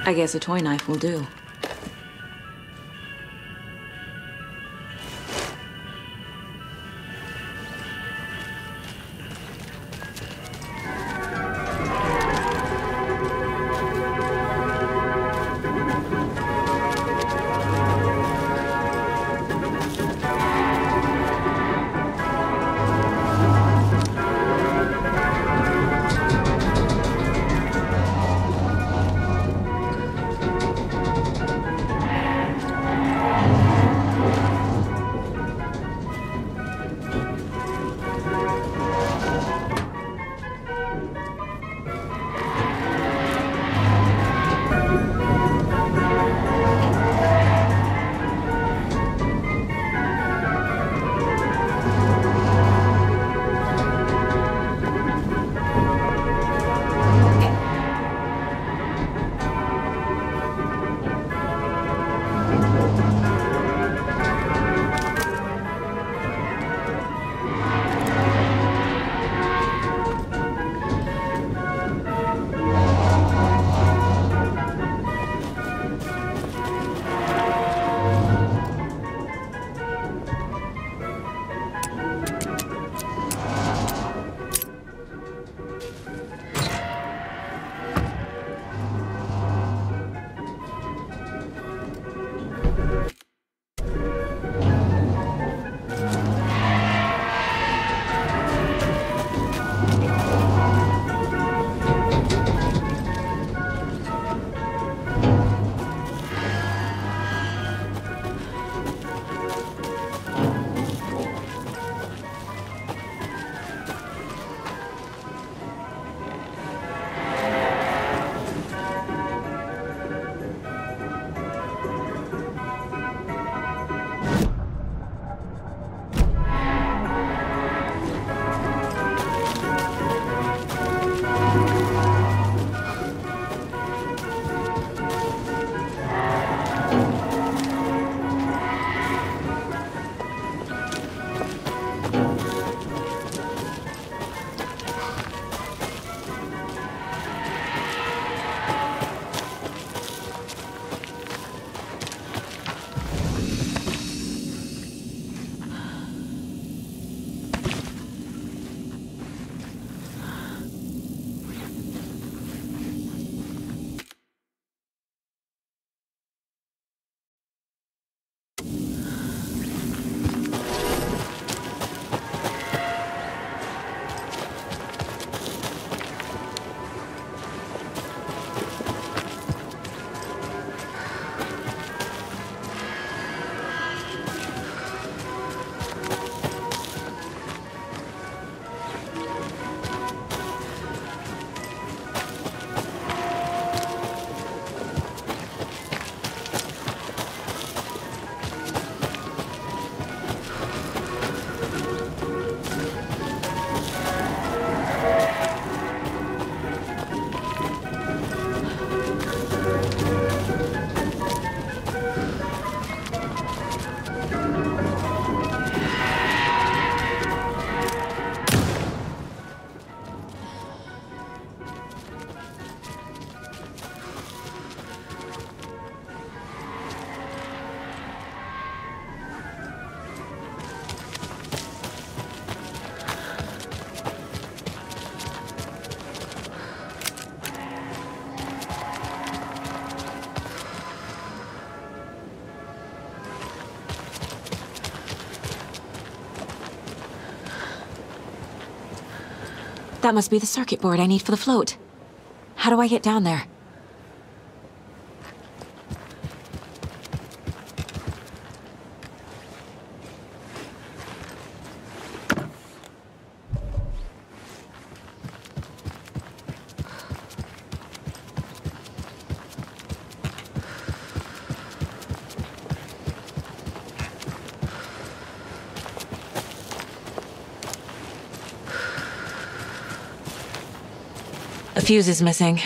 I guess a toy knife will do. That must be the circuit board I need for the float. How do I get down there? A fuse is missing.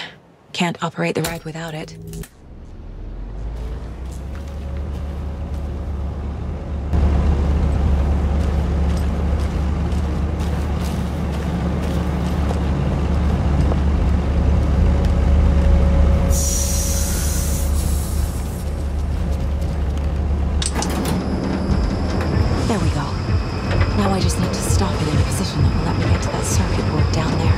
Can't operate the ride without it. There we go. Now I just need to stop it in a position that will let me get to that circuit board down there.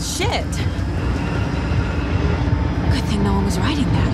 Shit! Good thing no one was riding that.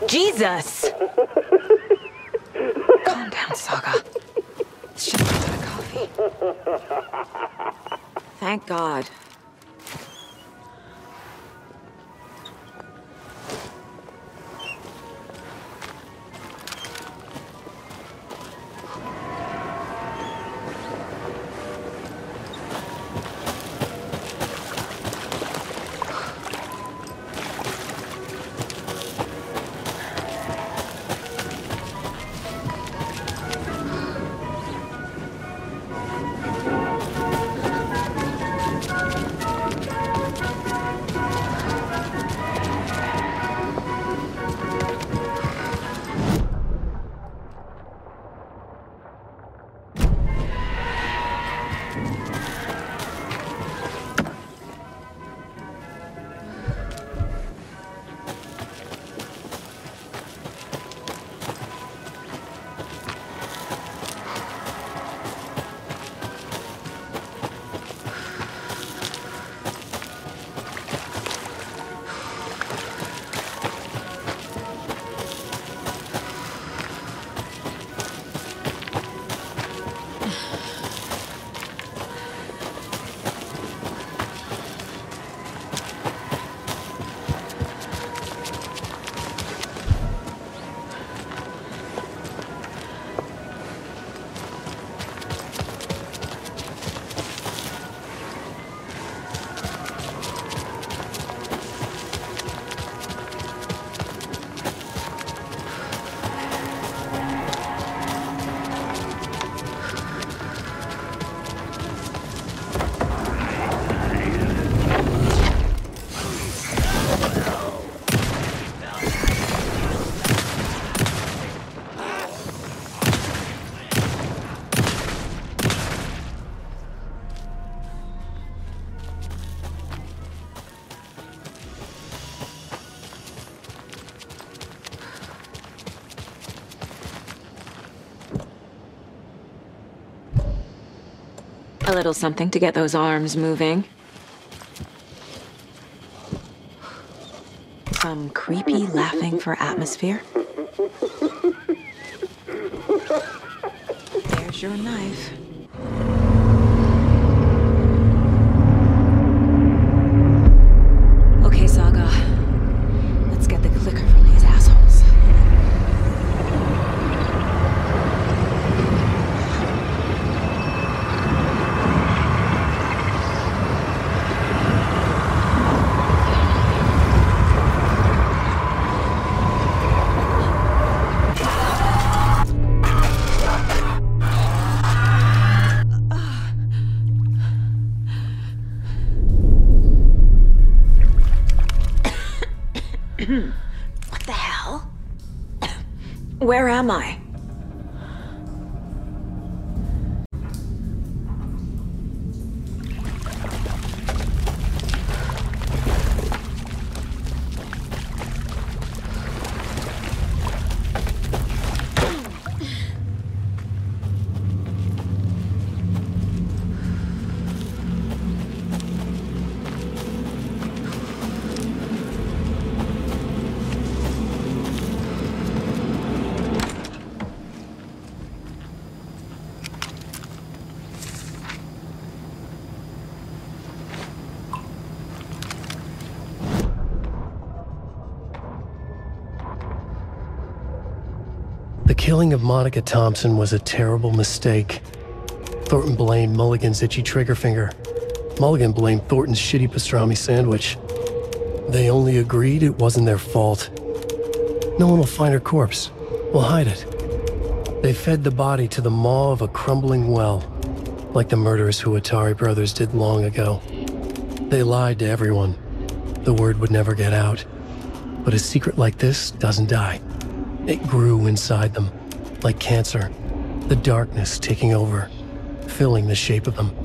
Jesus! Calm down, Saga. It's just a bit of coffee. Thank God. A little something to get those arms moving. Some creepy laughing for atmosphere. There's your knife. Okay, Saga. Let's get the clicker from these assholes. What the hell? Where am I? The killing of Monica Thompson was a terrible mistake. Thornton blamed Mulligan's itchy trigger finger. Mulligan blamed Thornton's shitty pastrami sandwich. They only agreed it wasn't their fault. No one will find her corpse. We'll hide it. They fed the body to the maw of a crumbling well, like the murderous Huatari brothers did long ago. They lied to everyone. The word would never get out. But a secret like this doesn't die. It grew inside them, like cancer, the darkness taking over, filling the shape of them.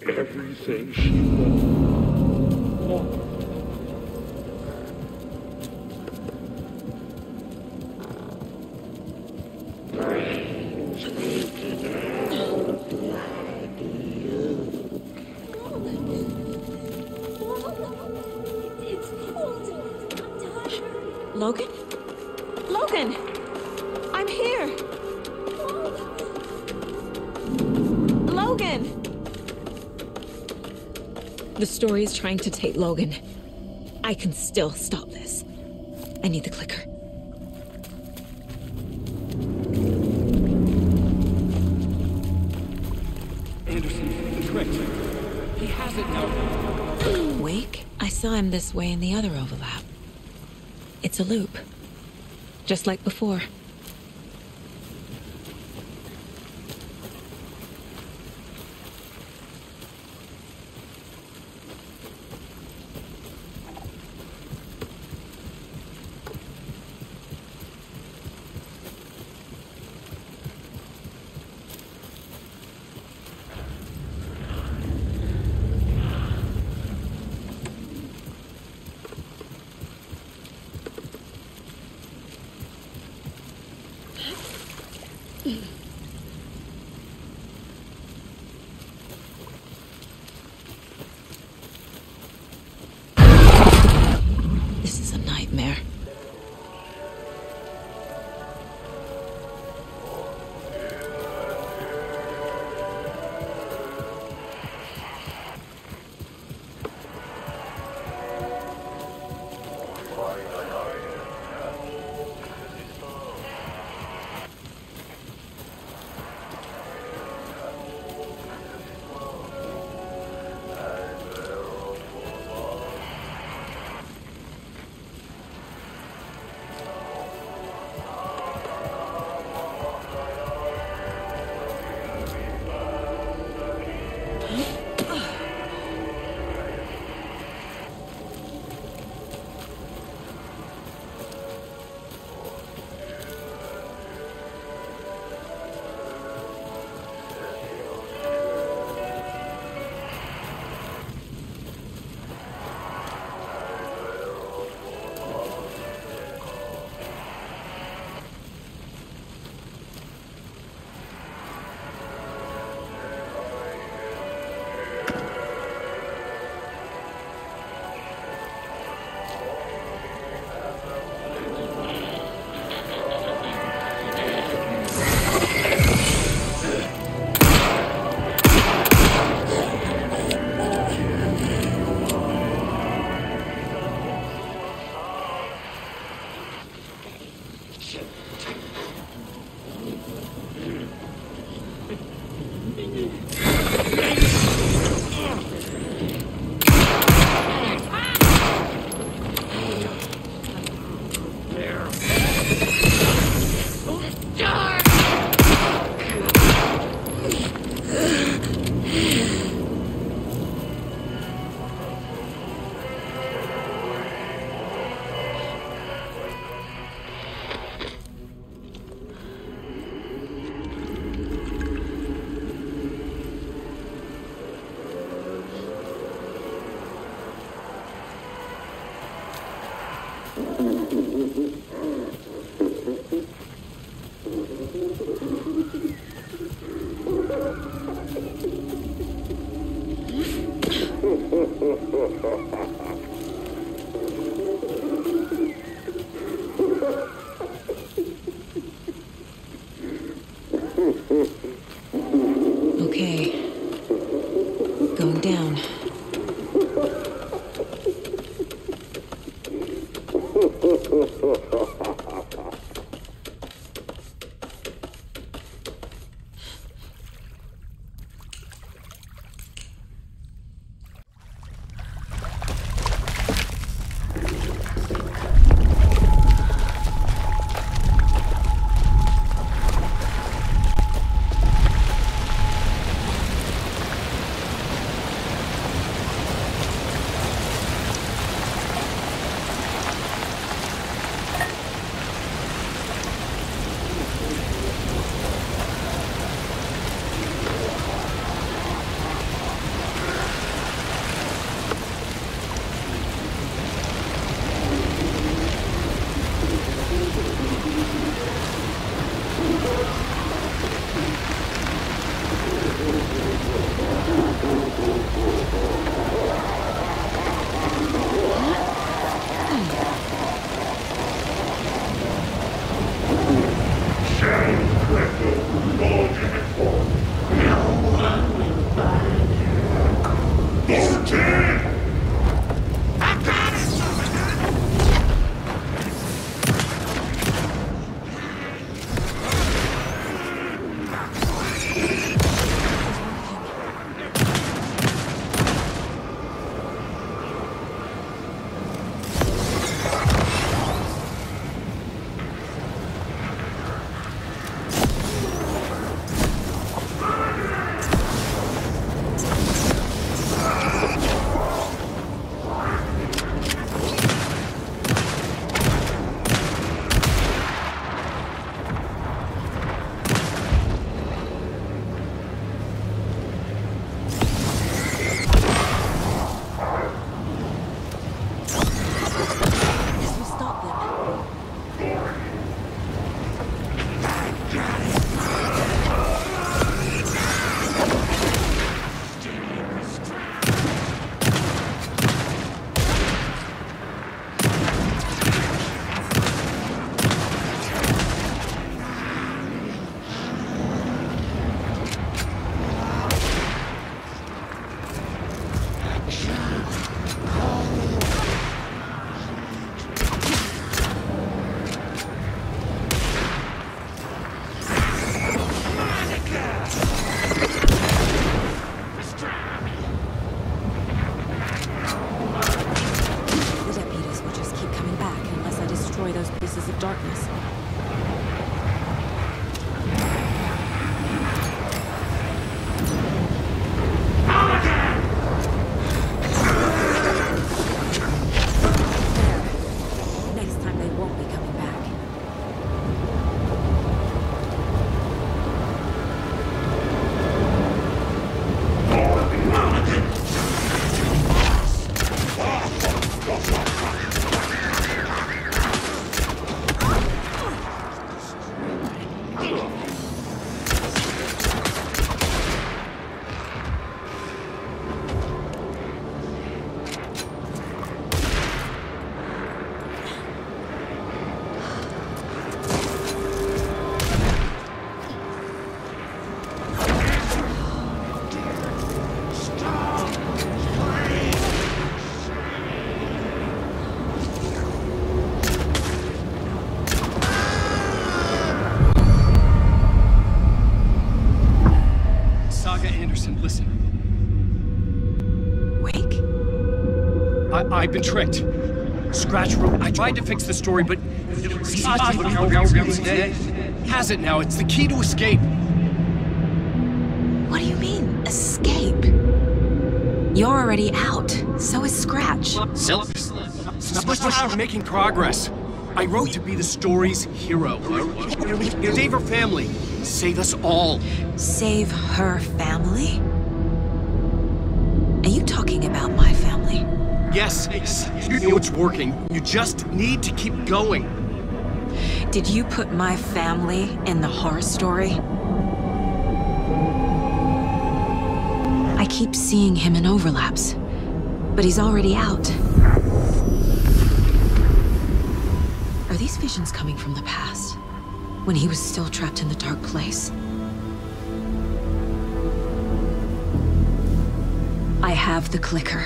Everything she wanted. Logan? Logan! I'm here! Logan! The story is trying to take Logan. I can still stop this. I need the clicker. Anderson, tricked. He has it now. Wake? I saw him this way in the other overlap. It's a loop. Just like before. I've been tricked. Scratch wrote. I tried to fix the story, but has it now. It's the key to escape. What do you mean, escape? You're already out. So is Scratch. We're making progress. I wrote to be the story's hero. Save her family. Save us all. Save her family? Are you talking about my family? Yes, you know it's working. You just need to keep going. Did you put my family in the horror story? I keep seeing him in overlaps, but he's already out. Are these visions coming from the past, when he was still trapped in the dark place? I have the clicker.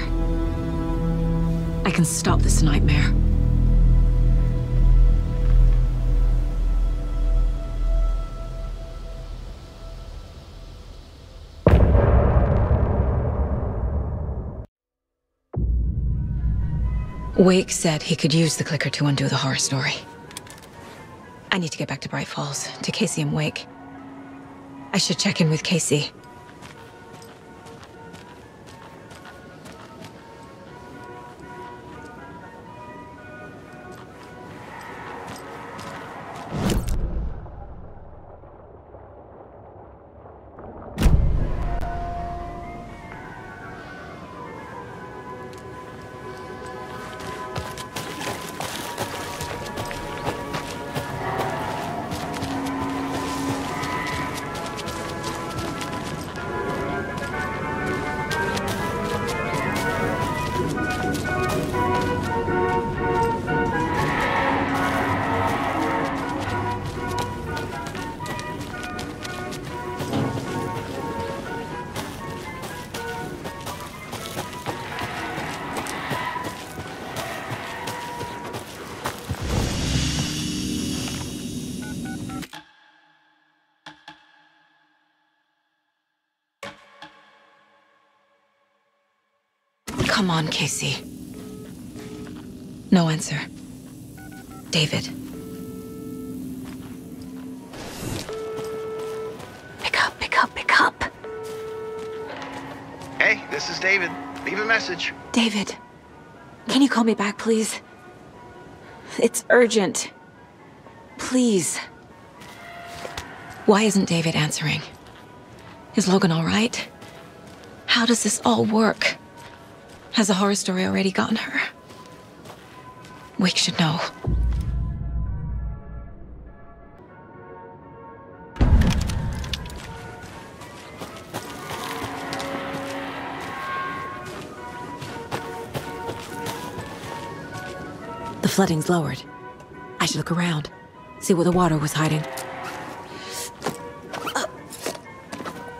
I can stop this nightmare. Wake said he could use the clicker to undo the horror story. I need to get back to Bright Falls, to Casey and Wake. I should check in with Casey. Come on, Casey. No answer. David. Pick up. Hey, this is David. Leave a message. David, can you call me back, please? It's urgent. Please. Why isn't David answering? Is Logan all right? How does this all work? Has the horror story already gotten her? Wake should know. The flooding's lowered. I should look around, see where the water was hiding.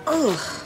Ugh.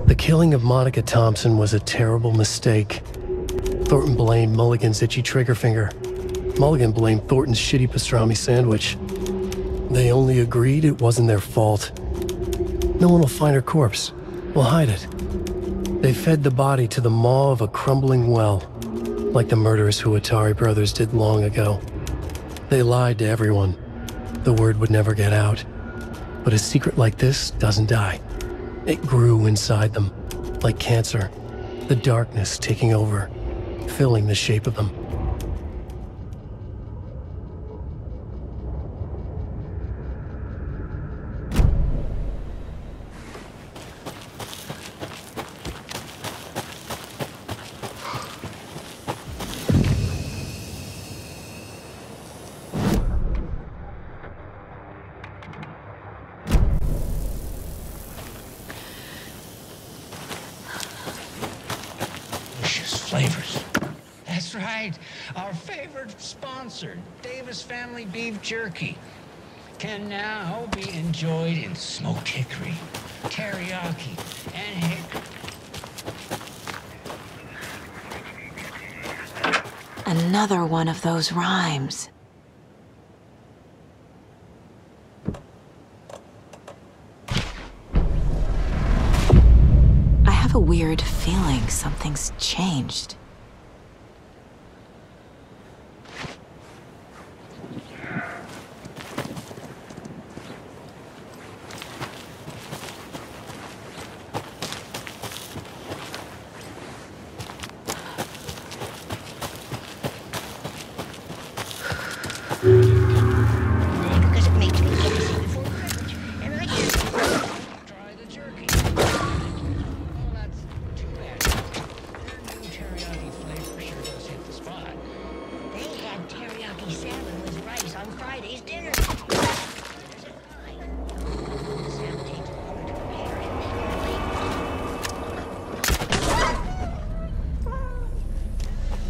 The killing of Monica Thompson was a terrible mistake. Thornton blamed Mulligan's itchy trigger finger. Mulligan blamed Thornton's shitty pastrami sandwich. They only agreed it wasn't their fault. No one will find her corpse. We'll hide it. They fed the body to the maw of a crumbling well, like the murderous Huatari brothers did long ago. They lied to everyone. The word would never get out. But a secret like this doesn't die. It grew inside them, like cancer, the darkness taking over, filling the shape of them. Flavors. That's right. Our favorite sponsor, Davis Family Beef Jerky, can now be enjoyed in smoked hickory, teriyaki, and Another one of those rhymes. I have a weird feeling something's changed.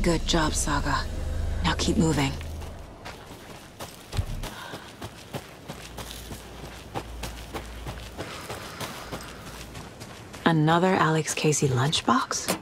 Good job, Saga. Now keep moving. Another Alex Casey lunchbox?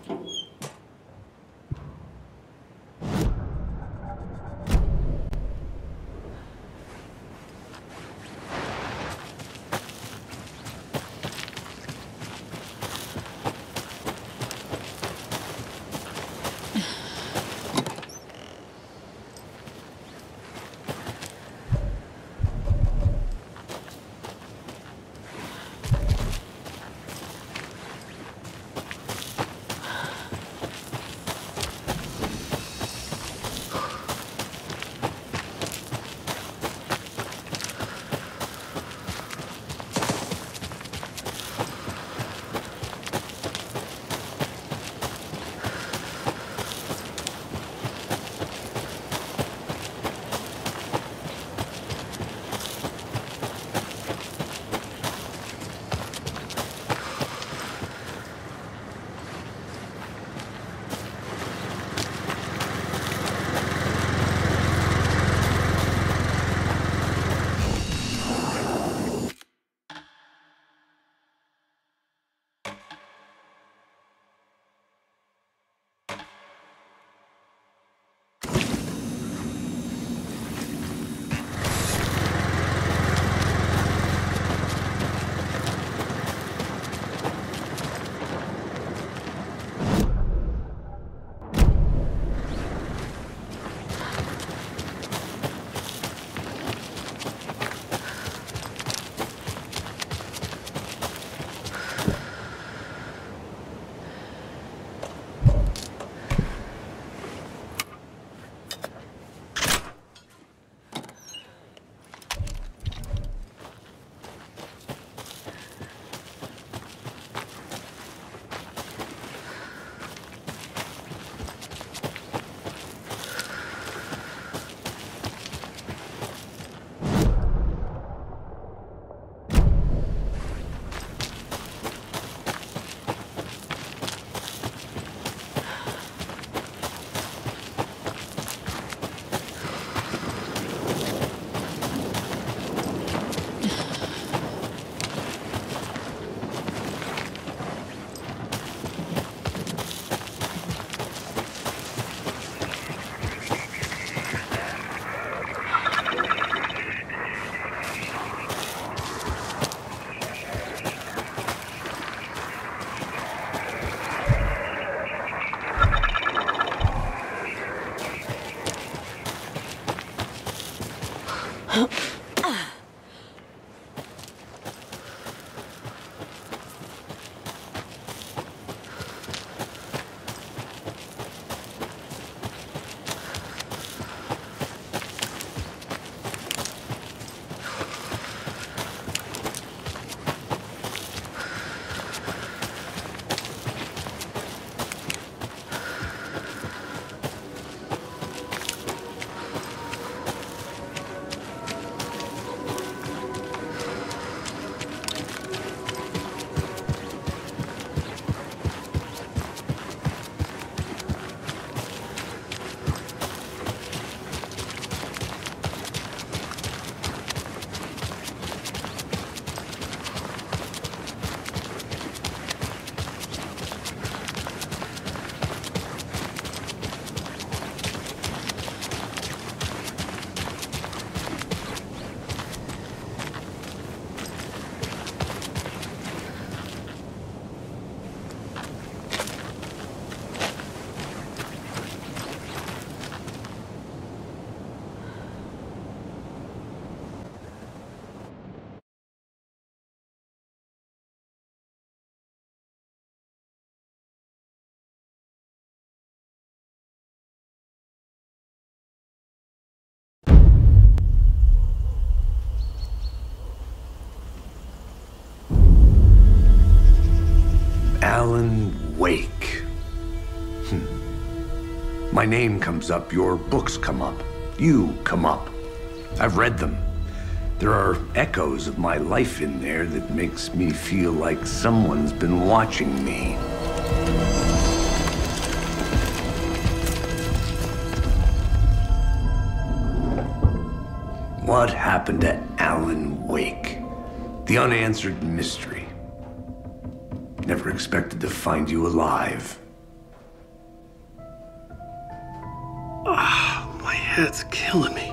Alan Wake. My name comes up, your books come up, you come up. I've read them. There are echoes of my life in there that makes me feel like someone's been watching me. What happened to Alan Wake? The unanswered mystery. Never expected to find you alive. Ah, my head's killing me.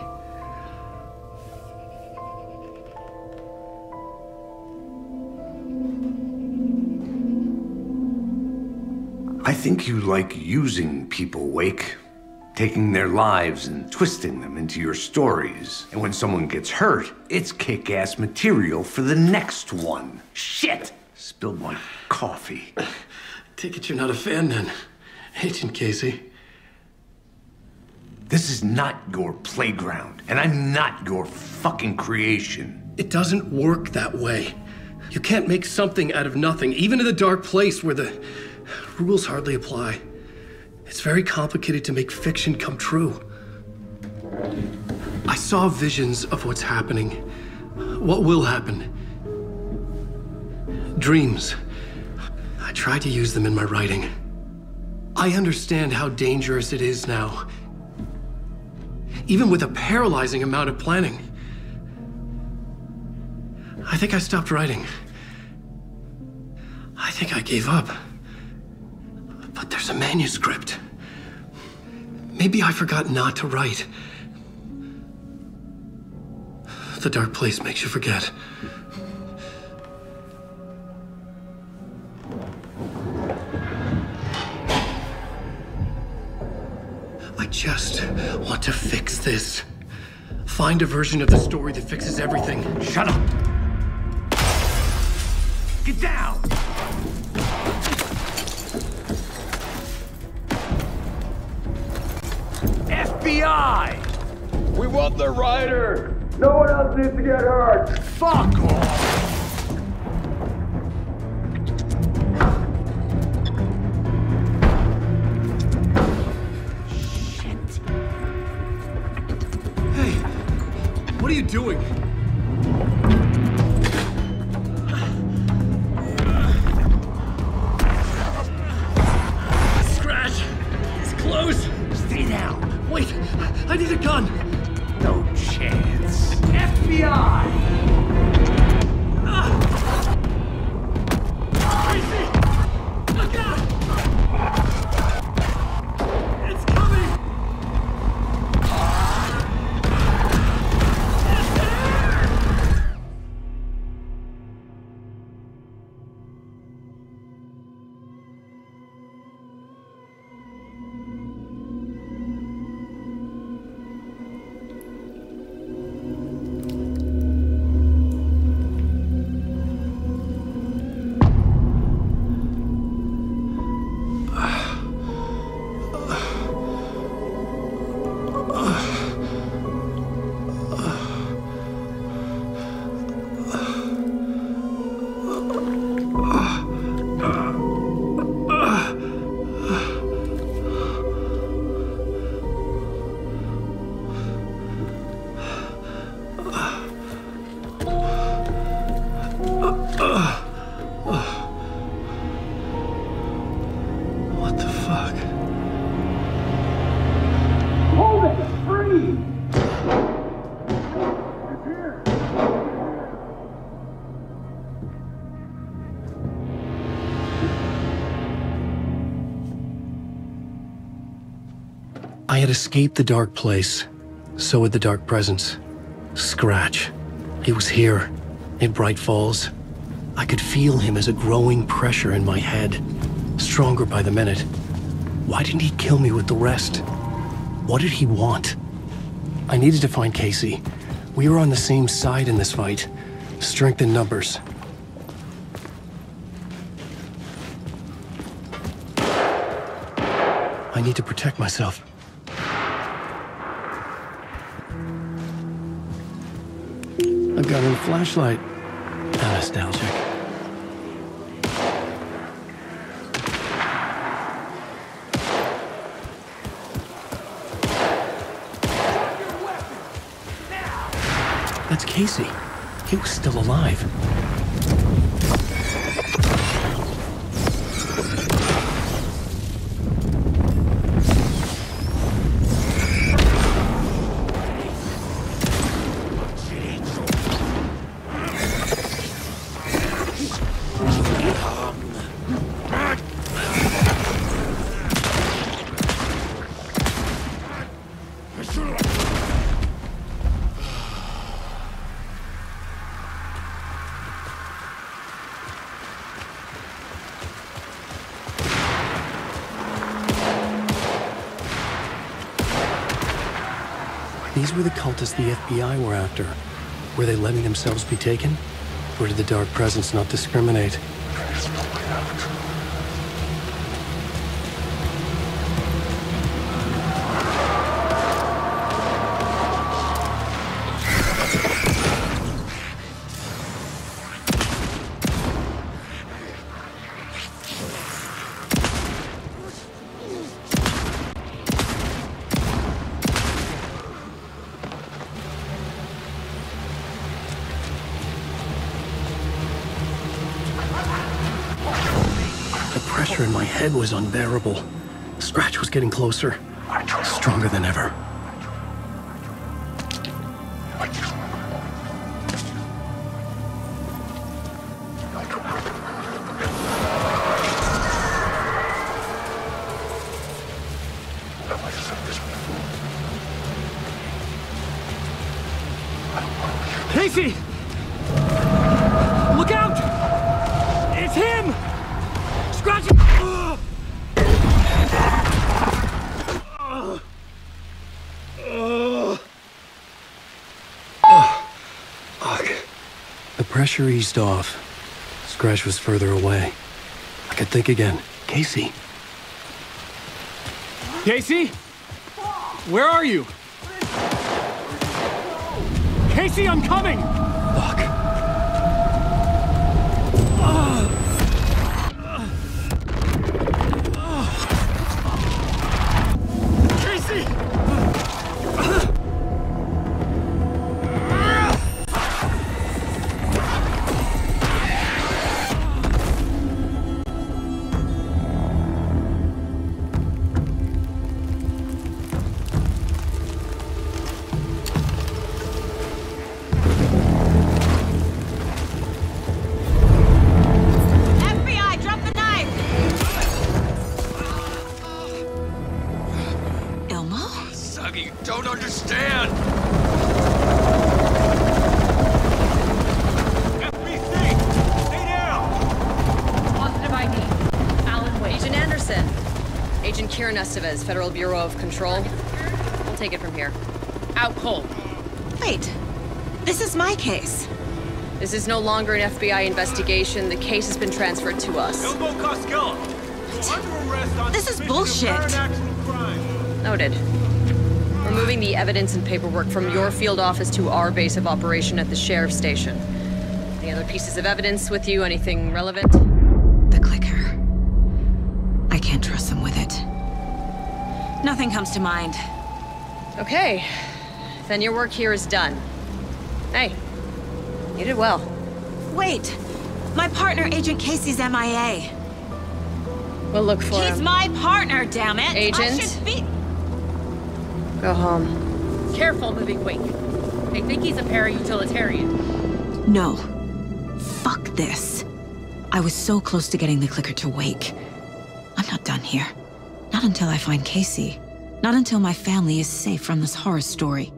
I think you like using people, Wake. Taking their lives and twisting them into your stories. And when someone gets hurt, it's kick-ass material for the next one. Shit! Spilled my coffee. Take it you're not a fan then, Agent Casey. This is not your playground, and I'm not your fucking creation. It doesn't work that way. You can't make something out of nothing, even in the dark place where the rules hardly apply. It's very complicated to make fiction come true. I saw visions of what's happening, what will happen. Dreams. I tried to use them in my writing. I understand how dangerous it is now. Even with a paralyzing amount of planning. I think I stopped writing. I think I gave up. But there's a manuscript. Maybe I forgot not to write. The dark place makes you forget. I just want to fix this. Find a version of the story that fixes everything. Shut up! Get down! FBI! We want the writer! No one else needs to get hurt! Fuck off! Hey, what are you doing? Scratch! It's close! Stay down! Wait, I need a gun! No chance. FBI! Crazy! Look out! It's coming! It's there! What the fuck? Hold it! Free! I had escaped the dark place. So had the dark presence. Scratch. He was here, in Bright Falls. I could feel him as a growing pressure in my head, stronger by the minute. Why didn't he kill me with the rest? What did he want? I needed to find Casey. We were on the same side in this fight. Strength in numbers. I need to protect myself. A gun and flashlight. How nostalgic. That's Casey. He was still alive. These were the cultists the FBI were after. Were they letting themselves be taken? Or did the dark presence not discriminate? The pressure in my head was unbearable. Scratch was getting closer, stronger than ever. Casey! Look out! It's him! Scratch! The pressure eased off. Scratch was further away. I could think again. Casey. Casey? Where are you? Casey, I'm coming! Fuck. Casey! You don't understand! FBC! Stay down! Positive ID. Alan Wake. Agent Anderson. Agent Kieran Estevez, Federal Bureau of Control. We'll take it from here. Out cold. Wait. This is my case. This is no longer an FBI investigation. The case has been transferred to us. Elbow Costello. You're under arrest on This is suspicion of bullshit. current actual crime. Noted. We're moving the evidence and paperwork from your field office to our base of operation at the sheriff's station. Any other pieces of evidence with you? Anything relevant? The clicker. I can't trust them with it. Nothing comes to mind. Okay. Then your work here is done. Hey, you did well. Wait! My partner, Agent Casey's MIA. We'll look for him. He's my partner, damn it! Agent? I should be... Go home. Careful moving Wake. They think he's a para-utilitarian. No. Fuck this. I was so close to getting the clicker to Wake. I'm not done here. Not until I find Casey. Not until my family is safe from this horror story.